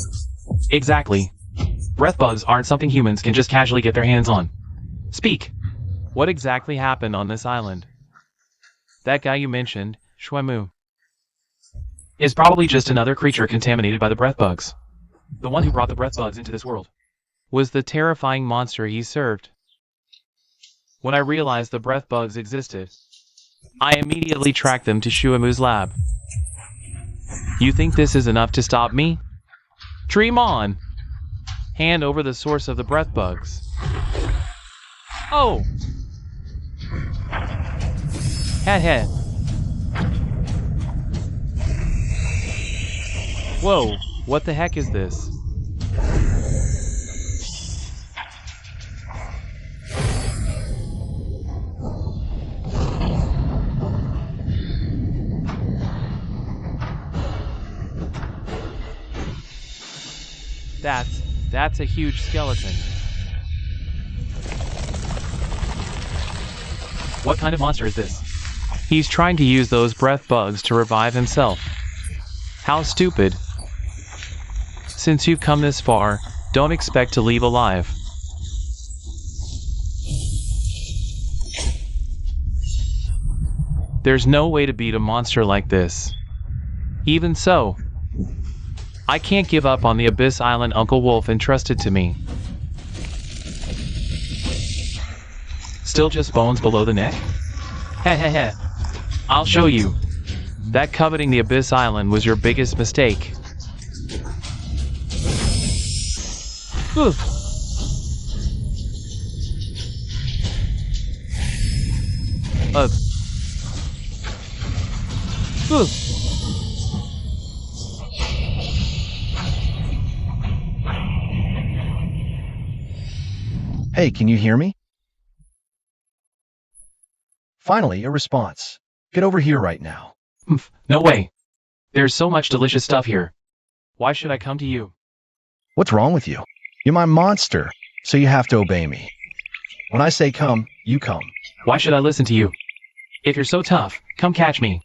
Exactly. Breath bugs aren't something humans can just casually get their hands on. Speak. What exactly happened on this island? That guy you mentioned, Shwemu, is probably just another creature contaminated by the breath bugs. The one who brought the breath bugs into this world was the terrifying monster he served. When I realized the breath bugs existed, I immediately tracked them to Shwemu's lab. You think this is enough to stop me? Dream on! Hand over the source of the breath bugs. Oh! Head. Whoa, what the heck is this? That's a huge skeleton. What kind of monster is this? He's trying to use those breath bugs to revive himself. How stupid. Since you've come this far, don't expect to leave alive. There's no way to beat a monster like this. Even so, I can't give up on the Abyss Island Uncle Wolf entrusted to me. Still just bones below the neck? Heh heh heh. I'll show you. That coveting the Abyss Island was your biggest mistake. Oof. Oof. Hey, can you hear me? Finally, a response. Get over here right now. No way. There's so much delicious stuff here. Why should I come to you? What's wrong with you? You're my monster, so you have to obey me. When I say come, you come. Why should I listen to you? If you're so tough, come catch me.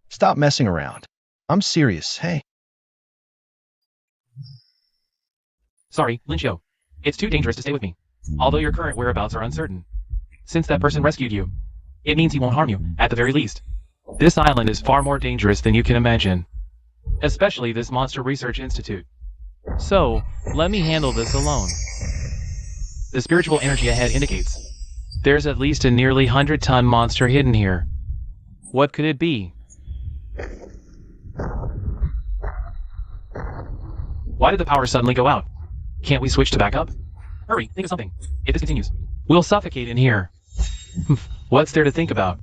Stop messing around. I'm serious, hey. Sorry, Lincho. It's too dangerous to stay with me. Although your current whereabouts are uncertain. Since that person rescued you, it means he won't harm you, at the very least. This island is far more dangerous than you can imagine. Especially this Monster Research Institute. So, let me handle this alone. The spiritual energy ahead indicates there's at least a nearly 100-ton monster hidden here. What could it be? Why did the power suddenly go out? Can't we switch to backup? Hurry, think of something. If this continues, we'll suffocate in here. What's there to think about?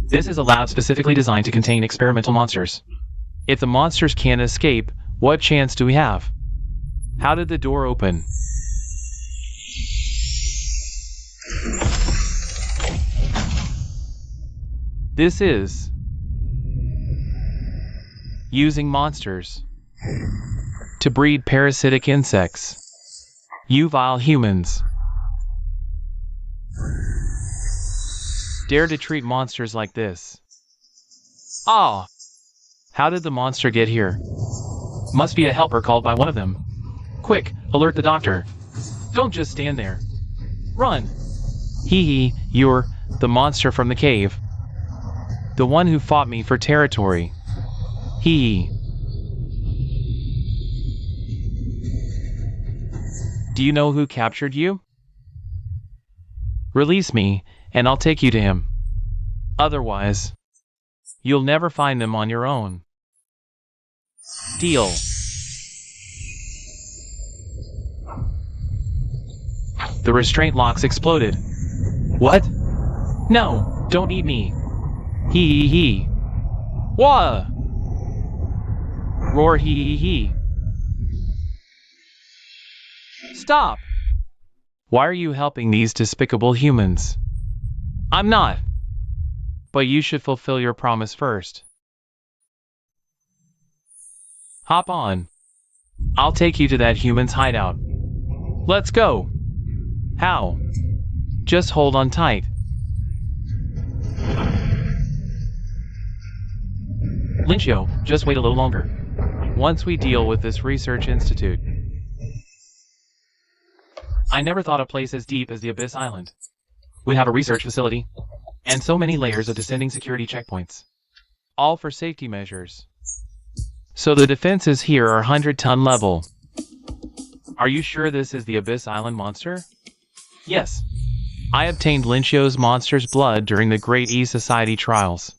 This is a lab specifically designed to contain experimental monsters. If the monsters can't escape, what chance do we have? How did the door open? This is using monsters to breed parasitic insects. You vile humans. Dare to treat monsters like this. Ah! How did the monster get here? Must be a helper called by one of them. Quick, alert the doctor. Don't just stand there. Run! Hee, you're the monster from the cave. The one who fought me for territory. Hee. Do you know who captured you? Release me, and I'll take you to him. Otherwise, you'll never find them on your own. Deal. The restraint locks exploded. What? No, don't eat me. Hee. Wah! Roar hee. Stop! Why are you helping these despicable humans? I'm not. But you should fulfill your promise first. Hop on. I'll take you to that human's hideout. Let's go. How? Just hold on tight. Lincho, just wait a little longer. Once we deal with this research institute. I never thought a place as deep as the Abyss Island would have a research facility, and so many layers of descending security checkpoints. All for safety measures. So the defenses here are 100-ton level. Are you sure this is the Abyss Island monster? Yes. I obtained Lincho's monster's blood during the Great E Society trials,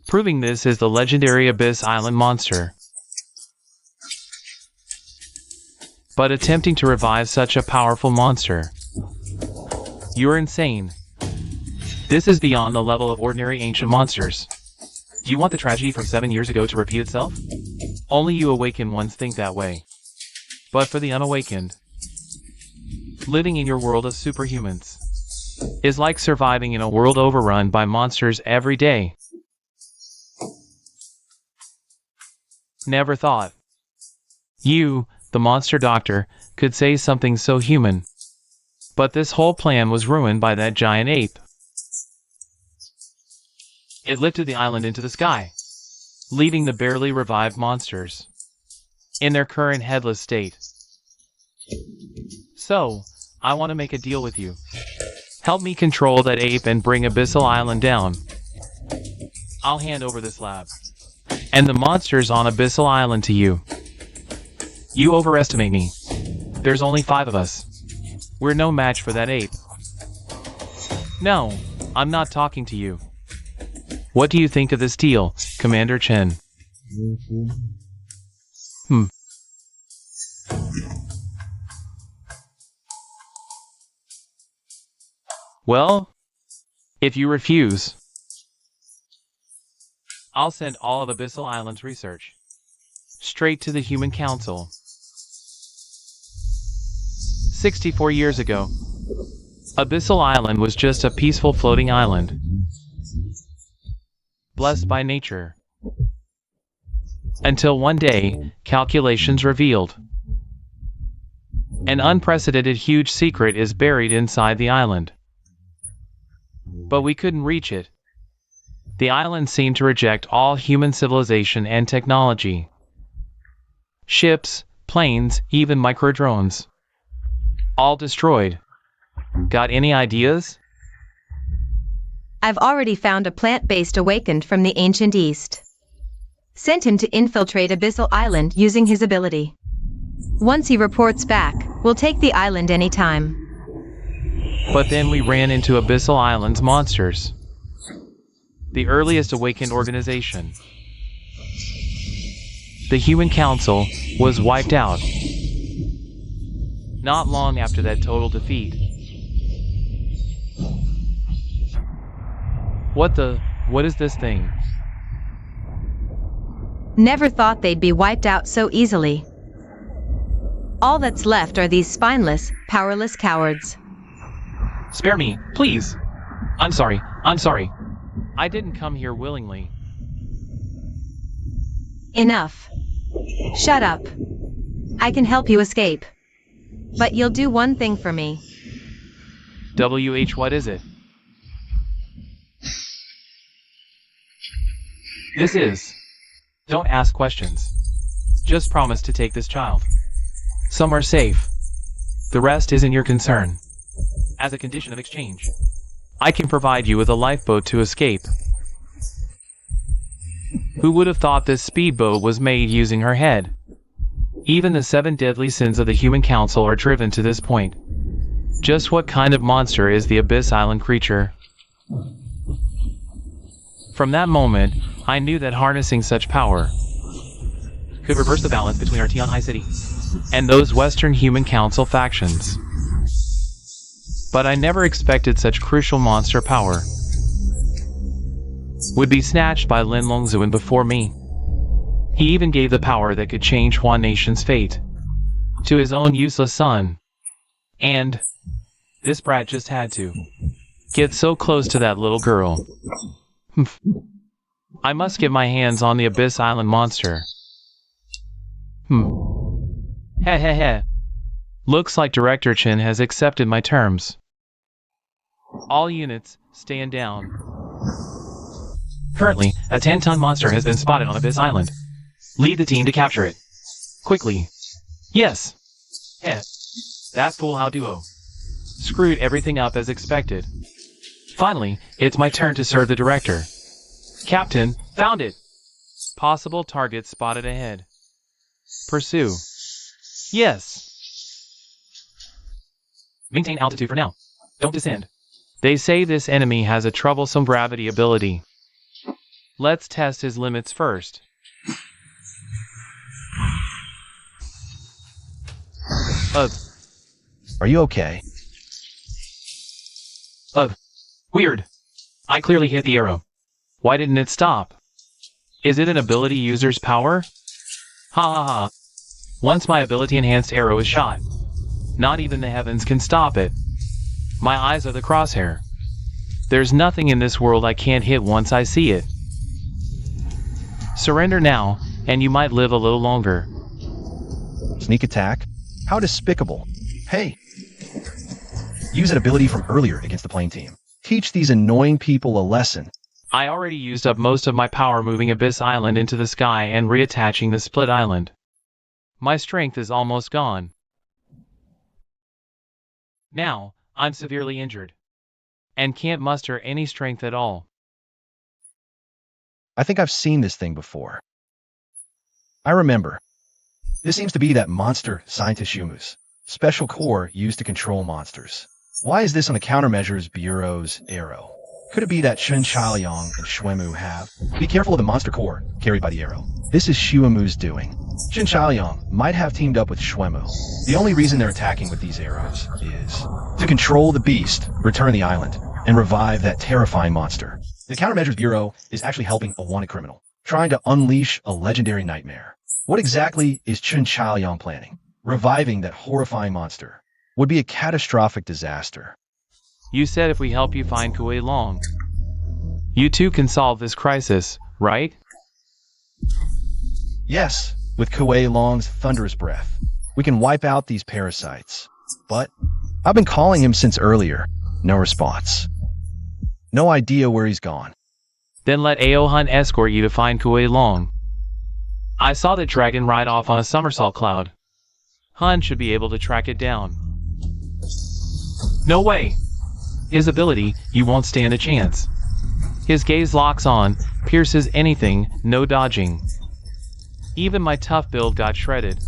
proving this is the legendary Abyss Island monster. But attempting to revive such a powerful monster. You're insane. This is beyond the level of ordinary ancient monsters. Do you want the tragedy from 7 years ago to repeat itself? Only you awakened ones think that way. But for the unawakened, living in your world of superhumans is like surviving in a world overrun by monsters every day. Never thought you, the monster doctor, could say something so human. But this whole plan was ruined by that giant ape. It lifted the island into the sky, leaving the barely revived monsters in their current headless state. So, I want to make a deal with you. Help me control that ape and bring Abyssal Island down. I'll hand over this lab. And the monsters on Abyssal Island to you. You overestimate me. There's only 5 of us. We're no match for that ape. No, I'm not talking to you. What do you think of this deal, Commander Chen? Well, if you refuse, I'll send all of Abyssal Island's research straight to the Human Council. 64 years ago, Abyssal Island was just a peaceful floating island, blessed by nature. Until one day, calculations revealed an unprecedented huge secret is buried inside the island. But we couldn't reach it. The island seemed to reject all human civilization and technology. Ships, planes, even microdrones. All destroyed. Got any ideas? I've already found a plant-based awakened from the ancient East. Sent him to infiltrate Abyssal Island using his ability. Once he reports back, we'll take the island anytime. But then we ran into Abyssal Island's monsters. The earliest awakened organization. The Human Council was wiped out. Not long after that total defeat. What is this thing? Never thought they'd be wiped out so easily. All that's left are these spineless, powerless cowards. Spare me, please. I'm sorry. I didn't come here willingly. Enough. Shut up. I can help you escape. But you'll do one thing for me. What is it? This is. Don't ask questions. Just promise to take this child somewhere safe. The rest isn't your concern. As a condition of exchange, I can provide you with a lifeboat to escape. Who would have thought this speedboat was made using her head? Even the 7 deadly sins of the Human Council are driven to this point. Just what kind of monster is the Abyss Island creature? From that moment, I knew that harnessing such power could reverse the balance between our Tianhai City and those Western Human Council factions. But I never expected such crucial monster power would be snatched by Lin Longzuan before me. He even gave the power that could change Huan Nation's fate to his own useless son. And this brat just had to get so close to that little girl. I must get my hands on the Abyss Island monster. Heh. Looks like Director Chen has accepted my terms. All units, stand down. Currently, a 10-ton monster has been spotted on Abyss Island. Lead the team to capture it. Quickly. Yes. Heh. That fool how duo screwed everything up as expected. Finally, it's my turn to serve the director. Captain, found it! Possible target spotted ahead. Pursue. Yes. Maintain altitude for now. Don't descend. They say this enemy has a troublesome gravity ability. Let's test his limits first. Are you okay? Weird. I clearly hit the arrow. Why didn't it stop? Is it an ability user's power? Ha. Once my ability enhanced arrow is shot, not even the heavens can stop it. My eyes are the crosshair. There's nothing in this world I can't hit once I see it. Surrender now, and you might live a little longer. Sneak attack? How despicable. Hey! Use an ability from earlier against the plane team. Teach these annoying people a lesson. I already used up most of my power moving Abyss Island into the sky and reattaching the split island. My strength is almost gone. Now, I'm severely injured and can't muster any strength at all. I think I've seen this thing before. I remember. This seems to be that monster scientist Shumu's special core used to control monsters. Why is this on the Countermeasures Bureau's arrow? Could it be that Chen Chaoyang and Shuemu have? Be careful of the monster core carried by the arrow. This is Shuemu's doing. Chen Chaoyang might have teamed up with Shuemu. The only reason they're attacking with these arrows is to control the beast, return the island, and revive that terrifying monster. The Countermeasures Bureau is actually helping a wanted criminal, trying to unleash a legendary nightmare. What exactly is Chen Chaoyang planning? Reviving that horrifying monster would be a catastrophic disaster. You said if we help you find Kuilong, you too can solve this crisis, right? Yes, with Kuilong's thunderous breath, we can wipe out these parasites. But I've been calling him since earlier. No response. No idea where he's gone. Then let Ao Hun escort you to find Kuilong. I saw the dragon ride off on a somersault cloud. Hun should be able to track it down. No way! His ability, you won't stand a chance. His gaze locks on, pierces anything, no dodging. Even my tough build got shredded.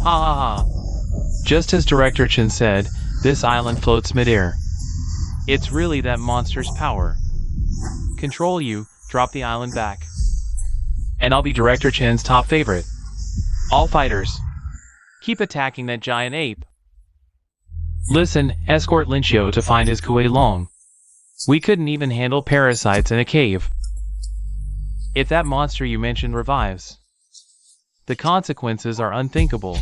Ha ha ha. Just as Director Chen said, this island floats midair. It's really that monster's power. Control you, drop the island back. And I'll be Director Chen's top favorite. All fighters, keep attacking that giant ape. Listen, escort Linchio to find his Kuilong. We couldn't even handle parasites in a cave. If that monster you mentioned revives, the consequences are unthinkable.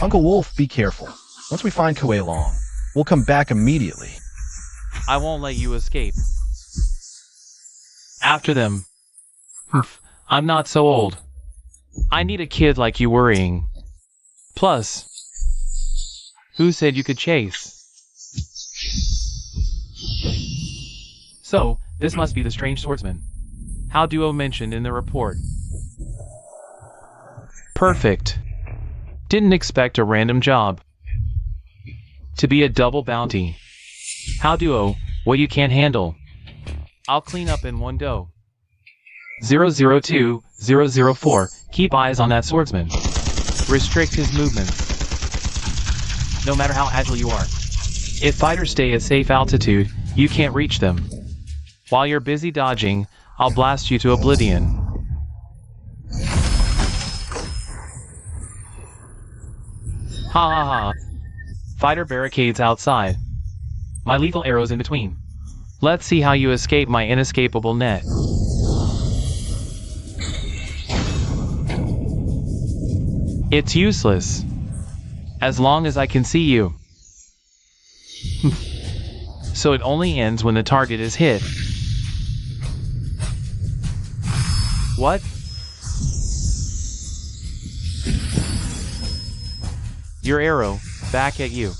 Uncle Wolf, be careful. Once we find Kuilong, we'll come back immediately. I won't let you escape. After them. I'm not so old. I need a kid like you worrying. Plus, who said you could chase? So, this must be the strange swordsman. How Duo mentioned in the report. Perfect. Didn't expect a random job. To be a double bounty. How Duo, what you can't handle. I'll clean up in one go. 002, 004, keep eyes on that swordsman. Restrict his movements. No matter how agile you are. If fighters stay at safe altitude, you can't reach them. While you're busy dodging, I'll blast you to oblivion. Ha ha ha. Fighter barricades outside. My lethal arrows in between. Let's see how you escape my inescapable net. It's useless. As long as I can see you. So it only ends when the target is hit. What? Your arrow, back at you.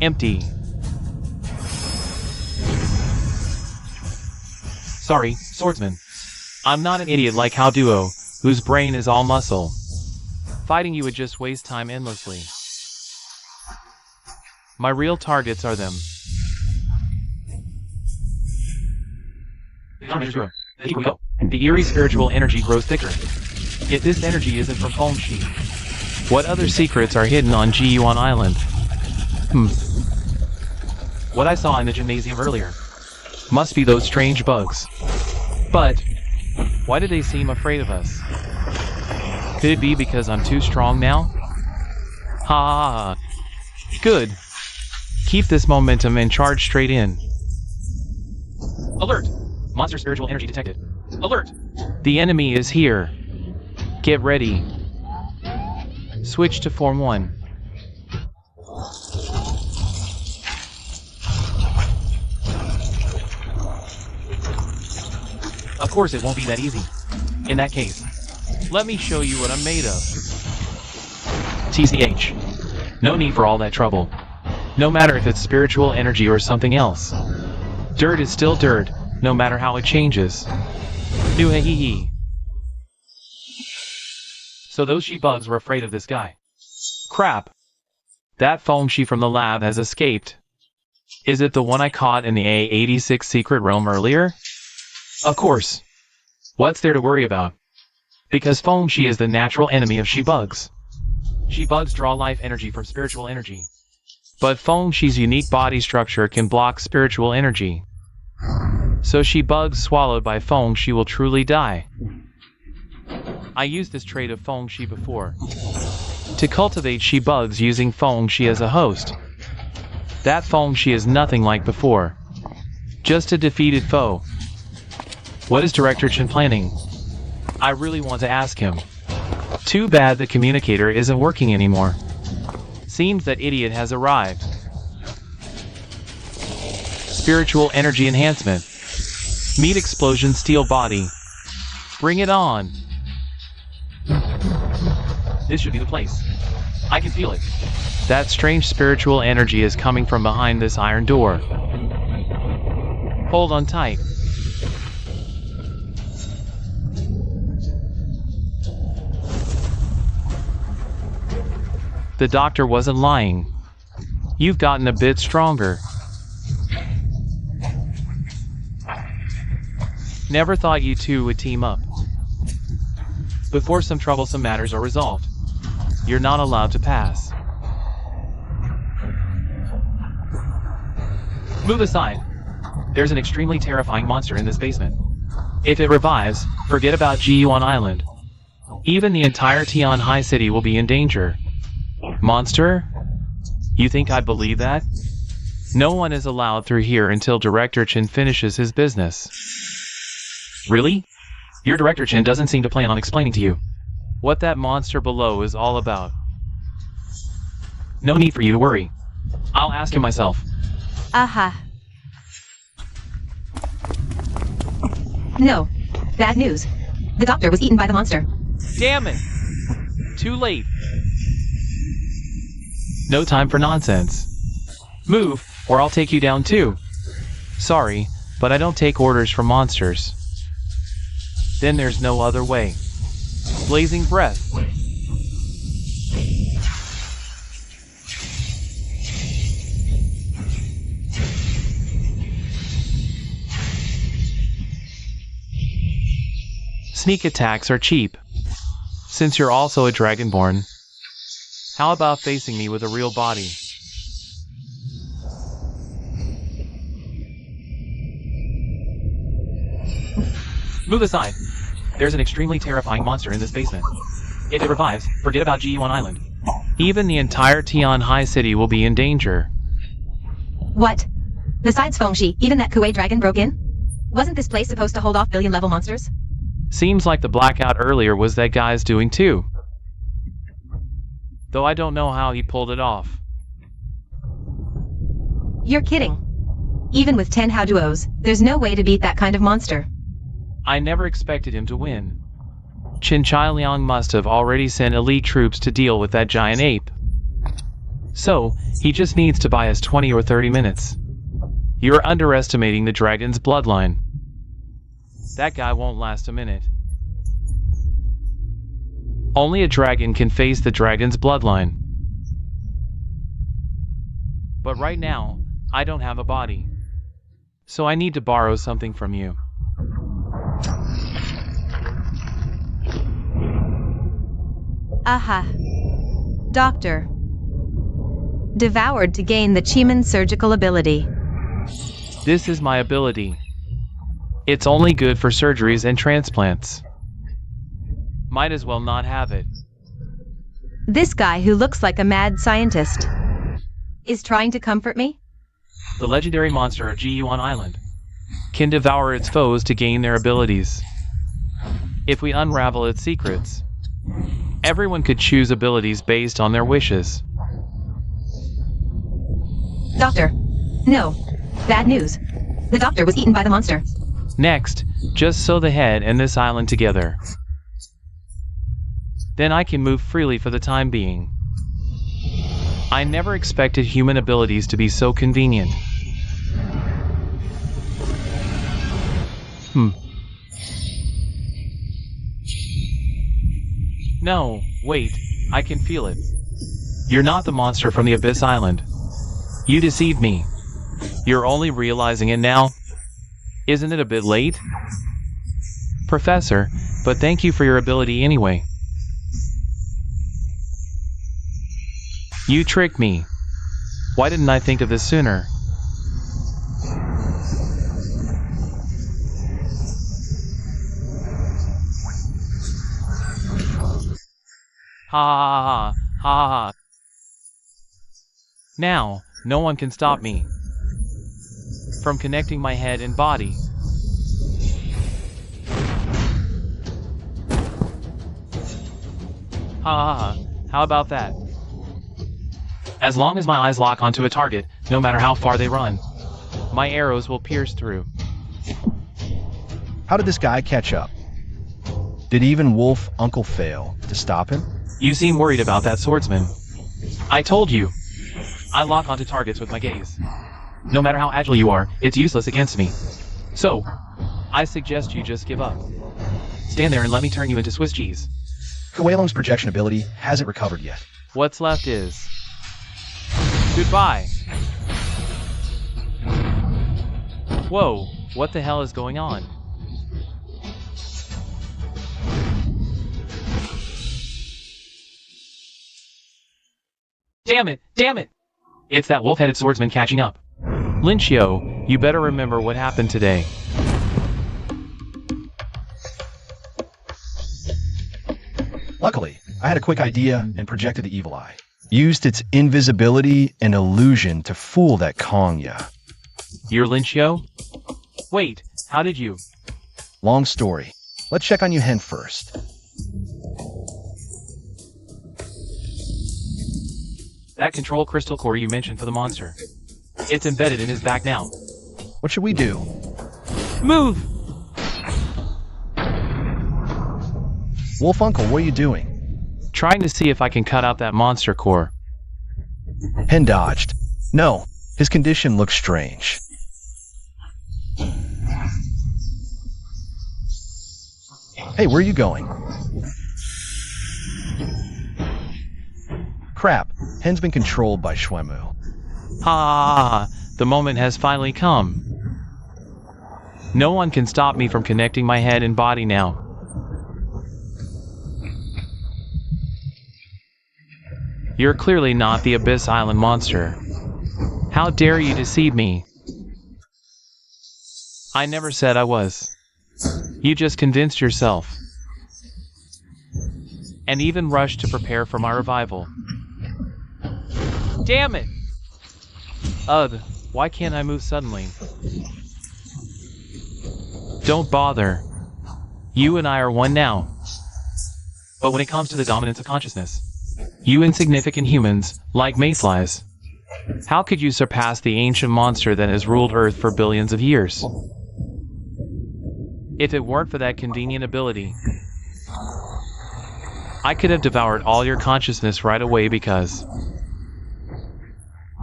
Empty. Sorry, swordsman. I'm not an idiot like How Duo, whose brain is all muscle. Fighting you would just waste time endlessly. My real targets are them. The eerie spiritual energy grows thicker. Yet this energy isn't from Hong Shi. What other secrets are hidden on Jiyuan Island? What I saw in the gymnasium earlier. Must be those strange bugs. But, why do they seem afraid of us? Could it be because I'm too strong now? Ha ha ha. Good. Keep this momentum and charge straight in. Alert! Monster spiritual energy detected. Alert! The enemy is here. Get ready. Switch to Form 1. Of course it won't be that easy. In that case, let me show you what I'm made of. TCH. No need for all that trouble. No matter if it's spiritual energy or something else. Dirt is still dirt, no matter how it changes. Hee. So those she-bugs were afraid of this guy. Crap. That Feng-shi from the lab has escaped. Is it the one I caught in the A86 secret realm earlier? Of course. What's there to worry about? Because Feng-shi is the natural enemy of she-bugs. She-bugs draw life energy from spiritual energy. But Feng-shi's unique body structure can block spiritual energy. So she-bugs swallowed by Feng-shi will truly die. I used this trait of Feng-shi before. To cultivate she-bugs using Feng-shi as a host. That Feng-shi is nothing like before. Just a defeated foe. What is Director Chen planning? I really want to ask him. Too bad the communicator isn't working anymore. Seems that idiot has arrived. Spiritual energy enhancement. Meat explosion steel body. Bring it on. This should be the place. I can feel it. That strange spiritual energy is coming from behind this iron door. Hold on tight. The doctor wasn't lying. You've gotten a bit stronger. Never thought you two would team up. Before some troublesome matters are resolved, you're not allowed to pass. Move aside. There's an extremely terrifying monster in this basement. If it revives, forget about Jiyuan Island. Even the entire Tianhai City will be in danger. Monster? You think I believe that? No one is allowed through here until Director Chen finishes his business. Really? Your Director Chen doesn't seem to plan on explaining to you what that monster below is all about. No need for you to worry. I'll ask him myself. Aha. No. Bad news. The doctor was eaten by the monster. Damn it! Too late. No time for nonsense. Move, or I'll take you down too. Sorry, but I don't take orders from monsters. Then there's no other way. Blazing breath. Sneak attacks are cheap. Since you're also a dragonborn, how about facing me with a real body? Move aside. There's an extremely terrifying monster in this basement. If it revives, forget about Jiyuan Island. Even the entire Tianhai City will be in danger. What? Besides Feng-shi, even that Kuei dragon broke in? Wasn't this place supposed to hold off billion-level monsters? Seems like the blackout earlier was that guy's doing too. Though I don't know how he pulled it off. You're kidding. Even with 10 Hao duos, there's no way to beat that kind of monster. I never expected him to win. Qin Chailiang must have already sent elite troops to deal with that giant ape. So, he just needs to buy us 20 or 30 minutes. You're underestimating the dragon's bloodline. That guy won't last a minute. Only a dragon can face the dragon's bloodline. But right now, I don't have a body. So I need to borrow something from you. Aha. Doctor. Devoured to gain the Chiman surgical ability. This is my ability. It's only good for surgeries and transplants. Might as well not have it. This guy who looks like a mad scientist is trying to comfort me? The legendary monster of Jiyuan Island can devour its foes to gain their abilities. If we unravel its secrets, everyone could choose abilities based on their wishes. Doctor. No. Bad news. The doctor was eaten by the monster. Next, just sew the head and this island together. Then I can move freely for the time being. I never expected human abilities to be so convenient. No, wait, I can feel it. You're not the monster from the Abyss Island. You deceived me. You're only realizing it now? Isn't it a bit late? Professor, but thank you for your ability anyway. You tricked me. Why didn't I think of this sooner? Ha ha ha ha ha. Now, no one can stop me from connecting my head and body. Ha ha ha. How about that? As long as my eyes lock onto a target, no matter how far they run, my arrows will pierce through. How did this guy catch up? Did even Wolf Uncle fail to stop him? You seem worried about that swordsman. I told you. I lock onto targets with my gaze. No matter how agile you are, it's useless against me. So, I suggest you just give up. Stand there and let me turn you into Swiss cheese. Kuilong's projection ability hasn't recovered yet. What's left is... goodbye. Whoa, what the hell is going on? Damn it! Damn it! It's that wolf-headed swordsman catching up. Linchio, you better remember what happened today. Luckily, I had a quick idea and projected the evil eye. Used its invisibility and illusion to fool that Kongya. You're Linchio? Wait, how did you? Long story. Let's check on Yuhen first. That control crystal core you mentioned for the monster. It's embedded in his back now. What should we do? Move! Wolf Uncle, what are you doing? Trying to see if I can cut out that monster core. Hen dodged. No, his condition looks strange. Hey, where are you going? Crap, Hen's been controlled by Shuemu. Ha! The moment has finally come. No one can stop me from connecting my head and body now. You're clearly not the Abyss Island monster. How dare you deceive me? I never said I was. You just convinced yourself. And even rushed to prepare for my revival. Damn it! Ugh, why can't I move suddenly? Don't bother. You and I are one now. But when it comes to the dominance of consciousness, you insignificant humans, like mayflies, how could you surpass the ancient monster that has ruled Earth for billions of years? If it weren't for that convenient ability, I could have devoured all your consciousness right away because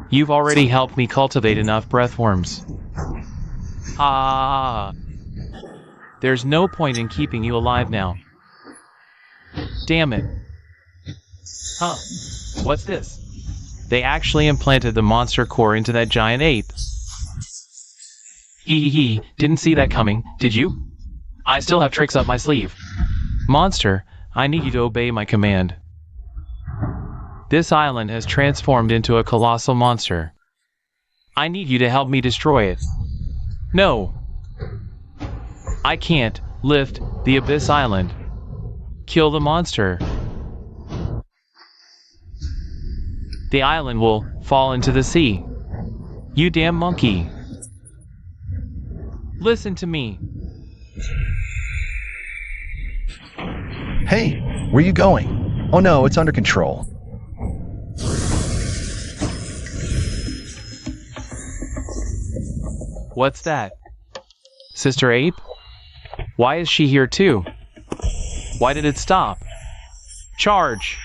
you've already helped me cultivate enough breathworms. Ah, there's no point in keeping you alive now. Damn it. Huh, what's this? They actually implanted the monster core into that giant ape. Hee, didn't see that coming, did you? I still have tricks up my sleeve. Monster, I need you to obey my command. This island has transformed into a colossal monster. I need you to help me destroy it. No. I can't lift the Abyss Island. Kill the monster. The island will fall into the sea. You damn monkey. Listen to me. Hey, where are you going? Oh no, it's under control. What's that? Sister Ape? Why is she here too? Why did it stop? Charge!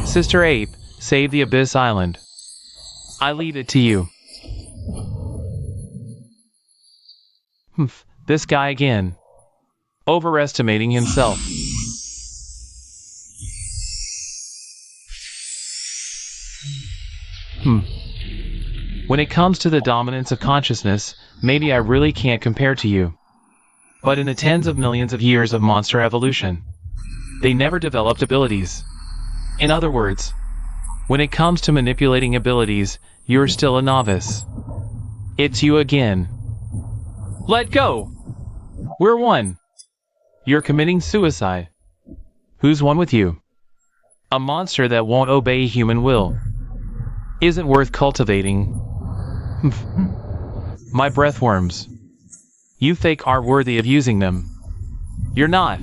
Sister Ape, save the Abyss Island. I leave it to you. Humph, this guy again. Overestimating himself. When it comes to the dominance of consciousness, maybe I really can't compare to you. But in the tens of millions of years of monster evolution, they never developed abilities. In other words, when it comes to manipulating abilities, you're still a novice. It's you again. Let go! We're one. You're committing suicide. Who's one with you? A monster that won't obey human will. Isn't worth cultivating. My breathworms. You think are worthy of using them. You're not.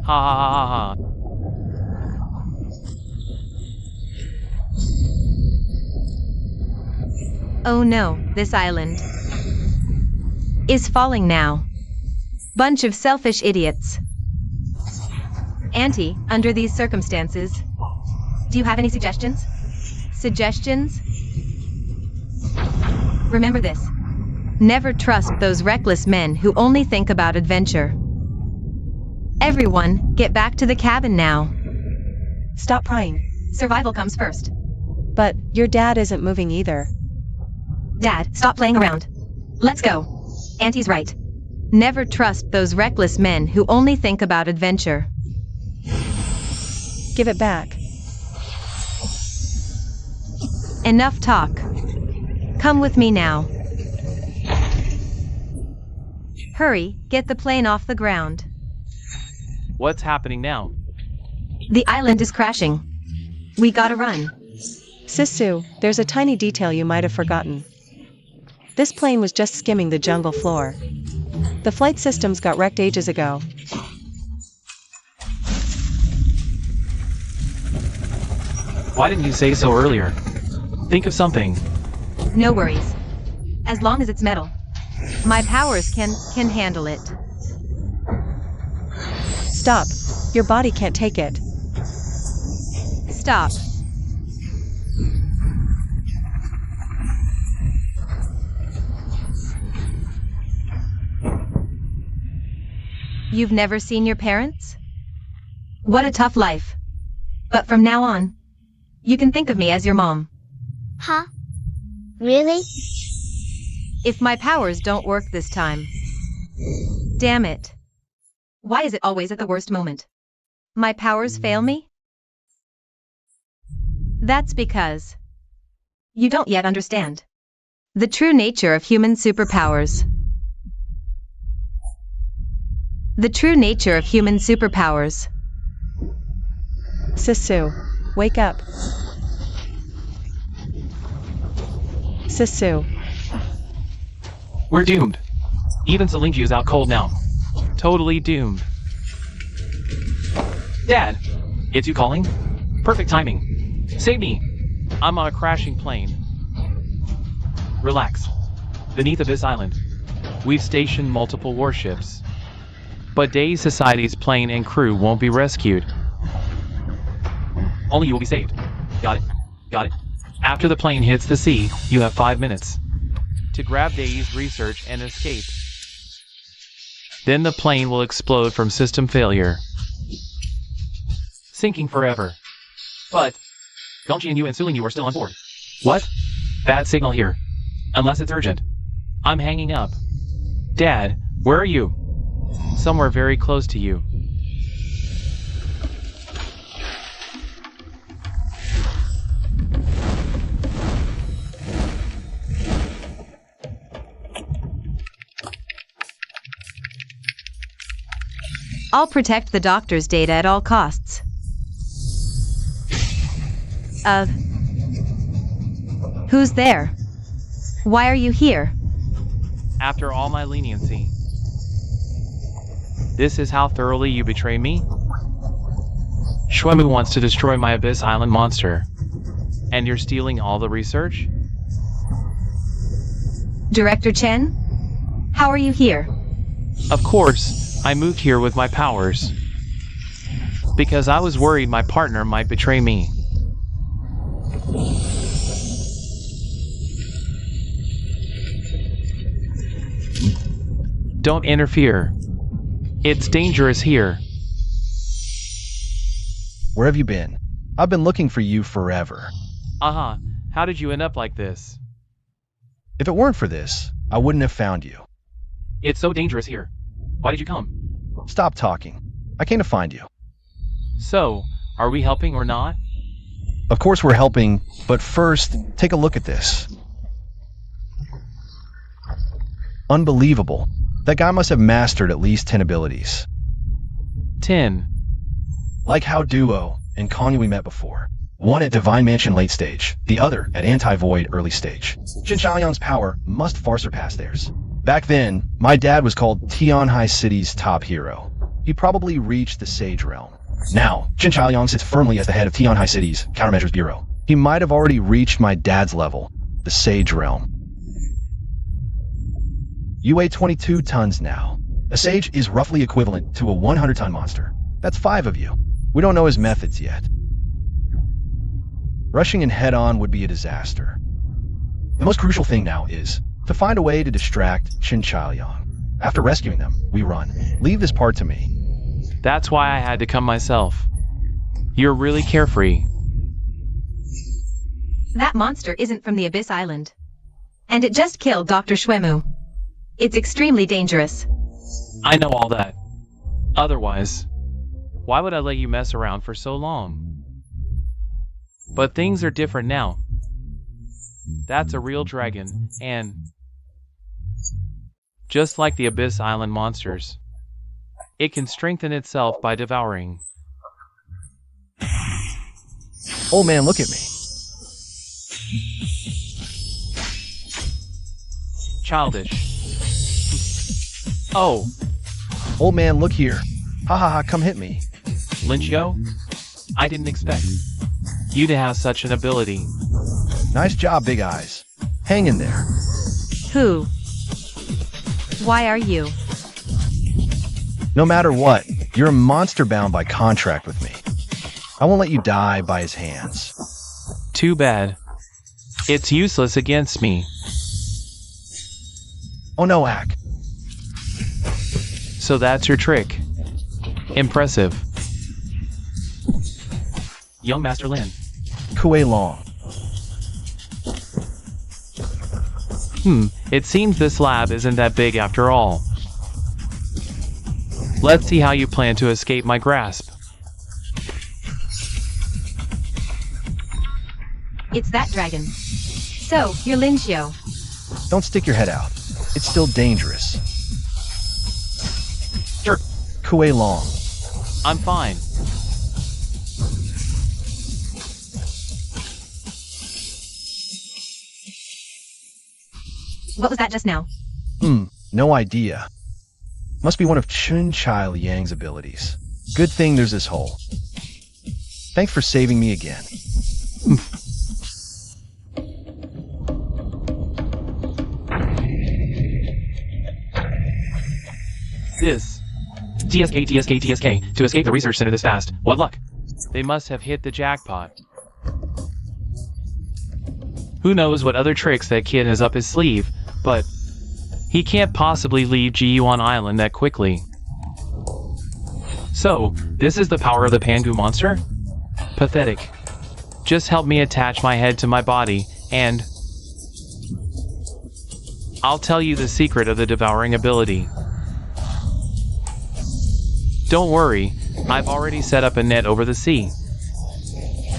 Ha ha ha ha. Oh no, this island is falling now. Bunch of selfish idiots. Auntie, under these circumstances, do you have any suggestions? Suggestions? Remember this. Never trust those reckless men who only think about adventure. Everyone, get back to the cabin now. Stop prying. Survival comes first. But your dad isn't moving either. Dad, stop playing around. Let's go. Auntie's right. Never trust those reckless men who only think about adventure. Give it back. Enough talk. Come with me now. Hurry, get the plane off the ground. What's happening now? The island is crashing. We gotta run. Sisu, there's a tiny detail you might have forgotten. This plane was just skimming the jungle floor. The flight systems got wrecked ages ago. Why didn't you say so earlier? Think of something. No worries. As long as it's metal. My powers can handle it. Stop. Your body can't take it. Stop. You've never seen your parents? What a tough life. But from now on, you can think of me as your mom. Huh? Really? If my powers don't work this time. Damn it. Why is it always at the worst moment? My powers fail me? That's because you don't yet understand the true nature of human superpowers. The true nature of human superpowers. Sisu, wake up. Sisu. We're doomed. Even Salingi is out cold now. Totally doomed. Dad, it's you calling? Perfect timing. Save me. I'm on a crashing plane. Relax. Beneath of this island, we've stationed multiple warships. But Day Society's plane and crew won't be rescued. Only you will be saved. Got it? Got it? After the plane hits the sea, you have 5 minutes to grab Day's research and escape. Then the plane will explode from system failure. Sinking forever. But Gongji and you and Suling you are still on board. What? Bad signal here. Unless it's urgent. I'm hanging up. Dad, where are you? Somewhere very close to you. I'll protect the doctor's data at all costs. Who's there? Why are you here? After all my leniency. This is how thoroughly you betray me? Shuemu wants to destroy my Abyss Island monster. And you're stealing all the research? Director Chen? How are you here? Of course, I moved here with my powers. Because I was worried my partner might betray me. Don't interfere. It's dangerous here. Where have you been? I've been looking for you forever. Uh-huh. How did you end up like this? If it weren't for this, I wouldn't have found you. It's so dangerous here. Why did you come? Stop talking. I came to find you. So, are we helping or not? Of course we're helping, but first, take a look at this. Unbelievable. That guy must have mastered at least 10 abilities. 10. Like how Duo and Kong we met before. One at Divine Mansion late stage, the other at Anti-Void early stage. Jin Chaoyang's power must far surpass theirs. Back then, my dad was called Tianhai City's top hero. He probably reached the Sage Realm. Now, Jin Chaoyang sits firmly as the head of Tianhai City's Countermeasures Bureau. He might have already reached my dad's level, the Sage Realm. You weigh 22 tons now. A Sage is roughly equivalent to a 100-ton monster. That's 5 of you. We don't know his methods yet. Rushing in head-on would be a disaster. The most crucial thing now is to find a way to distract Jin Chaoyang. After rescuing them, we run. Leave this part to me. That's why I had to come myself. You're really carefree. That monster isn't from the Abyss Island. And it just killed Dr. Shuemu. It's extremely dangerous. I know all that. Otherwise, why would I let you mess around for so long? But things are different now. That's a real dragon, and just like the Abyss Island monsters, it can strengthen itself by devouring. Old man, look at me. Childish. Oh, Old man, look here. Ha ha ha, come hit me. Linchio? I didn't expect you to have such an ability. Nice job, Big Eyes. Hang in there. Who? Why are you? No matter what, you're a monster bound by contract with me. I won't let you die by his hands. Too bad. It's useless against me. Oh no, Ack. So that's your trick. Impressive. Young Master Lin. Kuilong. It seems this lab isn't that big after all. Let's see how you plan to escape my grasp. It's that dragon. So, you're Linchio. Don't stick your head out. It's still dangerous. Sure. Kuilong. I'm fine. What was that just now? No idea. Must be one of Jin Chaoyang's abilities. Good thing there's this hole. Thanks for saving me again. This. TSK. To escape the research center this fast. What luck. They must have hit the jackpot. Who knows what other tricks that kid has up his sleeve, but he can't possibly leave Jiyuan Island that quickly. So, this is the power of the Pangu monster? Pathetic. Just help me attach my head to my body, and I'll tell you the secret of the devouring ability. Don't worry, I've already set up a net over the sea.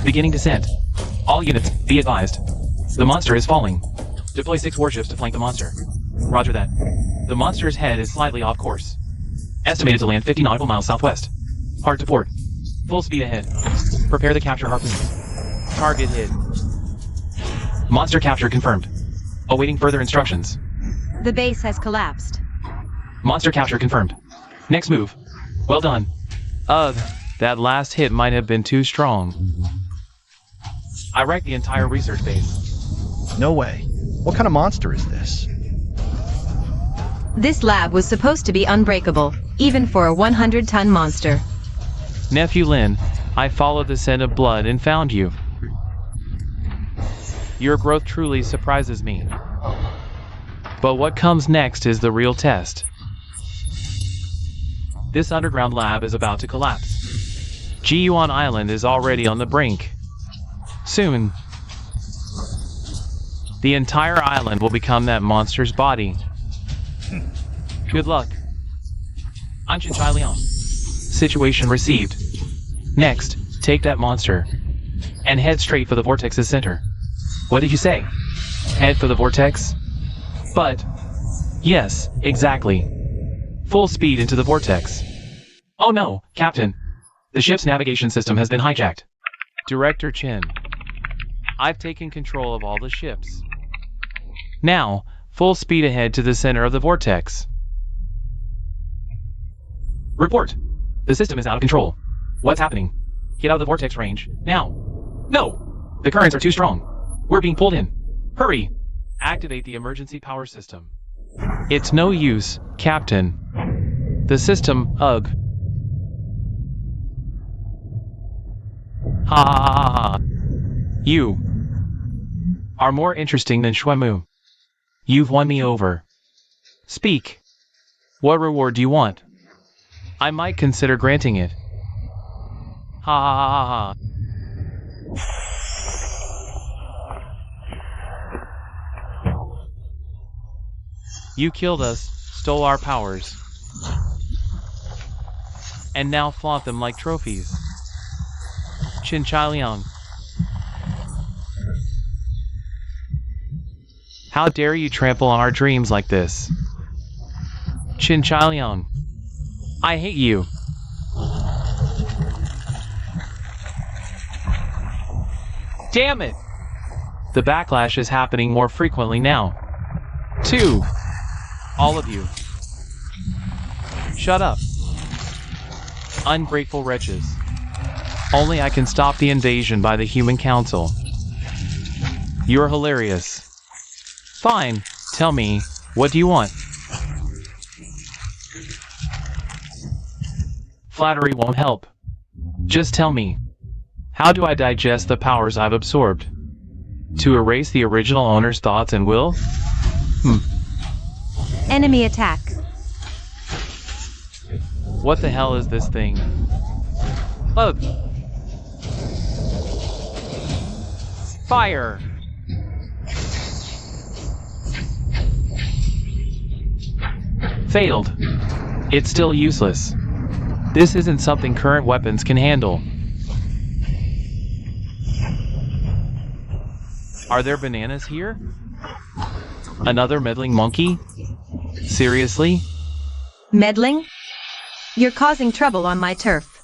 Beginning descent. All units, be advised. The monster is falling. Deploy 6 warships to flank the monster. Roger that. The monster's head is slightly off course. Estimated to land 50 nautical miles southwest. Hard to port. Full speed ahead. Prepare the capture harpoons. Target hit. Monster capture confirmed. Awaiting further instructions. The base has collapsed. Monster capture confirmed. Next move. Well done. Ugh, that last hit might have been too strong. I wrecked the entire research base. No way. What kind of monster is this? This lab was supposed to be unbreakable, even for a 100-ton monster. Nephew Lin, I followed the scent of blood and found you. Your growth truly surprises me. But what comes next is the real test. This underground lab is about to collapse. Giyuan Island is already on the brink. Soon, the entire island will become that monster's body. Good luck. I'm Chinchai Liang. Situation received. Next, take that monster and head straight for the vortex's center. What did you say? Head for the vortex? But, yes, exactly. Full speed into the vortex. Oh no, Captain. The ship's navigation system has been hijacked. Director Chin. I've taken control of all the ships. Now, full speed ahead to the center of the vortex. Report. The system is out of control. What's happening? Get out of the vortex range, now. No! The currents are too strong. We're being pulled in. Hurry! Activate the emergency power system. It's no use, Captain. The system, ugh. Ha ha ha ha. You are more interesting than Shuemu. You've won me over. Speak. What reward do you want? I might consider granting it. Ha ha ha ha. You killed us, stole our powers, and now flaunt them like trophies. Chinchai Liang. How dare you trample on our dreams like this? Chinchai Liang. I hate you. Damn it! The backlash is happening more frequently now. 2. All of you. Shut up. Ungrateful wretches. Only I can stop the invasion by the Human Council. You're hilarious. Fine, tell me, what do you want? Flattery won't help. Just tell me, how do I digest the powers I've absorbed? To erase the original owner's thoughts and will? Enemy attack. What the hell is this thing? Ugh. Fire! Failed. It's still useless. This isn't something current weapons can handle. Are there bananas here? Another meddling monkey? Seriously? Meddling? You're causing trouble on my turf.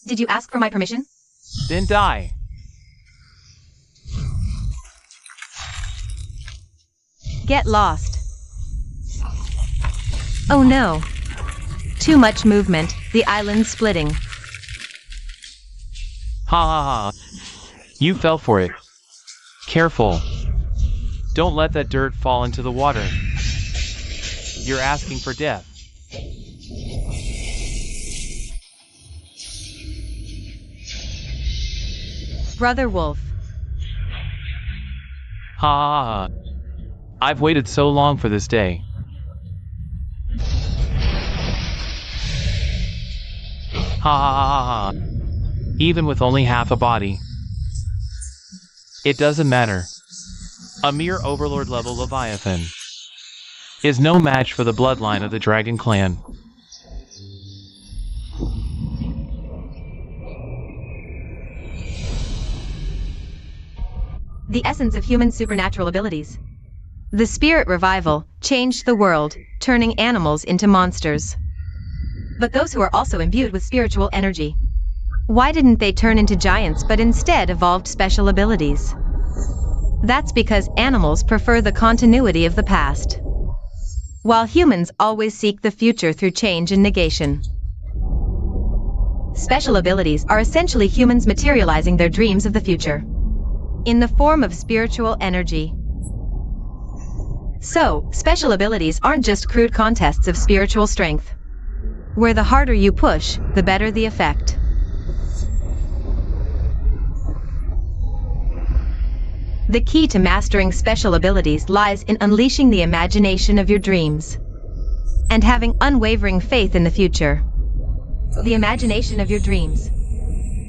Did you ask for my permission? Then die. Get lost. Oh no. Too much movement, the island's splitting. Ha ha ha. You fell for it. Careful. Don't let that dirt fall into the water. You're asking for death. Brother Wolf. Ha ha ha. I've waited so long for this day. Ha ha ha ha. Even with only half a body. It doesn't matter. A mere overlord level Leviathan is no match for the bloodline of the Dragon Clan. The essence of human supernatural abilities. The spirit revival changed the world, turning animals into monsters. But those who are also imbued with spiritual energy, why didn't they turn into giants but instead evolved special abilities? That's because animals prefer the continuity of the past, while humans always seek the future through change and negation. Special abilities are essentially humans materializing their dreams of the future in the form of spiritual energy. So, special abilities aren't just crude contests of spiritual strength, where the harder you push, the better the effect. The key to mastering special abilities lies in unleashing the imagination of your dreams and having unwavering faith in the future. the imagination of your dreams,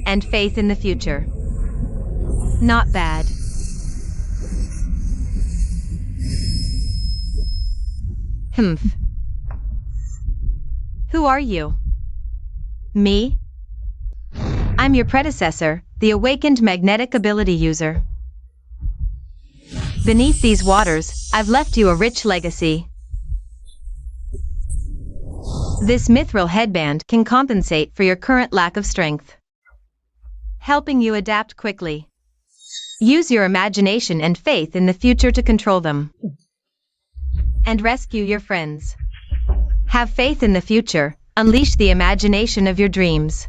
and faith in the future. Not bad. Humph. Who are you? Me? I'm your predecessor, the awakened magnetic ability user. Beneath these waters, I've left you a rich legacy. This mithril headband can compensate for your current lack of strength, helping you adapt quickly. Use your imagination and faith in the future to control them and rescue your friends. Have faith in the future. Unleash the imagination of your dreams.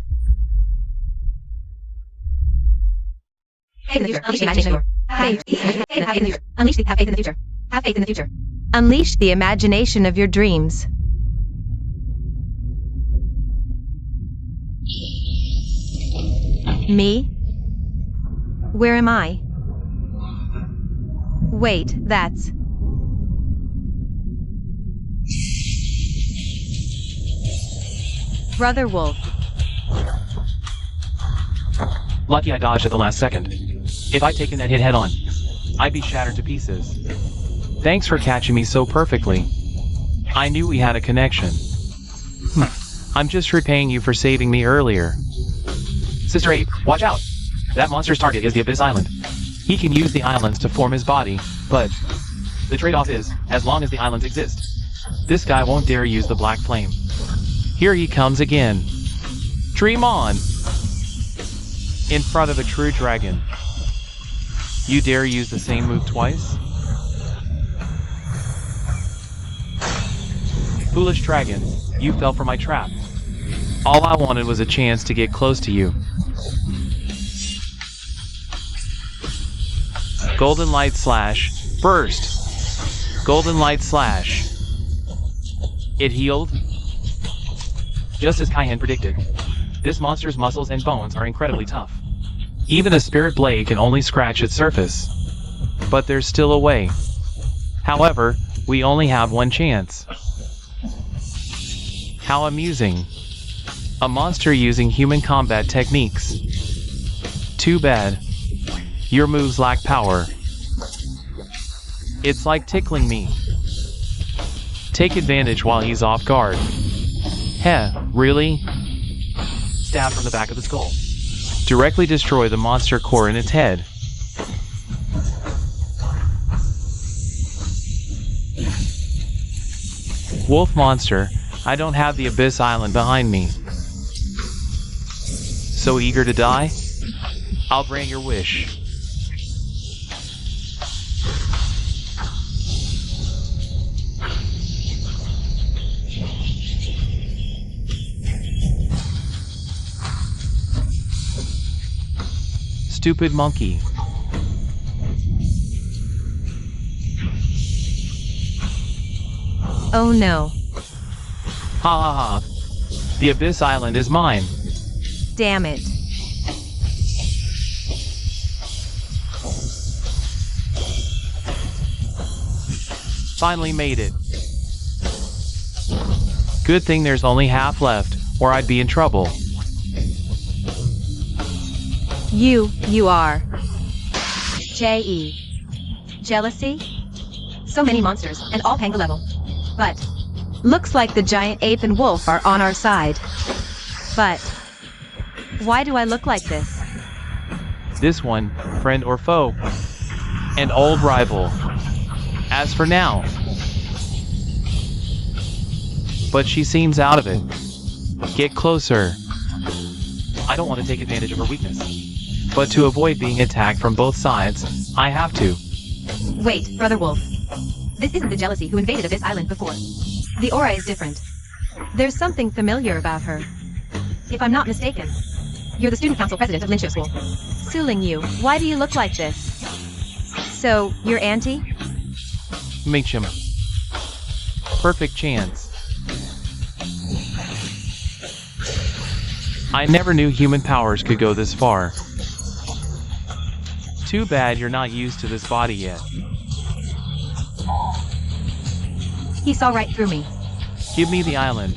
Unleash the imagination. Have faith in the future. Unleash the faith in the future. Have faith in the future. Unleash the imagination of your dreams. Me? Where am I? Wait, that's... Brother Wolf. Lucky I dodged at the last second. If I'd taken that hit head on, I'd be shattered to pieces. Thanks for catching me so perfectly. I knew we had a connection. I'm just repaying you for saving me earlier. Sister Ape, watch out! That monster's target is the Abyss Island. He can use the islands to form his body, but the trade-off is, as long as the islands exist, this guy won't dare use the Black Flame. Here he comes again. Dream on! In front of a true dragon. You dare use the same move twice? Foolish dragon, you fell for my trap. All I wanted was a chance to get close to you. Golden Light Slash. Burst. Golden Light Slash. It healed. Just as Kaihan predicted, this monster's muscles and bones are incredibly tough. Even a spirit blade can only scratch its surface. But there's still a way. However, we only have one chance. How amusing. A monster using human combat techniques. Too bad. Your moves lack power. It's like tickling me. Take advantage while he's off guard. Heh, really? Stab from the back of the skull. Directly destroy the monster core in its head. Wolf monster, I don't have the Abyss Island behind me. So eager to die? I'll grant your wish. Stupid monkey. Oh no. Ha ha ha. The Abyss Island is mine. Damn it. Finally made it. Good thing there's only half left, or I'd be in trouble. You are. J.E. Jealousy? So many monsters, and all Pangu level. But, looks like the giant ape and wolf are on our side. But, why do I look like this? This one, friend or foe? An old rival. As for now. But she seems out of it. Get closer. I don't want to take advantage of her weakness. But to avoid being attacked from both sides, I have to. Wait, Brother Wolf. This isn't the jealousy who invaded Abyss Island before. The aura is different. There's something familiar about her. If I'm not mistaken, you're the student council president of Linship School. Suling Yu, why do you look like this? So, you're Auntie? Mincham. Perfect chance. I never knew human powers could go this far. Too bad you're not used to this body yet. He saw right through me. Give me the island.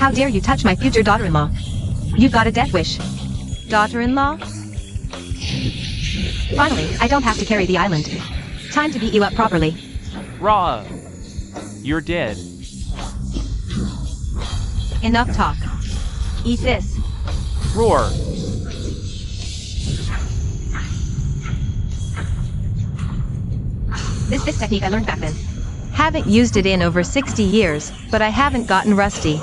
How dare you touch my future daughter-in-law? You've got a death wish. Daughter-in-law? Finally, I don't have to carry the island. Time to beat you up properly. Raw! You're dead. Enough talk. Eat this. Roar! This technique I learned back then. Haven't used it in over 60 years, but I haven't gotten rusty.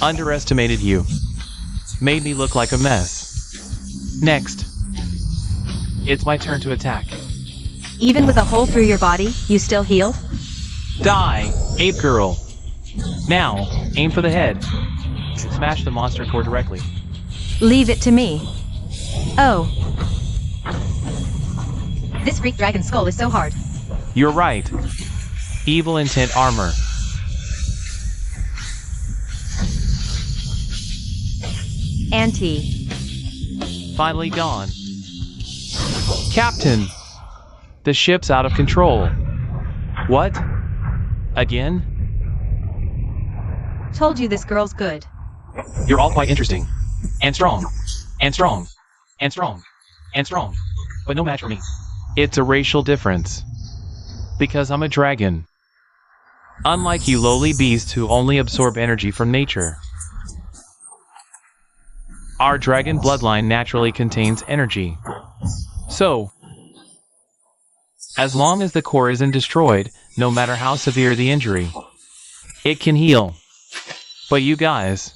Underestimated you. Made me look like a mess. Next. It's my turn to attack. Even with a hole through your body, you still healed? Die, ape girl. Now, aim for the head. Smash the monster core directly. Leave it to me. Oh. This freak dragon skull is so hard. You're right. Evil intent armor. Anti. Finally gone. Captain! The ship's out of control. What? Again? Told you this girl's good. You're all quite interesting. And strong. And strong. And strong. And strong. But no match for me. It's a racial difference. Because I'm a dragon. Unlike you lowly beasts who only absorb energy from nature. Our dragon bloodline naturally contains energy. So, as long as the core isn't destroyed, no matter how severe the injury, it can heal. But you guys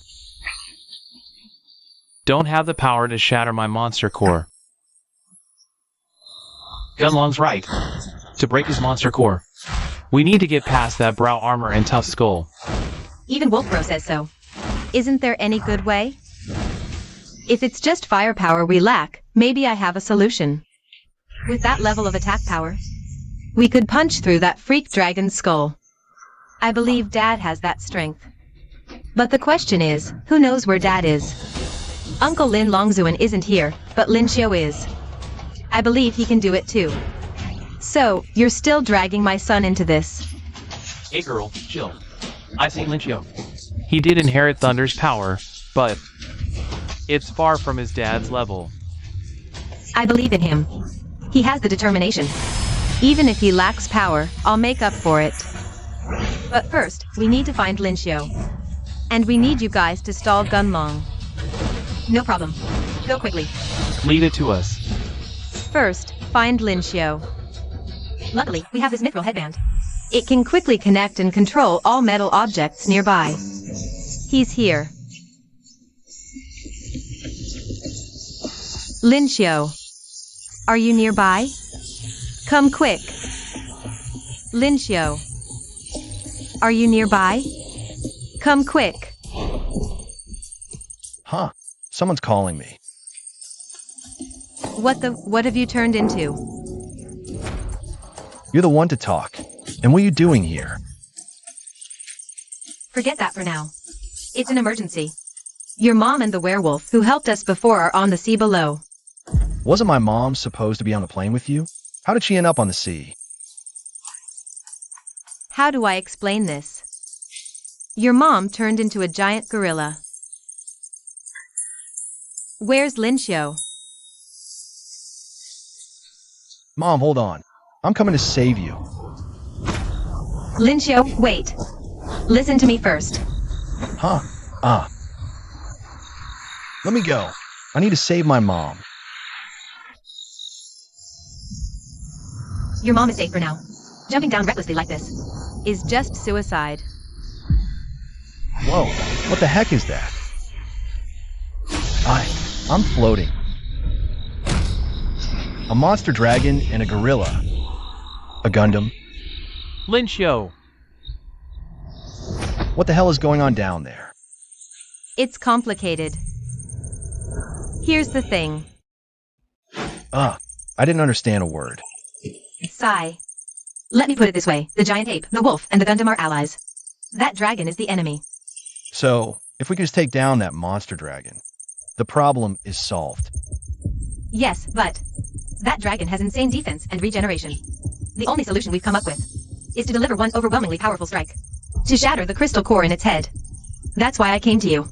don't have the power to shatter my monster core. Gunlong's right. To break his monster core, we need to get past that brow armor and tough skull. Even Wolfbro says so. Isn't there any good way? If it's just firepower we lack, maybe I have a solution. With that level of attack power, we could punch through that freak dragon's skull. I believe Dad has that strength. But the question is, who knows where Dad is? Uncle Lin Longzuan isn't here, but Lin Xiu is. I believe he can do it too. So, you're still dragging my son into this. Hey girl, chill. I say Lin Xiu. He did inherit Thunder's power, but it's far from his dad's level. I believe in him. He has the determination. Even if he lacks power, I'll make up for it. But first, we need to find Lin Xiu. And we need you guys to stall Gunlong. No problem. Go quickly. Leave it to us. First, find Lin Xiu. Luckily, we have this mithril headband. It can quickly connect and control all metal objects nearby. He's here. Lin Xiu. Are you nearby? Come quick. Lin Xiu. Are you nearby? Come quick. Huh. Someone's calling me. What have you turned into? You're the one to talk. And what are you doing here? Forget that for now. It's an emergency. Your mom and the werewolf who helped us before are on the sea below. Wasn't my mom supposed to be on the plane with you? How did she end up on the sea? How do I explain this? Your mom turned into a giant gorilla. Where's Lin Xiu? Mom, hold on. I'm coming to save you. Lin Xiu, wait. Listen to me first. Huh? Let me go. I need to save my mom. Your mom is safe for now. Jumping down recklessly like this is just suicide. Whoa, what the heck is that? I'm floating. A monster dragon and a gorilla. A Gundam. Lin Xiu. What the hell is going on down there? It's complicated. Here's the thing. I didn't understand a word. Sigh. Let me put it this way. The giant ape, the wolf, and the Gundam are allies. That dragon is the enemy. So, if we could just take down that monster dragon, the problem is solved. Yes, but that dragon has insane defense and regeneration. The only solution we've come up with is to deliver one overwhelmingly powerful strike to shatter the crystal core in its head. That's why I came to you.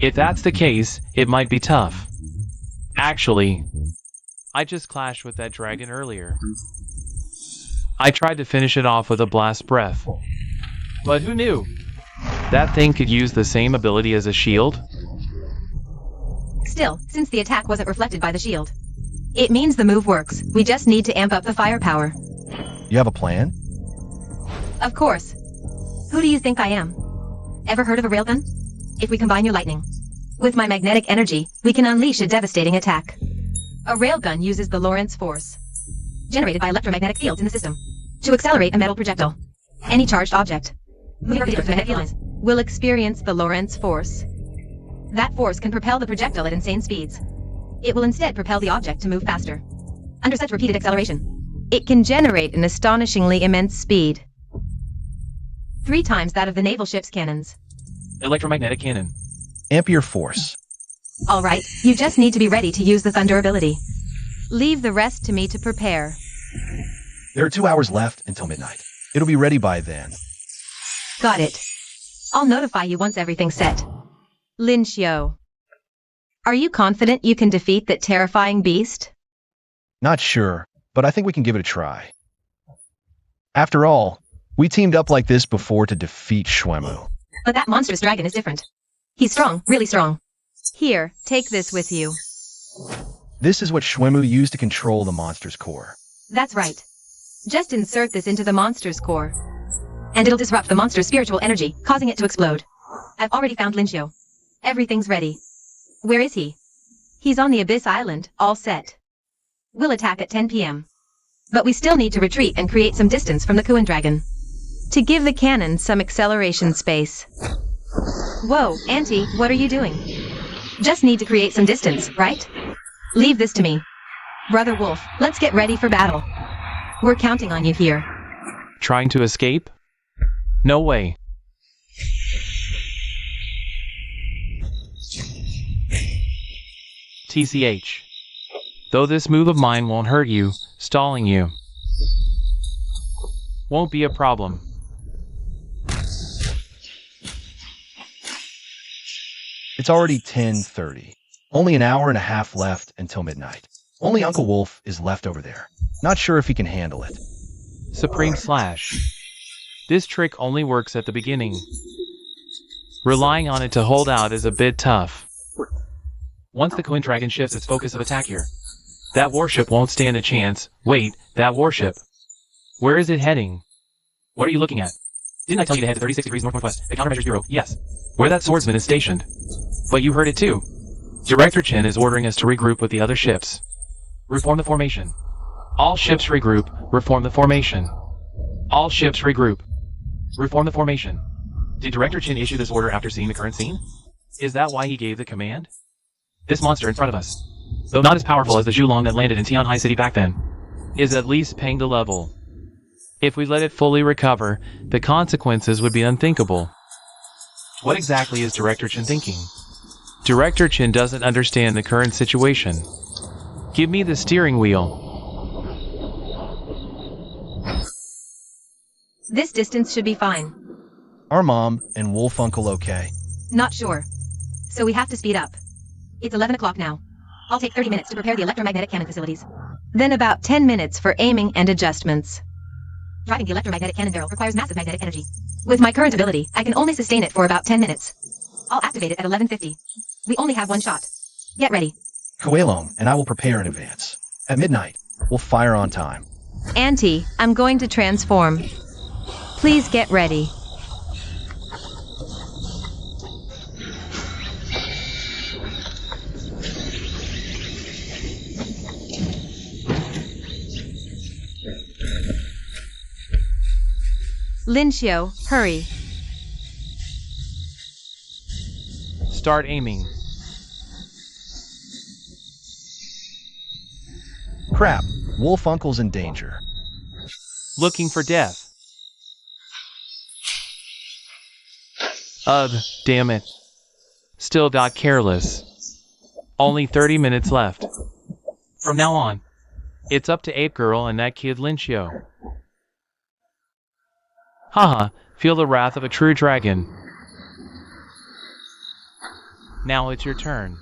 If that's the case, it might be tough. Actually, I just clashed with that dragon earlier. I tried to finish it off with a blast breath. But who knew? That thing could use the same ability as a shield? Still, since the attack wasn't reflected by the shield, it means the move works. We just need to amp up the firepower. You have a plan? Of course. Who do you think I am? Ever heard of a railgun? If we combine your lightning with my magnetic energy, we can unleash a devastating attack. A railgun uses the Lorentz force, generated by electromagnetic fields in the system, to accelerate a metal projectile. Any charged object moving perpendicular to magnetic fields will experience the Lorentz force. That force can propel the projectile at insane speeds. It will instead propel the object to move faster. Under such repeated acceleration, it can generate an astonishingly immense speed. 3 times that of the naval ship's cannons. Electromagnetic cannon. Ampere force. Alright, you just need to be ready to use the thunder ability. Leave the rest to me to prepare. There are 2 hours left until midnight. It'll be ready by then. Got it. I'll notify you once everything's set. Lin Xiu. Are you confident you can defeat that terrifying beast? Not sure, but I think we can give it a try. After all, we teamed up like this before to defeat Shuemu. But that monstrous dragon is different. He's strong, really strong. Here, take this with you. This is what Shuemu used to control the monster's core. That's right. Just insert this into the monster's core, and it'll disrupt the monster's spiritual energy, causing it to explode. I've already found Lin Xiu. Everything's ready. Where is he? He's on the Abyss Island, all set. We'll attack at 10 p.m. But we still need to retreat and create some distance from the Kuan dragon, to give the cannon some acceleration space. Whoa, Auntie, what are you doing? Just need to create some distance, right? Leave this to me. Brother Wolf, let's get ready for battle. We're counting on you here. Trying to escape? No way. TCH. Though this move of mine won't hurt you, stalling you won't be a problem. It's already 10:30. Only an hour and a half left until midnight. Only Uncle Wolf is left over there. Not sure if he can handle it. Supreme Slash. This trick only works at the beginning. Relying on it to hold out is a bit tough. Once the Kuan dragon shifts its focus of attack here, that warship won't stand a chance. Wait, that warship. Where is it heading? What are you looking at? Didn't I tell you to head to 36 degrees north-northwest, the Countermeasures Bureau? Yes. Where that swordsman is stationed. But you heard it too. Director Chen is ordering us to regroup with the other ships. Reform the formation. All ships regroup, reform the formation. All ships regroup. Reform the formation. Did Director Chen issue this order after seeing the current scene? Is that why he gave the command? This monster in front of us, though not as powerful as the Kuilong that landed in Tianhai City back then, is at least paying the level. If we let it fully recover, the consequences would be unthinkable. What exactly is Director Chen thinking? Director Chen doesn't understand the current situation. Give me the steering wheel. This distance should be fine. Are Mom and Wolf Uncle okay? Not sure. So we have to speed up. It's 11 o'clock now. I'll take 30 minutes to prepare the electromagnetic cannon facilities. Then about 10 minutes for aiming and adjustments. Driving the electromagnetic cannon barrel requires massive magnetic energy. With my current ability, I can only sustain it for about 10 minutes. I'll activate it at 11:50. We only have one shot. Get ready. Kuilong and I will prepare in advance. At midnight, we'll fire on time. Auntie, I'm going to transform. Please get ready. Lin Xiu, hurry. Start aiming. Crap, Wolf Uncle's in danger. Looking for death. Ugh, damn it. Still got careless. Only 30 minutes left. From now on, it's up to Ape Girl and that kid Lin Xiu. Haha, feel the wrath of a true dragon. Now it's your turn.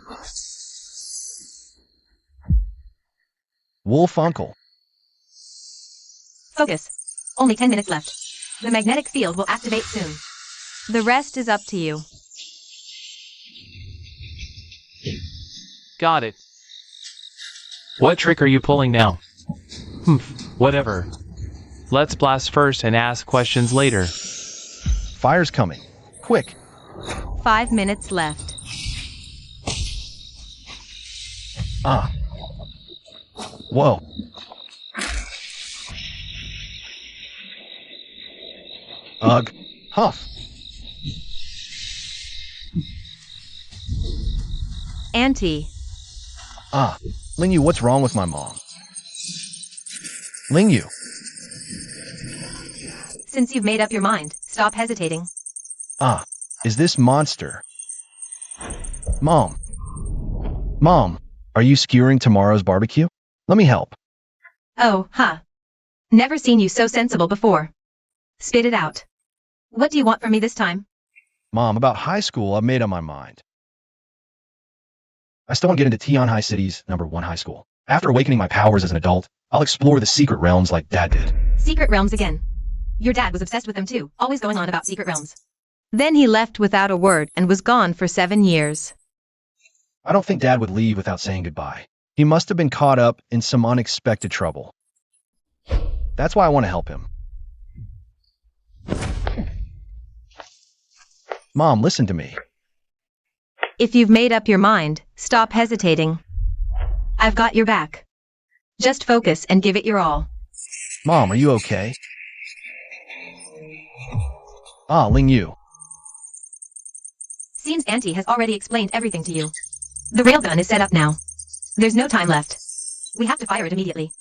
Wolf Uncle. Focus. Only 10 minutes left. The magnetic field will activate soon. The rest is up to you. Got it. What trick are you pulling now? Whatever. Let's blast first and ask questions later. Fire's coming. Quick. 5 minutes left. Ah. Whoa. Ugh. Huff. Auntie. Ah. Lingyu, what's wrong with my mom? Lingyu. Since you've made up your mind, stop hesitating. Ah. Is this monster? Mom. Mom, are you skewering tomorrow's barbecue? Let me help. Oh, huh. Never seen you so sensible before. Spit it out. What do you want from me this time? Mom, about high school, I've made up my mind. I still want to get into Tianhai City's #1 high school. After awakening my powers as an adult, I'll explore the secret realms like Dad did. Secret realms again. Your dad was obsessed with them too, always going on about secret realms. Then he left without a word and was gone for 7 years. I don't think Dad would leave without saying goodbye. He must have been caught up in some unexpected trouble. That's why I want to help him. Mom, listen to me. If you've made up your mind, stop hesitating. I've got your back. Just focus and give it your all. Mom, are you okay? Ah, Lingyu. Seems Auntie has already explained everything to you. The railgun is set up now. There's no time left. We have to fire it immediately.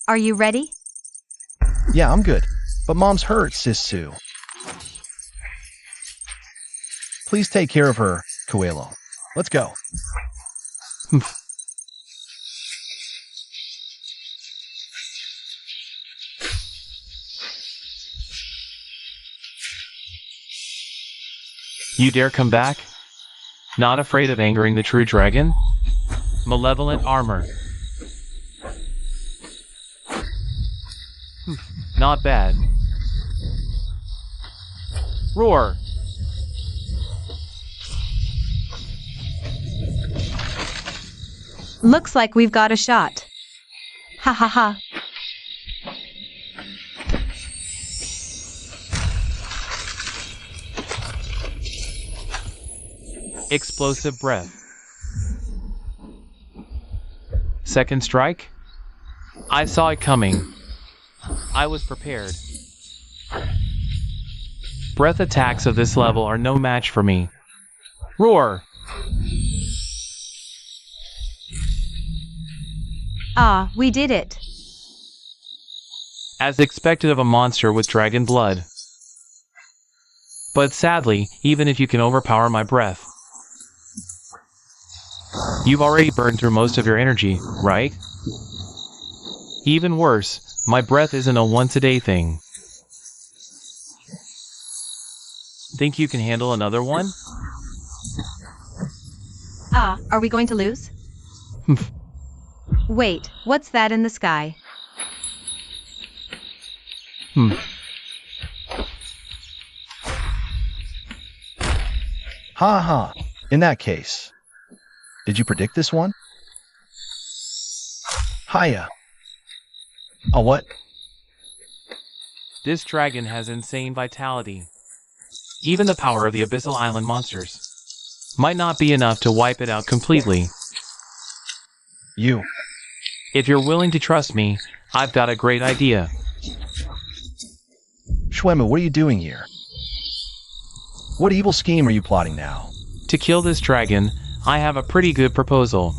Are you ready? Yeah, I'm good. But Mom's hurt, Sis Sue. Please take care of her, Kuilong. Let's go. You dare come back? Not afraid of angering the true dragon? Malevolent armor. Not bad. Roar! Looks like we've got a shot. Ha ha ha. Explosive breath. Second strike? I saw it coming. I was prepared. Breath attacks of this level are no match for me. Roar! Ah, we did it. As expected of a monster with dragon blood. But sadly, even if you can overpower my breath, you've already burned through most of your energy, right? Even worse, my breath isn't a once-a-day thing. Think you can handle another one? Ah, are we going to lose? Wait, what's that in the sky? Ha ha. In that case. Did you predict this one? Hiya. Oh, what? This dragon has insane vitality. Even the power of the Abyssal Island monsters might not be enough to wipe it out completely. You. If you're willing to trust me, I've got a great idea. Shuemu, what are you doing here? What evil scheme are you plotting now? To kill this dragon, I have a pretty good proposal.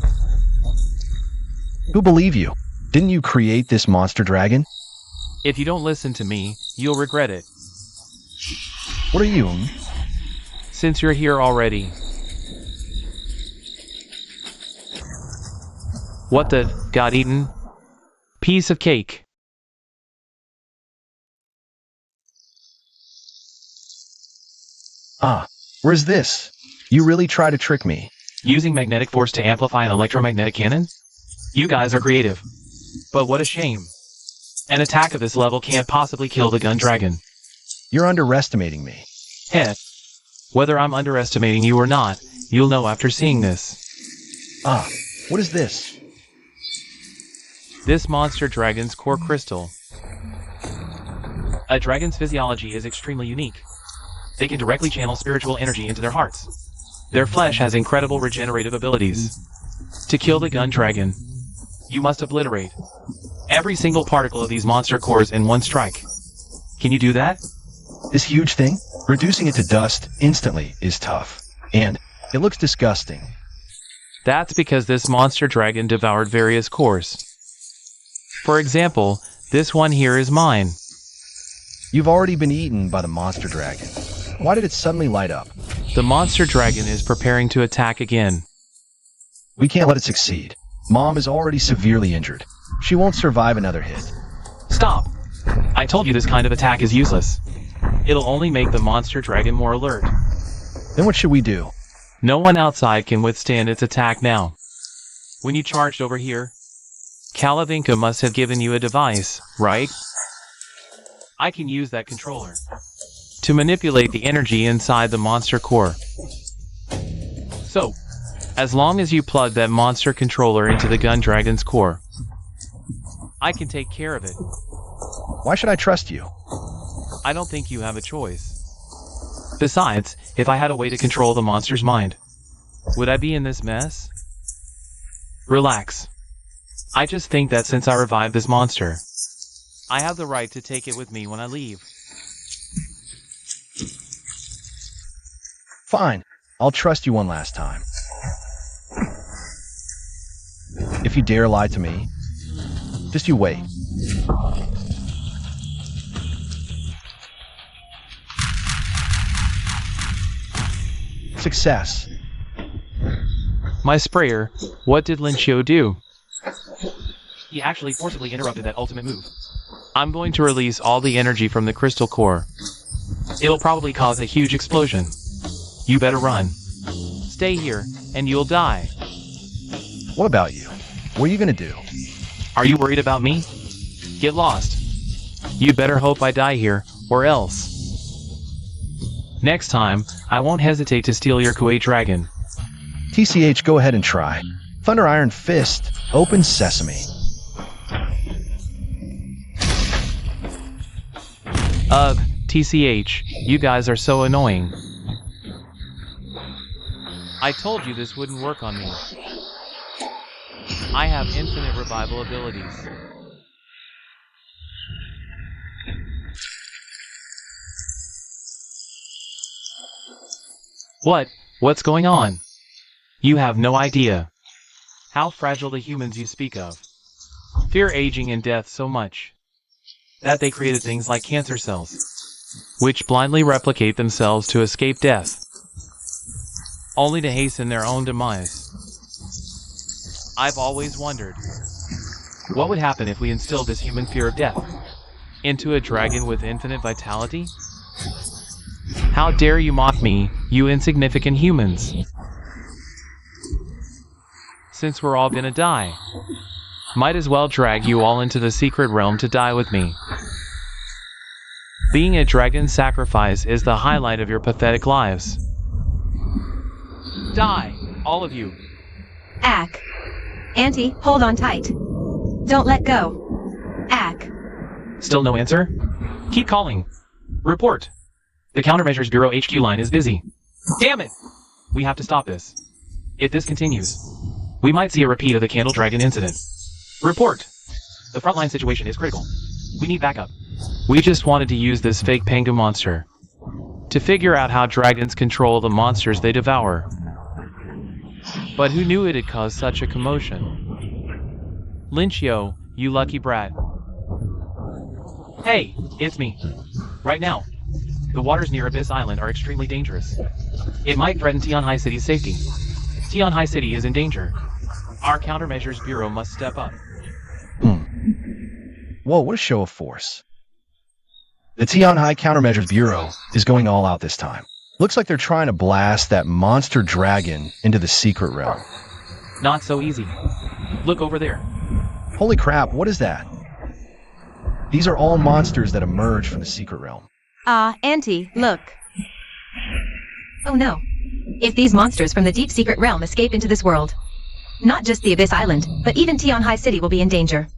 Who believe you? Didn't you create this monster dragon? If you don't listen to me, you'll regret it. What are you? Since you're here already. What the, got eaten? Piece of cake. Ah, where's this? You really try to trick me. Using magnetic force to amplify an electromagnetic cannon? You guys are creative. But what a shame. An attack of this level can't possibly kill the gun dragon. You're underestimating me. Heh. Whether I'm underestimating you or not, you'll know after seeing this. Ah, what is this? This monster dragon's core crystal. A dragon's physiology is extremely unique. They can directly channel spiritual energy into their hearts. Their flesh has incredible regenerative abilities. To kill the gun dragon, you must obliterate every single particle of these monster cores in one strike. Can you do that? This huge thing? Reducing it to dust instantly is tough. And it looks disgusting. That's because this monster dragon devoured various cores. For example, this one here is mine. You've already been eaten by the monster dragon. Why did it suddenly light up? The monster dragon is preparing to attack again. We can't let it succeed. Mom is already severely injured. She won't survive another hit. Stop! I told you this kind of attack is useless. It'll only make the monster dragon more alert. Then what should we do? No one outside can withstand its attack now. When you charged over here, Kalavinka must have given you a device, right? I can use that controller to manipulate the energy inside the monster core. So, as long as you plug that monster controller into the gun dragon's core, I can take care of it. Why should I trust you? I don't think you have a choice. Besides, if I had a way to control the monster's mind, would I be in this mess? Relax. I just think that since I revived this monster, I have the right to take it with me when I leave. Fine. I'll trust you one last time. If you dare lie to me, just you wait. Success. My sprayer, what did Linchio do? He actually forcibly interrupted that ultimate move. I'm going to release all the energy from the crystal core. It'll probably cause a huge explosion. You better run. Stay here, and you'll die. What about you? What are you gonna do? Are you worried about me? Get lost. You better hope I die here, or else. Next time, I won't hesitate to steal your Kuwait dragon. TCH, go ahead and try. Thunder Iron Fist, open sesame. Ugh, TCH, you guys are so annoying. I told you this wouldn't work on me. I have infinite revival abilities. What's going on? You have no idea how fragile the humans you speak of fear aging and death so much that they created things like cancer cells, which blindly replicate themselves to escape death, only to hasten their own demise. I've always wondered, what would happen if we instilled this human fear of death into a dragon with infinite vitality? How dare you mock me, you insignificant humans? Since we're all gonna die, might as well drag you all into the secret realm to die with me. Being a dragon's sacrifice is the highlight of your pathetic lives. Die, all of you. Ack. Auntie, hold on tight. Don't let go. Ack. Still no answer? Keep calling. Report. The Countermeasures Bureau HQ line is busy. Damn it! We have to stop this. If this continues, we might see a repeat of the Candle Dragon incident. Report. The frontline situation is critical. We need backup. We just wanted to use this fake Pangu monster to figure out how dragons control the monsters they devour. But who knew it'd cause such a commotion? Linchio, you lucky brat. Hey, it's me. Right now. The waters near Abyss Island are extremely dangerous. It might threaten Tianhai City's safety. Tianhai City is in danger. Our Countermeasures Bureau must step up. Whoa, what a show of force. The Tianhai Countermeasures Bureau is going all out this time. Looks like they're trying to blast that monster dragon into the secret realm. Not so easy. Look over there. Holy crap, what is that? These are all monsters that emerge from the secret realm. Auntie, look. Oh no. If these monsters from the deep secret realm escape into this world, not just the Abyss Island, but even Tianhai City will be in danger.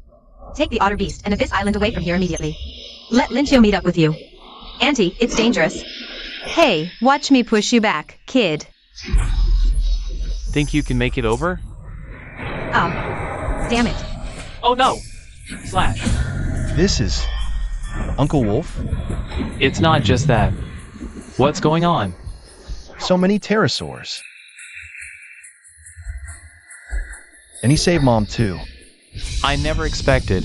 Take the Otter Beast and Abyss Island away from here immediately. Let Linchio meet up with you. Auntie, it's dangerous. Hey, watch me push you back, kid. Think you can make it over? Damn it. Oh no! Slash. This is... Uncle Wolf? It's not just that. What's going on? So many pterosaurs. And he saved Mom too. I never expected.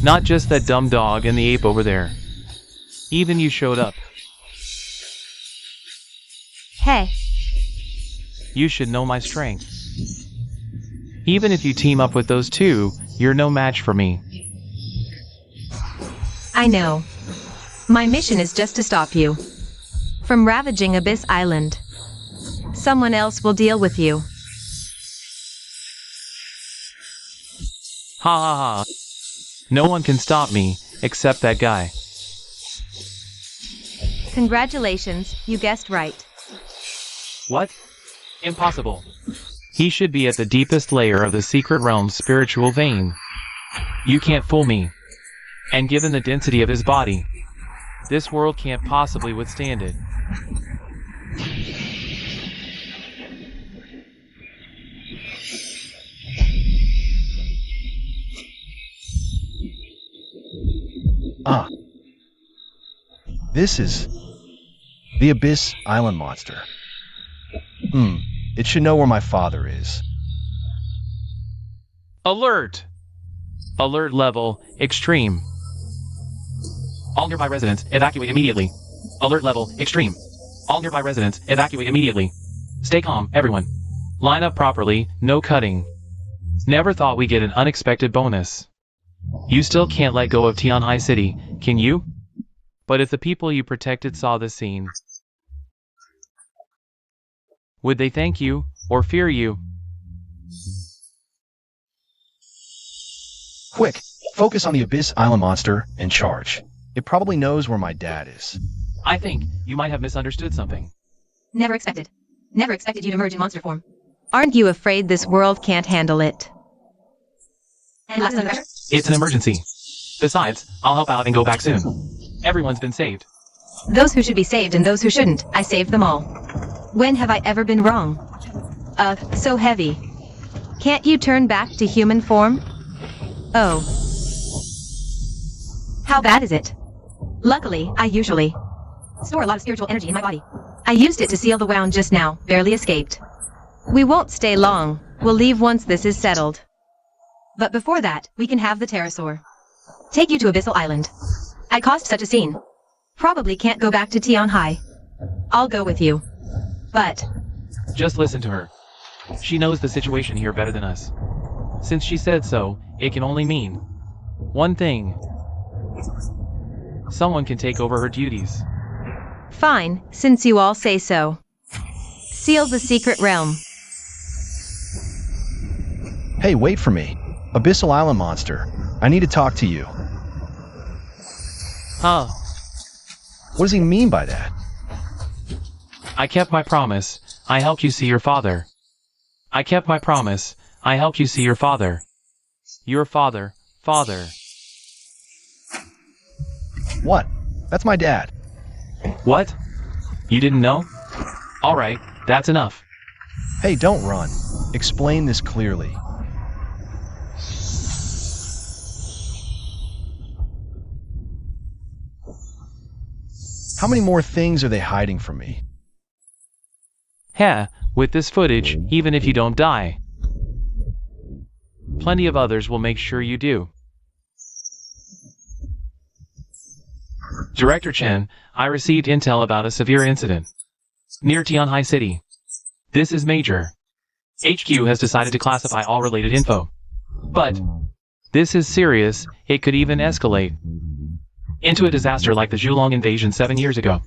Not just that dumb dog and the ape over there. Even you showed up. Hey. You should know my strength. Even if you team up with those two, you're no match for me. I know. My mission is just to stop you from ravaging Abyss Island. Someone else will deal with you. Ha ha ha. No one can stop me, except that guy. Congratulations, you guessed right. What? Impossible. He should be at the deepest layer of the secret realm's spiritual vein. You can't fool me. And given the density of his body, this world can't possibly withstand it. This is... the Abyss Island monster. It should know where my father is. Alert! Alert level, extreme. All nearby residents, evacuate immediately. Alert level, extreme. All nearby residents, evacuate immediately. Stay calm, everyone. Line up properly, no cutting. Never thought we'd get an unexpected bonus. You still can't let go of Tianhai City, can you? But if the people you protected saw this scene, would they thank you, or fear you? Quick, focus on the Abyss Island monster and charge. It probably knows where my dad is. I think you might have misunderstood something. Never expected. Never expected you to merge in monster form. Aren't you afraid this world can't handle it? And last under pressure? It's an emergency. Besides, I'll help out and go back soon. Everyone's been saved. Those who should be saved and those who shouldn't, I saved them all. When have I ever been wrong? So heavy. Can't you turn back to human form? Oh. How bad is it? Luckily, I usually store a lot of spiritual energy in my body. I used it to seal the wound just now, barely escaped. We won't stay long. We'll leave once this is settled. But before that, we can have the pterosaur. Take you to Abyssal Island. I caused such a scene. Probably can't go back to Tianhai. I'll go with you. But... just listen to her. She knows the situation here better than us. Since she said so, it can only mean one thing. Someone can take over her duties. fine, since you all say so. Seal the secret realm. Hey, wait for me. Abyssal Island monster. I need to talk to you. Huh. What does he mean by that? I kept my promise. I helped you see your father. I kept my promise. I helped you see your father. Your father. Father. What? That's my dad. What? You didn't know? Alright, that's enough. Hey, don't run. Explain this clearly. How many more things are they hiding from me? Heh, with this footage, even if you don't die. Plenty of others will make sure you do. Director Chen, I received intel about a severe incident near Tianhai City. This is major. HQ has decided to classify all related info. But this is serious. It could even escalate into a disaster like the Kuilong invasion 7 years ago.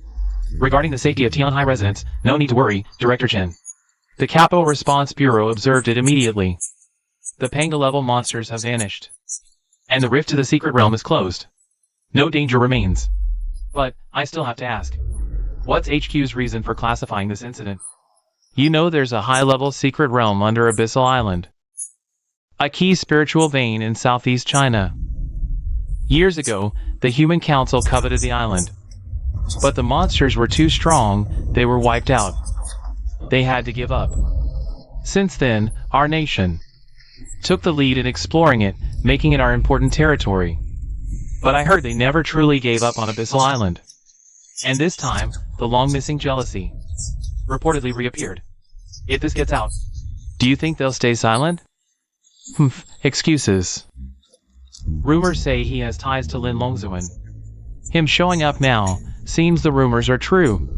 Regarding the safety of Tianhai residents, no need to worry, Director Chen. The Capital Response Bureau observed it immediately. The Pangu-level monsters have vanished. And the rift to the secret realm is closed. No danger remains. But, I still have to ask. What's HQ's reason for classifying this incident? You know there's a high-level secret realm under Abyssal Island. A key spiritual vein in southeast China. Years ago, the Human Council coveted the island. But the monsters were too strong, they were wiped out. They had to give up. Since then, our nation took the lead in exploring it, making it our important territory. But I heard they never truly gave up on Abyssal Island. And this time, the long-missing jealousy reportedly reappeared. If this gets out, do you think they'll stay silent? Excuses. Rumors say he has ties to Lin Longzuan. Him showing up now, seems the rumors are true.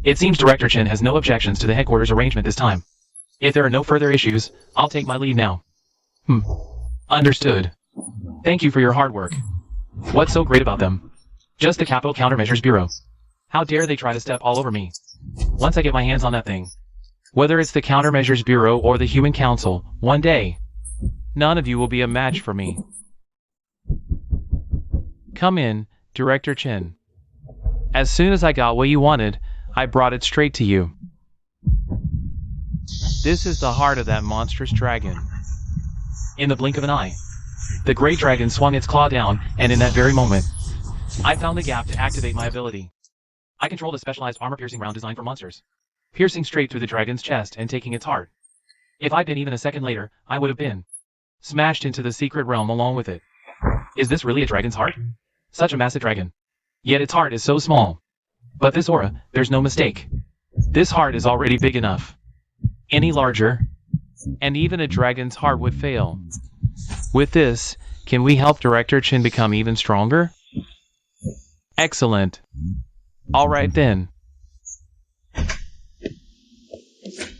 It seems Director Chen has no objections to the headquarters arrangement this time. If there are no further issues, I'll take my leave now. Understood. Thank you for your hard work. What's so great about them? Just the Capital Countermeasures Bureau. How dare they try to step all over me? Once I get my hands on that thing. Whether it's the Countermeasures Bureau or the Human Council, one day, none of you will be a match for me. Come in, Director Chen. As soon as I got what you wanted, I brought it straight to you. This is the heart of that monstrous dragon. In the blink of an eye, the great dragon swung its claw down, and in that very moment, I found the gap to activate my ability. I controlled a specialized armor-piercing round designed for monsters, piercing straight through the dragon's chest and taking its heart. If I'd been even a second later, I would have been smashed into the secret realm along with it. Is this really a dragon's heart? Such a massive dragon. Yet its heart is so small. But this aura, there's no mistake. This heart is already big enough. Any larger, and even a dragon's heart would fail. With this, can we help Director Chen become even stronger? Excellent. Alright then. Ha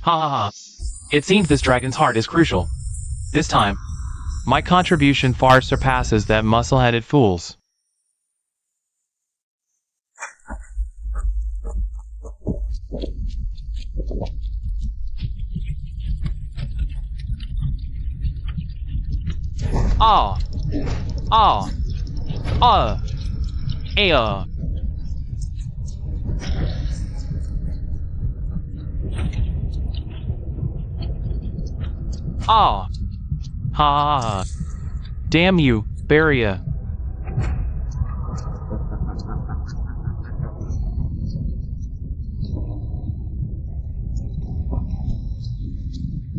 ha ha. It seems this dragon's heart is crucial. This time, my contribution far surpasses that muscle-headed fool's. Ah, ah, ah, ah. Ah, ha, damn you, Baria.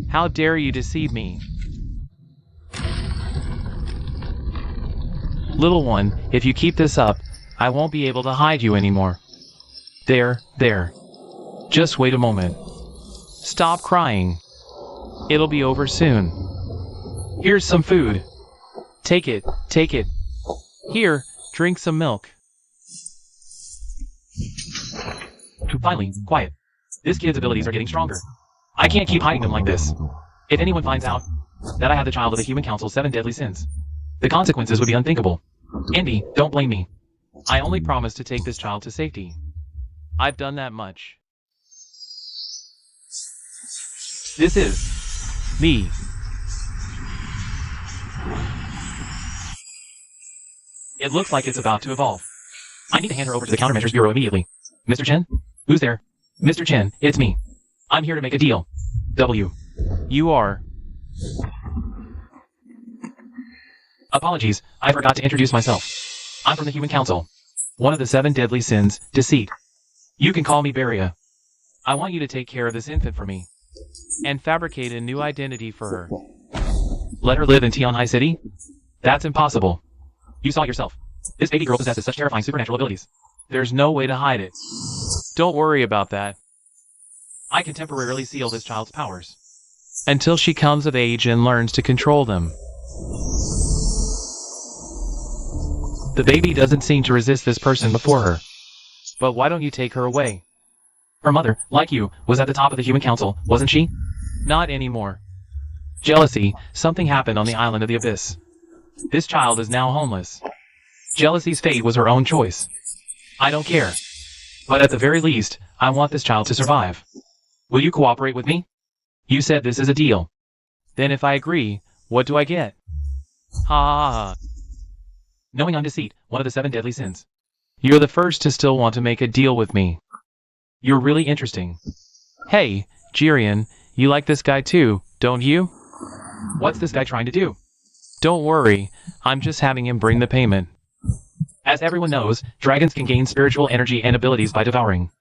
How dare you deceive me? Little one, if you keep this up, I won't be able to hide you anymore. There. Just wait a moment. Stop crying. It'll be over soon. Here's some food. Take it. Here, drink some milk. Finally, quiet. This kid's abilities are getting stronger. I can't keep hiding them like this. If anyone finds out that I have the child of the Human Council's 7 deadly sins, the consequences would be unthinkable. Indy, don't blame me. I only promised to take this child to safety. I've done that much. This is me. It looks like it's about to evolve. I need to hand her over to the Countermeasures Bureau immediately. Mr. Chen? Who's there? Mr. Chen, it's me. I'm here to make a deal. W. You are... Apologies, I forgot to introduce myself. I'm from the Human Council. One of the 7 deadly sins, deceit. You can call me Baria. I want you to take care of this infant for me, and fabricate a new identity for her. Let her live in Tianhai City? That's impossible. You saw it yourself. This baby girl possesses such terrifying supernatural abilities. There's no way to hide it. Don't worry about that. I can temporarily seal this child's powers, until she comes of age and learns to control them. The baby doesn't seem to resist this person before her. But why don't you take her away? Her mother, like you, was at the top of the Human Council, wasn't she? Not anymore. Jealousy, something happened on the island of the Abyss. This child is now homeless. Jealousy's fate was her own choice. I don't care. But at the very least, I want this child to survive. Will you cooperate with me? You said this is a deal. Then if I agree, what do I get? Ha ha ha. Knowing I'm deceit, one of the 7 deadly sins. You're the first to still want to make a deal with me. You're really interesting. Hey, Jirian, you like this guy too, don't you? What's this guy trying to do? Don't worry, I'm just having him bring the payment. As everyone knows, dragons can gain spiritual energy and abilities by devouring.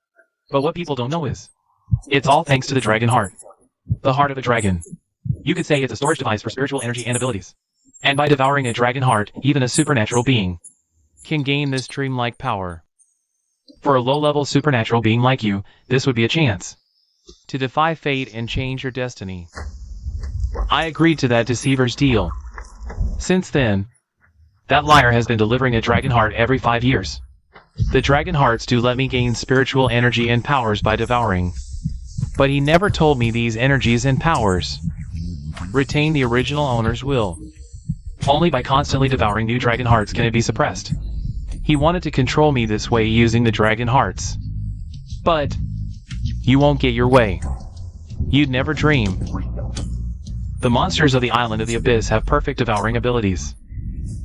But what people don't know is, it's all thanks to the dragon heart. The heart of a dragon. You could say it's a storage device for spiritual energy and abilities. And by devouring a dragon heart, even a supernatural being can gain this dreamlike power. For a low-level supernatural being like you, this would be a chance to defy fate and change your destiny. I agreed to that deceiver's deal. Since then, that liar has been delivering a dragon heart every 5 years. The dragon hearts do let me gain spiritual energy and powers by devouring. But he never told me these energies and powers retain the original owner's will. Only by constantly devouring new dragon hearts can it be suppressed. He wanted to control me this way using the dragon hearts. But you won't get your way. You'd never dream. The monsters of the island of the abyss have perfect devouring abilities.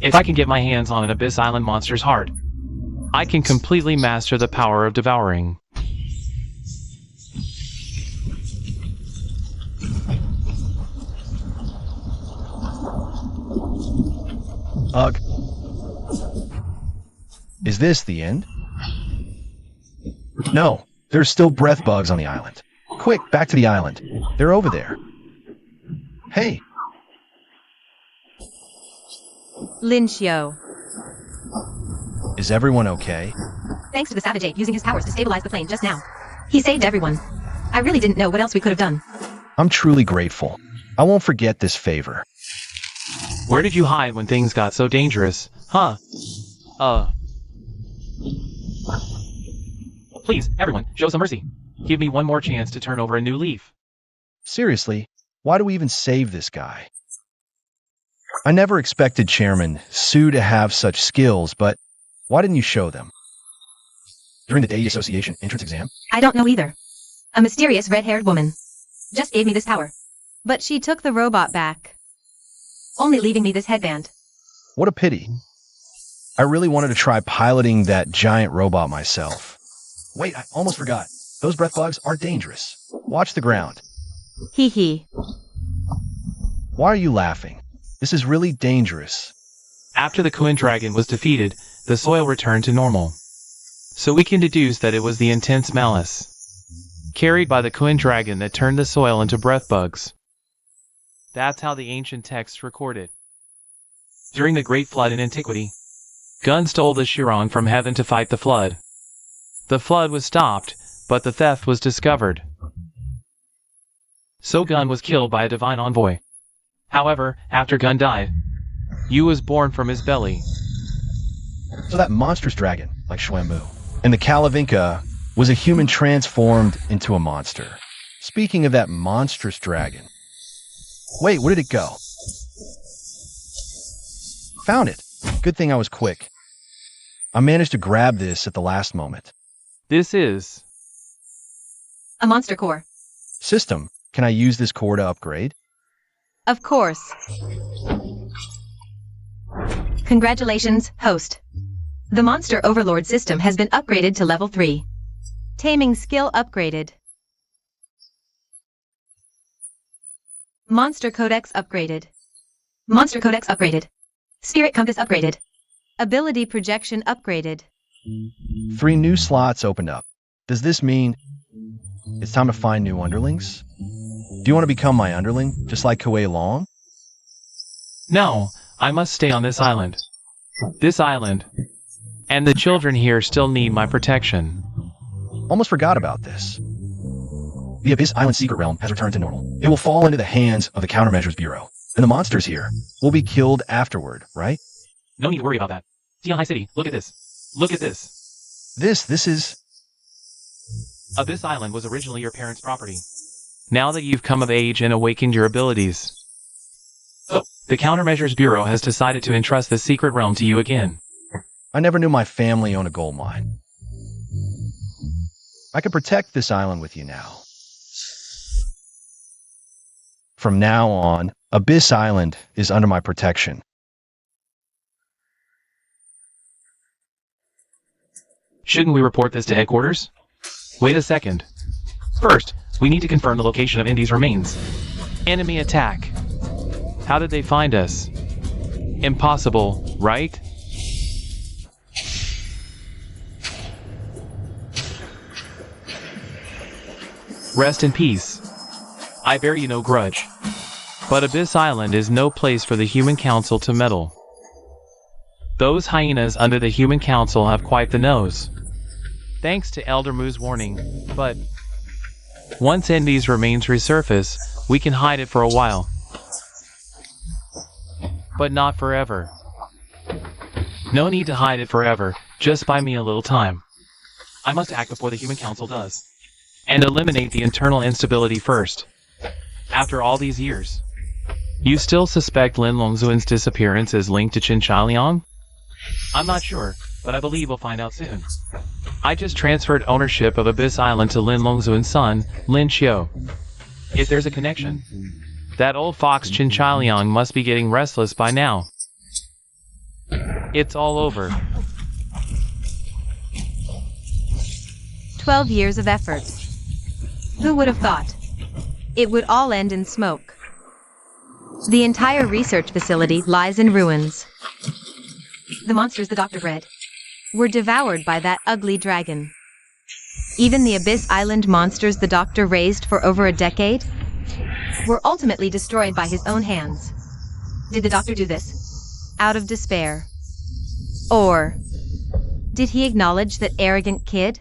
If I can get my hands on an abyss island monster's heart, I can completely master the power of devouring. Ugh. Is this the end? No, there's still breath bugs on the island. Quick, back to the island. They're over there. Hey. Lin Xiu. Is everyone okay? Thanks to the Savage Ape using his powers to stabilize the plane just now. He saved everyone. I really didn't know what else we could have done. I'm truly grateful. I won't forget this favor. Where did you hide when things got so dangerous, huh? Please, everyone, show some mercy. Give me one more chance to turn over a new leaf. Seriously, why do we even save this guy? I never expected Chairman Su to have such skills, but why didn't you show them? During the Day Association entrance exam? I don't know either. A mysterious red-haired woman just gave me this power. But she took the robot back, only leaving me this headband. What a pity. I really wanted to try piloting that giant robot myself. Wait, I almost forgot. Those breath bugs are dangerous. Watch the ground. Hee hee. Why are you laughing? This is really dangerous. After the Kuilong dragon was defeated, the soil returned to normal. So we can deduce that it was the intense malice carried by the Kuilong dragon that turned the soil into breath bugs. That's how the ancient texts record it. During the Great Flood in antiquity, Gun stole the Shirong from heaven to fight the flood. The flood was stopped, but the theft was discovered. So Gun was killed by a divine envoy. However, after Gun died, Yu was born from his belly. So that monstrous dragon, like Xuanbu, and the Kalavinka was a human transformed into a monster. Speaking of that monstrous dragon. Wait, where did it go? Found it. Good thing I was quick. I managed to grab this at the last moment. This is A monster core. System, can I use this core to upgrade? Of course. Congratulations, host. The Monster Overlord system has been upgraded to level 3. Taming skill upgraded. Monster Codex upgraded. Monster Codex upgraded. Spirit Compass upgraded. Ability Projection upgraded. 3 new slots opened up. Does this mean it's time to find new underlings? Do you want to become my underling, just like Kuilong? No, I must stay on this island. This island. And the children here still need my protection. Almost forgot about this. The Abyss Island Secret Realm has returned to normal. It will fall into the hands of the Countermeasures Bureau. And the monsters here will be killed afterward, right? No need to worry about that. Tianhai City, look at this. Look at this. This is... Abyss Island was originally your parents' property. Now that you've come of age and awakened your abilities, the Countermeasures Bureau has decided to entrust the secret realm to you again. I never knew my family owned a gold mine. I can protect this island with you now. From now on, Abyss Island is under my protection. Shouldn't we report this to headquarters? Wait a second. First, we need to confirm the location of Indy's remains. Enemy attack. How did they find us? Impossible, right? Rest in peace. I bear you no grudge. But Abyss Island is no place for the Human Council to meddle. Those hyenas under the Human Council have quite the nose. Thanks to Elder Moo's warning, but once Indy's remains resurface, we can hide it for a while. But not forever. No need to hide it forever, just buy me a little time. I must act before the Human Council does. And eliminate the internal instability first. After all these years. You still suspect Lin Longzuan's disappearance is linked to Qin Chaoliang? I'm not sure, but I believe we'll find out soon. I just transferred ownership of Abyss Island to Lin Longzuan's son, Lin Xiu. If there's a connection, that old fox Qin Chaoliang must be getting restless by now. It's all over. 12 years of effort. Who would have thought? It would all end in smoke. The entire research facility lies in ruins. The monsters the doctor bred were devoured by that ugly dragon. Even the Abyss Island monsters the doctor raised for over a decade were ultimately destroyed by his own hands. Did the doctor do this out of despair? Or did he acknowledge that arrogant kid?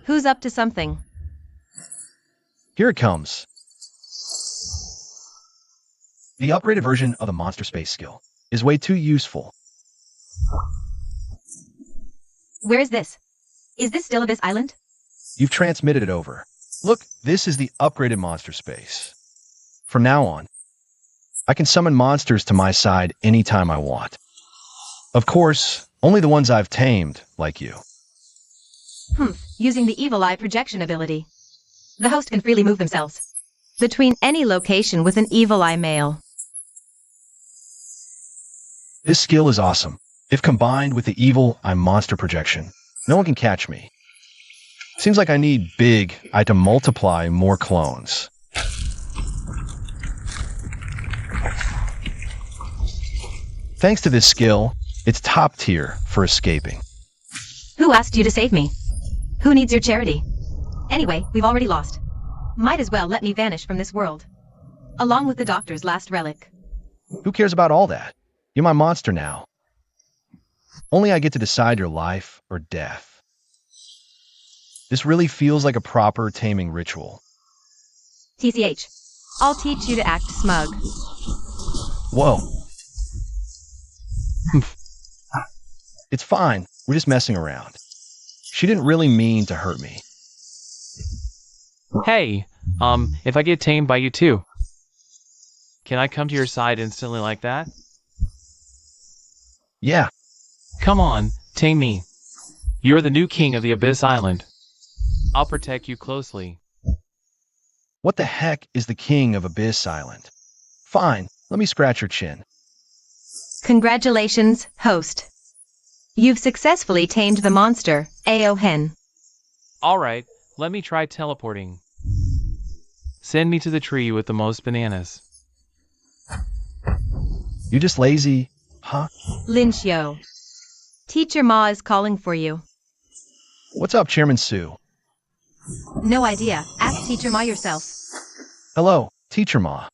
Who's up to something? Here it comes. The upgraded version of the monster space skill is way too useful. Where is this? Is this still Abyss Island? You've transmitted it over. Look, this is the upgraded monster space. From now on, I can summon monsters to my side anytime I want. Of course, only the ones I've tamed, like you. Using the evil eye projection ability. The host can freely move themselves between any location with an evil eye male. This skill is awesome. If combined with the evil eye monster projection, no one can catch me. Seems like I need big eye to multiply more clones. Thanks to this skill, it's top tier for escaping. Who asked you to save me? Who needs your charity? Anyway, we've already lost. Might as well let me vanish from this world. Along with the doctor's last relic. Who cares about all that? You're my monster now. Only I get to decide your life or death. This really feels like a proper taming ritual. TCH. I'll teach you to act smug. Whoa. It's fine. We're just messing around. She didn't really mean to hurt me. Hey, if I get tamed by you too, can I come to your side instantly like that? Yeah. Come on, tame me. You're the new king of the Abyss Island. I'll protect you closely. What the heck is the king of Abyss Island? Fine, let me scratch your chin. Congratulations, host. You've successfully tamed the monster, Aohen. Alright, let me try teleporting. Send me to the tree with the most bananas. You just lazy, huh? Lin Xiu. Teacher Ma is calling for you. What's up, Chairman Sue? No idea. Ask Teacher Ma yourself. Hello, Teacher Ma.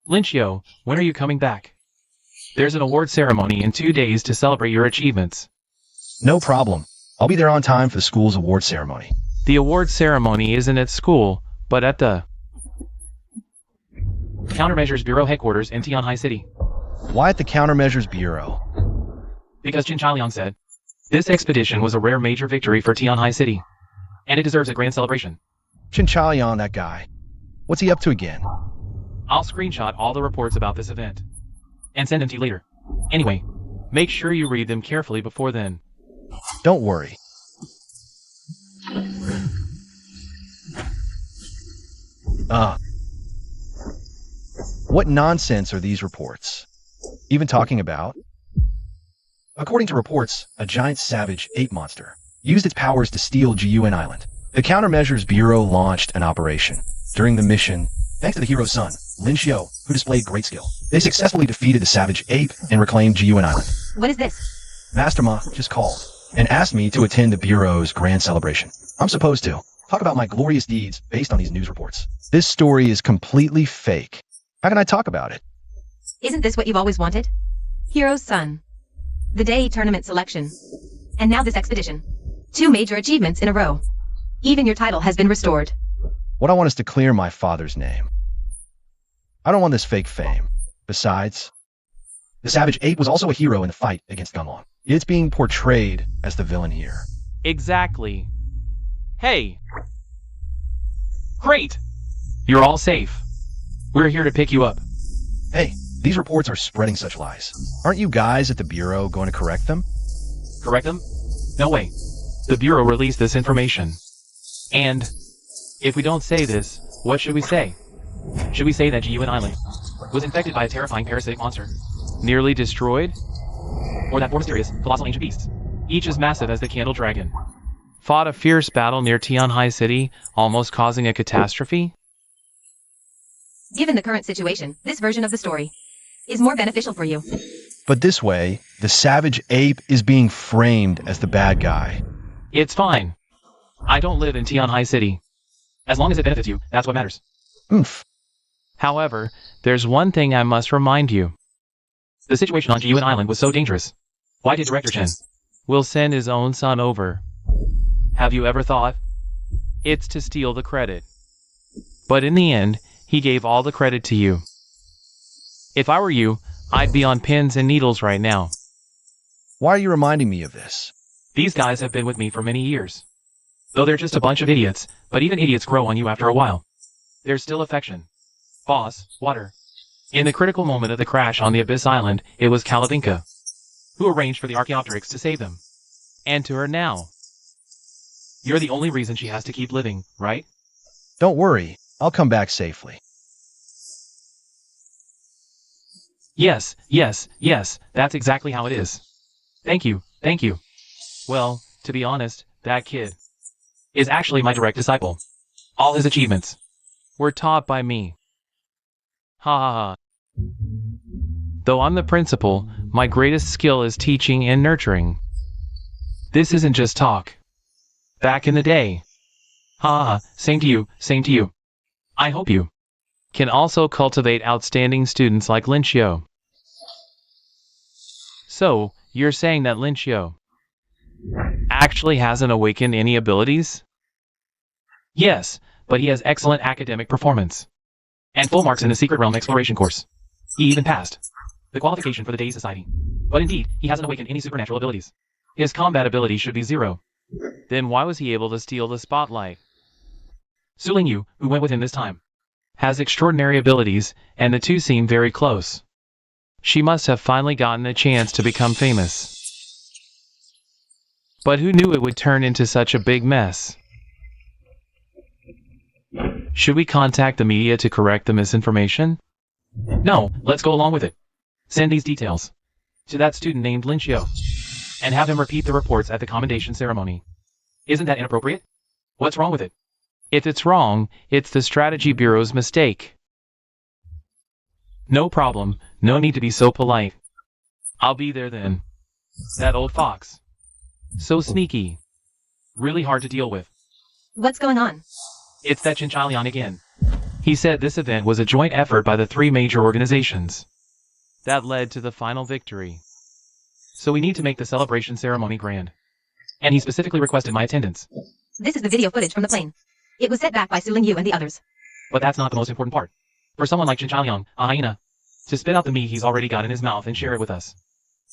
Lin Xiu, when are you coming back? There's an award ceremony in 2 days to celebrate your achievements. No problem. I'll be there on time for the school's award ceremony. The award ceremony isn't at school, but at the Countermeasures Bureau headquarters in Tianhai City. Why at the Countermeasures Bureau? Because Qin Chaoliang said, this expedition was a rare major victory for Tianhai City, and it deserves a grand celebration. Qin Chaoliang, that guy. What's he up to again? I'll screenshot all the reports about this event and send them to you later. Anyway, make sure you read them carefully before then. Don't worry. What nonsense are these reports even talking about? According to reports, a giant savage ape monster used its powers to steal GUN Island. The Countermeasures Bureau launched an operation. During the mission, thanks to the hero's son, Lin Xiu, who displayed great skill, they successfully defeated the savage ape and reclaimed GUN Island. What is this? Master Ma just called and asked me to attend the Bureau's grand celebration. I'm supposed to talk about my glorious deeds based on these news reports. This story is completely fake. How can I talk about it? Isn't this what you've always wanted? Hero's son. The day tournament selection. And now this expedition. 2 major achievements in a row. Even your title has been restored. What I want is to clear my father's name. I don't want this fake fame. Besides, the savage ape was also a hero in the fight against Kuilong. It's being portrayed as the villain here. Exactly. Hey. Great. You're all safe. We're here to pick you up. Hey, these reports are spreading such lies. Aren't you guys at the Bureau going to correct them? Correct them? No way. The Bureau released this information. And if we don't say this, what should we say? Should we say that GUN Island was infected by a terrifying parasitic monster, nearly destroyed? Or that 4 mysterious, colossal ancient beasts, each as massive as the Candle Dragon, fought a fierce battle near Tianhai City, almost causing a catastrophe? Given the current situation, this version of the story is more beneficial for you. But this way, the savage ape is being framed as the bad guy. It's fine. I don't live in Tianhai City. As long as it benefits you, that's what matters. Oomph. However, there's one thing I must remind you. The situation on GUN Island was so dangerous. Why did Director Chen will send his own son over? Have you ever thought? It's to steal the credit. But in the end, he gave all the credit to you. If I were you, I'd be on pins and needles right now. Why are you reminding me of this? These guys have been with me for many years. Though they're just a bunch of idiots, but even idiots grow on you after a while. There's still affection. Boss, water. In the critical moment of the crash on the Abyss Island, it was Kalavinka who arranged for the Archaeopteryx to save them. And to her now. You're the only reason she has to keep living, right? Don't worry, I'll come back safely. Yes, that's exactly how it is. Thank you. Well, to be honest, that kid is actually my direct disciple. All his achievements were taught by me. Ha ha ha. Though I'm the principal, my greatest skill is teaching and nurturing. This isn't just talk. Back in the day. Ha ha, same to you. I hope you can also cultivate outstanding students like Lin Xiu. So, you're saying that Lin Xiu actually hasn't awakened any abilities? Yes, but he has excellent academic performance. And full marks in the Secret Realm Exploration course. He even passed the qualification for the Day Society. But indeed, he hasn't awakened any supernatural abilities. His combat ability should be 0. Then why was he able to steal the spotlight? Su Lingyu, who went with him this time, has extraordinary abilities, and the two seem very close. She must have finally gotten a chance to become famous. But who knew it would turn into such a big mess? Should we contact the media to correct the misinformation? No, let's go along with it. Send these details to that student named Lin Xiu, and have him repeat the reports at the commendation ceremony. Isn't that inappropriate? What's wrong with it? If it's wrong, it's the Strategy Bureau's mistake. No problem, no need to be so polite. I'll be there then. That old fox. So sneaky. Really hard to deal with. What's going on? It's that Chinchalian again. He said this event was a joint effort by the 3 major organizations that led to the final victory. So we need to make the celebration ceremony grand. And he specifically requested my attendance. This is the video footage from the plane. It was sent back by Su Lingyu and the others. But that's not the most important part. For someone like Chinchaliang, a hyena, to spit out the meat he's already got in his mouth and share it with us.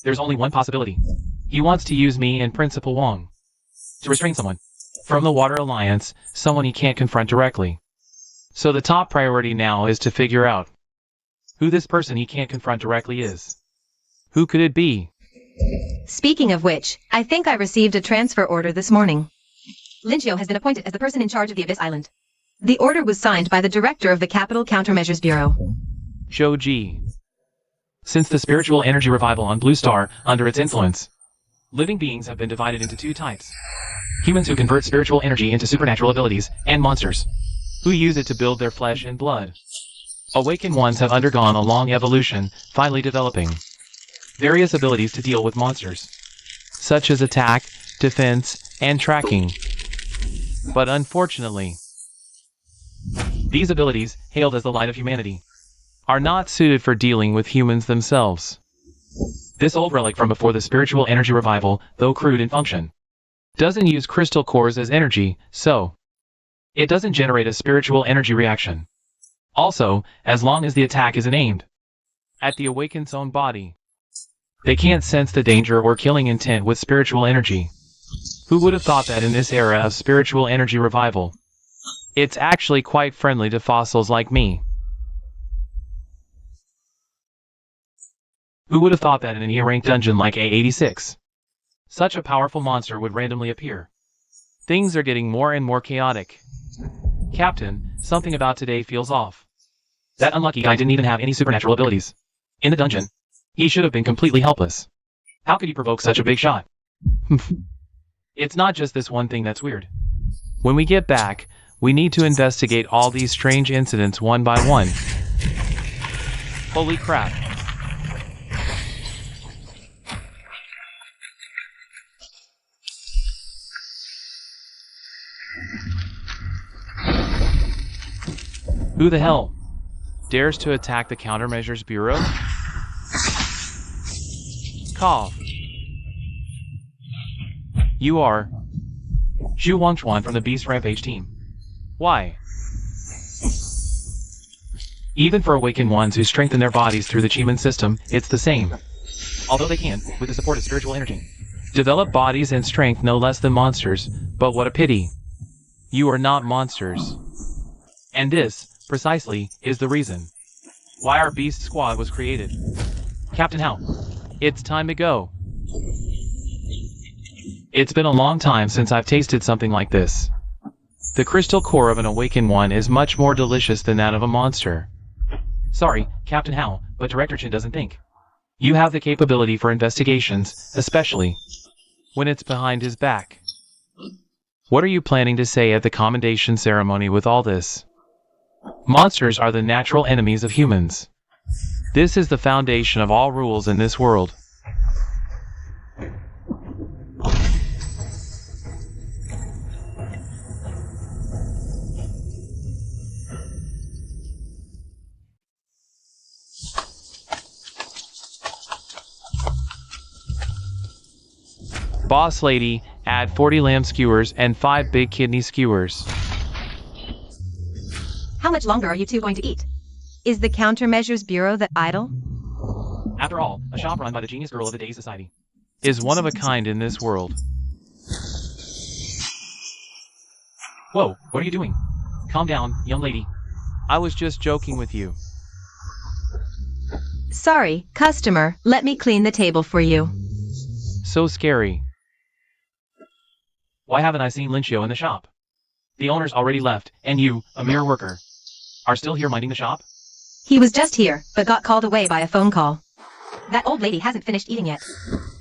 There's only one possibility. He wants to use me and Principal Wong to restrain someone from the Water Alliance, someone he can't confront directly. So the top priority now is to figure out who this person he can't confront directly is. Who could it be? Speaking of which, I think I received a transfer order this morning. Linchio has been appointed as the person in charge of the Abyss Island. The order was signed by the director of the Capital Countermeasures Bureau. Shoji. Since the spiritual energy revival on Blue Star, under its influence, living beings have been divided into two types. Humans who convert spiritual energy into supernatural abilities, and monsters, who use it to build their flesh and blood. Awakened ones have undergone a long evolution, finally developing various abilities to deal with monsters, such as attack, defense, and tracking. But unfortunately, these abilities, hailed as the light of humanity, are not suited for dealing with humans themselves. This old relic from before the spiritual energy revival, though crude in function, doesn't use crystal cores as energy, so it doesn't generate a spiritual energy reaction. Also, as long as the attack isn't aimed at the awakened's own body, they can't sense the danger or killing intent with spiritual energy. Who would have thought that in this era of spiritual energy revival, it's actually quite friendly to fossils like me? Who would have thought that in an E-rank dungeon like A86, such a powerful monster would randomly appear? Things are getting more and more chaotic. Captain, something about today feels off. That unlucky guy didn't even have any supernatural abilities. In the dungeon, he should have been completely helpless. How could he provoke such a big shot? It's not just this one thing that's weird. When we get back, we need to investigate all these strange incidents one by one. Holy crap. Who the hell dares to attack the Countermeasures Bureau? Cough. You are Zhu Wangchuan from the Beast Rampage team. Why? Even for awakened ones who strengthen their bodies through the Chiman system, it's the same. Although they can, with the support of spiritual energy, develop bodies and strength no less than monsters, but what a pity. You are not monsters. And this, precisely, is the reason why our Beast Squad was created. Captain Hao, it's time to go. It's been a long time since I've tasted something like this. The crystal core of an awakened one is much more delicious than that of a monster. Sorry, Captain Hao, but Director Chin doesn't think you have the capability for investigations, especially when it's behind his back. What are you planning to say at the commendation ceremony with all this? Monsters are the natural enemies of humans. This is the foundation of all rules in this world. Boss lady, add 40 lamb skewers and 5 big kidney skewers. How much longer are you two going to eat? Is the Countermeasures Bureau that idle? After all, a shop run by the genius girl of the Day Society is one of a kind in this world. Whoa, what are you doing? Calm down, young lady. I was just joking with you. Sorry, customer, let me clean the table for you. So scary. Why haven't I seen Linchio in the shop? The owner's already left, and you, a mere worker, are still here minding the shop? He was just here, but got called away by a phone call. That old lady hasn't finished eating yet.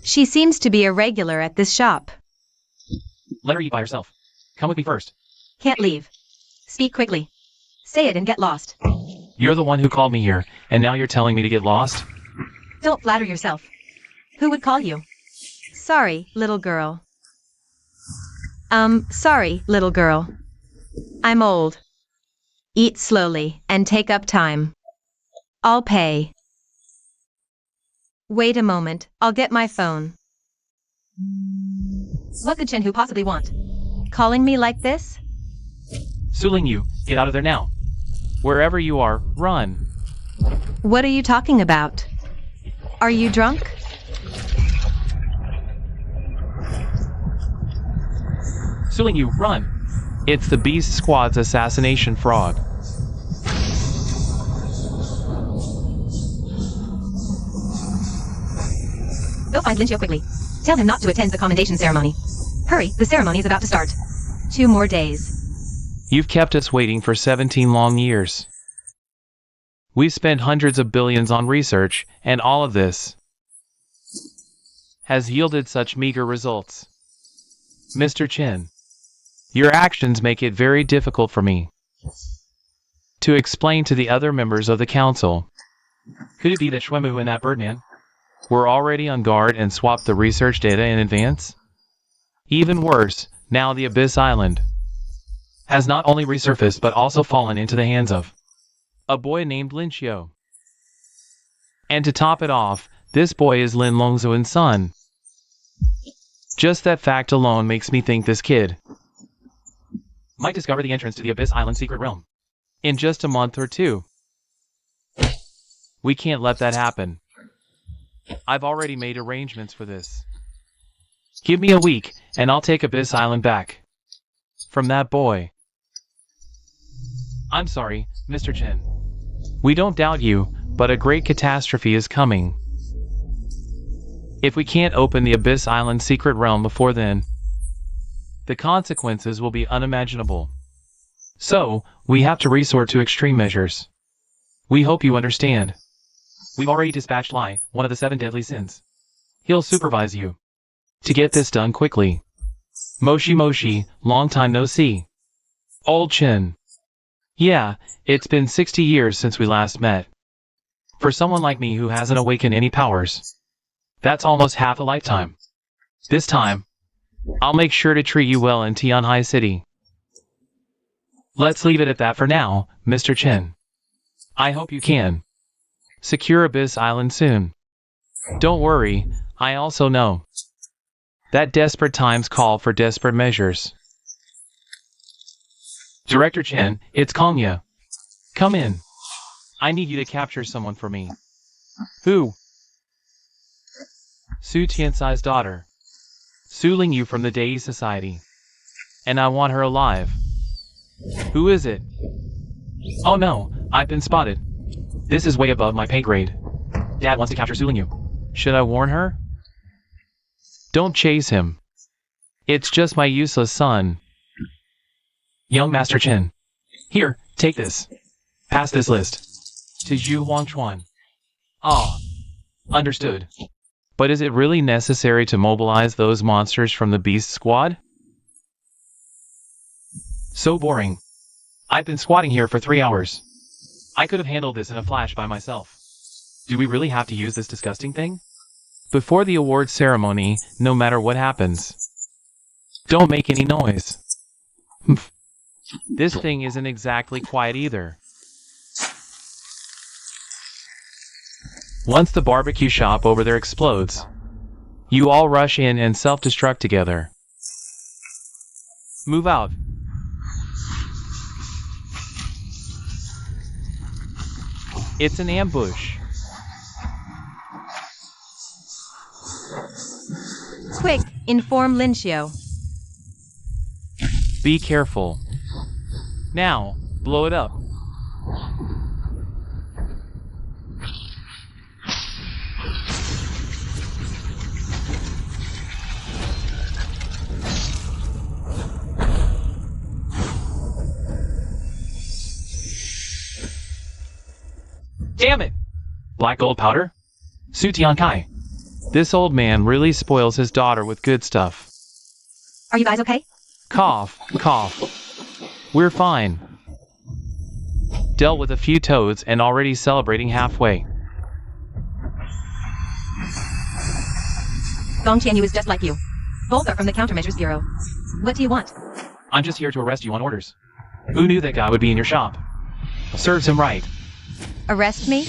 She seems to be a regular at this shop. Let her eat by herself. Come with me first. Can't leave. Speak quickly. Say it and get lost. You're the one who called me here, and now you're telling me to get lost? Don't flatter yourself. Who would call you? Sorry, little girl. Sorry, little girl. I'm old. Eat slowly, and take up time. I'll pay. Wait a moment, I'll get my phone. What could Chen-Hu possibly want? Calling me like this? Suling you, get out of there now. Wherever you are, run. What are you talking about? Are you drunk? Suling you, run. It's the Beast Squad's assassination frog. Go find Find Lin Xiu quickly. Tell him not to attend the commendation ceremony. Hurry, the ceremony is about to start. 2 more days. You've kept us waiting for 17 long years. We've spent hundreds of billions on research, and all of this has yielded such meager results. Mr. Chen, your actions make it very difficult for me to explain to the other members of the council. Could it be that Shuemu and that Birdman were already on guard and swapped the research data in advance? Even worse, now the Abyss Island has not only resurfaced but also fallen into the hands of a boy named Lin Xiu. And to top it off, this boy is Lin Longzuan's son. Just that fact alone makes me think this kid might discover the entrance to the Abyss Island secret realm in just a month or 2. We can't let that happen. I've already made arrangements for this. Give me a week, and I'll take Abyss Island back from that boy. I'm sorry, Mr. Chen. We don't doubt you, but a great catastrophe is coming. If we can't open the Abyss Island secret realm before then, the consequences will be unimaginable. So, we have to resort to extreme measures. We hope you understand. We've already dispatched Lai, one of the 7 deadly sins. He'll supervise you to get this done quickly. Moshi Moshi, long time no see. Old Chen. Yeah, it's been 60 years since we last met. For someone like me who hasn't awakened any powers, that's almost half a lifetime. This time, I'll make sure to treat you well in Tianhai City. Let's leave it at that for now, Mr. Chen. I hope you can secure Abyss Island soon. Don't worry, I also know that desperate times call for desperate measures. Director Chen, it's Kongya. Come in. I need you to capture someone for me. Who? Su Tiansai's daughter. Su Lingyu from the Dei Society. And I want her alive. Who is it? Oh no, I've been spotted. This is way above my pay grade. Dad wants to capture Su Lingyu. Should I warn her? Don't chase him. It's just my useless son. Young Master Chen. Here, take this. Pass this list to Zhu Huangchuan. Ah, understood. But is it really necessary to mobilize those monsters from the Beast Squad? So boring. I've been squatting here for 3 hours. I could have handled this in a flash by myself. Do we really have to use this disgusting thing? Before the award ceremony, no matter what happens, don't make any noise. This thing isn't exactly quiet either. Once the barbecue shop over there explodes, you all rush in and self-destruct together. Move out. It's an ambush. Quick, inform Lin Xiu. Be careful. Now, blow it up. Damn it! Black gold powder? Su Tiankai. This old man really spoils his daughter with good stuff. Are you guys okay? Cough, cough. We're fine. Dealt with a few toads and already celebrating halfway. Gong Qianyu is just like you. Both are from the Countermeasures Bureau. What do you want? I'm just here to arrest you on orders. Who knew that guy would be in your shop? Serves him right. Arrest me?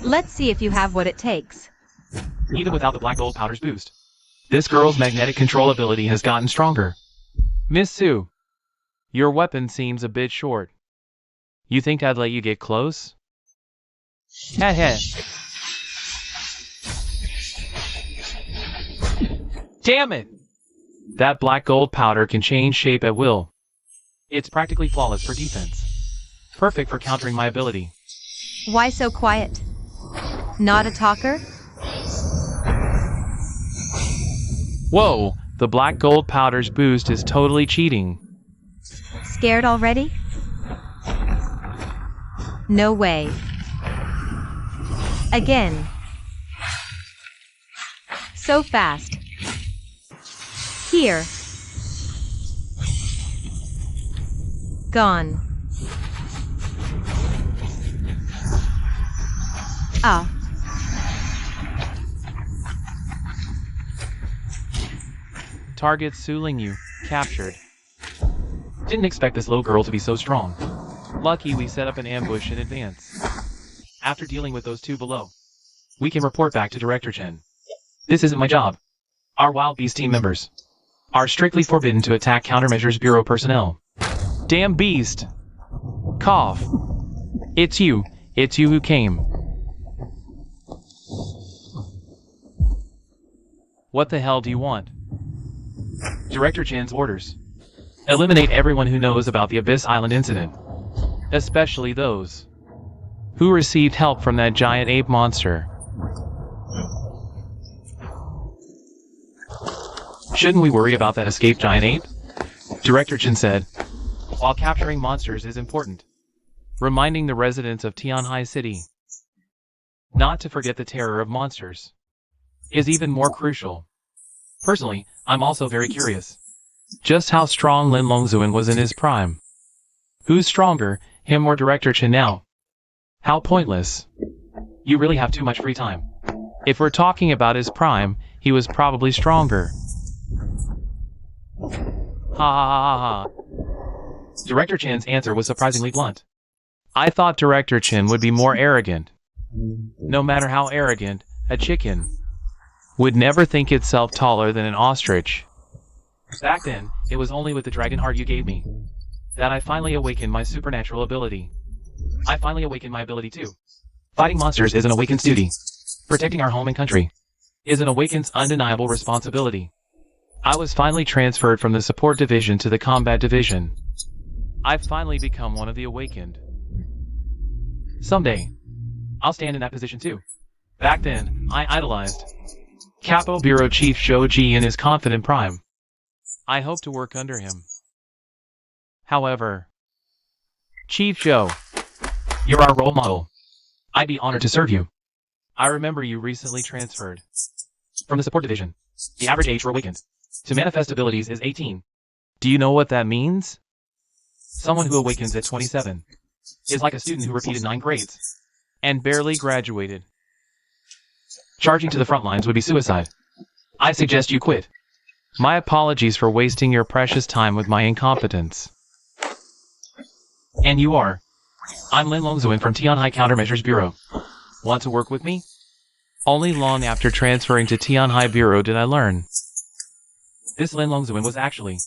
Let's see if you have what it takes. Even without the black gold powder's boost, this girl's magnetic control ability has gotten stronger. Miss Su, your weapon seems a bit short. You think I'd let you get close? Heh heh. Damn it! That black gold powder can change shape at will. It's practically flawless for defense. Perfect for countering my ability. Why so quiet? Not a talker? Whoa, the black gold powder's boost is totally cheating. Scared already? No way. Again. So fast. Here. Gone. Ah. Target Suling you. Captured. Didn't expect this little girl to be so strong. Lucky we set up an ambush in advance. After dealing with those two below, we can report back to Director Chen. This isn't my job. Our Wild Beast team members are strictly forbidden to attack Countermeasures Bureau personnel. Damn beast! Cough. It's you who came. What the hell do you want? Director Chen's orders. Eliminate everyone who knows about the Abyss Island incident. Especially those who received help from that giant ape monster. Shouldn't we worry about that escaped giant ape? Director Chen said. While capturing monsters is important, reminding the residents of Tianhai City not to forget the terror of monsters is even more crucial. Personally, I'm also very curious just how strong Lin Longzuan was in his prime. Who's stronger, him or Director Chen now? How pointless. You really have too much free time. If we're talking about his prime, he was probably stronger. Ha ha ha ha ha. Director Chen's answer was surprisingly blunt. I thought Director Chen would be more arrogant. No matter how arrogant, a chicken would never think itself taller than an ostrich. Back then, it was only with the dragon heart you gave me that I finally awakened my supernatural ability. I finally awakened my ability too. Fighting monsters is an awakened's duty. Protecting our home and country is an awakened's undeniable responsibility. I was finally transferred from the support division to the combat division. I've finally become one of the awakened. Someday, I'll stand in that position too. Back then, I idolized Capo Bureau Chief Zhou Ji in his confident prime. I hope to work under him. However, Chief Zhou, you're our role model. I'd be honored to serve you. I remember you recently transferred from the support division. The average age for awakened to manifest abilities is 18. Do you know what that means? Someone who awakens at 27 is like a student who repeated 9 grades and barely graduated. Charging to the front lines would be suicide. I suggest you quit. My apologies for wasting your precious time with my incompetence. And you are. I'm Lin Longzuan from Tianhai Countermeasures Bureau. Want to work with me? Only long after transferring to Tianhai Bureau did I learn. This Lin Longzuan was actually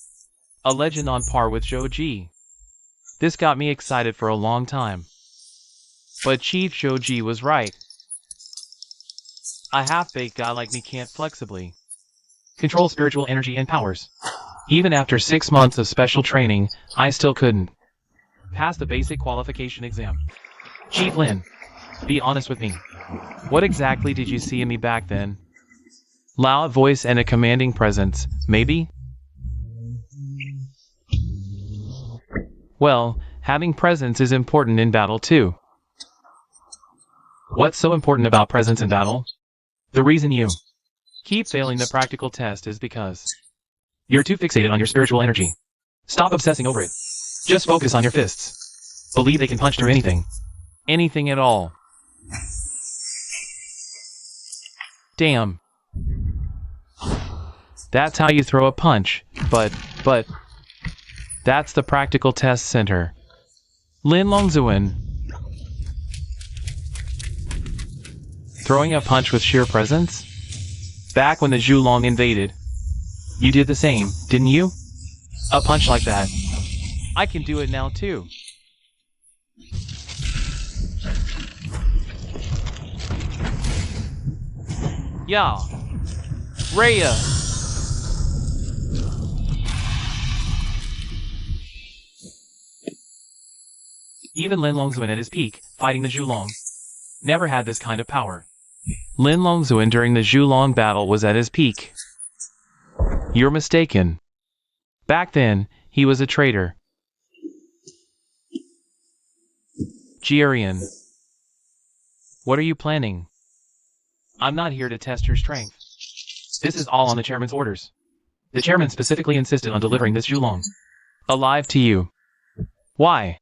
a legend on par with Zhou Ji. This got me excited for a long time. But Chief Zhou Ji was right. A half-baked guy like me can't flexibly control spiritual energy and powers. Even after 6 months of special training, I still couldn't pass the basic qualification exam. Chief Lin, be honest with me. What exactly did you see in me back then? Loud voice and a commanding presence, maybe? Well, having presence is important in battle too. What's so important about presence in battle? The reason you keep failing the practical test is because you're too fixated on your spiritual energy. Stop obsessing over it. Just focus on your fists. Believe they can punch through anything. Anything at all. Damn. That's how you throw a punch, but, that's the practical test center. Lin Longzuan. Throwing a punch with sheer presence? Back when the Zhulong invaded, you did the same, didn't you? A punch like that. I can do it now too. Yeah. Raya. Even Lin Longzuan at his peak, fighting the Zhulong, never had this kind of power. Lin Longzuan during the Zhulong battle was at his peak. You're mistaken. Back then, he was a traitor. Jierian. What are you planning? I'm not here to test your strength. This is all on the chairman's orders. The chairman specifically insisted on delivering this Kuilong alive to you. Why?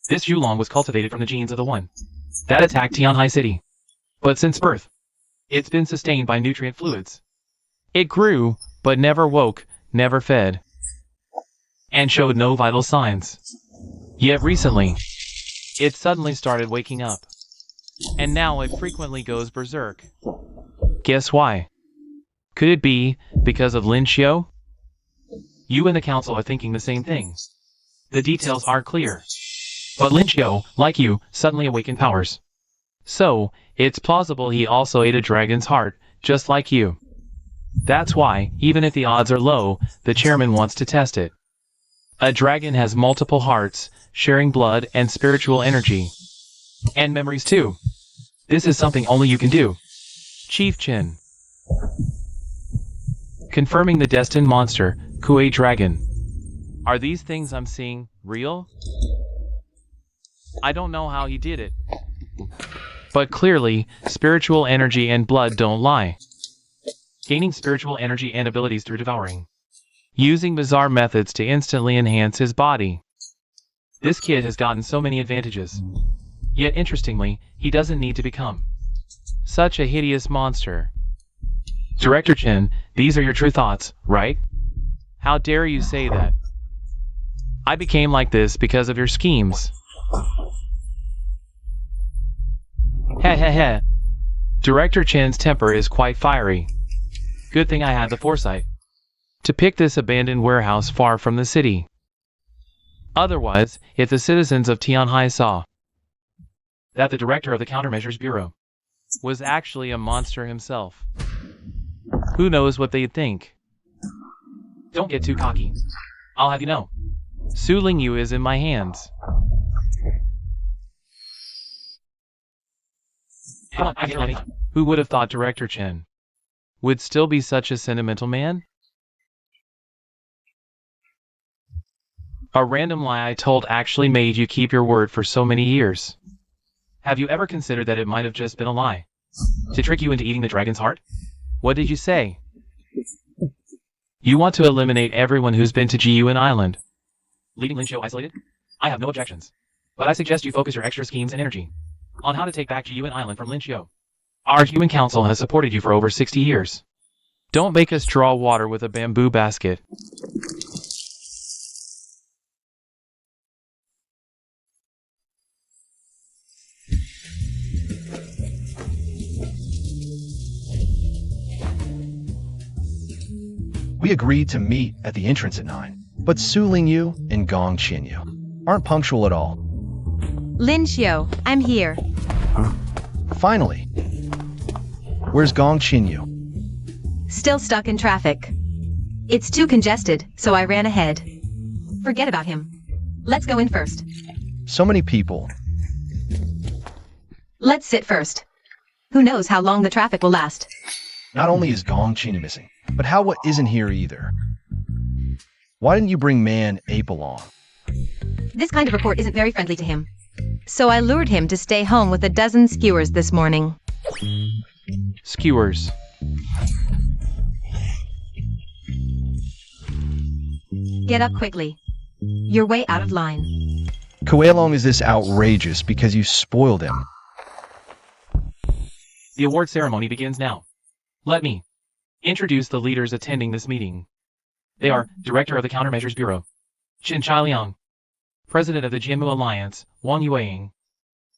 This Kuilong was cultivated from the genes of the one that attacked Tianhai City. But since birth, it's been sustained by nutrient fluids. It grew, but never woke, never fed, and showed no vital signs. Yet recently, it suddenly started waking up. And now it frequently goes berserk. Guess why? Could it be because of Lin Xiu? You and the council are thinking the same thing. The details are clear. But Lin Xiu, like you, suddenly awakened powers. So, it's plausible he also ate a dragon's heart, just like you. That's why, even if the odds are low, the chairman wants to test it. A dragon has multiple hearts, sharing blood and spiritual energy. And memories too. This is something only you can do. Chief Chin. Confirming the destined monster, Kuei Dragon. Are these things I'm seeing real? I don't know how he did it. But clearly, spiritual energy and blood don't lie. Gaining spiritual energy and abilities through devouring. Using bizarre methods to instantly enhance his body. This kid has gotten so many advantages. Yet interestingly, he doesn't need to become such a hideous monster. Director Chen, these are your true thoughts, right? How dare you say that? I became like this because of your schemes. Heh heh heh. Director Chen's temper is quite fiery. Good thing I had the foresight to pick this abandoned warehouse far from the city. Otherwise, if the citizens of Tianhai saw that the director of the Countermeasures Bureau was actually a monster himself, who knows what they'd think? Don't get too cocky. I'll have you know, Su Lingyu is in my hands. Come on, I get ready. Who would have thought Director Chen would still be such a sentimental man? A random lie I told actually made you keep your word for so many years. Have you ever considered that it might have just been a lie? To trick you into eating the dragon's heart? What did you say? You want to eliminate everyone who's been to Jiyuan Island. Leaving Lin Xiu isolated? I have no objections. But I suggest you focus your extra schemes and energy on how to take back Jiyuan Island from Lin Xiu. Our human council has supported you for over 60 years. Don't make us draw water with a bamboo basket. We agreed to meet at the entrance at 9, but Su Lingyu and Gong Qinyu aren't punctual at all. Lin Xiu, I'm here. Finally. Where's Gong Qinyu? Still stuck in traffic. It's too congested, so I ran ahead. Forget about him. Let's go in first. So many people. Let's sit first. Who knows how long the traffic will last? Not only is Gong Qinyu missing, but Hao isn't here either. Why didn't you bring Man Ape along? This kind of report isn't very friendly to him. So I lured him to stay home with a dozen skewers this morning. Skewers. Get up quickly. You're way out of line. Kuilong is this outrageous because you spoiled him. The award ceremony begins now. Let me introduce the leaders attending this meeting. They are Director of the Countermeasures Bureau, Qin Chailiang, President of the Jianmu Alliance, Wang Yueying,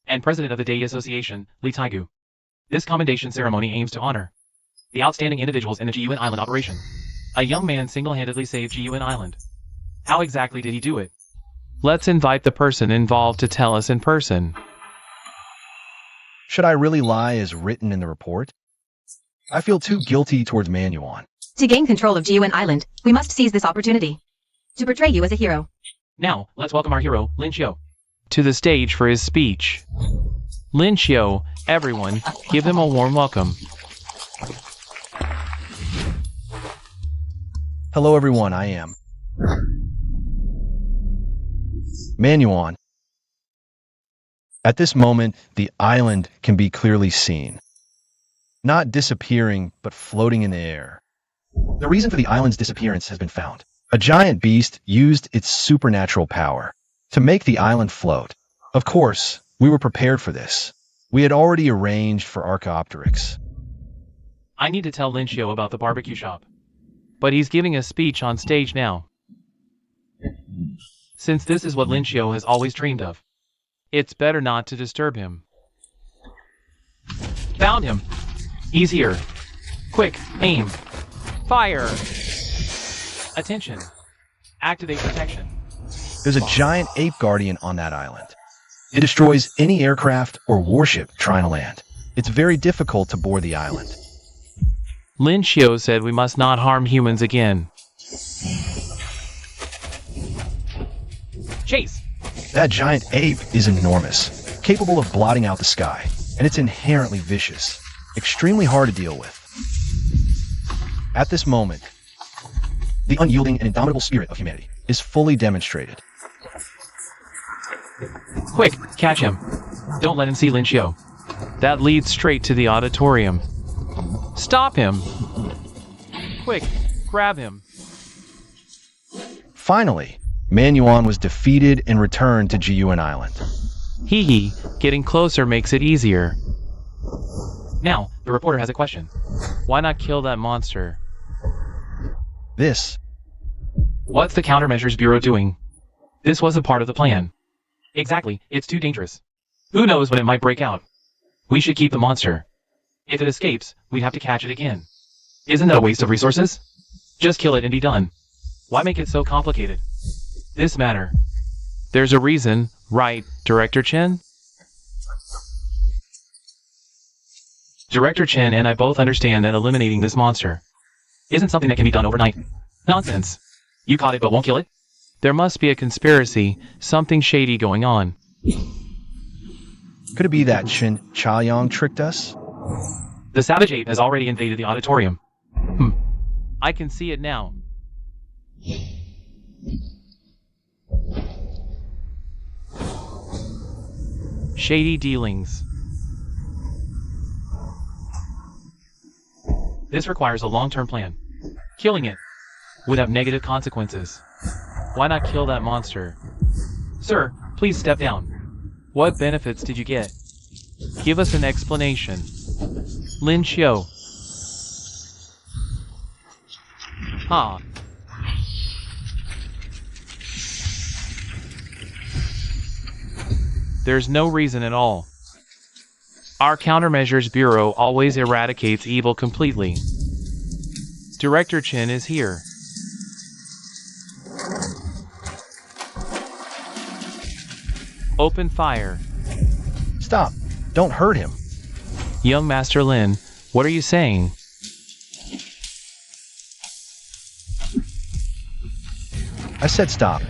and President of the Dai Association, Li Taigu. This commendation ceremony aims to honor the outstanding individuals in the Jiyuan Island operation. A young man single-handedly saved Jiyuan Island. How exactly did he do it? Let's invite the person involved to tell us in person. Should I really lie as written in the report? I feel too guilty towards Manuan. To gain control of Jiyuan Island, we must seize this opportunity to portray you as a hero. Now, let's welcome our hero, Lin Xiu, to the stage for his speech. Lin Xiu, everyone, give him a warm welcome. Hello everyone, I am Manuan. At this moment, the island can be clearly seen. Not disappearing, but floating in the air. The reason for the island's disappearance has been found. A giant beast used its supernatural power to make the island float. Of course, we were prepared for this. We had already arranged for Archaeopteryx. I need to tell Lincio about the barbecue shop. But he's giving a speech on stage now. Since this is what Lincio has always dreamed of, it's better not to disturb him. Found him. He's here. Quick, aim. Fire. Attention. Activate protection. There's a giant ape guardian on that island. It destroys any aircraft or warship trying to land. It's very difficult to board the island. Lincio said we must not harm humans again. Chase! That giant ape is enormous, capable of blotting out the sky, and it's inherently vicious, extremely hard to deal with. At this moment, the unyielding and indomitable spirit of humanity is fully demonstrated. Quick, catch him. Don't let him see Lincio. That leads straight to the auditorium. Stop him! Quick, grab him. Finally, Manuan was defeated and returned to Jiuan Island. Hee hee, getting closer makes it easier. Now, the reporter has a question. Why not kill that monster? What's the Countermeasures Bureau doing? This was a part of the plan. Exactly, it's too dangerous. Who knows when it might break out? We should keep the monster. If it escapes, we'd have to catch it again. Isn't that a waste of resources? Just kill it and be done. Why make it so complicated? This matter. There's a reason, right, Director Chen? Director Chen and I both understand that eliminating this monster isn't something that can be done overnight. Nonsense. You caught it but won't kill it? There must be a conspiracy, something shady going on. Could it be that Chen Chaoyang tricked us? The savage ape has already invaded the auditorium. I can see it now. Shady dealings. This requires a long-term plan. Killing it would have negative consequences. Why not kill that monster? Sir, please step down. What benefits did you get? Give us an explanation. Lincio. Ha. There's no reason at all. Our Countermeasures Bureau always eradicates evil completely. Director Chen is here. Open fire. Stop. Don't hurt him. Young Master Lin, what are you saying? I said stop.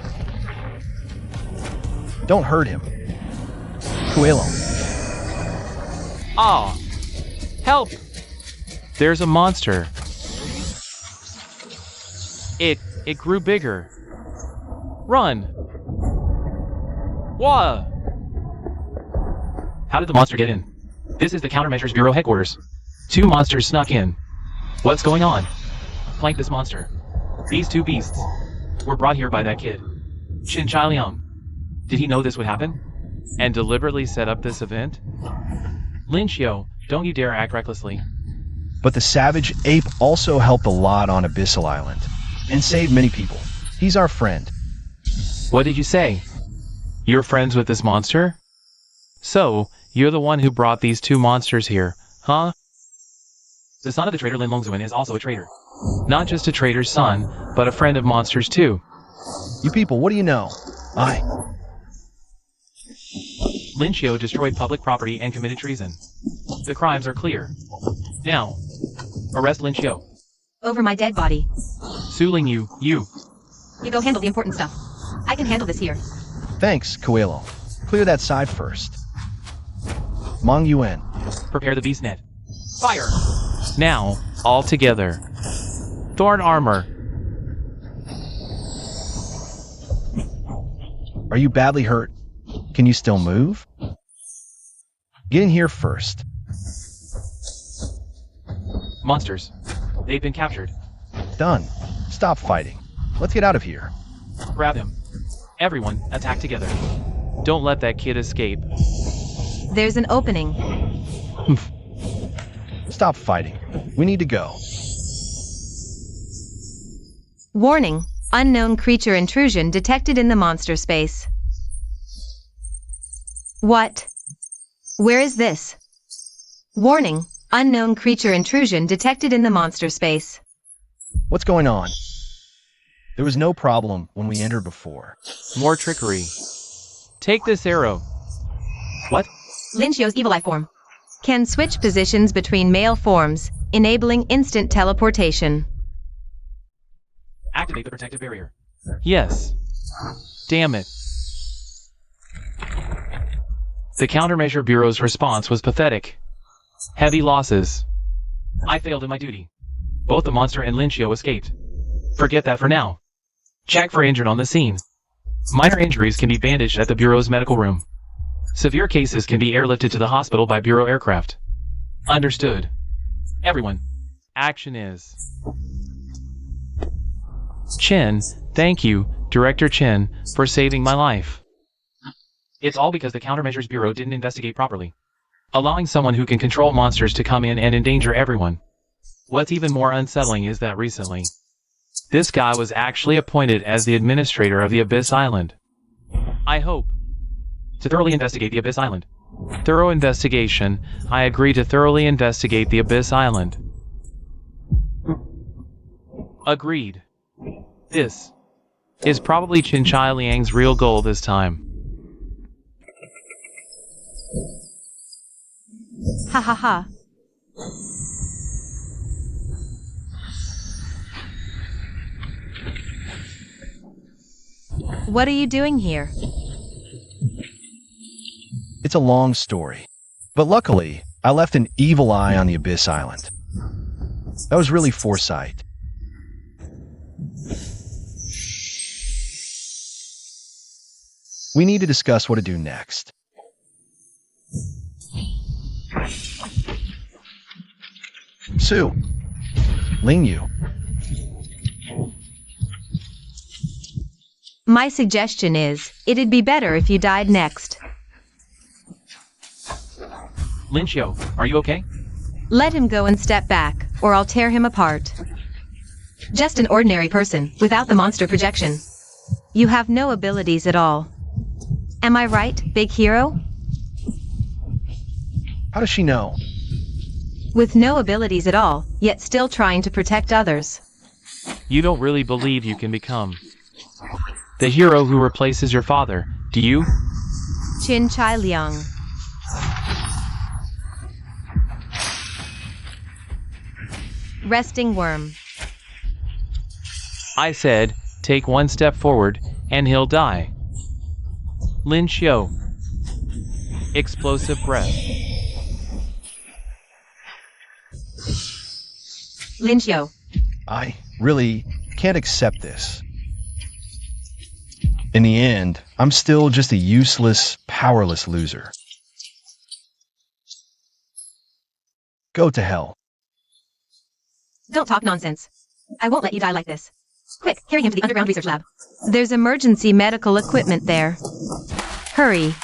Don't hurt him. Kuilong. Ah! Help! There's a monster. It grew bigger. Run! Whoa! How did the monster get in? This is the Countermeasures Bureau headquarters. 2 monsters snuck in. What's going on? Flank this monster. These 2 beasts were brought here by that kid, Qin Chailiang. Did he know this would happen? And deliberately set up this event? Lincio, don't you dare act recklessly. But the savage ape also helped a lot on Abyssal Island and saved many people. He's our friend. What did you say? You're friends with this monster? So, you're the one who brought these 2 monsters here, huh? The son of the traitor Lin Longzuan is also a traitor. Not just a traitor's son, but a friend of monsters too. You people, what do you know? Lincio destroyed public property and committed treason. The crimes are clear. Now, arrest Lincio. Over my dead body. Suling you. You go handle the important stuff. I can handle this here. Thanks, Kuilong. Clear that side first. Mong Yuan. Prepare the beast net. Fire! Now, all together. Thorn armor. Are you badly hurt? Can you still move? Get in here first. Monsters. They've been captured. Done. Stop fighting. Let's get out of here. Grab him. Everyone, attack together. Don't let that kid escape. There's an opening. Stop fighting. We need to go. Warning. Unknown creature intrusion detected in the monster space. What? Where is this? Warning. Unknown creature intrusion detected in the monster space. What's going on? There was no problem when we entered before. More trickery. Take this arrow. What? Linchio's evil life form. Can switch positions between male forms, enabling instant teleportation. Activate the protective barrier. Yes. Damn it. The Countermeasure Bureau's response was pathetic. Heavy losses. I failed in my duty. Both the monster and Linchio escaped. Forget that for now. Check for injured on the scene. Minor injuries can be bandaged at the Bureau's medical room. Severe cases can be airlifted to the hospital by Bureau aircraft. Understood. Everyone. Action is. Chen, thank you, Director Chen, for saving my life. It's all because the Countermeasures Bureau didn't investigate properly, allowing someone who can control monsters to come in and endanger everyone. What's even more unsettling is that recently, this guy was actually appointed as the administrator of the Abyss Island. I hope to thoroughly investigate the Abyss Island. Thorough investigation. I agree to thoroughly investigate the Abyss Island. Agreed. This is probably Chin Chai Liang's real goal this time. Ha ha ha. What are you doing here? It's a long story. But luckily, I left an evil eye on the Abyss Island. That was really foresight. We need to discuss what to do next. Sue. Ling Yu. My suggestion is, it'd be better if you died next. Linchio, are you okay? Let him go and step back, or I'll tear him apart. Just an ordinary person, without the monster projection. You have no abilities at all. Am I right, big hero? How does she know? With no abilities at all, yet still trying to protect others. You don't really believe you can become the hero who replaces your father, do you? Chin Chai Liang. Resting worm. I said, take one step forward, and he'll die. Linchio. Explosive breath. Linchio. I really can't accept this. In the end, I'm still just a useless, powerless loser. Go to hell. Don't talk nonsense. I won't let you die like this. Quick, carry him to the underground research lab. There's emergency medical equipment there. Hurry.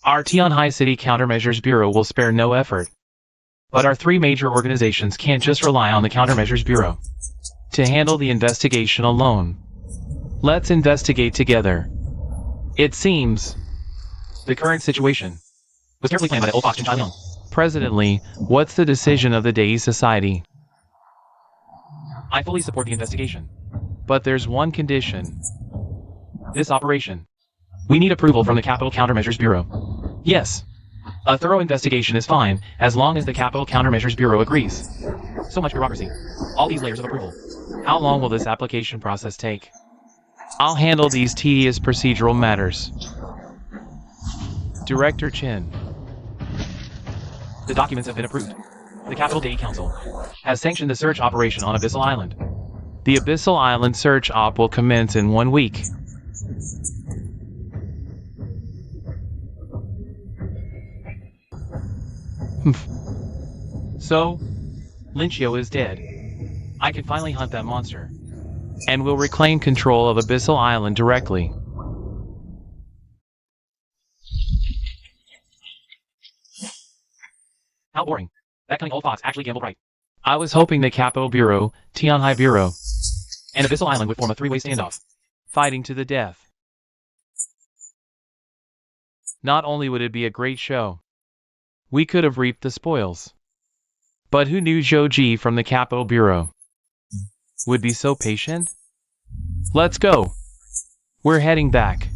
Our Tianhai City Countermeasures Bureau will spare no effort. But our three major organizations can't just rely on the Countermeasures Bureau to handle the investigation alone. Let's investigate together. It seems the current situation was carefully planned by the old fox Chin Chai Liang. Presently, what's the decision of the Dei Society? I fully support the investigation. But there's one condition. This operation. We need approval from the Capital Countermeasures Bureau. Yes. A thorough investigation is fine, as long as the Capital Countermeasures Bureau agrees. So much bureaucracy. All these layers of approval. How long will this application process take? I'll handle these tedious procedural matters. Director Chen. The documents have been approved. the Capital Day Council has sanctioned the search operation on Abyssal Island. The Abyssal Island search op will commence in 1 week. So, Lynchio is dead. I can finally hunt that monster. And will reclaim control of Abyssal Island directly. How boring. That cunning old fox actually gambled right. I was hoping the Capital Bureau, Tianhai Bureau, and Abyssal Island would form a three-way standoff, fighting to the death. Not only would it be a great show, we could have reaped the spoils. But who knew Zhou from the Capital Bureau would be so patient? Let's go. We're heading back.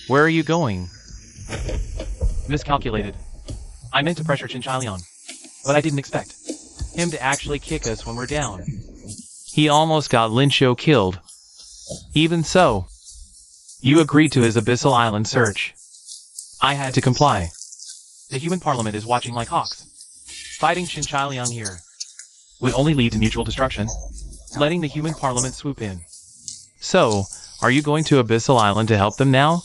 Where are you going? Miscalculated. I meant to pressure Chinchilian, but I didn't expect him to actually kick us when we're down. He almost got Lynchio killed. Even so, you agreed to his Abyssal Island search. I had to comply. The human parliament is watching like hawks. Fighting Chinchilian here would only lead to mutual destruction, letting the human parliament swoop in. So, are you going to Abyssal Island to help them now?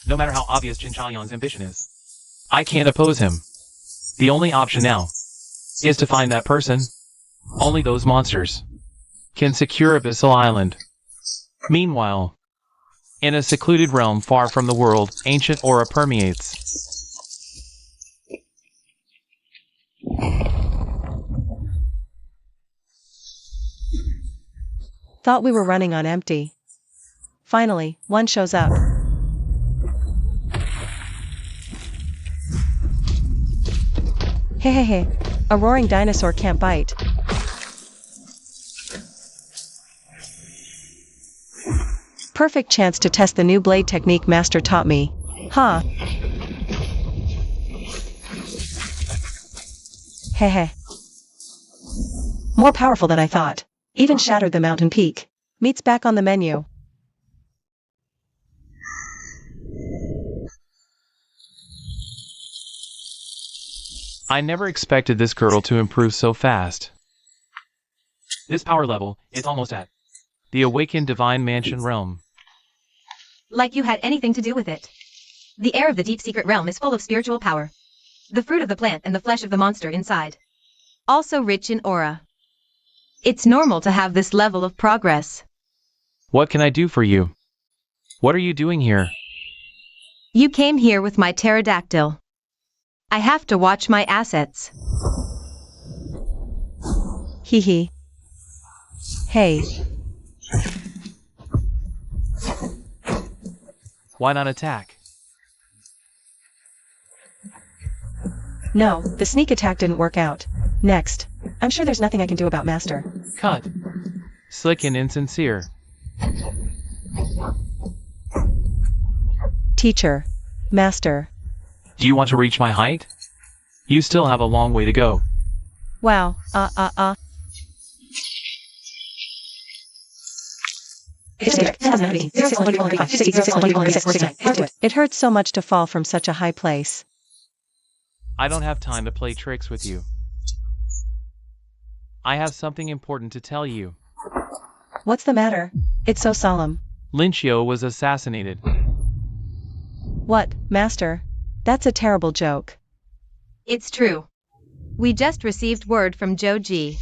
No matter how obvious Chinchilian's ambition is, I can't oppose him. The only option now is to find that person. Only those monsters can secure Abyssal Island. Meanwhile, in a secluded realm far from the world, ancient aura permeates. Thought we were running on empty. Finally, one shows up. Hey, a roaring dinosaur can't bite. Perfect chance to test the new blade technique Master taught me. Huh. Hehe. More powerful than I thought. Even shattered the mountain peak. Meat's back on the menu. I never expected this girl to improve so fast. This power level is almost at the awakened divine mansion realm. Like you had anything to do with it. The air of the deep secret realm is full of spiritual power. The fruit of the plant and the flesh of the monster inside. Also rich in aura. It's normal to have this level of progress. What can I do for you? What are you doing here? You came here with my pterodactyl. I have to watch my assets. Hee hee. Hey. Why not attack? No, the sneak attack didn't work out. Next. I'm sure there's nothing I can do about Master. Cut. Slick and insincere. Teacher. Master. Do you want to reach my height? You still have a long way to go. Wow, It hurts so much to fall from such a high place. I don't have time to play tricks with you. I have something important to tell you. What's the matter? It's so solemn. Lynchio was assassinated. What, Master? That's a terrible joke. It's true. We just received word from Zhou.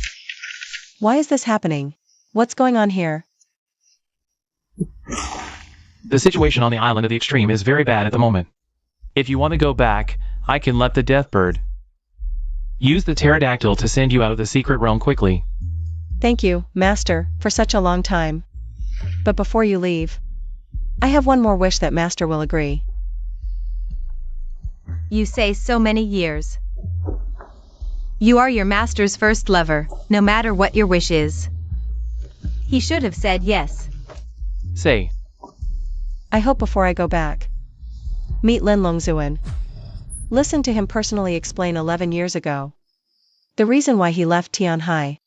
Why is this happening? What's going on here? The situation on the island of the extreme is very bad at the moment. If you want to go back, I can let the Deathbird use the pterodactyl to send you out of the secret realm quickly. Thank you, Master, for such a long time. But before you leave, I have one more wish that Master will agree. You say so many years. You are your master's first lover, no matter what your wish is. He should have said yes. Say. I hope before I go back. Meet Lin Longzuan. Listen to him personally explain 11 years ago. The reason why he left Tianhai.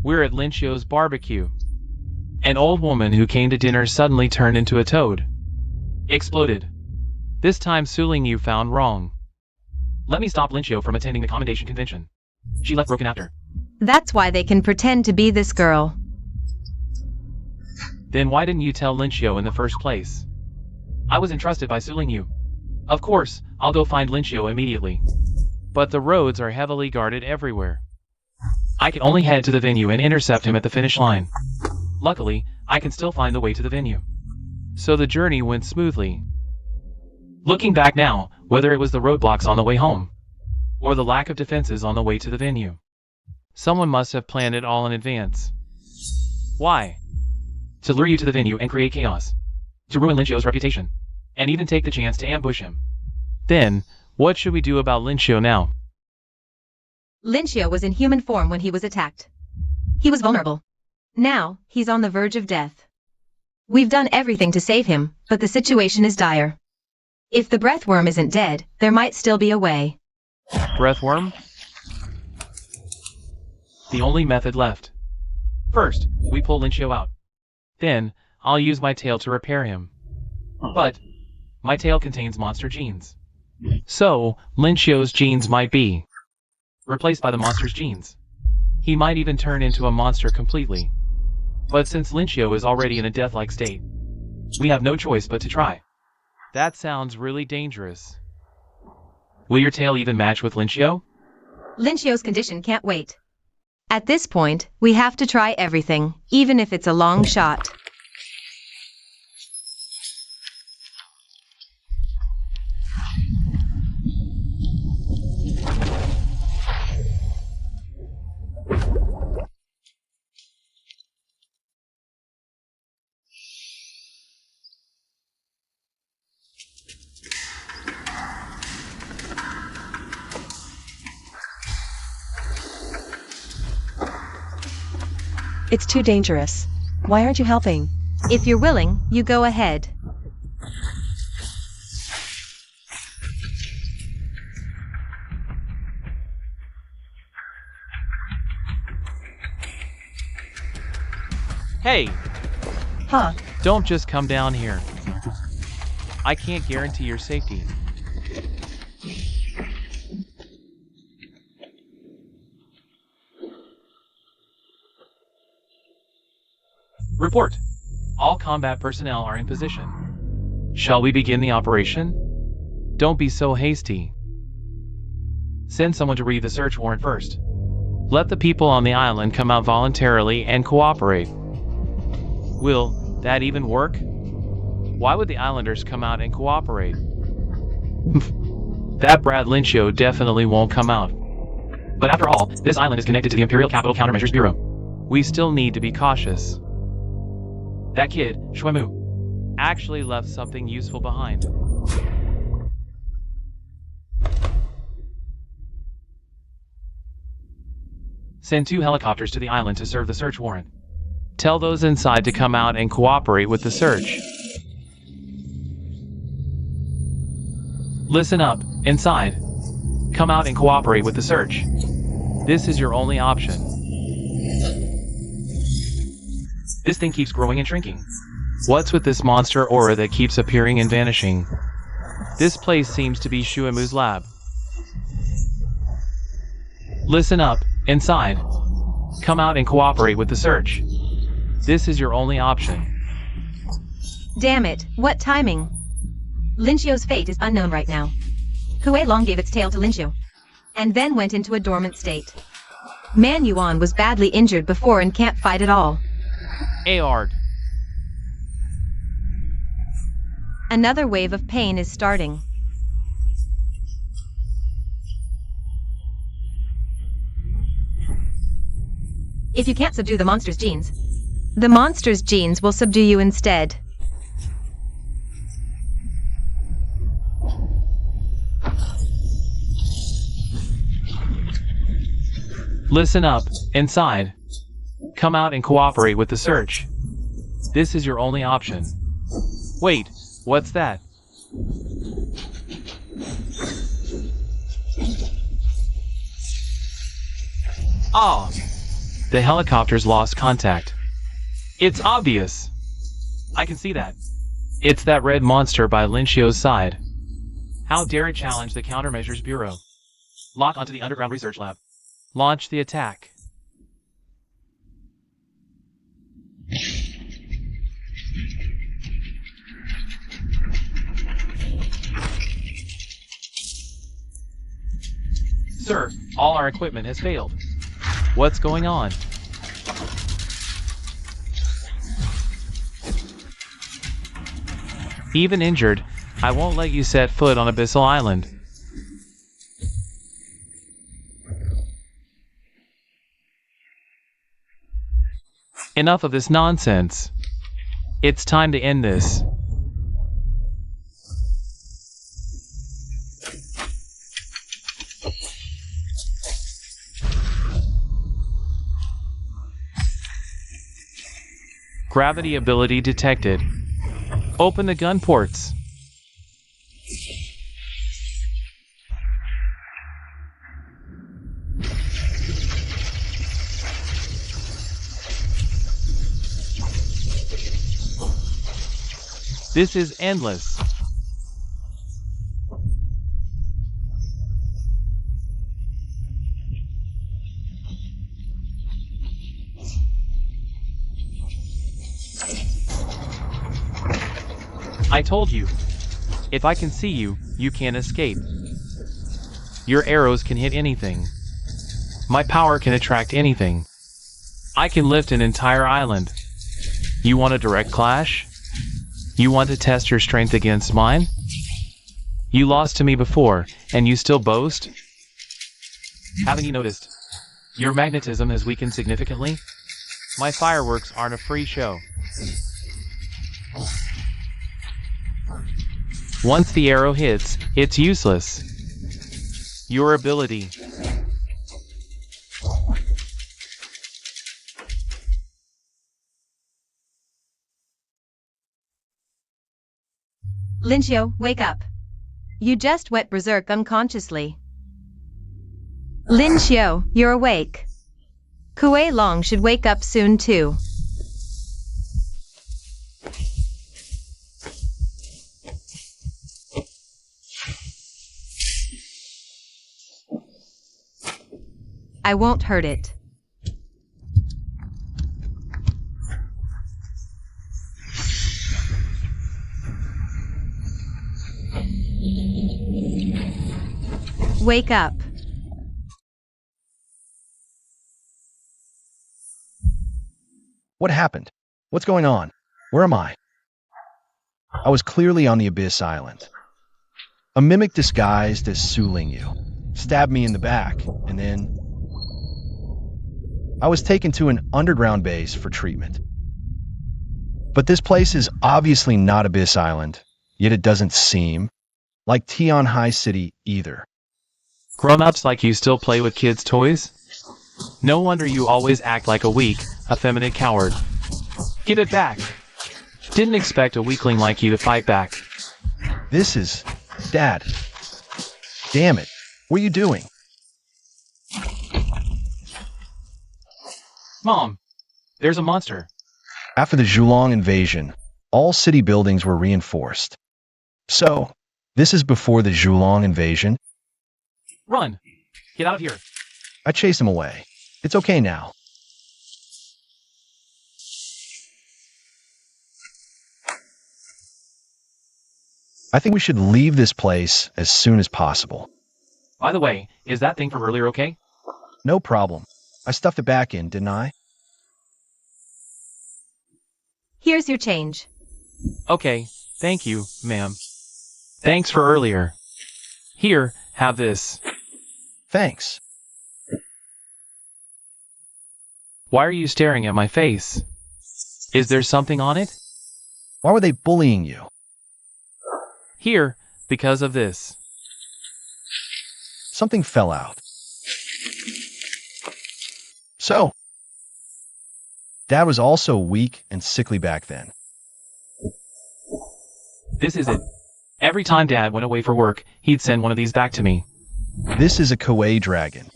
We're at Linchio's barbecue. An old woman who came to dinner suddenly turned into a toad. Exploded. This time Suling Yu found wrong. Let me stop Linchio from attending the commendation convention. She left broken after. That's why they can pretend to be this girl. Then why didn't you tell Linchio in the first place? I was entrusted by Suling Yu. Of course, I'll go find Linchio immediately. But the roads are heavily guarded everywhere. I can only head to the venue and intercept him at the finish line. Luckily, I can still find the way to the venue. So the journey went smoothly. Looking back now, whether it was the roadblocks on the way home, or the lack of defenses on the way to the venue, someone must have planned it all in advance. Why? To lure you to the venue and create chaos. To ruin Linchio's reputation. And even take the chance to ambush him. Then, what should we do about Linchio now? Linchio was in human form when he was attacked. He was vulnerable. Now, he's on the verge of death. We've done everything to save him, but the situation is dire. If the breathworm isn't dead, there might still be a way. Breathworm? The only method left. First, we pull Linchio out. Then, I'll use my tail to repair him. But, my tail contains monster genes. So, Linchio's genes might be replaced by the monster's genes. He might even turn into a monster completely. But since Linchio is already in a death-like state, we have no choice but to try. That sounds really dangerous. Will your tail even match with Linchio? Linchio's condition can't wait. At this point, we have to try everything, even if it's a long shot. It's too dangerous. Why aren't you helping? If you're willing, you go ahead. Hey! Huh? Don't just come down here. I can't guarantee your safety. Report. All combat personnel are in position. Shall we begin the operation? Don't be so hasty. Send someone to read the search warrant first. Let the people on the island come out voluntarily and cooperate. Will that even work? Why would the islanders come out and cooperate? That Brad Linchio definitely won't come out. But after all, this island is connected to the Imperial Capital Countermeasures Bureau. We still need to be cautious. That kid, Shuemu, actually left something useful behind. Send 2 helicopters to the island to serve the search warrant. Tell those inside to come out and cooperate with the search. Listen up, inside. Come out and cooperate with the search. This is your only option. This thing keeps growing and shrinking. What's with this monster aura that keeps appearing and vanishing? This place seems to be Shuemu's lab. Listen up, inside. Come out and cooperate with the search. This is your only option. Damn it, what timing? Linchio's fate is unknown right now. Kuilong gave its tail to Linchio, and then went into a dormant state. Man Yuan was badly injured before and can't fight at all. Aard. Another wave of pain is starting. If you can't subdue the monster's genes, the monster's genes will subdue you instead. Listen up, inside. Come out and cooperate with the search. This is your only option. Wait, what's that? Ah, The helicopters lost contact. It's obvious. I can see that. It's that red monster by Linchio's side. How dare it challenge the Countermeasures Bureau? Lock onto the underground research lab. Launch the attack. Sir, all our equipment has failed. What's going on? Even injured, I won't let you set foot on Abyssal Island. Enough of this nonsense. It's time to end this. Gravity ability detected. Open the gun ports. This is endless. I told you, if I can see you, you can't escape. Your arrows can hit anything. My power can attract anything. I can lift an entire island. You want a direct clash? You want to test your strength against mine? You lost to me before, and you still boast? Haven't you noticed? Your magnetism has weakened significantly? My fireworks aren't a free show. Once the arrow hits, it's useless. Your ability. Linchio, wake up. You just went berserk unconsciously. Linchio, you're awake. Kuilong should wake up soon too. I won't hurt it. Wake up. What happened? What's going on? Where am I? I was clearly on the Abyss Island. A mimic disguised as Suling Yu stabbed me in the back, and then I was taken to an underground base for treatment. But this place is obviously not Abyss Island, yet it doesn't seem like Tianhai City either. Grown-ups like you still play with kids' toys? No wonder you always act like a weak, effeminate coward. Give it back. Didn't expect a weakling like you to fight back. This is... Dad. Damn it. What are you doing? Mom, there's a monster. After the Kuilong invasion, all city buildings were reinforced. So, this is before the Kuilong invasion? Run! Get out of here. I chased him away. It's okay now. I think we should leave this place as soon as possible. By the way, is that thing from earlier okay? No problem. I stuffed it back in, didn't I? Here's your change. Okay, thank you, ma'am. Thanks for earlier. Here, have this. Thanks. Why are you staring at my face? Is there something on it? Why were they bullying you? Here, because of this. Something fell out. So, Dad was also weak and sickly back then. This is it. Every time Dad went away for work, he'd send one of these back to me. This is a Kawaii dragon.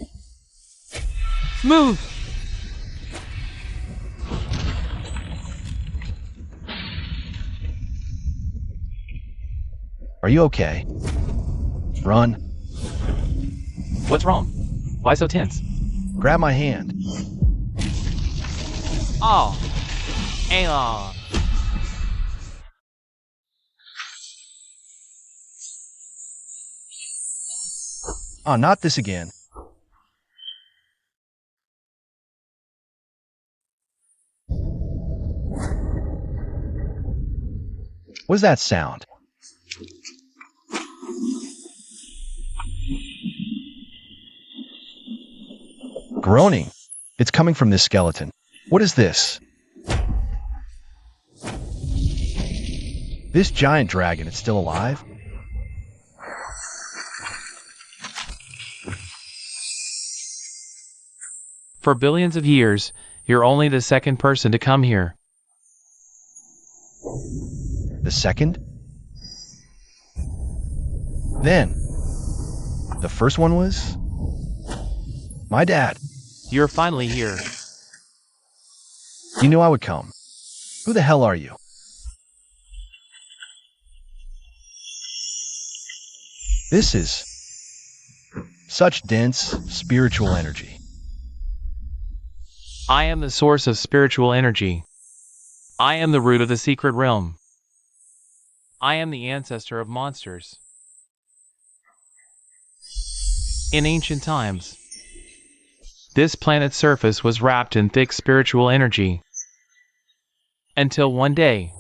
Move! Are you okay? Run. What's wrong? Why so tense? Grab my hand. Oh. Ayla. Oh, not this again. What is that sound? Groaning. It's coming from this skeleton. What is this? This giant dragon, it's still alive? For billions of years, you're only the second person to come here. The second? Then, the first one was? My dad. You're finally here. You knew I would come. Who the hell are you? This is such dense spiritual energy. I am the source of spiritual energy. I am the root of the secret realm. I am the ancestor of monsters. In ancient times, this planet's surface was wrapped in thick spiritual energy. Until one day,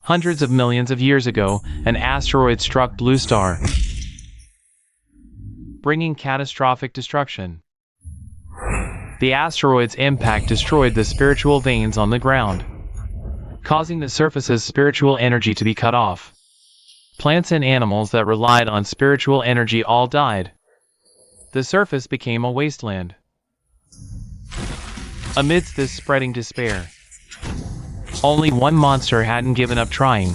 hundreds of millions of years ago, an asteroid struck Blue Star, bringing catastrophic destruction. The asteroid's impact destroyed the spiritual veins on the ground, causing the surface's spiritual energy to be cut off. Plants and animals that relied on spiritual energy all died. The surface became a wasteland. Amidst this spreading despair, only one monster hadn't given up trying.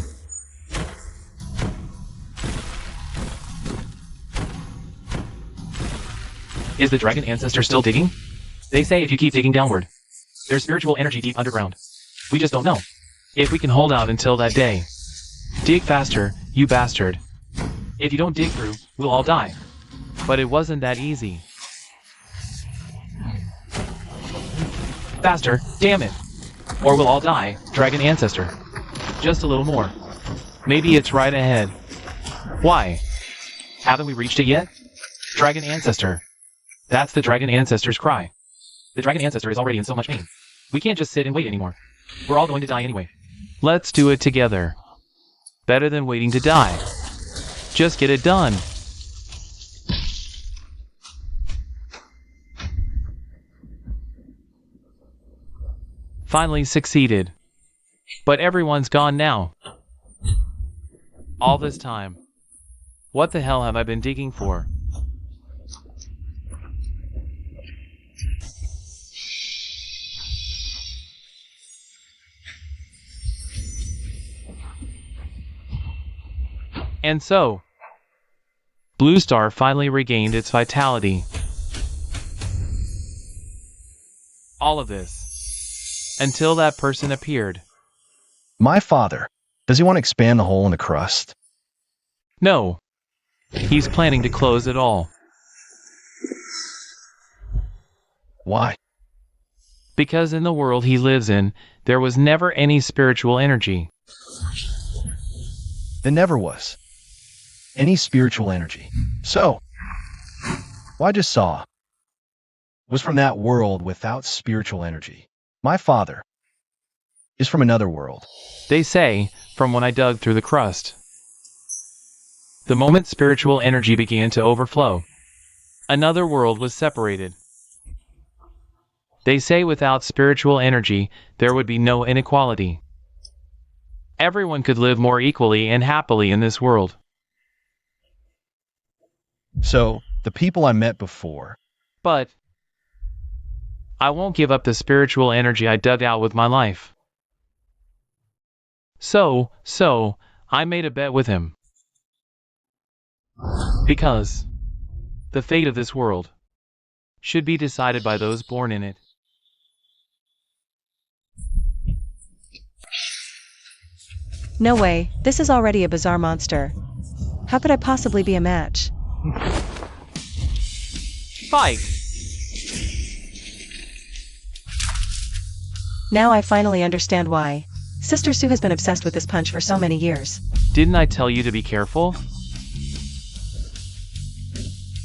Is the dragon ancestor still digging? They say if you keep digging downward, there's spiritual energy deep underground. We just don't know if we can hold out until that day. Dig faster, you bastard. If you don't dig through, we'll all die. But it wasn't that easy. Faster, damn it. Or we'll all die, dragon ancestor. Just a little more. Maybe it's right ahead. Why? Haven't we reached it yet? Dragon ancestor. That's the dragon ancestor's cry. The dragon ancestor is already in so much pain. We can't just sit and wait anymore. We're all going to die anyway. Let's do it together. Better than waiting to die. Just get it done. Finally succeeded. But everyone's gone now. All this time. What the hell have I been digging for? And so, Blue Star finally regained its vitality. All of this, until that person appeared. My father. Does he want to expand the hole in the crust? No, he's planning to close it all. Why? Because in the world he lives in, there was never any spiritual energy. There never was any spiritual energy. So, what I just saw was from that world without spiritual energy. My father is from another world. They say, from when I dug through the crust. The moment spiritual energy began to overflow, another world was separated. They say without spiritual energy, there would be no inequality. Everyone could live more equally and happily in this world. So, the people I met before. But I won't give up the spiritual energy I dug out with my life. So, I made a bet with him. Because the fate of this world should be decided by those born in it. No way, this is already a bizarre monster. How could I possibly be a match? Fight! Now I finally understand why. Sister Sue has been obsessed with this punch for so many years. Didn't I tell you to be careful?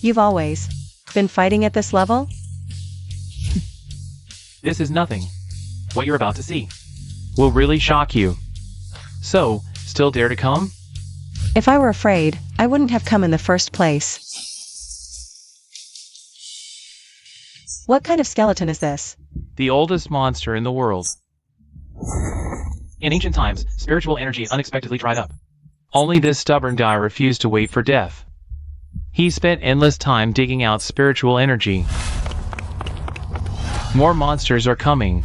You've always been fighting at this level? This is nothing. What you're about to see will really shock you. So, still dare to come? If I were afraid, I wouldn't have come in the first place. What kind of skeleton is this? The oldest monster in the world. In ancient times, spiritual energy unexpectedly dried up. Only this stubborn guy refused to wait for death. He spent endless time digging out spiritual energy. More monsters are coming.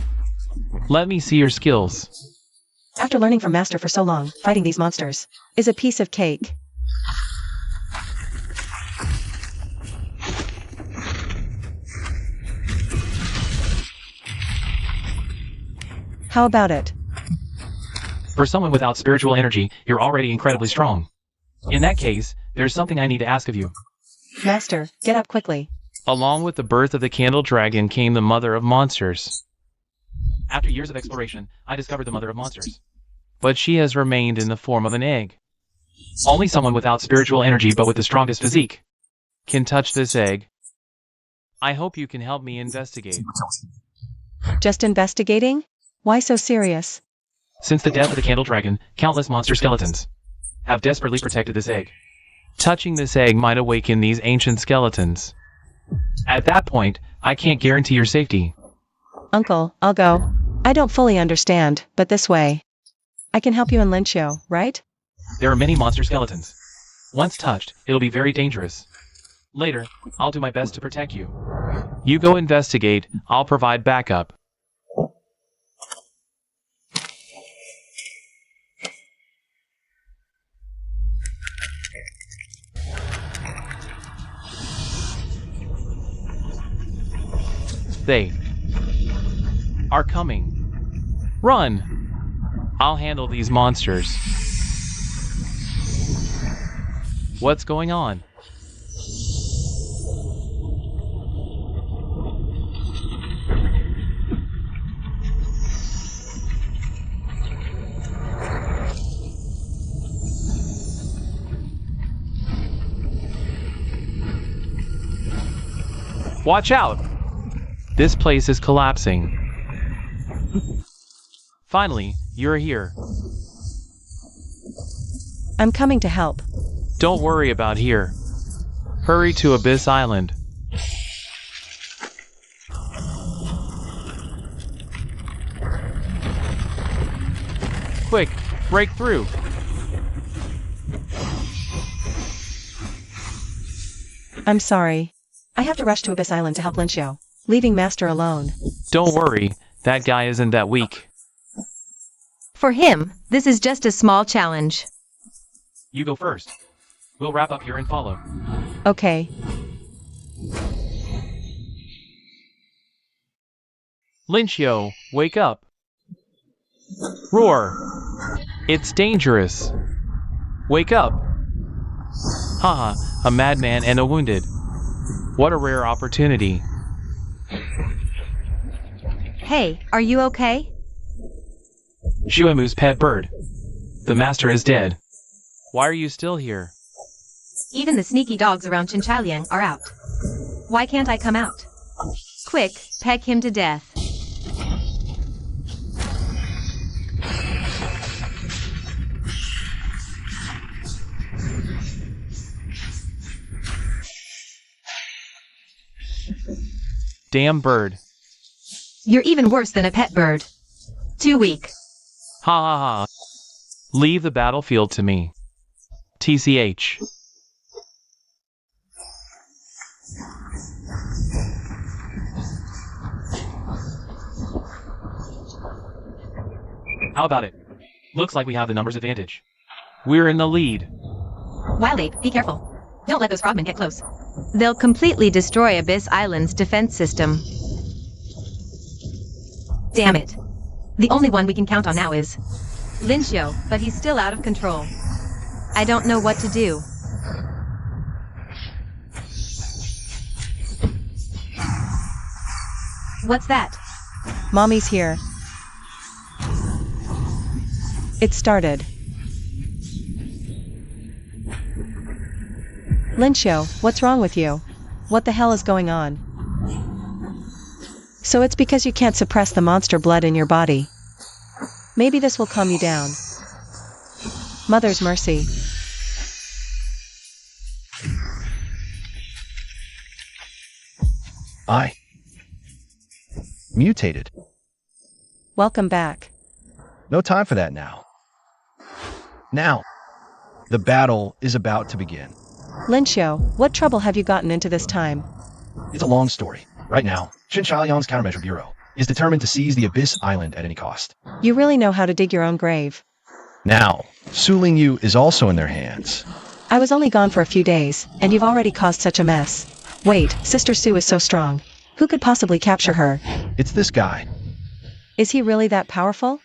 Let me see your skills. After learning from Master for so long, fighting these monsters is a piece of cake. How about it? For someone without spiritual energy, you're already incredibly strong. In that case, there's something I need to ask of you. Master, get up quickly. Along with the birth of the Candle Dragon came the Mother of Monsters. After years of exploration, I discovered the Mother of Monsters. But she has remained in the form of an egg. Only someone without spiritual energy but with the strongest physique can touch this egg. I hope you can help me investigate. Just investigating? Why so serious? Since the death of the Candle Dragon, countless monster skeletons have desperately protected this egg. Touching this egg might awaken these ancient skeletons. At that point, I can't guarantee your safety. Uncle, I'll go. I don't fully understand, but this way. I can help you in Linchio, right? There are many monster skeletons. Once touched, it'll be very dangerous. Later, I'll do my best to protect you. You go investigate, I'll provide backup. They are coming. Run! I'll handle these monsters. What's going on? Watch out! This place is collapsing. Finally, you're here. I'm coming to help. Don't worry about here. Hurry to Abyss Island. Quick, break through. I'm sorry. I have to rush to Abyss Island to help Linchio, leaving Master alone. Don't worry, that guy isn't that weak. For him, this is just a small challenge. You go first. We'll wrap up here and follow. Okay. Linchio, wake up. Roar. It's dangerous. Wake up. Haha, a madman and a wounded. What a rare opportunity. Hey, are you okay? Shuemu's pet bird. The master is dead. Why are you still here? Even the sneaky dogs around Chinchaliang are out. Why can't I come out? Quick, peck him to death. Damn bird. You're even worse than a pet bird. Too weak. Ha ha ha. Leave the battlefield to me. TCH. How about it? Looks like we have the numbers advantage. We're in the lead. Wild Ape, be careful. Don't let those frogmen get close. They'll completely destroy Abyss Island's defense system. Damn it. The only one we can count on now is Linshio, but he's still out of control. I don't know what to do. What's that? Mommy's here. It started. Linshio, what's wrong with you? What the hell is going on? So it's because you can't suppress the monster blood in your body. Maybe this will calm you down. Mother's mercy. I mutated. Welcome back. No time for that now. Now, the battle is about to begin. Linshio, what trouble have you gotten into this time? It's a long story. Right now, Xinjiang's Countermeasure Bureau is determined to seize the Abyss Island at any cost. You really know how to dig your own grave. Now, Su Lingyu is also in their hands. I was only gone for a few days, and you've already caused such a mess. Wait, Sister Sue is so strong. Who could possibly capture her? It's this guy. Is he really that powerful?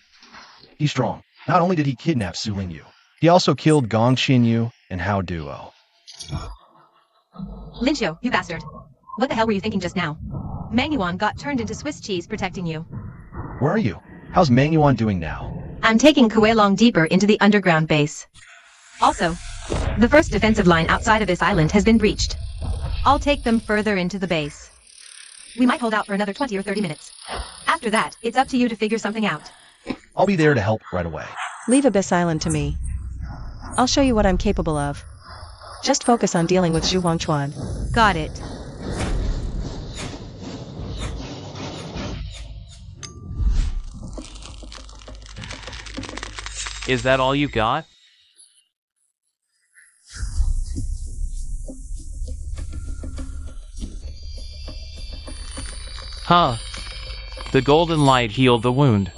He's strong. Not only did he kidnap Su Lingyu, he also killed Gong Xinyu and Hao Duo. Linshio, you bastard. What the hell were you thinking just now? Mangyuan got turned into Swiss cheese protecting you. Where are you? How's Mangyuan doing now? I'm taking Kuilong deeper into the underground base. Also, the first defensive line outside of this island has been breached. I'll take them further into the base. We might hold out for another 20 or 30 minutes. After that, it's up to you to figure something out. I'll be there to help right away. Leave Abyss Island to me. I'll show you what I'm capable of. Just focus on dealing with Zhu Wangchuan. Got it. Is that all you got? Huh. The golden light healed the wound.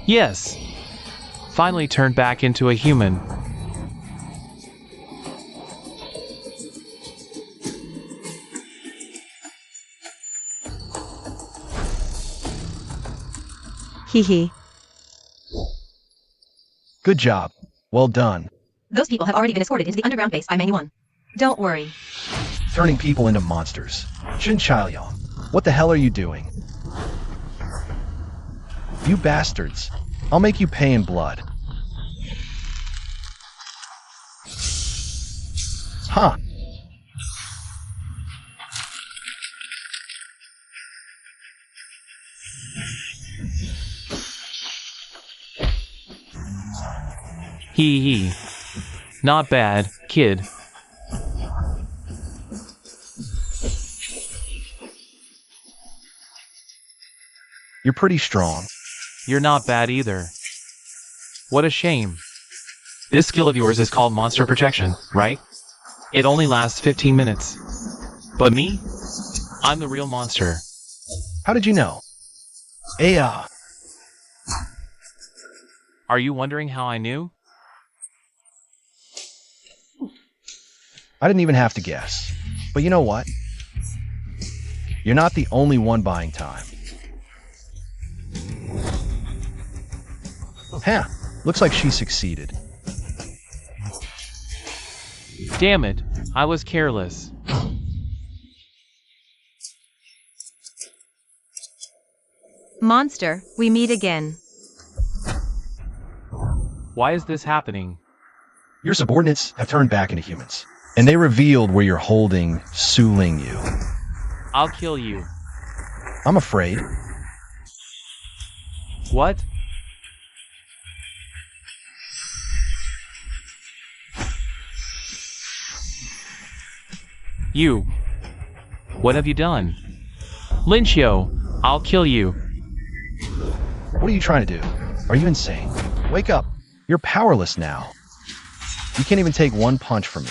Yes. Finally turned back into a human. Hee hee. Good job. Well done. Those people have already been escorted into the underground base by Mangyuan. Don't worry. Turning people into monsters. Xinjiang, what the hell are you doing? You bastards. I'll make you pay in blood. Huh. Hee hee. Not bad, kid. You're pretty strong. You're not bad either. What a shame. This skill of yours is called monster protection, right? It only lasts 15 minutes. But me? I'm the real monster. How did you know? Are you wondering how I knew? I didn't even have to guess. But you know what? You're not the only one buying time. Huh. Looks like she succeeded. Damn it, I was careless. Monster, we meet again. Why is this happening? Your subordinates have turned back into humans, and they revealed where you're holding Su Lingyu. I'll kill you. I'm afraid. What? You. What have you done? Linshio, I'll kill you. What are you trying to do? Are you insane? Wake up. You're powerless now. You can't even take one punch from me.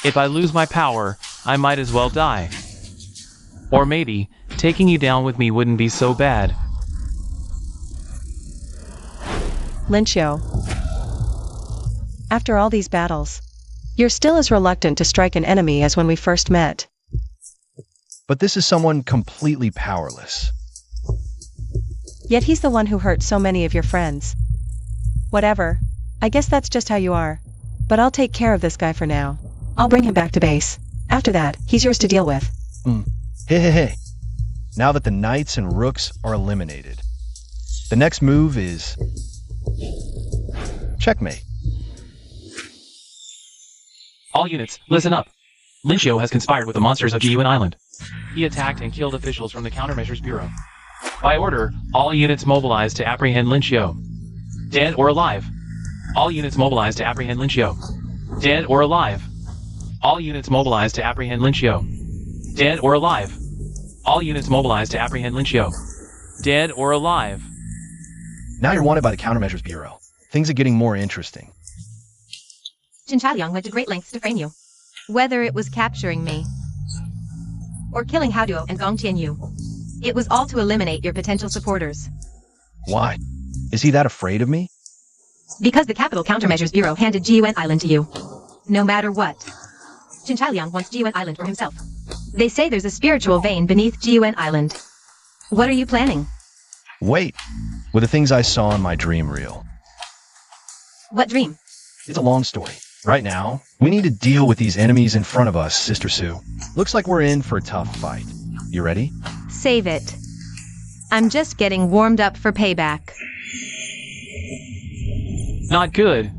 If I lose my power, I might as well die. Or maybe, taking you down with me wouldn't be so bad. Linshio. After all these battles, you're still as reluctant to strike an enemy as when we first met. But this is someone completely powerless. Yet he's the one who hurt so many of your friends. Whatever. I guess that's just how you are. But I'll take care of this guy for now. I'll bring him back to base. After that, he's yours to deal with. Hey. Now that the knights and rooks are eliminated, the next move is checkmate. All units, listen up. Lincio has conspired with the monsters of Giyuan Island. He attacked and killed officials from the Countermeasures Bureau. By order, all units mobilized to apprehend Lincio. Dead or alive. All units mobilized to apprehend Lincio. Dead or alive. All units mobilized to apprehend Lincio. Dead or alive. All units mobilized to apprehend Lincio. Dead or alive. Now you're wanted by the Countermeasures Bureau. Things are getting more interesting. Jin Chaoliang went to great lengths to frame you. Whether it was capturing me or killing Hao Duo and Gong Tianyu, it was all to eliminate your potential supporters. Why? Is he that afraid of me? Because the Capital Countermeasures Bureau handed Giyuan Island to you. No matter what. Jin Chaoliang wants Giyuan Island for himself. They say there's a spiritual vein beneath Giyuan Island. What are you planning? Wait. With the things I saw in my dream reel. What dream? It's a long story. Right now, we need to deal with these enemies in front of us, Sister Sue. Looks like we're in for a tough fight. You ready? Save it. I'm just getting warmed up for payback. Not good.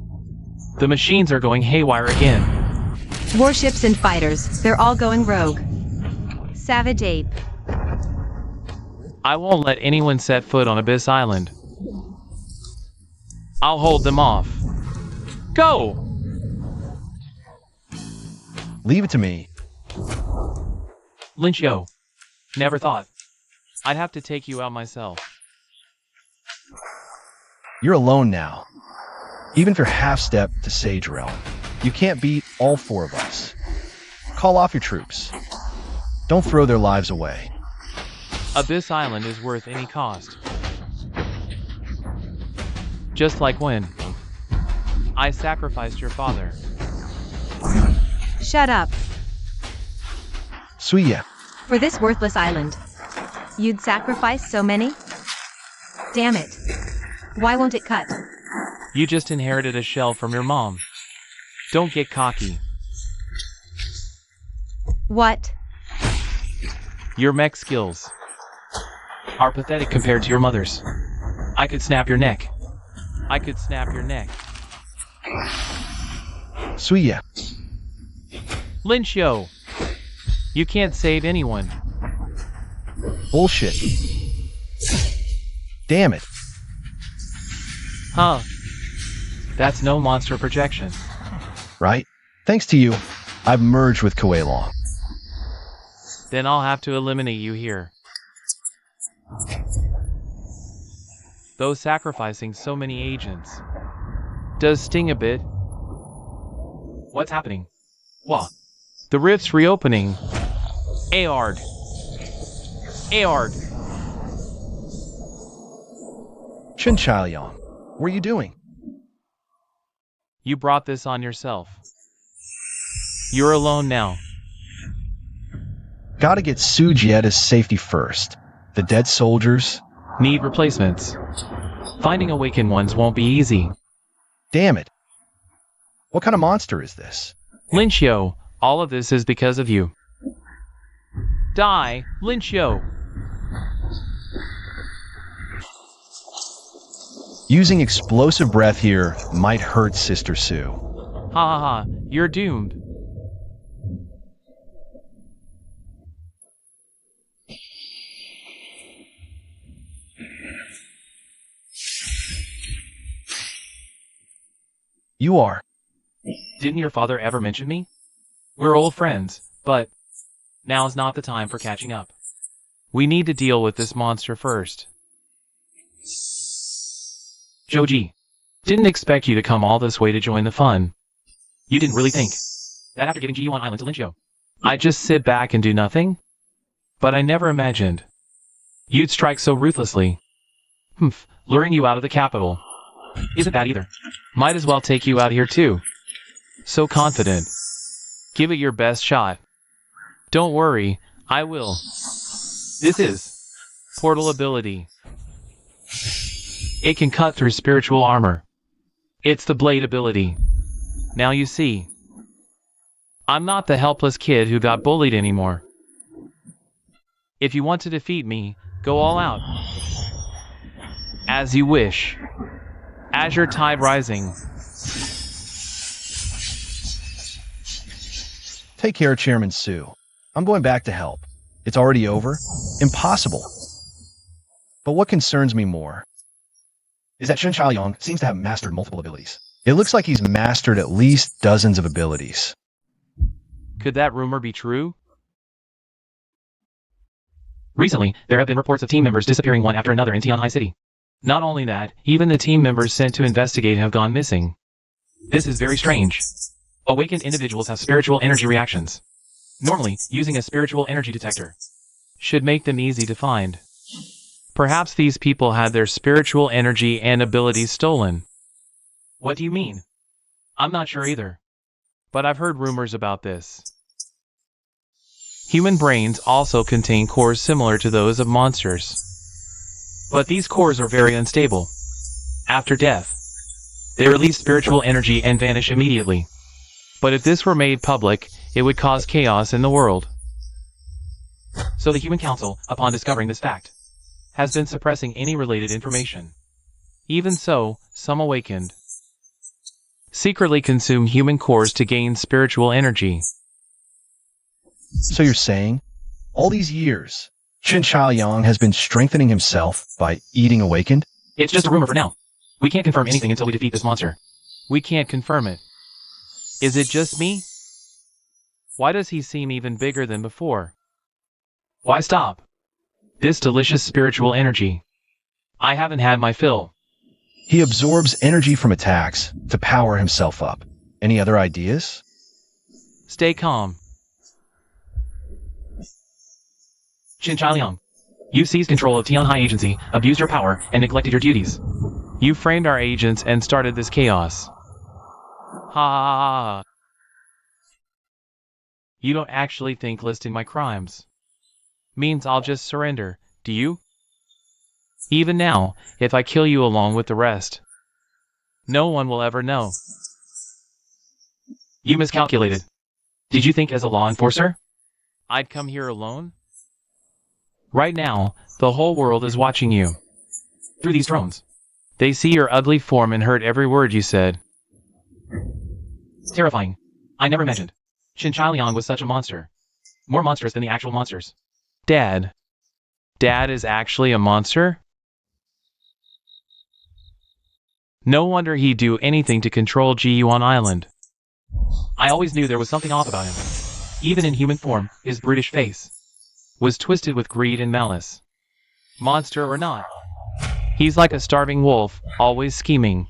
The machines are going haywire again. Warships and fighters, they're all going rogue. Savage ape. I won't let anyone set foot on Abyss Island. I'll hold them off. Go! Leave it to me. Lincio. Never thought. I'd have to take you out myself. You're alone now. Even if you're half-step to Sage Realm, you can't beat all four of us. Call off your troops. Don't throw their lives away. Abyss Island is worth any cost. Just like when I sacrificed your father. Shut up. Suya, For this worthless island. You'd sacrifice so many? Damn it. Why won't it cut? You just inherited a shell from your mom. Don't get cocky. What? Your mech skills are pathetic compared to your mother's. I could snap your neck. I could snap your neck. Suya, Lincio! You can't save anyone. bullshit. Damn it. Huh. That's no monster projection. Right? Thanks to you, I've merged with Kuilong. Then I'll have to eliminate you here. Though sacrificing so many agents does sting a bit. What's happening? What? The rift's reopening. Aard. Aard. Jin Chaoliang, what are you doing? You brought this on yourself. You're alone now. Gotta get Sujieta's safety first. The dead soldiers. Need replacements. Finding awakened ones won't be easy. Damn it. What kind of monster is this? Lincio, all of this is because of you. Die, Lincio! Using explosive breath here might hurt Sister Sue. Ha ha ha, you're doomed. You are. Didn't your father ever mention me? We're old friends, but now's not the time for catching up. We need to deal with this monster first. Joji, didn't expect you to come all this way to join the fun. You didn't really think that after giving Giyuan Island to Lincio, I'd just sit back and do nothing? But I never imagined you'd strike so ruthlessly. Luring you out of the capital isn't bad either. Might as well take you out here too. So confident. Give it your best shot. Don't worry, I will. This is portal ability. It can cut through spiritual armor. It's the blade ability. Now you see. I'm not the helpless kid who got bullied anymore. If you want to defeat me, go all out. As you wish. Azure Tide Rising. Take care, Chairman Su. I'm going back to help. It's already over? Impossible. But what concerns me more is that Shen Chaoyang seems to have mastered multiple abilities. It looks like he's mastered at least dozens of abilities. Could that rumor be true? Recently, there have been reports of team members disappearing one after another in Tianhai City. Not only that, even the team members sent to investigate have gone missing. This is very strange. Awakened individuals have spiritual energy reactions. Normally, using a spiritual energy detector should make them easy to find. Perhaps these people had their spiritual energy and abilities stolen. What do you mean? I'm not sure either. But I've heard rumors about this. Human brains also contain cores similar to those of monsters. But these cores are very unstable. After death, they release spiritual energy and vanish immediately. But if this were made public, it would cause chaos in the world. So the Human Council, upon discovering this fact, has been suppressing any related information. Even so, some awakened secretly consume human cores to gain spiritual energy. So you're saying, all these years, Shen Chaoyang has been strengthening himself by eating awakened? It's just a rumor for now. We can't confirm anything until we defeat this monster. We can't confirm it. Is it just me? Why does he seem even bigger than before? Why stop? This delicious spiritual energy. I haven't had my fill. He absorbs energy from attacks to power himself up. Any other ideas? Stay calm. Shen Chaoyang, you seized control of Tianhai Agency, abused your power, and neglected your duties. You framed our agents and started this chaos. Ha ha ha. You don't actually think listing my crimes means I'll just surrender, do you? Even now, if I kill you along with the rest, no one will ever know. You miscalculated. Did you think as a law enforcer, I'd come here alone? Right now, the whole world is watching you. Through these drones. They see your ugly form and heard every word you said. Terrifying. I never imagined Shen Chaoyang was such a monster. More monstrous than the actual monsters. Dad. Dad is actually a monster? No wonder he'd do anything to control Ji-Yuan Island. I always knew there was something off about him. Even in human form, his brutish face was twisted with greed and malice. Monster or not, he's like a starving wolf, always scheming,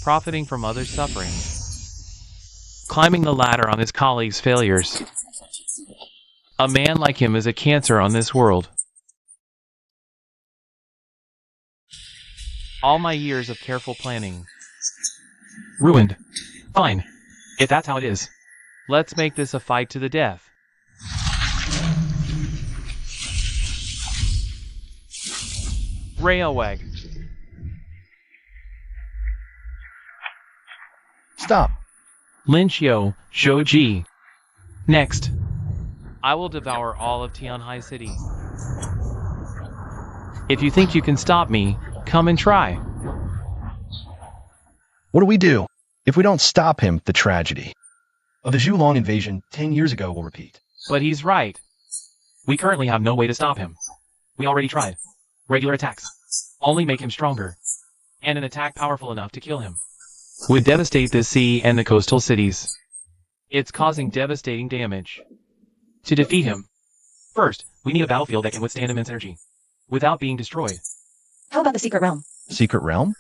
profiting from others' suffering, climbing the ladder on his colleagues' failures. A man like him is a cancer on this world. All my years of careful planning ruined. Fine, if that's how it is. Let's make this a fight to the death. Railway. Stop. Linxiu, Shouji. Next. I will devour all of Tianhai City. If you think you can stop me, come and try. What do we do? If we don't stop him, the tragedy of the Zhulong invasion 10 years ago will repeat. But he's right. We currently have no way to stop him. We already tried. Regular attacks only make him stronger, and an attack powerful enough to kill him would devastate the sea and the coastal cities. It's causing devastating damage. To defeat him, first, we need a battlefield that can withstand immense energy without being destroyed. How about the secret realm? Secret realm?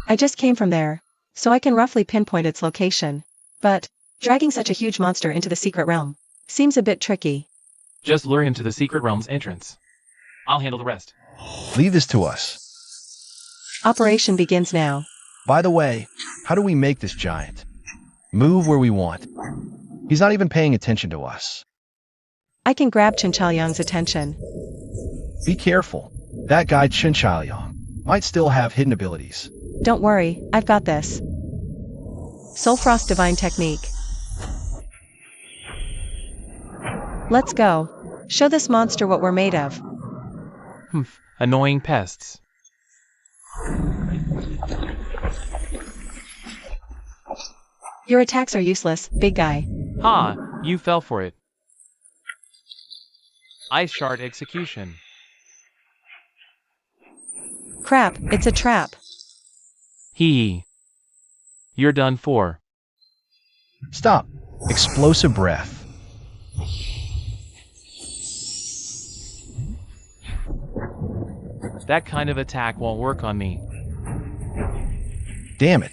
I just came from there, so I can roughly pinpoint its location. But dragging such a huge monster into the secret realm seems a bit tricky. Just lure him to the secret realm's entrance. I'll handle the rest. Leave this to us. Operation begins now. By the way, how do we make this giant move where we want? He's not even paying attention to us. I can grab Chinchaoyang's attention. Be careful. That guy Chinchaoyang might still have hidden abilities. Don't worry, I've got this. Soul Frost Divine Technique. Let's go. Show this monster what we're made of. Annoying pests. Your attacks are useless, big guy. Ha! You fell for it. Ice Shard Execution. Crap, it's a trap. Hee. You're done for. Stop. Explosive breath. That kind of attack won't work on me. Damn it.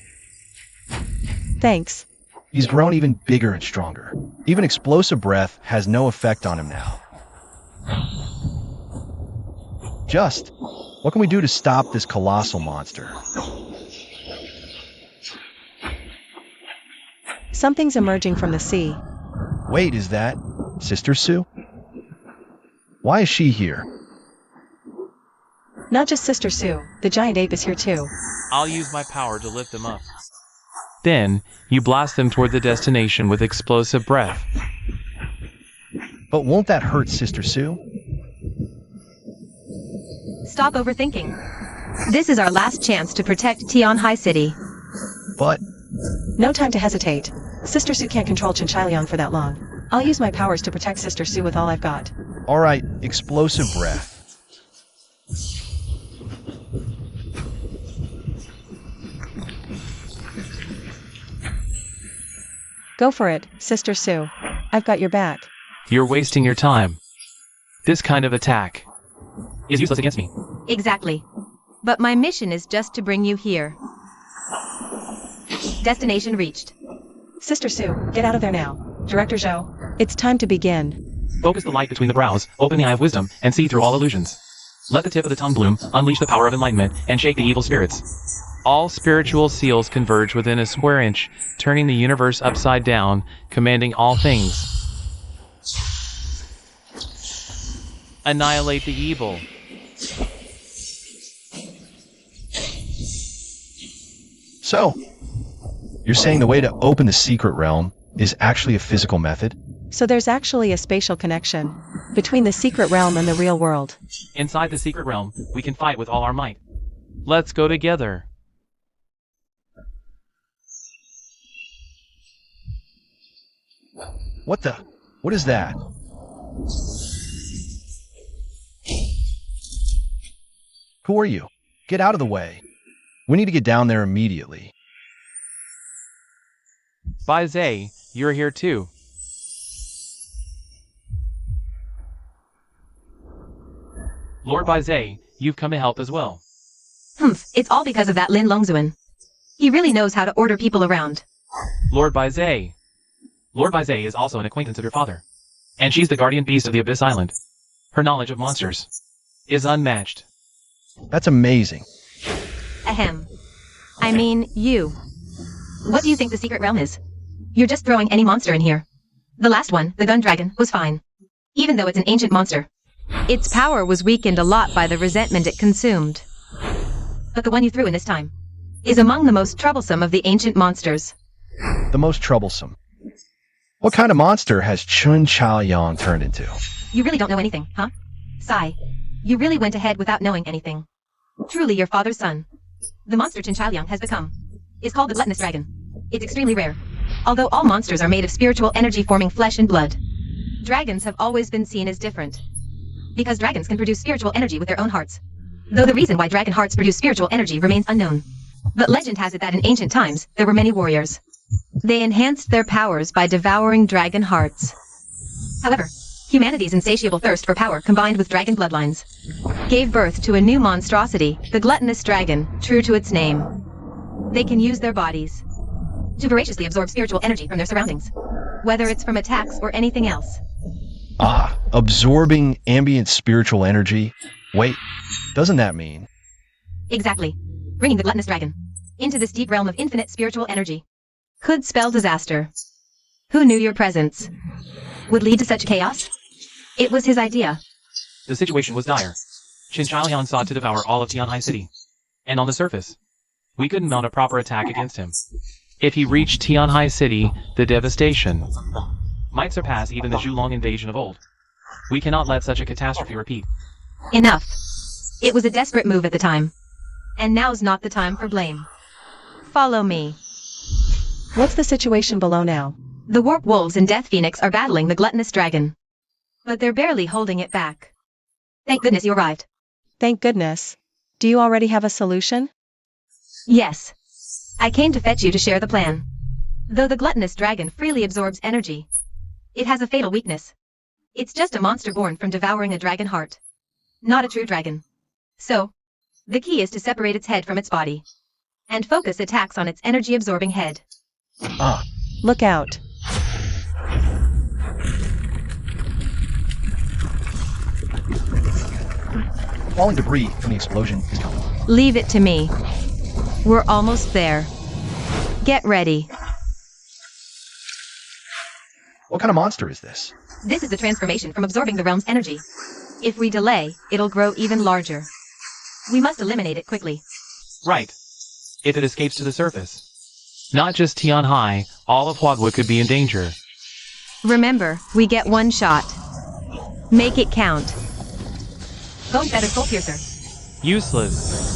Thanks. He's grown even bigger and stronger. Even explosive breath has no effect on him now. Just, what can we do to stop this colossal monster? Something's emerging from the sea. Wait, is that Sister Sue? Why is she here? Not just Sister Sue, the giant ape is here too. I'll use my power to lift them up. Then, you blast them toward the destination with explosive breath. But won't that hurt Sister Sue? Stop overthinking. This is our last chance to protect Tianhai City. But No time to hesitate. Sister Sue can't control Chinchaoyang for that long. I'll use my powers to protect Sister Sue with all I've got. all right, explosive breath. Go for it, Sister Sue. I've got your back. You're wasting your time. This kind of attack is useless against me. Exactly. But my mission is just to bring you here. Destination reached. Sister Sue, get out of there now. Director Zhou, it's time to begin. Focus the light between the brows, open the eye of wisdom, and see through all illusions. Let the tip of the tongue bloom, unleash the power of enlightenment, and shake the evil spirits. All spiritual seals converge within a square inch, turning the universe upside down, commanding all things. Annihilate the evil. So, you're saying the way to open the secret realm is actually a physical method? So there's actually a spatial connection between the secret realm and the real world. Inside the secret realm, we can fight with all our might. Let's go together. What is that? Who are you? Get out of the way. We need to get down there immediately. Bai Zhe, you're here too. Lord Bai Zhe, you've come to help as well. It's all because of that Lin Longzuan. He really knows how to order people around. Lord Bai Zhe. Lord Bai Zhe is also an acquaintance of your father. And she's the guardian beast of the Abyss Island. Her knowledge of monsters is unmatched. That's amazing. Ahem. I mean, you. What do you think the secret realm is? You're just throwing any monster in here. The last one, the gun dragon, was fine. Even though it's an ancient monster. Its power was weakened a lot by the resentment it consumed. But the one you threw in this time is among the most troublesome of the ancient monsters. The most troublesome. What kind of monster has Chinchaoyang turned into? You really don't know anything, huh? Sigh. You really went ahead without knowing anything. Truly your father's son. The monster Chinchaoyang has become is called the gluttonous dragon. It's extremely rare. Although all monsters are made of spiritual energy forming flesh and blood, dragons have always been seen as different. Because dragons can produce spiritual energy with their own hearts. Though the reason why dragon hearts produce spiritual energy remains unknown. But legend has it that in ancient times, there were many warriors. They enhanced their powers by devouring dragon hearts. However, humanity's insatiable thirst for power combined with dragon bloodlines gave birth to a new monstrosity, the gluttonous dragon, true to its name. They can use their bodies to voraciously absorb spiritual energy from their surroundings, whether it's from attacks or anything else. Ah, absorbing ambient spiritual energy. Wait, doesn't that mean? Exactly. Bringing the gluttonous dragon into this deep realm of infinite spiritual energy could spell disaster. Who knew your presence would lead to such chaos? It was his idea. The situation was dire. Chinchalian sought to devour all of Tianhai City. And on the surface, we couldn't mount a proper attack against him. If he reached Tianhai City, the devastation might surpass even the Zhulong invasion of old. We cannot let such a catastrophe repeat. Enough. It was a desperate move at the time. And now's not the time for blame. Follow me. What's the situation below now? The Warp Wolves and Death Phoenix are battling the gluttonous dragon. But they're barely holding it back. Thank goodness you arrived. Thank goodness. Do you already have a solution? Yes. I came to fetch you to share the plan. Though the gluttonous dragon freely absorbs energy, it has a fatal weakness. It's just a monster born from devouring a dragon heart. Not a true dragon. So, the key is to separate its head from its body. And focus attacks on its energy-absorbing head. Look out. Falling debris from the explosion is coming. Leave it to me. We're almost there. Get ready. What kind of monster is this? This is the transformation from absorbing the realm's energy. If we delay, it'll grow even larger. We must eliminate it quickly. Right. If it escapes to the surface. Not just Tianhai, all of Huagua could be in danger. Remember, we get one shot. Make it count. Bone Feather Soul Piercer. Useless.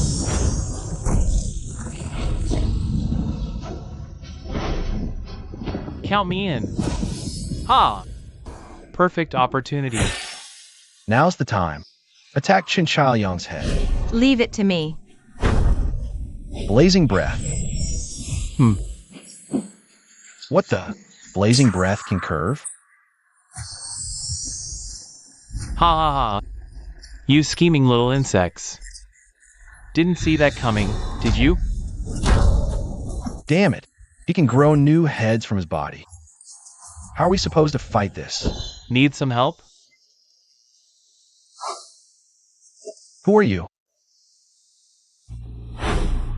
Count me in. Ha! Perfect opportunity. Now's the time. Attack Chinchaliang's head. Leave it to me. Blazing Breath. What the? Blazing Breath can curve? Ha ha ha. You scheming little insects. Didn't see that coming, did you? Damn it. He can grow new heads from his body. How are we supposed to fight this? Need some help? Who are you?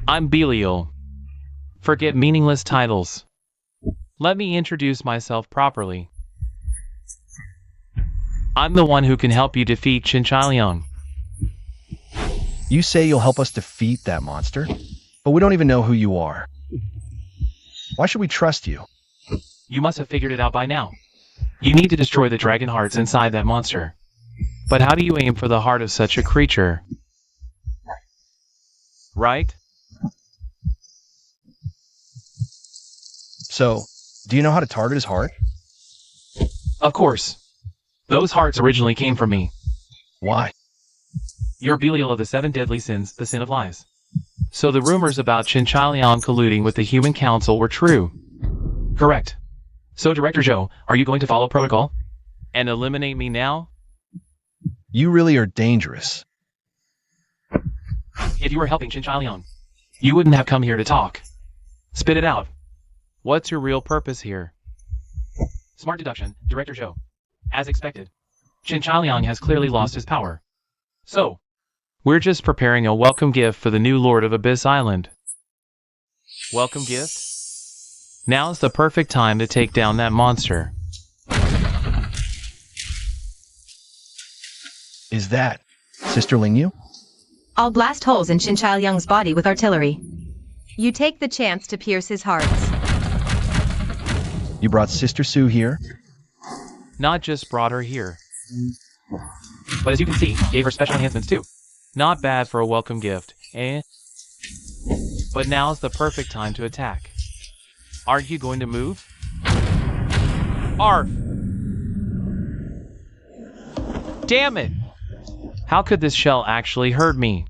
I'm Belial. Forget meaningless titles. Let me introduce myself properly. I'm the one who can help you defeat Chinchaliang. You say you'll help us defeat that monster, but we don't even know who you are. Why should we trust you? You must have figured it out by now. You need to destroy the dragon hearts inside that monster. But how do you aim for the heart of such a creature? Right? So, do you know how to target his heart? Of course. Those hearts originally came from me. Why? You're Belial of the 7 deadly sins, the sin of lies. So the rumors about Chinchaliang colluding with the human council were true. Correct. So Director Zhou, are you going to follow protocol? And eliminate me now? You really are dangerous. If you were helping Chinchaliang, you wouldn't have come here to talk. Spit it out. What's your real purpose here? Smart deduction, Director Zhou. As expected, Chinchaliang has clearly lost his power. So, we're just preparing a welcome gift for the new Lord of Abyss Island. Welcome gift? Now's the perfect time to take down that monster. Is that Sister Lingyu? I'll blast holes in Chinchaliang's body with artillery. You take the chance to pierce his hearts. You brought Sister Sue here? Not just brought her here, but as you can see, gave her special enhancements too. Not bad for a welcome gift, eh? But now's the perfect time to attack. Aren't you going to move? Arf! Damn it! How could this shell actually hurt me?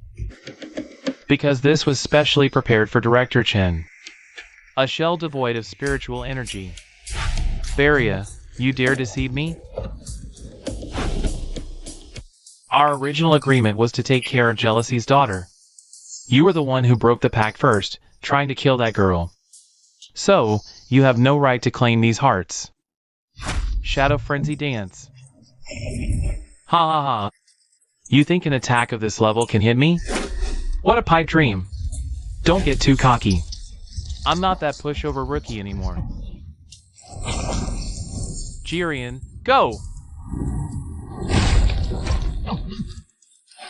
Because this was specially prepared for Director Chen. A shell devoid of spiritual energy. Varia, you dare deceive me? Our original agreement was to take care of Jealousy's daughter. You were the one who broke the pact first, trying to kill that girl. So, you have no right to claim these hearts. Shadow Frenzy Dance. Ha ha ha. You think an attack of this level can hit me? What a pipe dream. Don't get too cocky. I'm not that pushover rookie anymore. Jirian, go!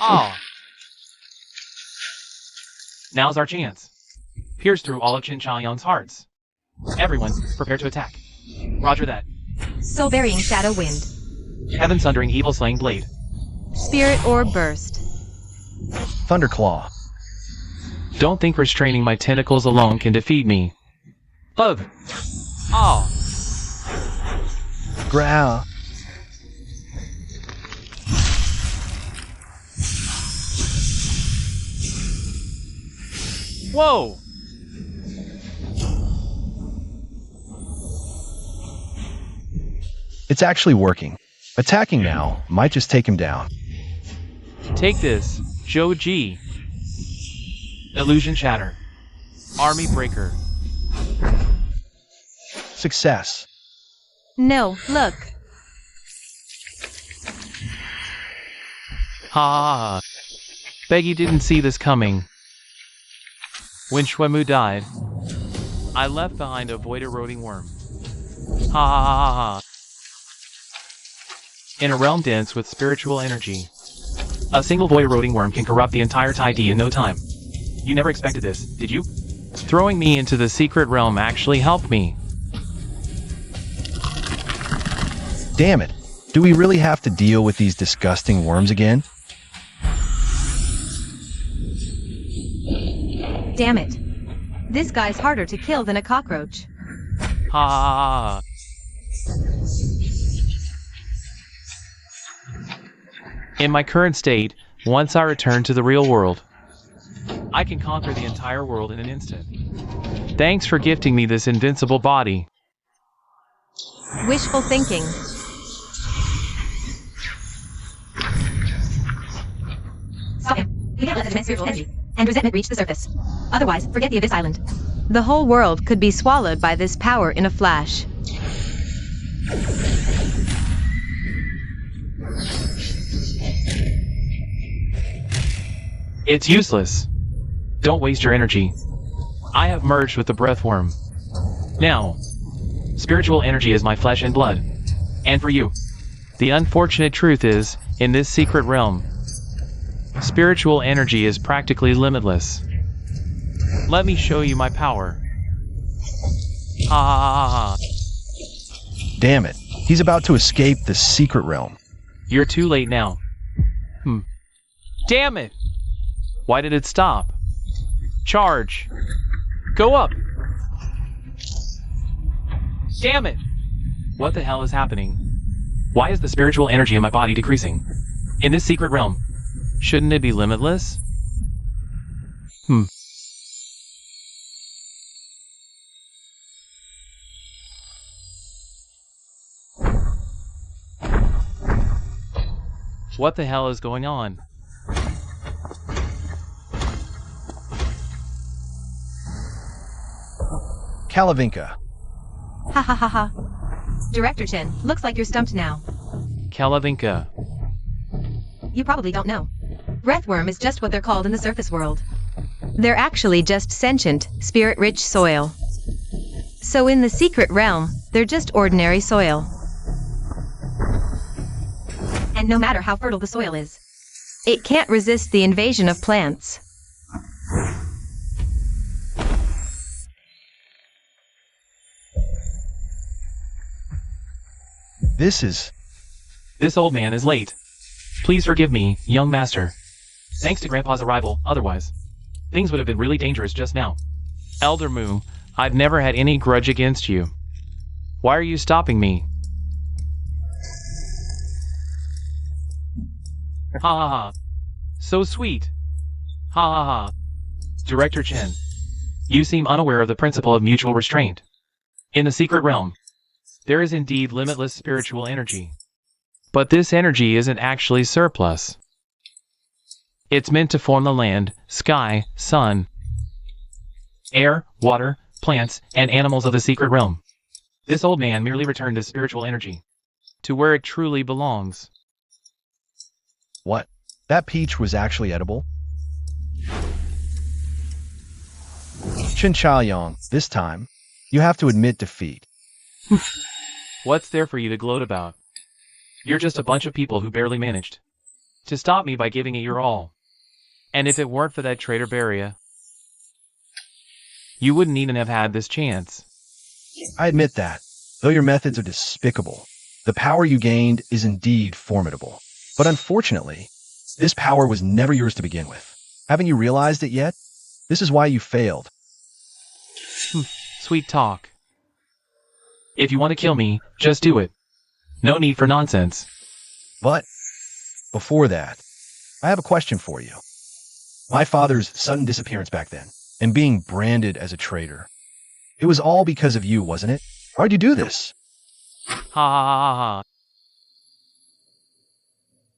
Ah! Now's our chance. Pierce through all of Qin Chaoyang's hearts. Everyone, prepare to attack. Roger that. Soul burying shadow wind. Heaven sundering evil slaying blade. Spirit orb burst. Thunderclaw. Don't think restraining my tentacles alone can defeat me. Ugh. Ah. Growl. Whoa! It's actually working. Attacking now might just take him down. Take this, Joji. Illusion Shatter. Army Breaker. Success. No, look. Ha! Bet you didn't see this coming. When Shuemu died, I left behind a void-eroding worm. Ha ha ha ha. In a realm dense with spiritual energy, a single void-eroding worm can corrupt the entire Taidi in no time. You never expected this, did you? Throwing me into the secret realm actually helped me. Damn it. Do we really have to deal with these disgusting worms again? Damn it. This guy's harder to kill than a cockroach. Ha! In my current state, once I return to the real world, I can conquer the entire world in an instant. Thanks for gifting me this invincible body. Wishful thinking. Stop him. We can't let the immense spiritual energy and resentment reach the surface. Otherwise, forget the Abyss Island. The whole world could be swallowed by this power in a flash. It's useless. Don't waste your energy. I have merged with the breath worm. Now, spiritual energy is my flesh and blood. And for you, the unfortunate truth is, in this secret realm, spiritual energy is practically limitless. Let me show you my power. Ha ha ha ha. Damn it. He's about to escape the secret realm. You're too late now. Damn it! Why did it stop? Charge! Go up! Damn it! What the hell is happening? Why is the spiritual energy in my body decreasing? In this secret realm, shouldn't it be limitless? What the hell is going on? Kalavinka. Ha ha ha ha. Director Chen, looks like you're stumped now. Kalavinka. You probably don't know. Breathworm is just what they're called in the surface world. They're actually just sentient, spirit-rich soil. So in the secret realm, they're just ordinary soil. And no matter how fertile the soil is, it can't resist the invasion of plants. This old man is late. Please forgive me, young master. Thanks to Grandpa's arrival, otherwise, things would have been really dangerous just now. Elder Mu, I've never had any grudge against you. Why are you stopping me? Ha ha ha. So sweet. Ha ha ha. Director Chen, you seem unaware of the principle of mutual restraint. In the secret realm, there is indeed limitless spiritual energy. But this energy isn't actually surplus. It's meant to form the land, sky, sun, air, water, plants, and animals of the secret realm. This old man merely returned this spiritual energy to where it truly belongs. What? That peach was actually edible? Qin Chaoyang, this time, you have to admit defeat. What's there for you to gloat about? You're just a bunch of people who barely managed. to stop me by giving it your all. And if it weren't for that traitor Beria, you wouldn't even have had this chance. I admit that, though your methods are despicable, the power you gained is indeed formidable. But unfortunately, this power was never yours to begin with. Haven't you realized it yet? This is why you failed. Sweet talk. If you want to kill me, just do it. No need for nonsense. But before that, I have a question for you. My father's sudden disappearance back then, and being branded as a traitor. It was all because of you, wasn't it? Why'd you do this? Ha ha ha ha.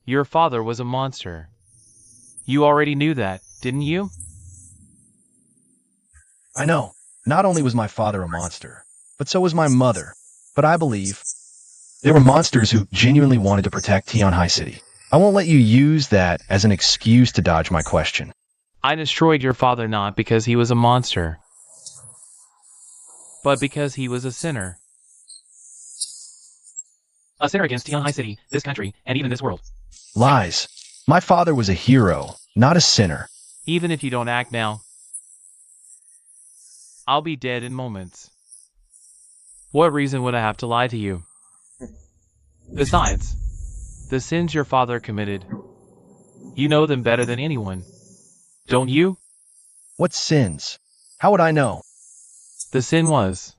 Your father was a monster. You already knew that, didn't you? I know. Not only was my father a monster, but so was my mother. But I believe they were monsters who genuinely wanted to protect Tianhai City. I won't let you use that as an excuse to dodge my question. I destroyed your father not because he was a monster, but because he was a sinner. A sinner against Tianhai City, this country, and even this world. Lies. My father was a hero, not a sinner. Even if you don't act now, I'll be dead in moments. What reason would I have to lie to you? Besides, the sins your father committed, you know them better than anyone, don't you? What sins? How would I know? The sin was,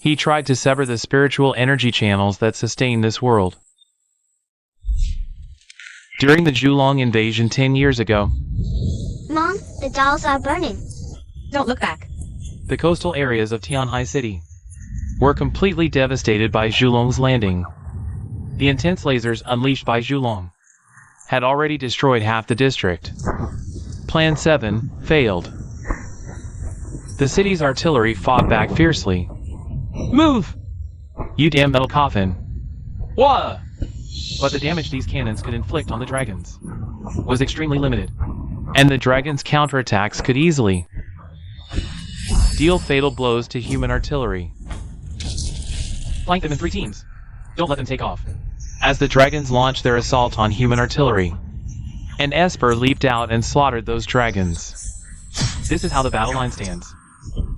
he tried to sever the spiritual energy channels that sustain this world. During the Kuilong invasion 10 years ago, Mom, the dolls are burning. Don't look back. the coastal areas of Tianhai City were completely devastated by Kuilong's landing. The intense lasers unleashed by Kuilong had already destroyed half the district. Plan 7 failed. The city's artillery fought back fiercely. Move! You damn metal coffin. Wah! But the damage these cannons could inflict on the dragons was extremely limited, and the dragons' counterattacks could easily deal fatal blows to human artillery. Flank them in 3 teams. Don't let them take off. As the dragons launched their assault on human artillery, an Esper leaped out and slaughtered those dragons. This is how the battle line stands.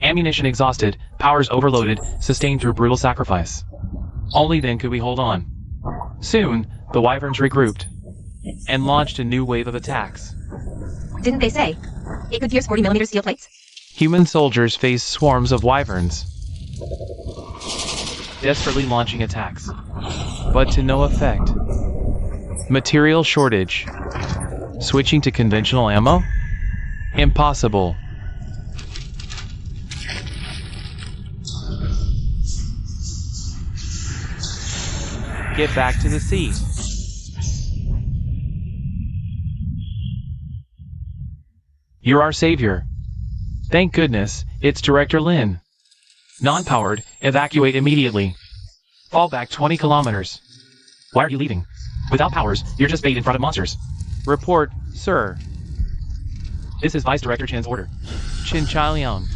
Ammunition exhausted, powers overloaded, sustained through brutal sacrifice. Only then could we hold on. Soon, the Wyverns regrouped and launched a new wave of attacks. Didn't they say it could pierce 40mm steel plates? Human soldiers faced swarms of Wyverns, desperately launching attacks, but to no effect. Material shortage. Switching to conventional ammo? Impossible. Get back to the sea. You're our savior. Thank goodness, it's Director Lin. Non-powered, evacuate immediately. Fall back 20 kilometers. Why are you leaving? Without powers, you're just bait in front of monsters. Report, sir. This is Vice Director Chen's order. Chin Chai-liang.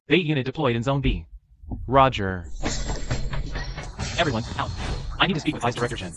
Bait unit deployed in Zone B. Roger. Everyone, out. I need to speak with Vice Director Chen.